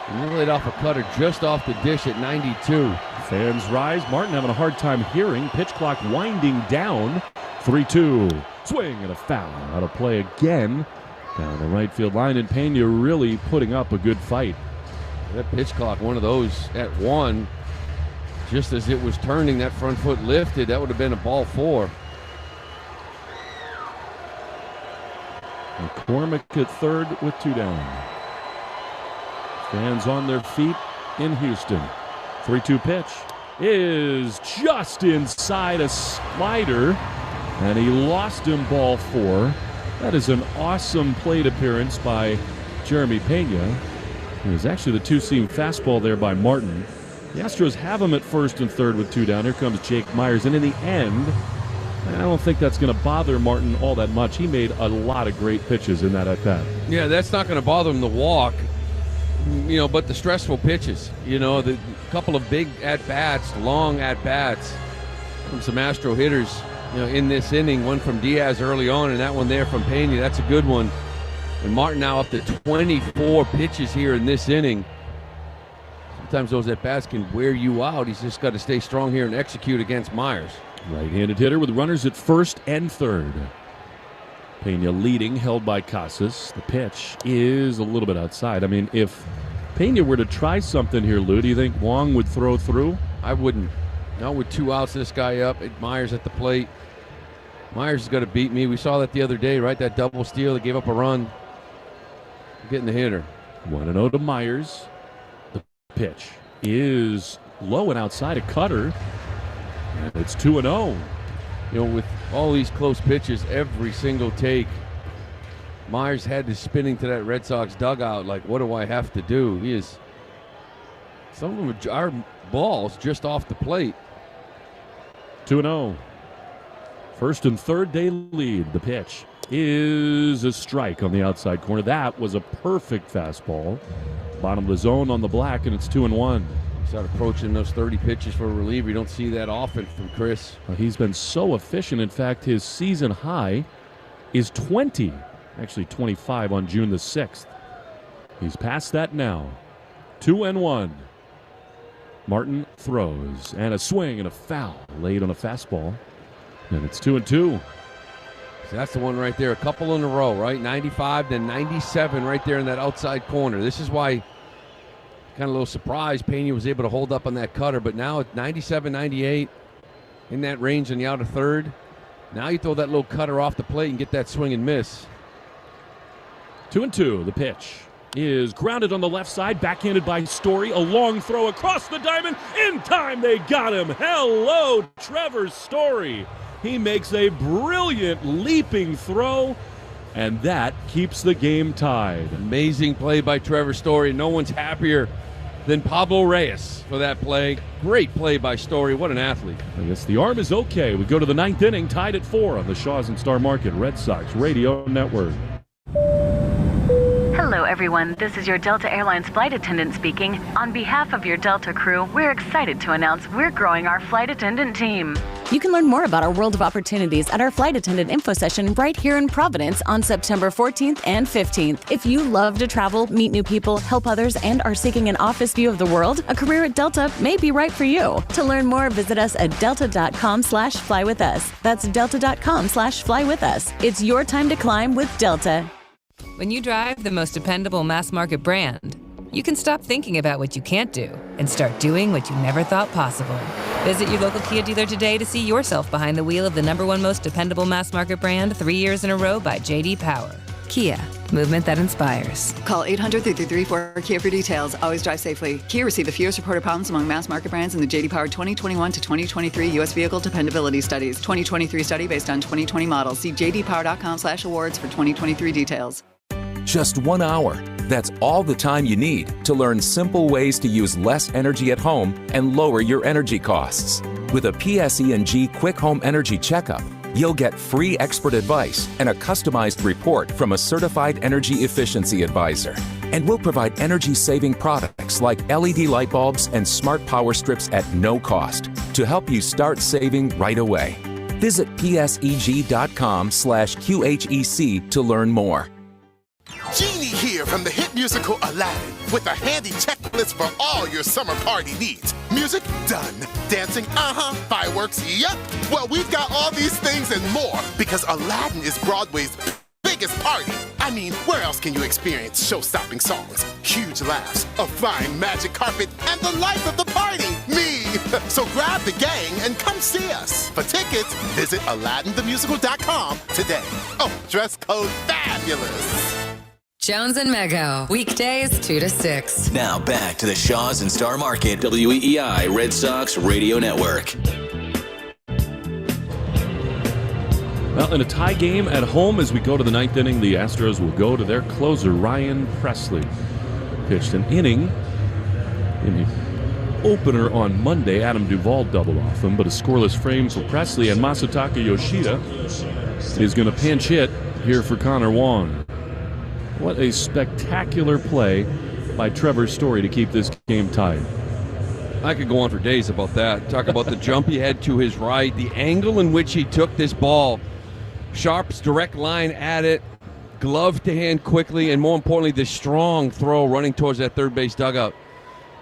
And you laid off a cutter just off the dish at 92. Fans rise. Martin having a hard time hearing. Pitch clock winding down. 3-2. Swing and a foul. Out of play again. Down the right field line, and Pena really putting up a good fight. That pitch clock, one of those at 1. Just as it was turning, that front foot lifted. That would have been a ball 4. McCormick at third with 2 down. Fans on their feet in Houston. 3-2 pitch is just inside a slider, and he lost him, ball 4. That is an awesome plate appearance by Jeremy Pena. It was actually the two-seam fastball there by Martin. The Astros have him at first and third with 2 down. Here comes Jake Myers, and in the end, I don't think that's going to bother Martin all that much. He made a lot of great pitches in that at-bat. Yeah, that's not going to bother him to walk. But the stressful pitches, the couple of big at-bats, long at-bats from some Astro hitters, in this inning. One from Diaz early on, and that one there from Pena. That's a good one. And Martin now up to 24 pitches here in this inning. Sometimes those at-bats can wear you out. He's just got to stay strong here and execute against Myers. Right-handed hitter with runners at first and third. Pena leading, held by Casas. The pitch is a little bit outside. I mean, if Pena were to try something here, Lou, do you think Wong would throw through? I wouldn't. Not with 2 outs, this guy up. Myers at the plate. Myers is going to beat me. We saw that the other day, right? That double steal that gave up a run. Getting the hitter. 1-0 to Myers. The pitch is low and outside, a cutter. And it's 2-0. With all these close pitches, every single take, Myers had to spinning to that Red Sox dugout like, what do I have to do? Some of them are balls just off the plate. 2-0. First and third, they lead. The pitch is a strike on the outside corner. That was a perfect fastball. Bottom of the zone on the black, and it's 2-1. Start approaching those 30 pitches for a reliever. You don't see that often from Chris. He's been so efficient. In fact, his season high is 20. Actually 25 on June the 6th. He's past that now. 2-1. Martin throws, and a swing and a foul laid on a fastball. And it's 2-2. So that's the one right there. A couple in a row, right? 95, then 97 right there in that outside corner. This is why kind of a little surprise Pena was able to hold up on that cutter, but now it's 97, 98 in that range on the outer third. Now you throw that little cutter off the plate and get that swing and miss. 2-2. The pitch is grounded on the left side, backhanded by Story. A long throw across the diamond. In time, they got him. Hello, Trevor Story. He makes a brilliant leaping throw, and that keeps the game tied. Amazing play by Trevor Story. No one's happier than Pablo Reyes for that play. Great play by Story. What an athlete. I guess the arm is okay. We go to the 9th inning, tied at 4 on the Shaws and Star Market Red Sox Radio Network. Hello, everyone. This is your Delta Airlines flight attendant speaking. On behalf of your Delta crew, we're excited to announce we're growing our flight attendant team. You can learn more about our world of opportunities at our flight attendant info session right here in Providence on September 14th and 15th. If you love to travel, meet new people, help others, and are seeking an office view of the world, a career at Delta may be right for you. To learn more, visit us at delta.com/flywithus. That's delta.com/flywithus. It's your time to climb with Delta. When you drive the most dependable mass market brand, you can stop thinking about what you can't do and start doing what you never thought possible. Visit your local Kia dealer today to see yourself behind the wheel of the #1 most dependable mass market brand 3 years in a row by J.D. Power. Kia, movement that inspires. Call 800-333-4KIA for details. Always drive safely. Kia received the fewest reported problems among mass market brands in the J.D. Power 2021 to 2023 U.S. Vehicle Dependability Studies. 2023 study based on 2020 models. See jdpower.com/awards for 2023 details. Just 1 hour, That's all the time you need to learn simple ways to use less energy at home and lower your energy costs. With a PSE&G Quick Home Energy Checkup, you'll get free expert advice and a customized report from a certified energy efficiency advisor. And we'll provide energy-saving products like LED light bulbs and smart power strips at no cost to help you start saving right away. Visit pseg.com/QHEC to learn more. Genie here from the hit musical Aladdin with a handy checklist for all your summer party needs. Music? Done. Dancing? Fireworks? Yep. Well, we've got all these things and more because Aladdin is Broadway's biggest party. I mean, where else can you experience show-stopping songs, huge laughs, a flying magic carpet, and the life of the party, me? So grab the gang and come see us. For tickets, visit AladdinTheMusical.com today. Oh, dress code fabulous. Jones and Mego, weekdays 2 to 6. Now back to the Shaws and Star Market, WEEI Red Sox Radio Network. Well, in a tie game at home as we go to the ninth inning, the Astros will go to their closer, Ryan Pressly. Pitched an inning in the opener on Monday. Adam Duvall doubled off him, but a scoreless frame for Pressly, and Masataka Yoshida is going to pinch hit here for Connor Wong. What a spectacular play by Trevor Story to keep this game tied. I could go on for days about that. Talk about the jump he had to his right, the angle in which he took this ball. Sharp's direct line at it, glove to hand quickly, and more importantly, the strong throw running towards that third base dugout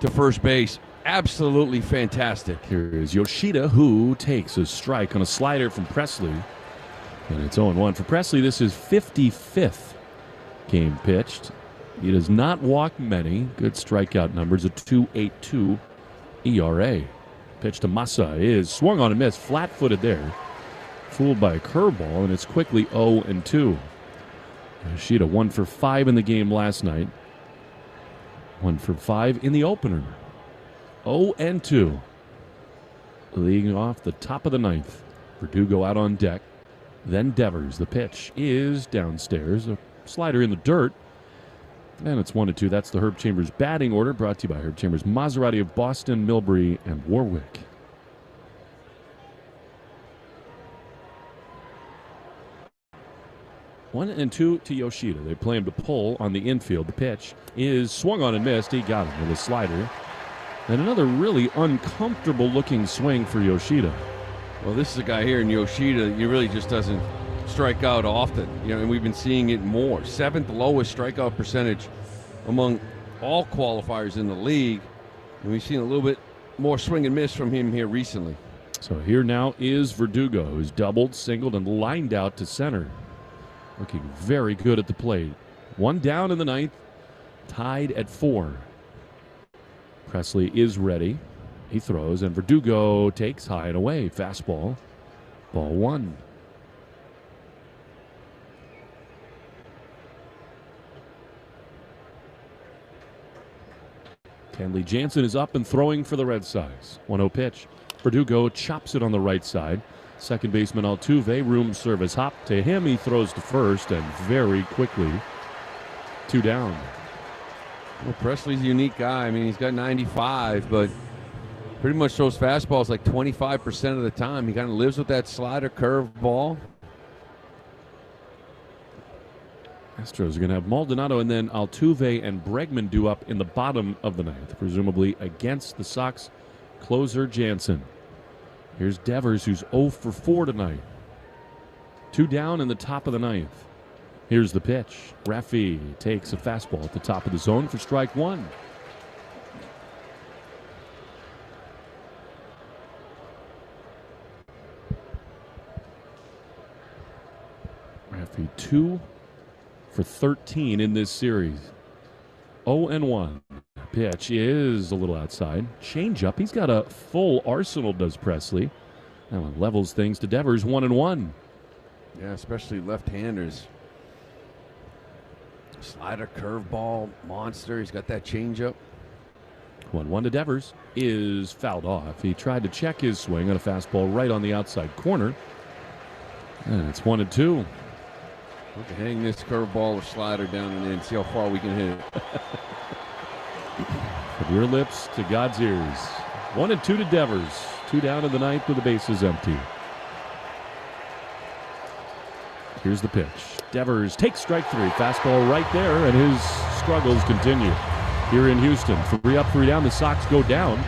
to first base. Absolutely fantastic. Here is Yoshida, who takes a strike on a slider from Pressly. And it's 0-1 for Pressly. This is 55th game pitched. He does not walk many. Good strikeout numbers, a 2.82 ERA. Pitch to Massa is swung on and missed, flat-footed there. Fooled by a curveball, and it's quickly 0-2. Yoshida 1 for 5 in the game last night. 1 for 5 in the opener. 0-2. Leading off the top of the ninth. Verdugo out on deck. Then Devers. The pitch is downstairs. A slider in the dirt. And it's 1-2. That's the Herb Chambers batting order, brought to you by Herb Chambers, Maserati of Boston, Millbury, and Warwick. One and two to Yoshida. They play him to pull on the infield. The pitch is swung on and missed. He got him with a slider. And another really uncomfortable-looking swing for Yoshida. Well, this is a guy here in Yoshida. He really just doesn't strike out often, and we've been seeing it more. 7th lowest strikeout percentage among all qualifiers in the league, and we've seen a little bit more swing and miss from him here recently. So here now is Verdugo, who's doubled, singled, and lined out to center. Looking very good at the plate. 1 down in the ninth, tied at 4. Pressly is ready. He throws, and Verdugo takes high and away. Fastball, ball 1. Kenley Jansen is up and throwing for the Red Sox. 1-0 pitch. Verdugo chops it on the right side. Second baseman Altuve, room service hop to him. He throws to first, and very quickly, 2 down. Well, Pressly's a unique guy. I mean, he's got 95, but pretty much throws fastballs like 25% of the time. He kind of lives with that slider curve ball. Astros are going to have Maldonado and then Altuve and Bregman due up in the bottom of the ninth, presumably against the Sox closer Jansen. Here's Devers, who's 0 for 4 tonight. 2 down in the top of the ninth. Here's the pitch. Rafi takes a fastball at the top of the zone for strike 1. Rafi 2 for 13 in this series. 0-1. Pitch is a little outside. Change-up. He's got a full arsenal, does Pressly. That one levels things to Devers, 1-1. Yeah, especially left-handers. Slider, curveball, monster. He's got that change-up. 1-1 to Devers is fouled off. He tried to check his swing on a fastball right on the outside corner. And it's 1-2. We can hang this curveball or slider down and in, see how far we can hit it. From your lips to God's ears. 1-2 to Devers. 2 down in the ninth with the bases empty. Here's the pitch. Devers takes strike 3. Fastball right there, and his struggles continue. Here in Houston, 3 up, 3 down. The Sox go down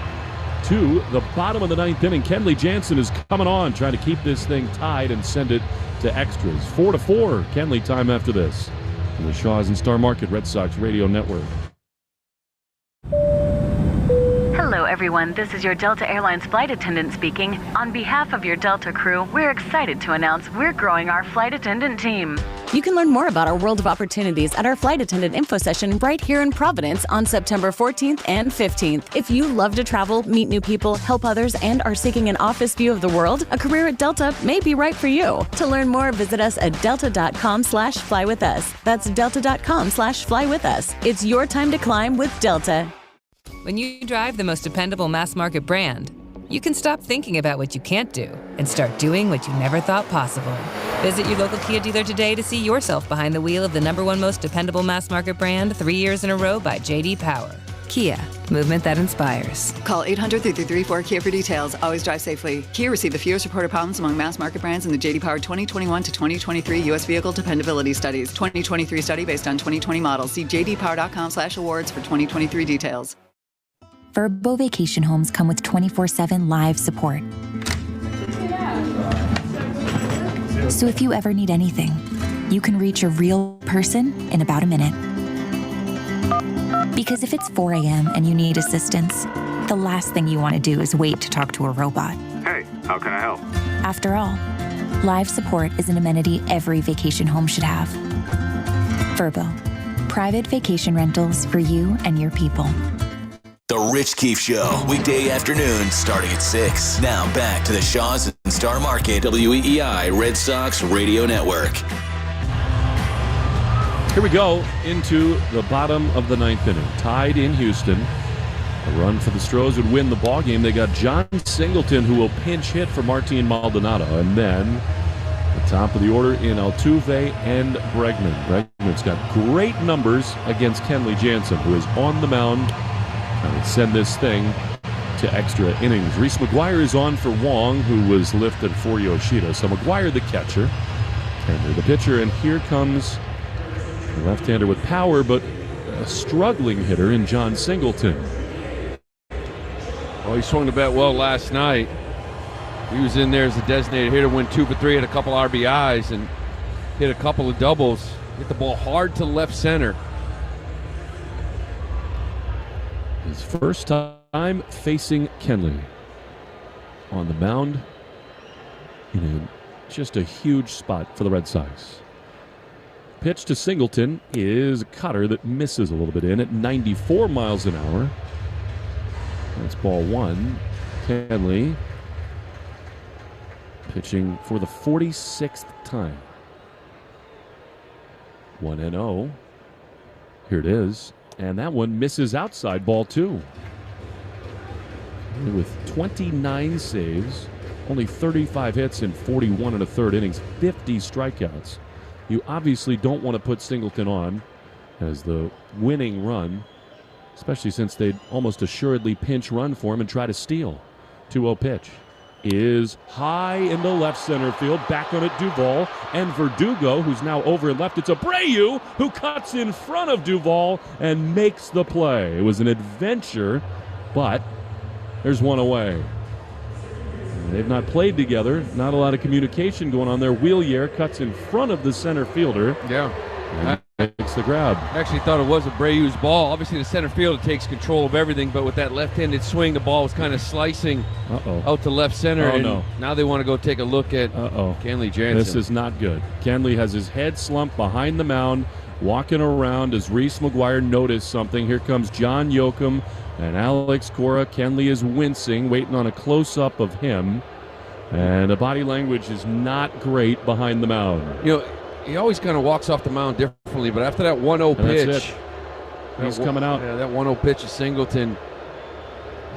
to the bottom of the ninth inning. Kenley Jansen is coming on, trying to keep this thing tied and send it to extras. 4-4. Kenley time after this. From the Shaws and Star Market Red Sox Radio Network. Hello, everyone. This is your Delta Airlines flight attendant speaking. On behalf of your Delta crew, we're excited to announce we're growing our flight attendant team. You can learn more about our world of opportunities at our flight attendant info session right here in Providence on September 14th and 15th. If you love to travel, meet new people, help others, and are seeking an office view of the world, a career at Delta may be right for you. To learn more, visit us at delta.com/flywithus. That's delta.com/flywithus. It's your time to climb with Delta. When you drive the most dependable mass market brand, you can stop thinking about what you can't do and start doing what you never thought possible. Visit your local Kia dealer today to see yourself behind the wheel of the #1 most dependable mass market brand 3 years in a row by J.D. Power. Kia, movement that inspires. Call 800-3334-KIA for details. Always drive safely. Kia received the fewest reported problems among mass market brands in the J.D. Power 2021 to 2023 U.S. Vehicle Dependability Studies. 2023 study based on 2020 models. See jdpower.com/awards for 2023 details. Verbo Vacation Homes come with 24/7 live support. So if you ever need anything, you can reach a real person in about a minute. Because if it's 4 a.m. and you need assistance, the last thing you want to do is wait to talk to a robot. Hey, how can I help? After all, live support is an amenity every vacation home should have. Verbo, private vacation rentals for you and your people. The Rich Keefe Show, weekday afternoon starting at 6. Now back to the Shaws and Star Market, WEEI Red Sox Radio Network. Here we go into the bottom of the ninth inning. Tied in Houston. A run for the Astros would win the ball game. They got John Singleton, who will pinch hit for Martin Maldonado. And then the top of the order in Altuve and Bregman. Bregman's got great numbers against Kenley Jansen, who is on the mound. Trying to send this thing to extra innings. Reese McGuire is on for Wong, who was lifted for Yoshida. So McGuire the catcher, Kenley the pitcher, and here comes the left-hander with power, but a struggling hitter in John Singleton. Oh, he swung the bat well last night. He was in there as a designated hitter, went 2 for 3, had a couple RBIs, and hit a couple of doubles. Hit the ball hard to left center. His first time facing Kenley on the mound in just a huge spot for the Red Sox. Pitch to Singleton is a cutter that misses a little bit in at 94 miles an hour. That's ball 1. Kenley pitching for the 46th time. 1-0. Here it is. And that one misses outside, ball 2. With 29 saves, only 35 hits in 41 and a third innings, 50 strikeouts. You obviously don't want to put Singleton on as the winning run, especially since they'd almost assuredly pinch run for him and try to steal. 2-0 pitch is high into left center field. Back on it, Duvall and Verdugo, who's now over and left. It's Abreu who cuts in front of Duvall and makes the play. It was an adventure, but there's one away. They've not played together. Not a lot of communication going on there. Wheelier cuts in front of the center fielder. Yeah. Makes the grab. I actually thought it was Abreu's ball. Obviously, the center fielder takes control of everything, but with that left-handed swing, the ball was kind of slicing out to left center. Oh, and no. Now they want to go take a look at Kenley Jansen. This is not good. Kenley has his head slumped behind the mound, walking around as Reese McGuire noticed something. Here comes John Yoakum and Alex Cora. Kenley is wincing, waiting on a close-up of him. And the body language is not great behind the mound. You know, he always kind of walks off the mound differently, but after that 1-0 pitch, he's coming out. Yeah, that 1-0 pitch of Singleton,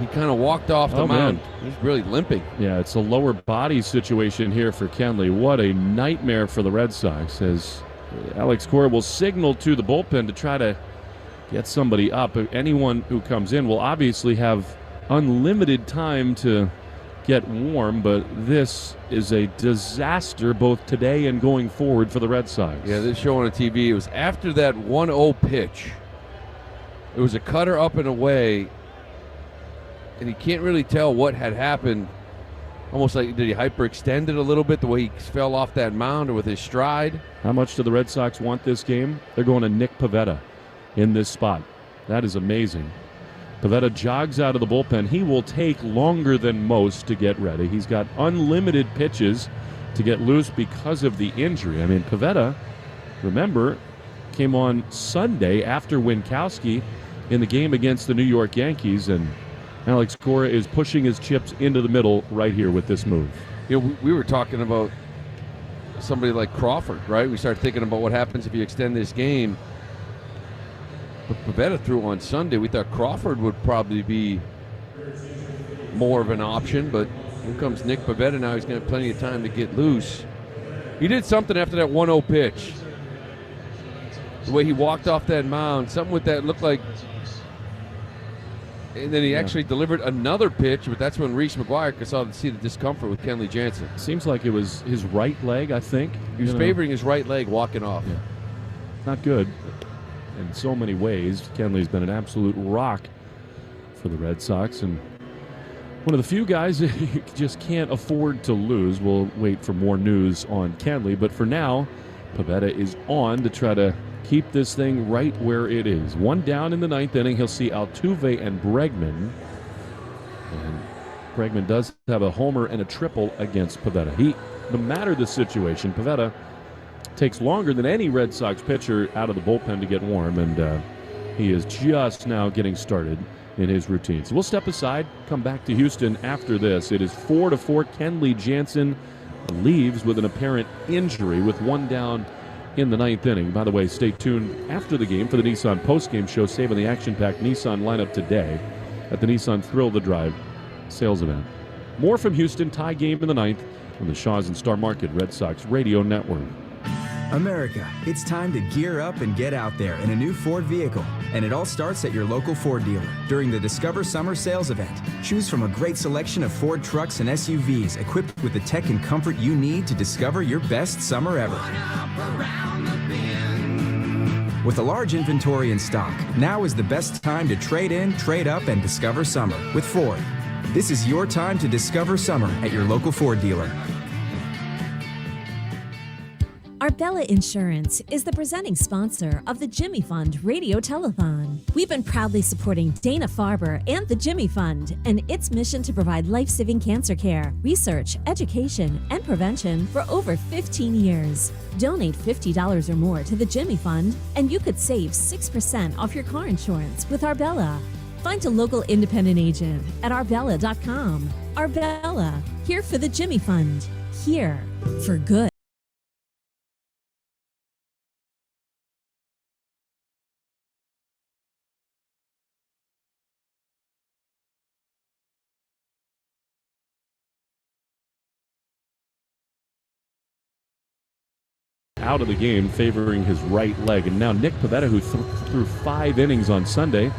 he kind of walked off the mound. He's really limping. Yeah, it's a lower body situation here for Kenley. What a nightmare for the Red Sox as Alex Cora will signal to the bullpen to try to get somebody up. Anyone who comes in will obviously have unlimited time to get warm, but this is a disaster both today and going forward for the Red Sox. Yeah, this show on TV, it was after that 1-0 pitch. It was a cutter up and away, and you can't really tell what had happened. Almost like, did he hyperextend it a little bit, the way he fell off that mound or with his stride? How much do the Red Sox want this game? They're going to Nick Pivetta in this spot. That is amazing. Pivetta jogs out of the bullpen. He will take longer than most to get ready. He's got unlimited pitches to get loose because of the injury. I mean, Pivetta, remember, came on Sunday after Winkowski in the game against the New York Yankees, and Alex Cora is pushing his chips into the middle right here with this move. You know, we were talking about somebody like Crawford, right? We started thinking about what happens if you extend this game. But Pivetta threw on Sunday. We thought Crawford would probably be more of an option, but here comes Nick Pivetta now. He's going to have plenty of time to get loose. He did something after that 1-0 pitch. The way he walked off that mound, something with that looked like. And then he actually delivered another pitch, but that's when Reese McGuire could see the discomfort with Kenley Jansen. Seems like it was his right leg, I think. He was favoring his right leg walking off. Yeah. Not good. In so many ways, Kenley's been an absolute rock for the Red Sox, and one of the few guys that you just can't afford to lose. We'll wait for more news on Kenley, but for now, Pivetta is on to try to keep this thing right where it is. One down in the ninth inning. He'll see Altuve and Bregman, and Bregman does have a homer and a triple against Pivetta. No matter the situation, Pivetta takes longer than any Red Sox pitcher out of the bullpen to get warm, and he is just now getting started in his routine. So we'll step aside, come back to Houston after this. It is 4-4. Kenley Jansen leaves with an apparent injury with one down in the ninth inning. By the way, stay tuned after the game for the Nissan postgame show, saving the action-packed Nissan lineup today at the Nissan Thrill the Drive sales event. More from Houston, tie game in the ninth on the Shaw's and Star Market Red Sox Radio Network. America, it's time to gear up and get out there in a new Ford vehicle. And it all starts at your local Ford dealer during the Discover Summer Sales Event. Choose from a great selection of Ford trucks and SUVs equipped with the tech and comfort you need to discover your best summer ever. With a large inventory in stock, now is the best time to trade in, trade up, and discover summer with Ford. This is your time to discover summer at your local Ford dealer. Arbella Insurance is the presenting sponsor of the Jimmy Fund Radio Telethon. We've been proudly supporting Dana-Farber and the Jimmy Fund and its mission to provide life-saving cancer care, research, education, and prevention for over 15 years. Donate $50 or more to the Jimmy Fund, and you could save 6% off your car insurance with Arbella. Find a local independent agent at arbella.com. Arbella, here for the Jimmy Fund. Here for good. Out of the game, favoring his right leg. And now Nick Pivetta, who threw 5 innings on Sunday,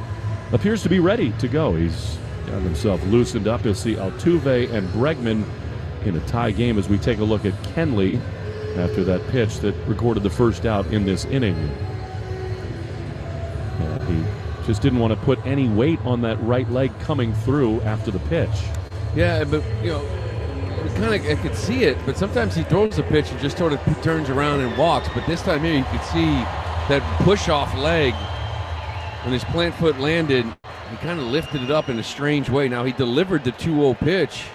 appears to be ready to go. He's got himself loosened up. You'll see Altuve and Bregman in a tie game as we take a look at Kenley after that pitch that recorded the first out in this inning. He just didn't want to put any weight on that right leg coming through after the pitch. Yeah, but, you know, I could see it, but sometimes he throws a pitch and just sort of turns around and walks. But this time here, you could see that push-off leg when his plant foot landed. He kind of lifted it up in a strange way. Now he delivered the 2-0 pitch.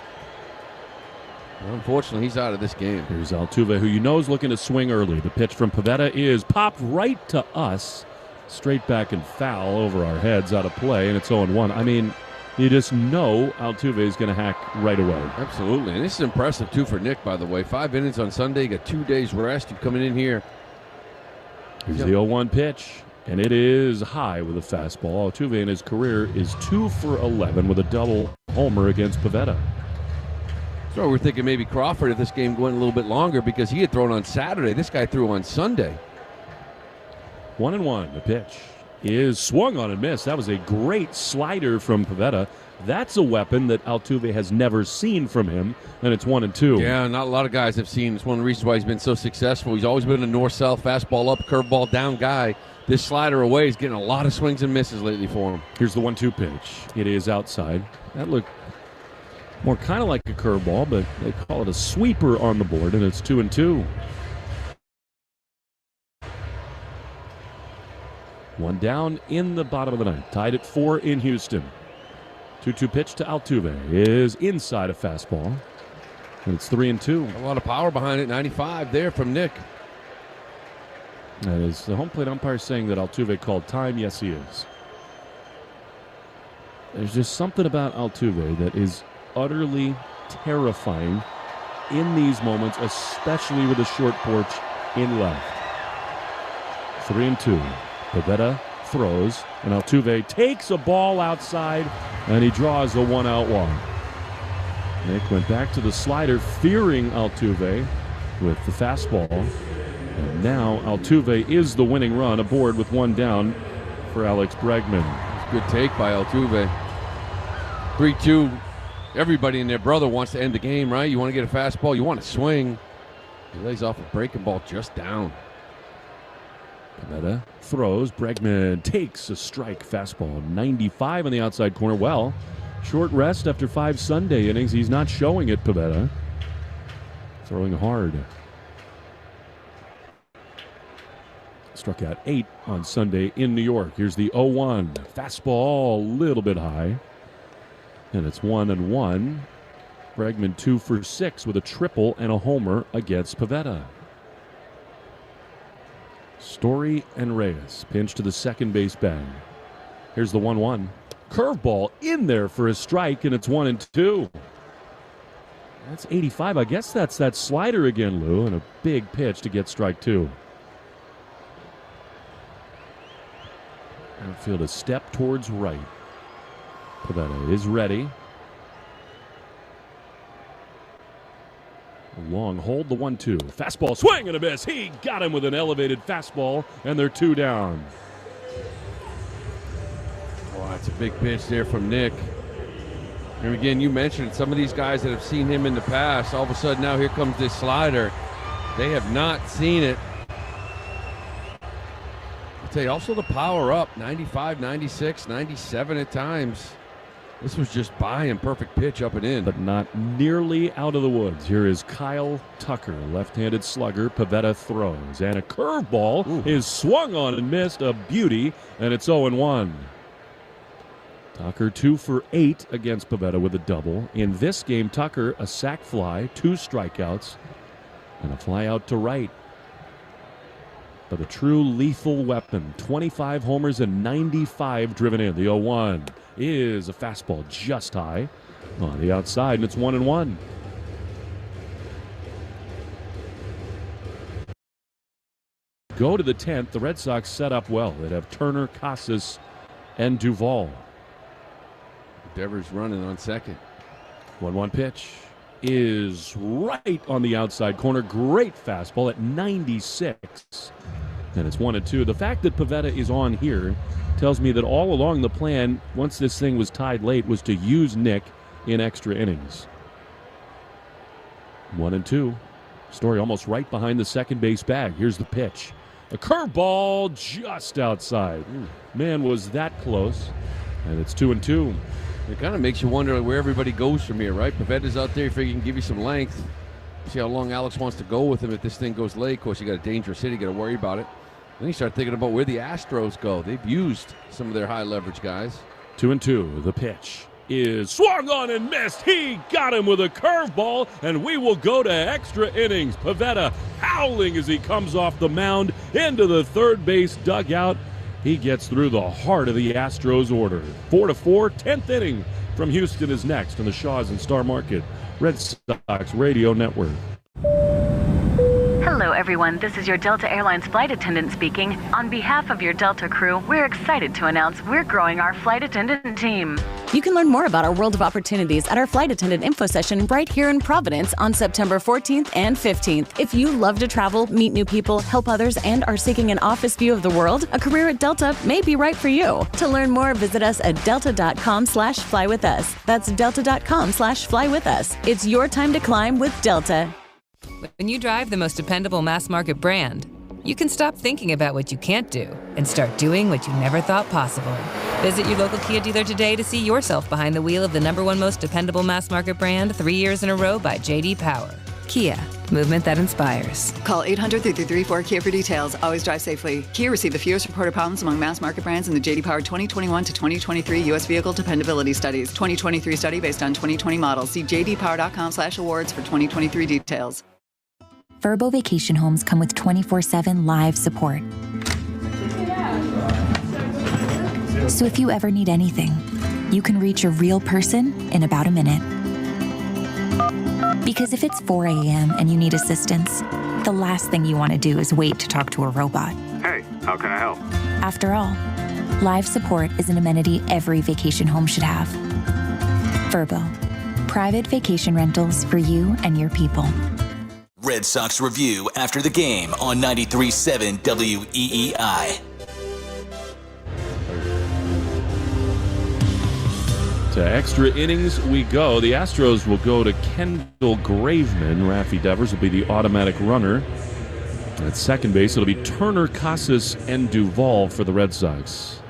Well, unfortunately, he's out of this game. Here's Altuve, who you know is looking to swing early. The pitch from Pivetta is popped right to us, straight back and foul over our heads, out of play, and it's 0-1. I mean, you just know Altuve is going to hack right away. Absolutely. And this is impressive, too, for Nick, by the way. 5 innings on Sunday. You got 2 days rest. You're coming in here. Here's the 0-1 pitch, and it is high with a fastball. Altuve in his career is 2 for 11 with a double homer against Pivetta. So we're thinking maybe Crawford, if this game went a little bit longer, because he had thrown on Saturday. This guy threw on Sunday. 1-1. The pitch is swung on and missed. That was a great slider from Pivetta. That's a weapon that Altuve has never seen from him, and it's 1-2. Yeah, not a lot of guys have seen. It's one of the reasons why he's been so successful. He's always been a north-south, fastball up, curveball down guy. This slider away is getting a lot of swings and misses lately for him. Here's the 1-2 pitch. It is outside. That looked more kind of like a curveball, but they call it a sweeper on the board, and it's 2-2. One down in the bottom of the ninth. Tied at 4 in Houston. 2-2 pitch to Altuve is inside a fastball. And it's 3-2. A lot of power behind it. 95 there from Nick. That is the home plate umpire saying that Altuve called time. Yes, he is. There's just something about Altuve that is utterly terrifying in these moments, especially with a short porch in left. 3-2. Pivetta throws, and Altuve takes a ball outside, and he draws a 1-out walk. Nick went back to the slider, fearing Altuve with the fastball. And now Altuve is the winning run, aboard with one down for Alex Bregman. Good take by Altuve. 3-2. Everybody and their brother wants to end the game, right? You want to get a fastball, you want to swing. He lays off a breaking ball just down. Pivetta throws. Bregman takes a strike fastball. 95 on the outside corner. Well, short rest after 5 Sunday innings. He's not showing it, Pivetta. Throwing hard. Struck out 8 on Sunday in New York. Here's the 0-1. Fastball a little bit high. And it's 1-1. Bregman 2 for 6 with a triple and a homer against Pivetta. Story and Reyes pinch to the second base bag. Here's the 1-1. Curveball in there for a strike, and it's 1-2. That's 85. I guess that's that slider again, Lou, and a big pitch to get strike 2. Outfield a step towards right. Pivetta is ready. A long hold, the 1-2. Fastball, swing and a miss. He got him with an elevated fastball, and they're 2 down. Oh, that's a big pitch there from Nick. And again, you mentioned some of these guys that have seen him in the past. All of a sudden, now here comes this slider. They have not seen it. I'll tell you, also the power up, 95, 96, 97 at times. This was just by him, perfect pitch up and in. But not nearly out of the woods. Here is Kyle Tucker, left-handed slugger. Pivetta throws, and a curveball is swung on and missed. A beauty, and it's 0-1. Tucker 2 for 8 against Pivetta with a double. In this game, Tucker, a sac fly, 2 strikeouts, and a fly out to right. But a true lethal weapon. 25 homers and 95 driven in. The 0-1 is a fastball just high on the outside, and it's 1-1. Go to the 10th. The Red Sox set up well. They'd have Turner, Casas, and Duvall. Devers running on second. 1-1 pitch is right on the outside corner. Great fastball at 96. And it's 1-2. The fact that Pivetta is on here tells me that all along the plan, once this thing was tied late, was to use Nick in extra innings. 1-2. Story almost right behind the second base bag. Here's the pitch. A curveball just outside. Man, was that close. And it's 2-2. It kind of makes you wonder where everybody goes from here, right? Pavetta's out there, you figure he can give you some length. See how long Alex wants to go with him if this thing goes late. Of course, you got a dangerous hit, you got to worry about it. Then you start thinking about where the Astros go. They've used some of their high leverage guys. 2-2. The pitch is swung on and missed. He got him with a curveball, and we will go to extra innings. Pivetta howling as he comes off the mound into the third base dugout. He gets through the heart of the Astros order. 4-4, 10th inning from Houston is next on the Shaw's and Star Market Red Sox Radio Network. Hello, everyone. This is your Delta Airlines flight attendant speaking. On behalf of your Delta crew, we're excited to announce we're growing our flight attendant team. You can learn more about our world of opportunities at our flight attendant info session right here in Providence on September 14th and 15th. If you love to travel, meet new people, help others, and are seeking an office view of the world, a career at Delta may be right for you. To learn more, visit us at delta.com/flywithus. That's delta.com/flywithus. It's your time to climb with Delta. When you drive the most dependable mass market brand, you can stop thinking about what you can't do and start doing what you never thought possible. Visit your local Kia dealer today to see yourself behind the wheel of the #1 most dependable mass market brand 3 years in a row by J.D. Power. Kia, movement that inspires. Call 800-334-KIA for details. Always drive safely. Kia received the fewest reported problems among mass market brands in the J.D. Power 2021 to 2023 U.S. Vehicle Dependability Studies. 2023 study based on 2020 models. See jdpower.com/awards for 2023 details. Verbo Vacation Homes come with 24/7 live support. So if you ever need anything, you can reach a real person in about a minute. Because if it's 4 a.m. and you need assistance, the last thing you want to do is wait to talk to a robot. Hey, how can I help? After all, live support is an amenity every vacation home should have. Verbo, private vacation rentals for you and your people. Red Sox Review after the game on 93.7 WEEI. To extra innings we go. The Astros will go to Kendall Graveman. Rafi Devers will be the automatic runner. At second base, it'll be Turner, Casas, and Duvall for the Red Sox.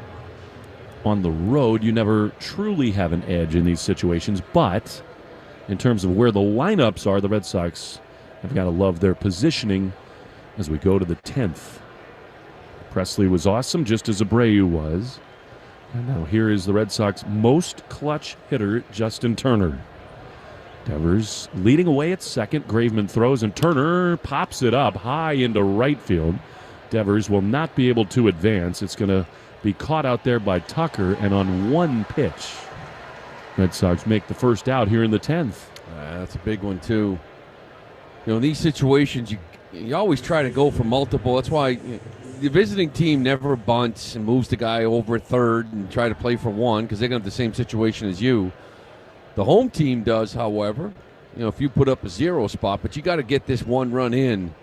On the road, you never truly have an edge in these situations, but in terms of where the lineups are, the Red Sox have got to love their positioning as we go to the 10th. Presley was awesome, just as Abreu was. And now here is the Red Sox most clutch hitter, Justin Turner. Devers leading away at second. Graveman throws, and Turner pops it up high into right field. Devers will not be able to advance. It's going to be caught out there by Tucker, and on one pitch, Red Sox make the first out here in the 10th. That's a big one, too. You know, in these situations, you always try to go for multiple. That's why the visiting team never bunts and moves the guy over third and try to play for one because they're going to have the same situation as you. The home team does, however. You know, if you put up a zero spot, but you got to get this one run in.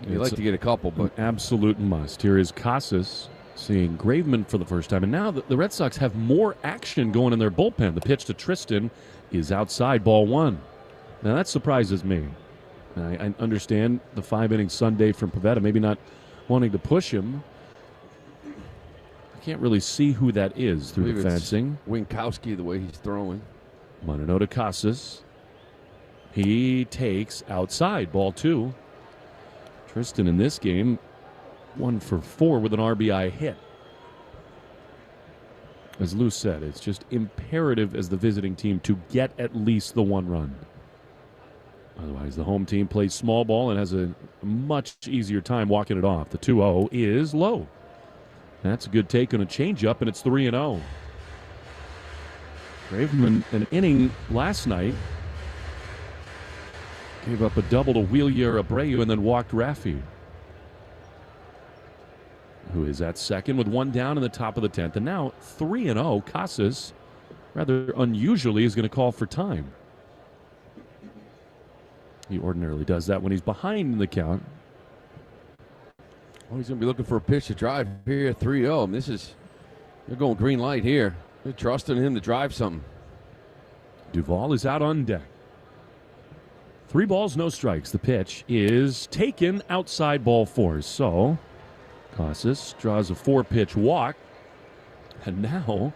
You'd like to get a couple, but an absolute must. Here is Casas seeing Graveman for the first time. And now the Red Sox have more action going in their bullpen. The pitch to Tristan is outside, ball one. Now, that surprises me. I understand the 5-inning Sunday from Pavetta, maybe not wanting to push him. I can't really see who that is through the fencing. Winkowski, the way he's throwing. Monano to Casas. He takes outside, ball two. Tristan in this game, 1 for 4 with an RBI hit. As Lou said, it's just imperative as the visiting team to get at least the one run. Otherwise, the home team plays small ball and has a much easier time walking it off. The 2-0 is low. That's a good take on a changeup, and it's 3-0. Graveman, an inning last night, gave up a double to Wheelier Abreu and then walked Rafi, who is at second with one down in the top of the 10th. And now 3-0, Casas, rather unusually, is going to call for time. He ordinarily does that when he's behind in the count. Well, he's going to be looking for a pitch to drive here, 3-0. And they're going green light here. They're trusting him to drive something. Duvall is out on deck. 3 balls, no strikes. The pitch is taken outside, ball 4. So Casas draws a 4-pitch walk. And now,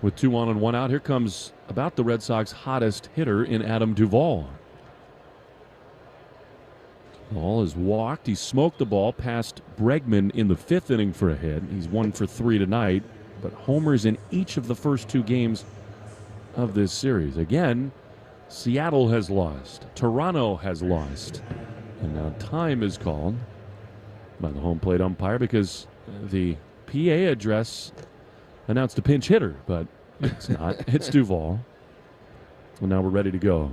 with 2 on and 1 out, here comes about the Red Sox hottest hitter in Adam Duvall. Ball is walked. He smoked the ball past Bregman in the 5th inning for a hit. He's 1 for 3 tonight, but homers in each of the first 2 games of this series. Again, Seattle has lost. Toronto has lost. And now time is called by the home plate umpire because the PA address announced a pinch hitter, but it's not. It's Duvall. And now we're ready to go.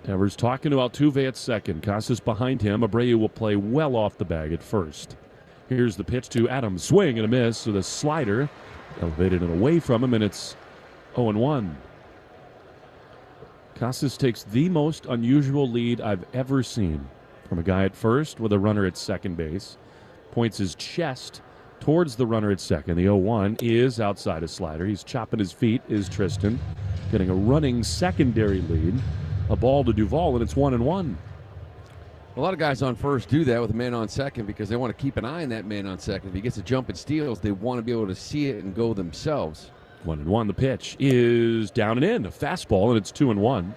Devers talking to Altuve at second. Casas behind him. Abreu will play well off the bag at first. Here's the pitch to Adams. Swing and a miss with a slider. Elevated it away from him, and it's 0-1. Casas takes the most unusual lead I've ever seen from a guy at first with a runner at second base. Points his chest towards the runner at second. The 0-1 is outside a slider. He's chopping his feet, is Tristan. Getting a running secondary lead. A ball to Duvall, and it's 1-1. A lot of guys on first do that with a man on second because they want to keep an eye on that man on second. If he gets a jump and steals, they want to be able to see it and go themselves. 1-1. The pitch is down and in. A fastball, and it's 2-1.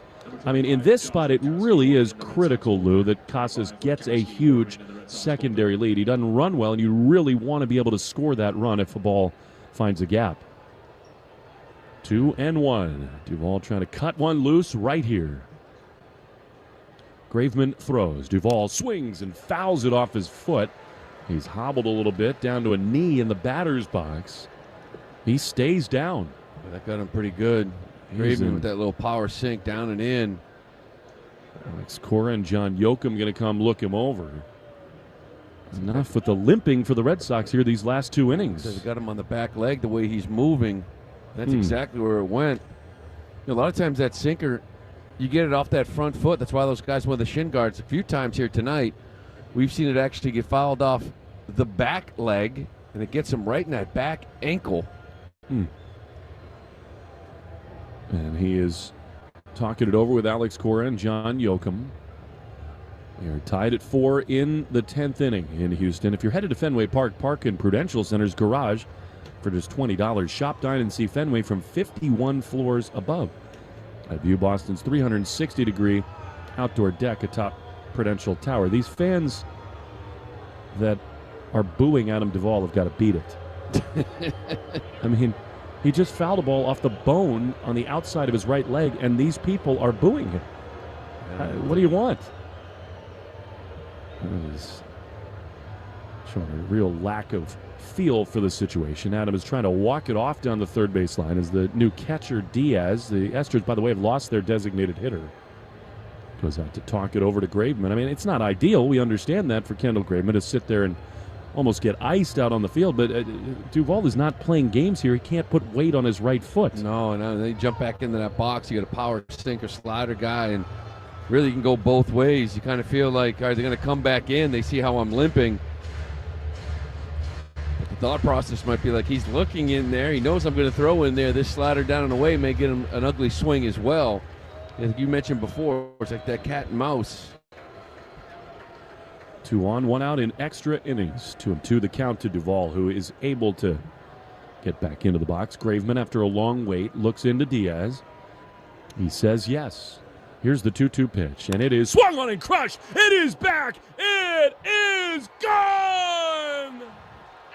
I mean, in this spot, it really is critical, Lou, that Casas gets a huge secondary lead. He doesn't run well, and you really want to be able to score that run if the ball finds a gap. 2-1. Duvall trying to cut one loose right here. Graveman throws. Duvall swings and fouls it off his foot. He's hobbled a little bit down to a knee in the batter's box. He stays down. Yeah, that got him pretty good. Graveman with that little power sink down and in. Alex Cora and John Yoakum going to come look him over. Enough with the limping for the Red Sox here these last two innings. They got him on the back leg the way he's moving. That's exactly where it went. You know, a lot of times that sinker, you get it off that front foot. That's why those guys wear the shin guards. A few times here tonight, we've seen it actually get fouled off the back leg, and it gets him right in that back ankle. And he is talking it over with Alex Cora and John Yoakum. They are tied at 4 in the 10th inning in Houston. If you're headed to Fenway Park, park in Prudential Center's garage for just $20. Shop, dine, and see Fenway from 51 floors above. I view Boston's 360-degree outdoor deck atop Prudential Tower. These fans that are booing Adam Duvall have got to beat it. I mean, he just fouled a ball off the bone on the outside of his right leg, and these people are booing him. What do you want? It is showing a real lack of feel for the situation. Adam is trying to walk it off down the third base line as the new catcher Diaz. The Astros, by the way, have lost their designated hitter. Goes out to talk it over to Graveman. I mean, it's not ideal. We understand that for Kendall Graveman to sit there and almost get iced out on the field, but Duvall is not playing games here. He can't put weight on his right foot. No, and they jump back into that box. You got a power sinker slider guy, and really you can go both ways. You kind of feel like, are they going to come back in? They see how I'm limping. But the thought process might be like, he's looking in there. He knows I'm going to throw in there. This slider down and away may get him an ugly swing as well. As you mentioned before, it's like that cat and mouse. 2 on, 1 out in extra innings. 2-2 the count to Duvall, who is able to get back into the box. Graveman, after a long wait, looks into Diaz. He says yes. Here's the 2-2 pitch, and it is swung on and crushed. It is back. It is gone.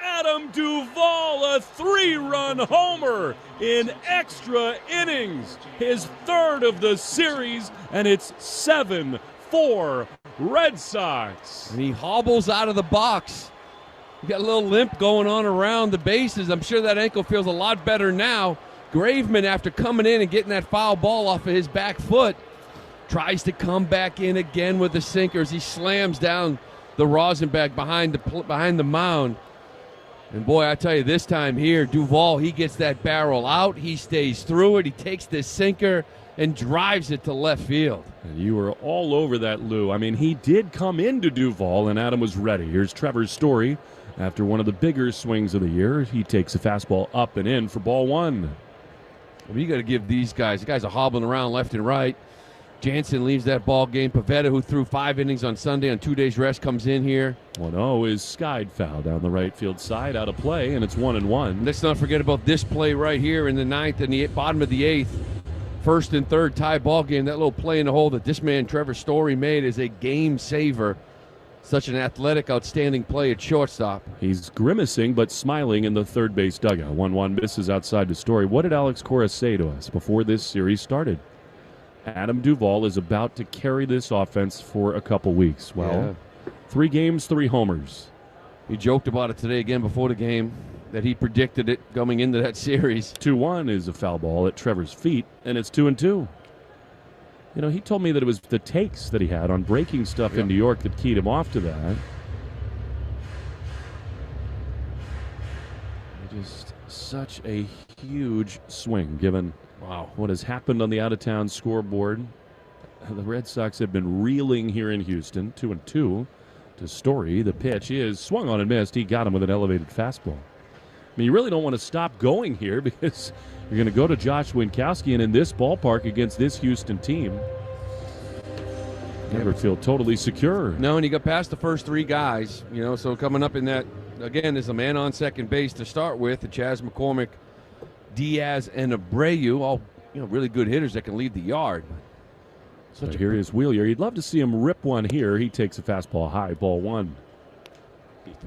Adam Duvall, a 3-run homer in extra innings. His third of the series, and it's 7-4 Red Sox. And he hobbles out of the box. He got a little limp going on around the bases. I'm sure that ankle feels a lot better now. Graveman, after coming in and getting that foul ball off of his back foot, tries to come back in again with the sinkers. He slams down the Rosenbach behind the mound. And boy, I tell you, this time here, Duvall, he gets that barrel out. He stays through it. He takes this sinker and drives it to left field. And you were all over that, Lou. I mean, he did come into Duvall, and Adam was ready. Here's Trevor's story. After one of the bigger swings of the year, he takes a fastball up and in for ball 1. Well, you got to give these guys. The guys are hobbling around left and right. Jansen leaves that ball game. Pavetta, who threw 5 innings on Sunday on 2 days rest, comes in here. 1-0 is skied foul down the right field side, out of play, and it's 1-1. Let's not forget about this play right here in the 9th and the bottom of the 8th. 1st and 3rd tie ball game. That little play in the hole that this man, Trevor Story, made is a game saver. Such an athletic, outstanding play at shortstop. He's grimacing but smiling in the third base dugout. 1-1 misses outside the Story. What did Alex Cora say to us before this series started? Adam Duvall is about to carry this offense for a couple weeks. Well, 3 games, 3 homers. He joked about it today again before the game, that he predicted it coming into that series. 2-1 is a foul ball at Trevor's feet, and it's 2-2. You know, he told me that it was the takes that he had on breaking stuff in New York that keyed him off to that. Just such a huge swing given what has happened on the out-of-town scoreboard. The Red Sox have been reeling here in Houston, 2-2 to Story. The pitch is swung on and missed. He got him with an elevated fastball. I mean, you really don't want to stop going here because you're going to go to Josh Winkowski, and in this ballpark against this Houston team, never feel totally secure. No, and you got past the first three guys, you know, so coming up in that, again, is a man on second base to start with, the Chas McCormick, Diaz, and Abreu, all, you know, really good hitters that can leave the yard. So here is Wheeler. You'd love to see him rip one here. He takes a fastball high, ball one.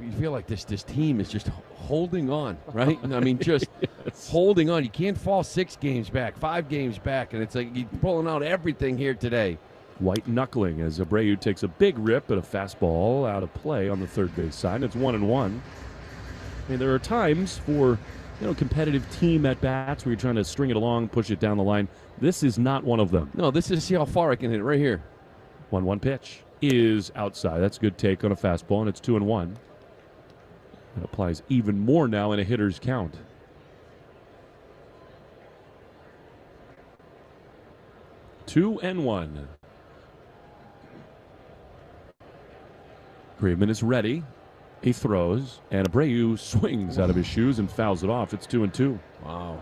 You feel like this team is just holding on, right? I mean, just holding on. You can't fall 6 games back, 5 games back, and it's like you're pulling out everything here today. White knuckling as Abreu takes a big rip at a fastball out of play on the third base side. It's 1-1. I mean, there are times for, you know, competitive team at bats where you're trying to string it along, push it down the line. This is not one of them. No, this is to see how far I can hit it right here. 1-1 pitch is outside. That's a good take on a fastball, and it's 2-1. It applies even more now in a hitter's count. Two and one. Graveman is ready. He throws, and Abreu swings out of his shoes and fouls it off. It's 2-2. Wow.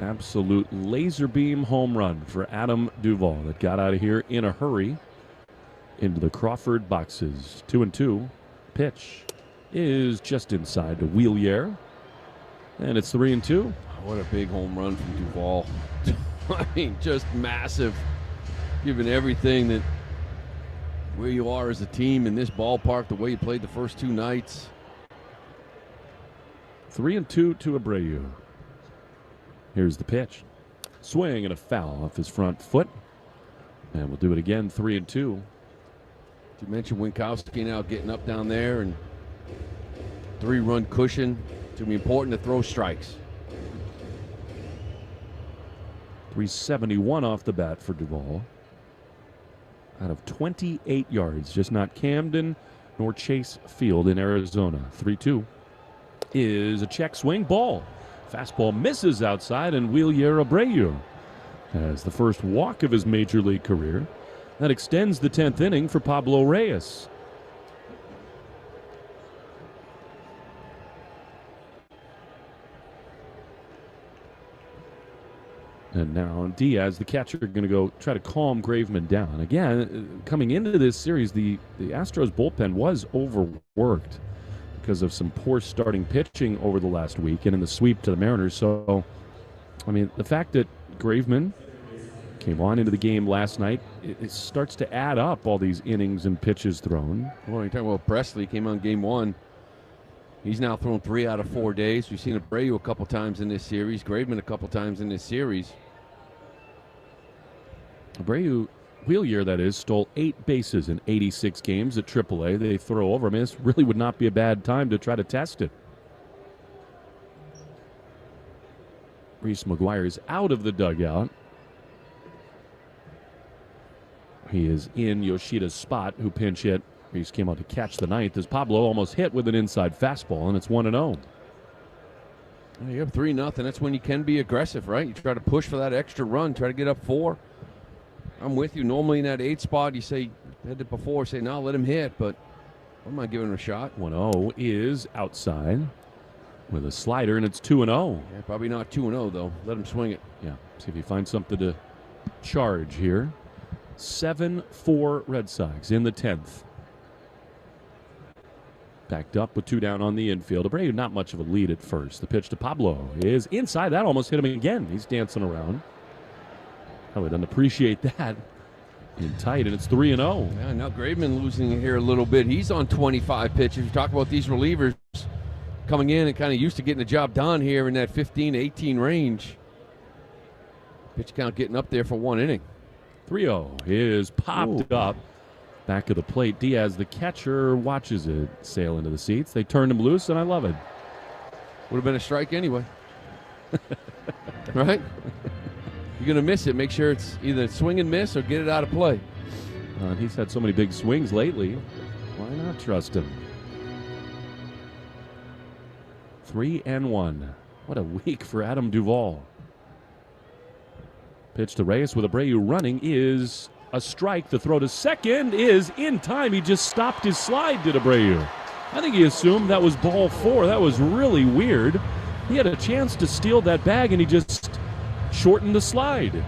Absolute laser beam home run for Adam Duvall that got out of here in a hurry into the Crawford boxes. 2-2. Pitch is just inside to Wheeler, and it's 3-2. What a big home run from Duvall. I mean, just massive, given everything that where you are as a team in this ballpark, the way you played the first 2 nights. 3-2 to Abreu. Here's the pitch. Swing and a foul off his front foot. And we'll do it again, 3-2. You mentioned Winkowski now getting up down there, and 3-run cushion. It's going to be important to throw strikes. 371 off the bat for Duvall. Out of 28 yards, just not Camden nor Chase Field in Arizona. 3-2 is a check swing ball. Fastball misses outside, and Wheeler Abreu has the first walk of his major league career. That extends the 10th inning for Pablo Reyes. And now Diaz, the catcher, going to go try to calm Graveman down. Again, coming into this series, the Astros bullpen was overworked because of some poor starting pitching over the last week and in the sweep to the Mariners. So, I mean, the fact that Graveman came on into the game last night, it starts to add up, all these innings and pitches thrown. Well, you're talking about Presley, came on game 1. He's now thrown 3 out of 4 days. We've seen Abreu a couple times in this series, Graveman a couple times in this series. Abreu, Wheeler, that is, stole 8 bases in 86 games at AAA. They throw over him. This really would not be a bad time to try to test it. Reese McGuire is out of the dugout. He is in Yoshida's spot, who pinch hit. Reese came out to catch the ninth as Pablo almost hit with an inside fastball, and it's 1-0. You have 3-0. That's when you can be aggressive, right? You try to push for that extra run, try to get up 4. I'm with you. Normally in that 8 spot, you say, had it before, say, no, let him hit, but I'm not giving him a shot. 1-0 is outside with a slider, and it's 2-0. Yeah, probably not 2-0, though. Let him swing it. Yeah, see if he finds something to charge here. 7-4 Red Sox in the 10th. Backed up with 2 down on the infield. Abreu not much of a lead at first. The pitch to Pablo is inside. That almost hit him again. He's dancing around. Probably doesn't appreciate that. In tight, and it's 3-0. Yeah, now Graveman losing it here a little bit. He's on 25 pitches. You talk about these relievers coming in and kind of used to getting the job done here in that 15-18 range. Pitch count getting up there for 1 inning. 3-0 is popped up. back of the plate. Diaz, the catcher, watches it sail into the seats. They turned him loose, and I love it. Would have been a strike anyway. Right? You're going to miss it. Make sure it's either swing and miss or get it out of play. He's had so many big swings lately. Why not trust him? 3-1. What a week for Adam Duvall. Pitch to Reyes with Abreu running is a strike. The throw to second is in time. He just stopped his slide, did Abreu. I think he assumed that was ball 4. That was really weird. He had a chance to steal that bag, and he just shortened the slide.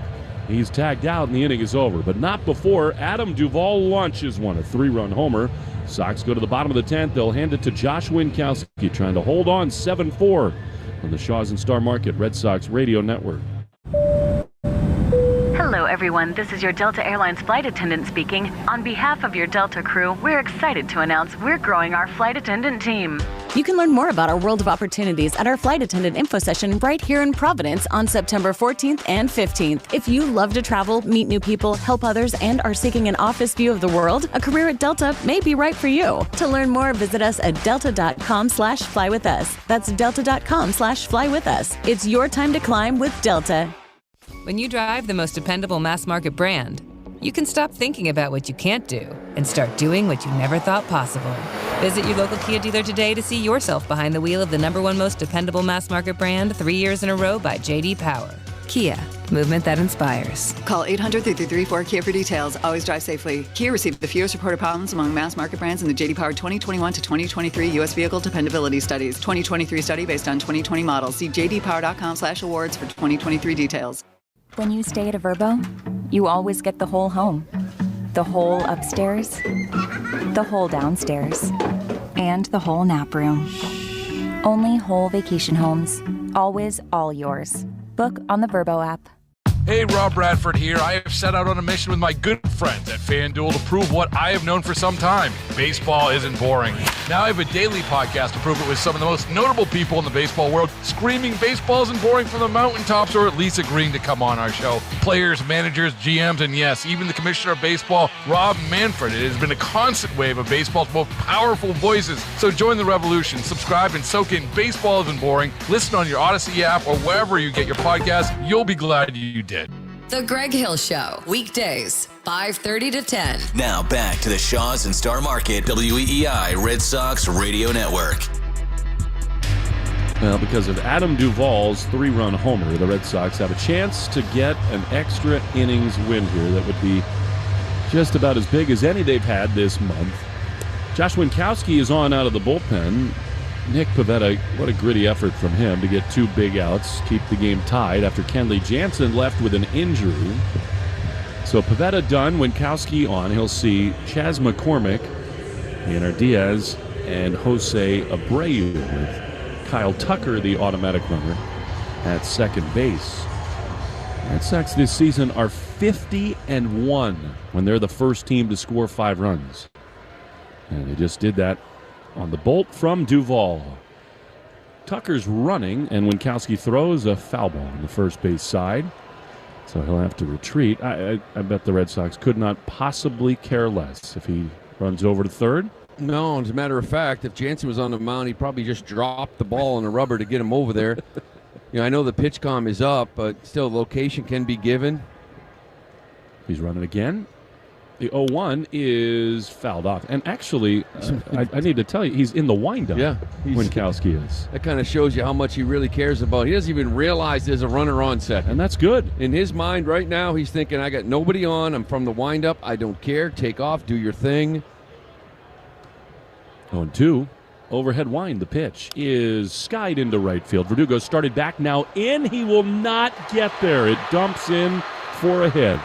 He's tagged out, and the inning is over. But not before Adam Duvall launches one, a 3-run homer. Sox go to the bottom of the 10th. They'll hand it to Josh Winkowski, trying to hold on 7-4 on the Shaws and Star Market Red Sox Radio Network. Hello, everyone. This is your Delta Airlines flight attendant speaking. On behalf of your Delta crew, we're excited to announce we're growing our flight attendant team. You can learn more about our world of opportunities at our flight attendant info session right here in Providence on September 14th and 15th. If you love to travel, meet new people, help others, and are seeking an office view of the world, a career at Delta may be right for you. To learn more, visit us at delta.com/flywithus. That's delta.com/flywithus. It's your time to climb with Delta. When you drive the most dependable mass market brand, you can stop thinking about what you can't do and start doing what you never thought possible. Visit your local Kia dealer today to see yourself behind the wheel of the #1 most dependable mass market brand 3 years in a row by J.D. Power. Kia, movement that inspires. Call 800-334-KIA for details. Always drive safely. Kia received the fewest reported problems among mass market brands in the J.D. Power 2021 to 2023 U.S. Vehicle Dependability Studies. 2023 study based on 2020 models. See jdpower.com/awards for 2023 details. When you stay at a Verbo, you always get the whole home. The whole upstairs, the whole downstairs, and the whole nap room. Only whole vacation homes. Always all yours. Book on the Verbo app. Hey, Rob Bradford here. I have set out on a mission with my good friends at FanDuel to prove what I have known for some time. Baseball isn't boring. Now I have a daily podcast to prove it with some of the most notable people in the baseball world, screaming baseball isn't boring from the mountaintops, or at least agreeing to come on our show. Players, managers, GMs, and yes, even the commissioner of baseball, Rob Manfred. It has been a constant wave of baseball's most powerful voices. So join the revolution. Subscribe and soak in Baseball Isn't Boring. Listen on your Odyssey app or wherever you get your podcast. You'll be glad you did. The Greg Hill Show, weekdays, 5:30 to 10. Now back to the Shaws and Star Market WEEI Red Sox Radio Network. Well, because of Adam Duvall's 3-run homer, the Red Sox have a chance to get an extra innings win here that would be just about as big as any they've had this month. Josh Winkowski is on out of the bullpen. Nick Pivetta, what a gritty effort from him to get 2 big outs, keep the game tied after Kenley Jansen left with an injury. So Pivetta done, Winkowski on. He'll see Chas McCormick, Leonard Diaz, and Jose Abreu with Kyle Tucker, the automatic runner, at second base. Red Sox this season are 50-1 when they're the first team to score 5 runs. And they just did that on the bolt from Duvall. Tucker's running, and Winkowski throws a foul ball on the first base side. So he'll have to retreat. I bet the Red Sox could not possibly care less if he runs over to third. No, as a matter of fact, if Jansen was on the mound, he'd probably just drop the ball on the rubber to get him over there. I know the pitch comm is up, but still location can be given. He's running again. The 0-1 is fouled off. And actually, I need to tell you, he's in the windup. Yeah. Winkowski is. That kind of shows you how much he really cares about. He doesn't even realize there's a runner on second. And that's good. In his mind right now, he's thinking, I got nobody on. I'm from the windup. I don't care. Take off. Do your thing. 0-2. Overhead wind. The pitch is skied into right field. Verdugo started back, now in. He will not get there. It dumps in for a hit.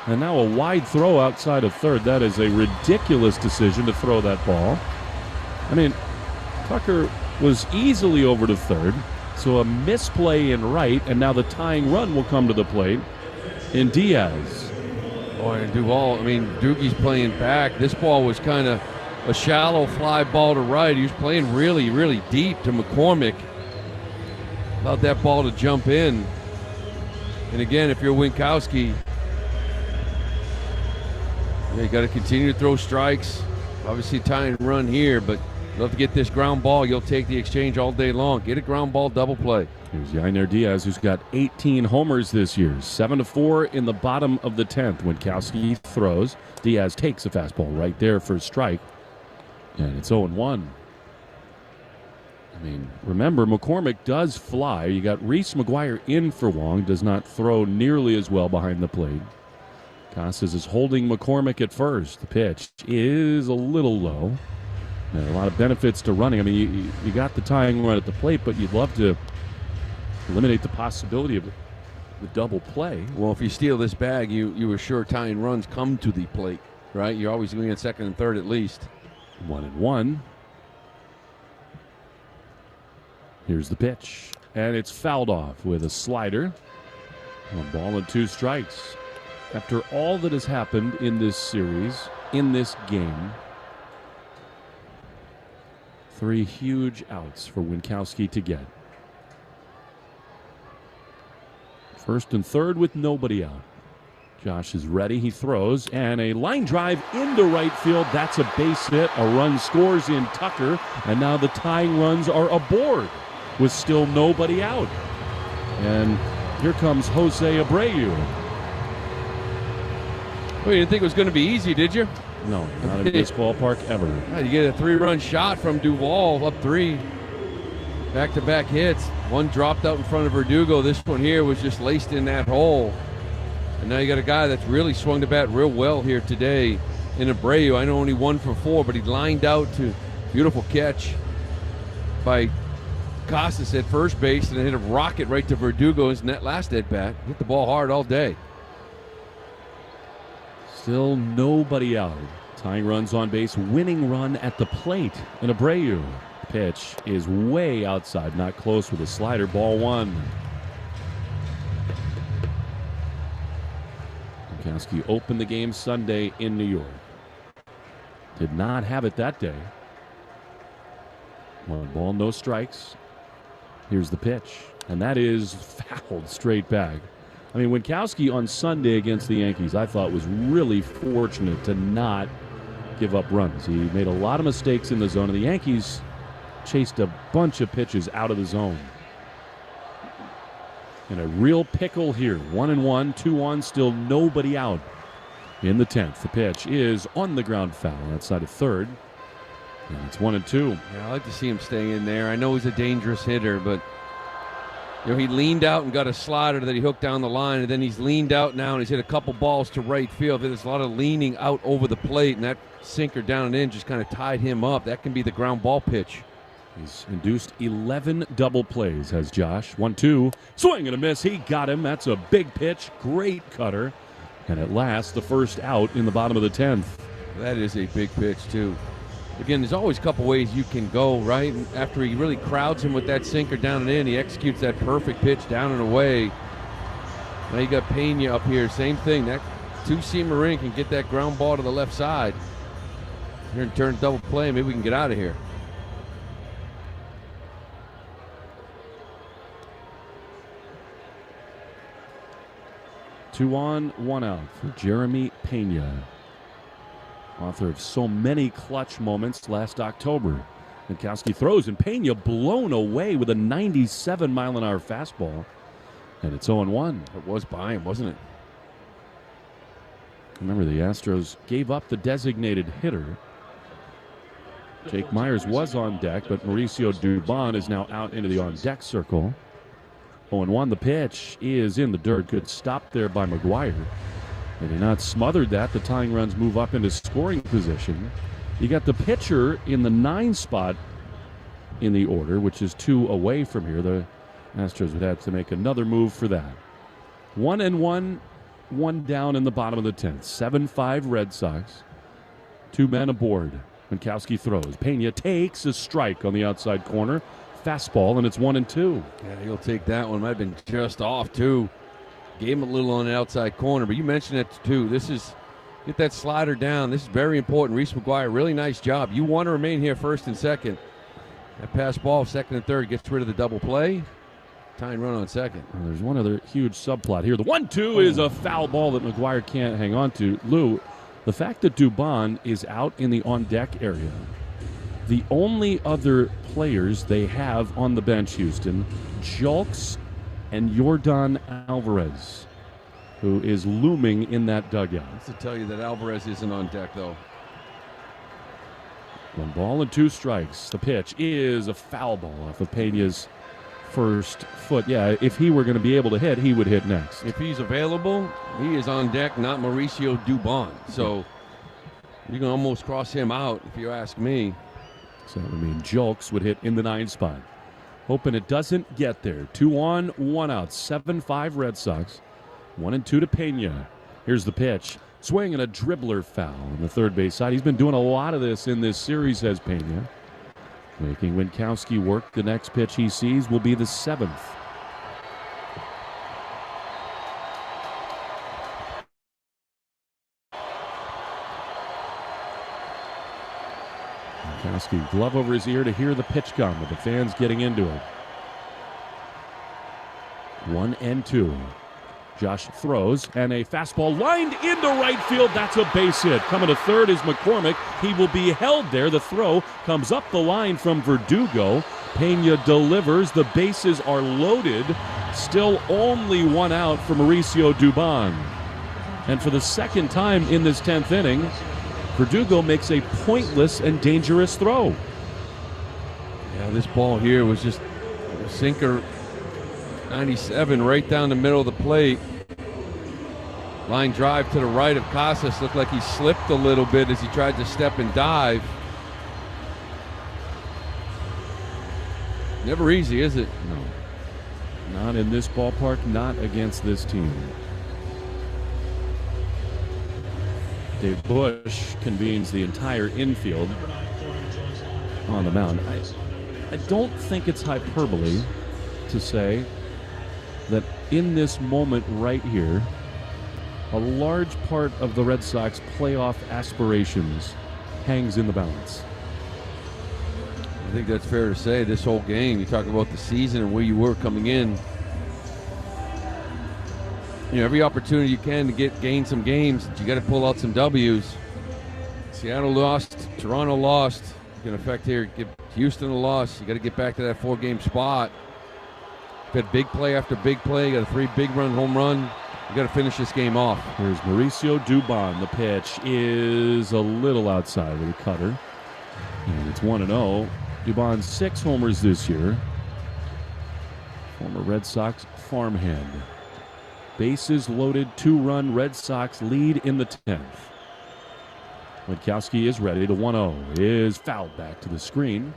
And now a wide throw outside of third. That is a ridiculous decision to throw that ball. I mean, Tucker was easily over to third. So a misplay in right, and now the tying run will come to the plate in Diaz. Boy, and Duvall, Doogie's playing back. This ball was kind of a shallow fly ball to right. He was playing really, really deep to McCormick. Allowed that ball to jump in. And again, if you're Winkowski, Yeah, you got to continue to throw strikes. Obviously, tie and run here, but love to get this ground ball. You'll take the exchange all day long. Get a ground ball double play. Here's Yainer Diaz, who's got 18 homers this year. 7-4 in the bottom of the 10th. Winkowski throws. Diaz takes a fastball right there for a strike. And it's 0-1. I mean, remember, McCormick does fly. You got Reese McGuire in for Wong. Does not throw nearly as well behind the plate. Casas is holding McCormick at first. The pitch is a little low. And a lot of benefits to running. I mean, you got the tying run at the plate, but you'd love to eliminate the possibility of the double play. Well, if you steal this bag, you assure tying runs come to the plate, right? You're always going at second and third at least. 1-1. Here's the pitch. And it's fouled off with a slider. 1-2 strikes. After all that has happened in this series, in this game, 3 huge outs for Winkowski to get. First and third with nobody out. Josh is ready. He throws, and a line drive into right field. That's a base hit. A run scores in Tucker, and now the tying runs are aboard with still nobody out. And here comes Jose Abreu. Well, you didn't think it was going to be easy, did you? No, not in this ballpark ever. You get a 3-run shot from Duvall, up 3. Back-to-back hits. One dropped out in front of Verdugo. This one here was just laced in that hole. And now you got a guy that's really swung the bat real well here today in Abreu. I know only 1 for 4, but he lined out to beautiful catch by Casas at first base and then hit a rocket right to Verdugo's net last at-bat. Hit the ball hard all day. Still nobody out. Tying runs on base, winning run at the plate. And Abreu. Pitch is way outside, not close with a slider. Ball 1. Winkowski opened the game Sunday in New York. Did not have it that day. 1 no strikes. Here's the pitch, and that is fouled straight back. I mean, Winkowski on Sunday against the Yankees, I thought was really fortunate to not give up runs. He made a lot of mistakes in the zone, and the Yankees chased a bunch of pitches out of the zone. And a real pickle here. 1-1, 2-1, still nobody out in the 10th. The pitch is on the ground foul outside of third. And it's 1-2. Yeah, I like to see him stay in there. I know he's a dangerous hitter, but he leaned out and got a slider that he hooked down the line, and then he's leaned out now and he's hit a couple balls to right field. There's a lot of leaning out over the plate, and that sinker down and in just kind of tied him up. That can be the ground ball pitch. He's induced 11 double plays, has Josh. 1-2, swing and a miss. He got him. That's a big pitch. Great cutter. And at last, the first out in the bottom of the 10th. That is a big pitch, too. Again, there's always a couple ways you can go, right? After he really crowds him with that sinker down and in, he executes that perfect pitch down and away. Now you got Pena up here. Same thing. That two-seamer in can get that ground ball to the left side. Here and turn double play. Maybe we can get out of here. Two on, 1 out for Jeremy Pena. Author of so many clutch moments last October. Winkowski throws, and Pena blown away with a 97-mile-an-hour fastball. And it's 0-1. It was by him, wasn't it? Remember, the Astros gave up the designated hitter. Jake Myers was on deck, but Mauricio Dubon is now out into the on-deck circle. 0-1, the pitch is in the dirt. Good stop there by McGuire. And he not smothered that. The tying runs move up into scoring position. You got the pitcher in the 9 spot in the order, which is 2 away from here. The Astros would have to make another move for that. 1-1, 1 down in the bottom of the 10th. 7-5 Red Sox. 2 men aboard. Winkowski throws. Pena takes a strike on the outside corner. Fastball, and it's 1-2. Yeah, he'll take that one. Might have been just off, too. Gave him a little on the outside corner, but you mentioned it, too. This is, get that slider down. This is very important. Reese McGuire, really nice job. You want to remain here first and second. That pass ball, second and third, gets rid of the double play. Tying run on second. Well, there's one other huge subplot here. The 1-2 is a foul ball that McGuire can't hang on to. Lou, The fact that Dubon is out in the on-deck area, the only other players they have on the bench, Houston, Julks and Yordan Alvarez, who is looming in that dugout. That's to tell you that Alvarez isn't on deck, though. 1 ball and 2 strikes. The pitch is a foul ball off of Pena's first foot. Yeah, if he were going to be able to hit, he would hit next. If he's available, he is on deck, not Mauricio Dubon. So you can almost cross him out, if you ask me. So, I mean, Julks would hit in the 9 spot. Hoping it doesn't get there. 2 on, 1 out. 7-5 Red Sox. 1-2 to Pena. Here's the pitch. Swing and a dribbler foul on the third base side. He's been doing a lot of this in this series, says Pena. Making Winkowski work. The next pitch he sees will be the 7th. Winkowski, glove over his ear to hear the pitch come, with the fans getting into it. 1-2. Josh throws, and a fastball lined into right field. That's a base hit. Coming to third is McCormick. He will be held there. The throw comes up the line from Verdugo. Pena delivers. The bases are loaded. Still only 1 out for Mauricio Dubon. And for the second time in this 10th inning, Verdugo makes a pointless and dangerous throw. Yeah, this ball here was just a sinker. 97 right down the middle of the plate. Line drive to the right of Casas. Looked like he slipped a little bit as he tried to step and dive. Never easy, is it? No. Not in this ballpark, not against this team. Dave Bush convenes the entire infield on the mound. I don't think it's hyperbole to say that in this moment right here, a large part of the Red Sox playoff aspirations hangs in the balance. I think that's fair to say. This whole game, you talk about the season and where you were coming in. You know, every opportunity you can to gain some games, you got to pull out some W's. Seattle lost, Toronto lost. It's going to affect here. Give Houston a loss. You got to get back to that 4-game spot. You've had big play after big play. You got a 3 big run home run. You got to finish this game off. Here's Mauricio Dubon. The pitch is a little outside with a cutter. And it's 1-0. Dubon's 6 homers this year. Former Red Sox farmhand. Bases loaded, 2-run Red Sox lead in the 10th. Winkowski is ready. The 1-0 is fouled back to the screen.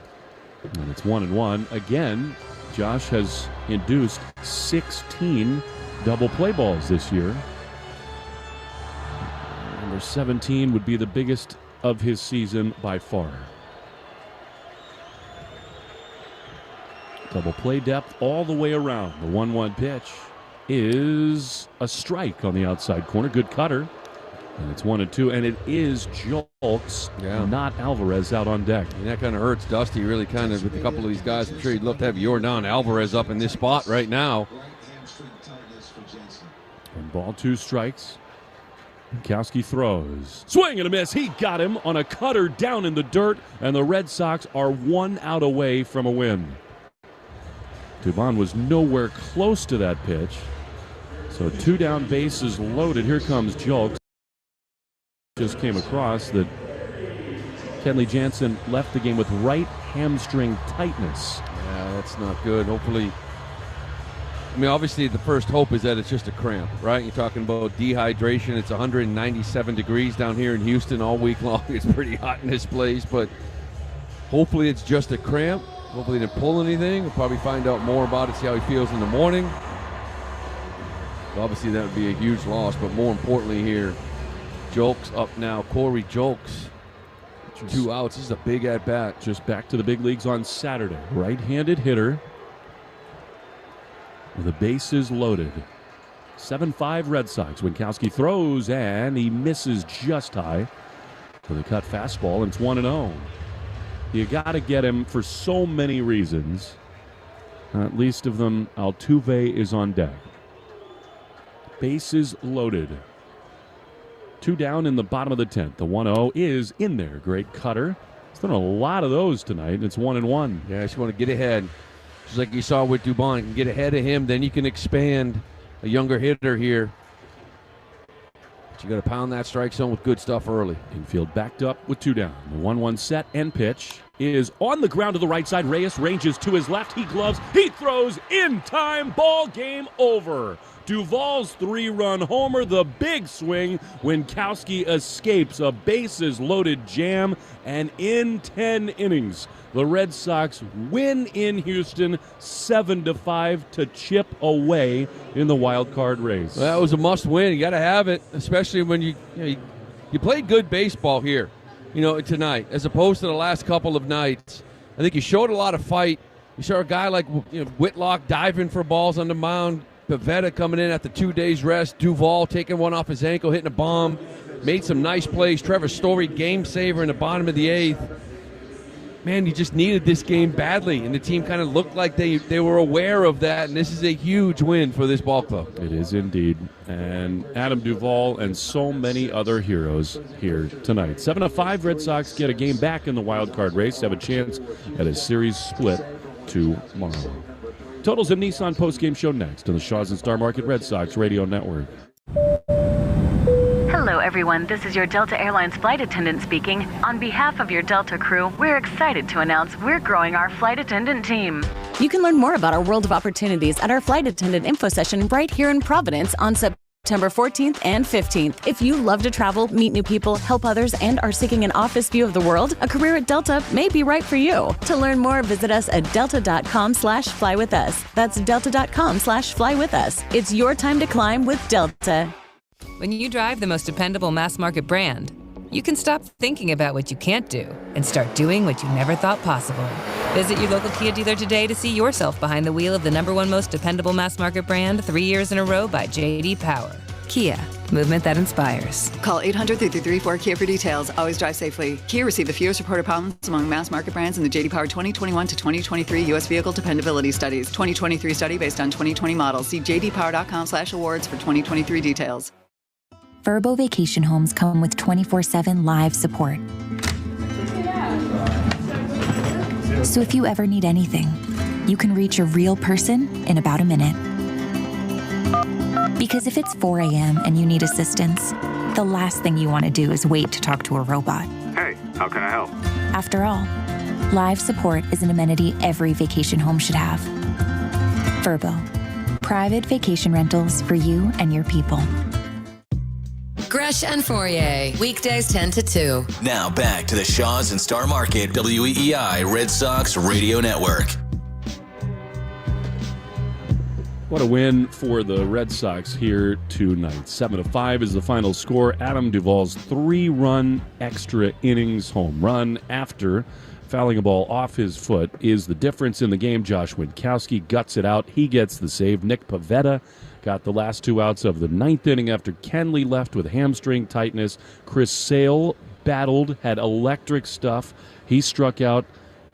And it's 1-1. Again, Josh has induced 16 double play balls this year. Number 17 would be the biggest of his season by far. Double play depth all the way around. The 1-1 pitch is a strike on the outside corner. Good cutter. And it's 1-2, and it is Julks, not Alvarez, out on deck. And that kind of hurts Dusty, really kind of, with a couple of these guys. I'm sure he'd love to have Yordan Alvarez up in this spot right now. 1 ball, 2 strikes. Winkowski throws. Swing and a miss. He got him on a cutter down in the dirt, and the Red Sox are 1 out away from a win. Dubon was nowhere close to that pitch. So 2 down, bases loaded. Here comes Julks. Just came across that Kenley Jansen left the game with right hamstring tightness. Yeah, that's not good. Hopefully, I mean, obviously the first hope is that it's just a cramp, right? You're talking about dehydration. It's 197 degrees down here in Houston all week long. It's pretty hot in this place, but hopefully it's just a cramp. Hopefully he didn't pull anything. We'll probably find out more about it, see how he feels in the morning. Obviously that would be a huge loss, but more importantly here, Julks up now. Corey Julks, 2 outs. This is a big at-bat. Just back to the big leagues on Saturday. Right-handed hitter with the bases loaded. 7-5 Red Sox. Winkowski throws, and he misses just high for the cut fastball, and it's 1-0. You got to get him for so many reasons. Not least of them, Altuve is on deck. Bases loaded. 2 down in the bottom of the 10th. The 1-0 is in there. Great cutter. He's done a lot of those tonight. It's 1-1. Yeah, I just want to get ahead. Just like you saw with Dubon. You can get ahead of him, then you can expand a younger hitter here. But you got to pound that strike zone with good stuff early. Infield backed up with 2 down. The 1-1 set and pitch is on the ground to the right side. Reyes ranges to his left. He gloves. He throws in time. Ball game over. Duvall's 3-run homer, the big swing. Winkowski escapes a bases-loaded jam, and in 10 innings, the Red Sox win in Houston 7-5 to chip away in the wild card race. Well, that was a must-win. You got to have it, especially when you played good baseball here, tonight, as opposed to the last couple of nights. I think you showed a lot of fight. You saw a guy like Whitlock diving for balls on the mound. Pivetta coming in after 2 days rest. Duvall taking one off his ankle, hitting a bomb. Made some nice plays. Trevor Story, game saver in the bottom of the 8th. Man, you just needed this game badly, and the team kind of looked like they were aware of that, and this is a huge win for this ball club. It is indeed. And Adam Duvall and so many other heroes here tonight. 7-5, Red Sox get a game back in the wild card race, have a chance at a series split tomorrow. Totals and Nissan postgame show next on the Shaws and Star Market Red Sox Radio Network. Hello, everyone. This is your Delta Airlines flight attendant speaking. On behalf of your Delta crew, we're excited to announce we're growing our flight attendant team. You can learn more about our world of opportunities at our flight attendant info session right here in Providence on September 14th and 15th. If you love to travel, meet new people, help others, and are seeking an office view of the world, a career at Delta may be right for you. To learn more, visit us at delta.com/flywithus. That's delta.com/flywithus. It's your time to climb with Delta. When you drive the most dependable mass market brand, you can stop thinking about what you can't do and start doing what you never thought possible. Visit your local Kia dealer today to see yourself behind the wheel of the #1 most dependable mass market brand 3 years in a row by J.D. Power. Kia, movement that inspires. Call 800-334-KIA for details. Always drive safely. Kia received the fewest reported problems among mass market brands in the J.D. Power 2021 to 2023 U.S. Vehicle Dependability Studies. 2023 study based on 2020 models. See jdpower.com/awards for 2023 details. Verbo Vacation Homes come with 24/7 live support. So if you ever need anything, you can reach a real person in about a minute. Because if it's 4 a.m. and you need assistance, the last thing you want to do is wait to talk to a robot. Hey, how can I help? After all, live support is an amenity every vacation home should have. Verbo, private vacation rentals for you and your people. Gresh and Fourier, weekdays 10 to 2. Now back to the Shaws and Star Market WEEI Red Sox Radio Network. What a win for the Red Sox here tonight. 7-5 is the final score. Adam Duvall's 3-run extra innings home run after fouling a ball off his foot is the difference in the game. Josh Winkowski guts it out. He gets the save. Nick Pivetta got the last 2 outs of the 9th inning after Kenley left with hamstring tightness. Chris Sale battled, had electric stuff. He struck out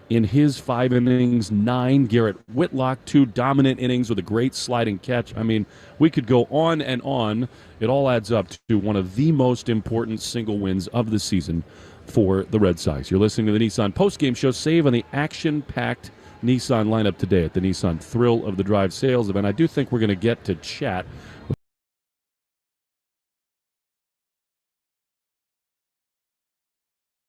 in his 5 innings, 9. Garrett Whitlock, 2 dominant innings with a great sliding catch. I mean, we could go on and on. It all adds up to one of the most important single wins of the season for the Red Sox. You're listening to the Nissan postgame show. Save on the action-packed Nissan lineup today at the Nissan Thrill of the Drive sales event. I do think we're going to get to chat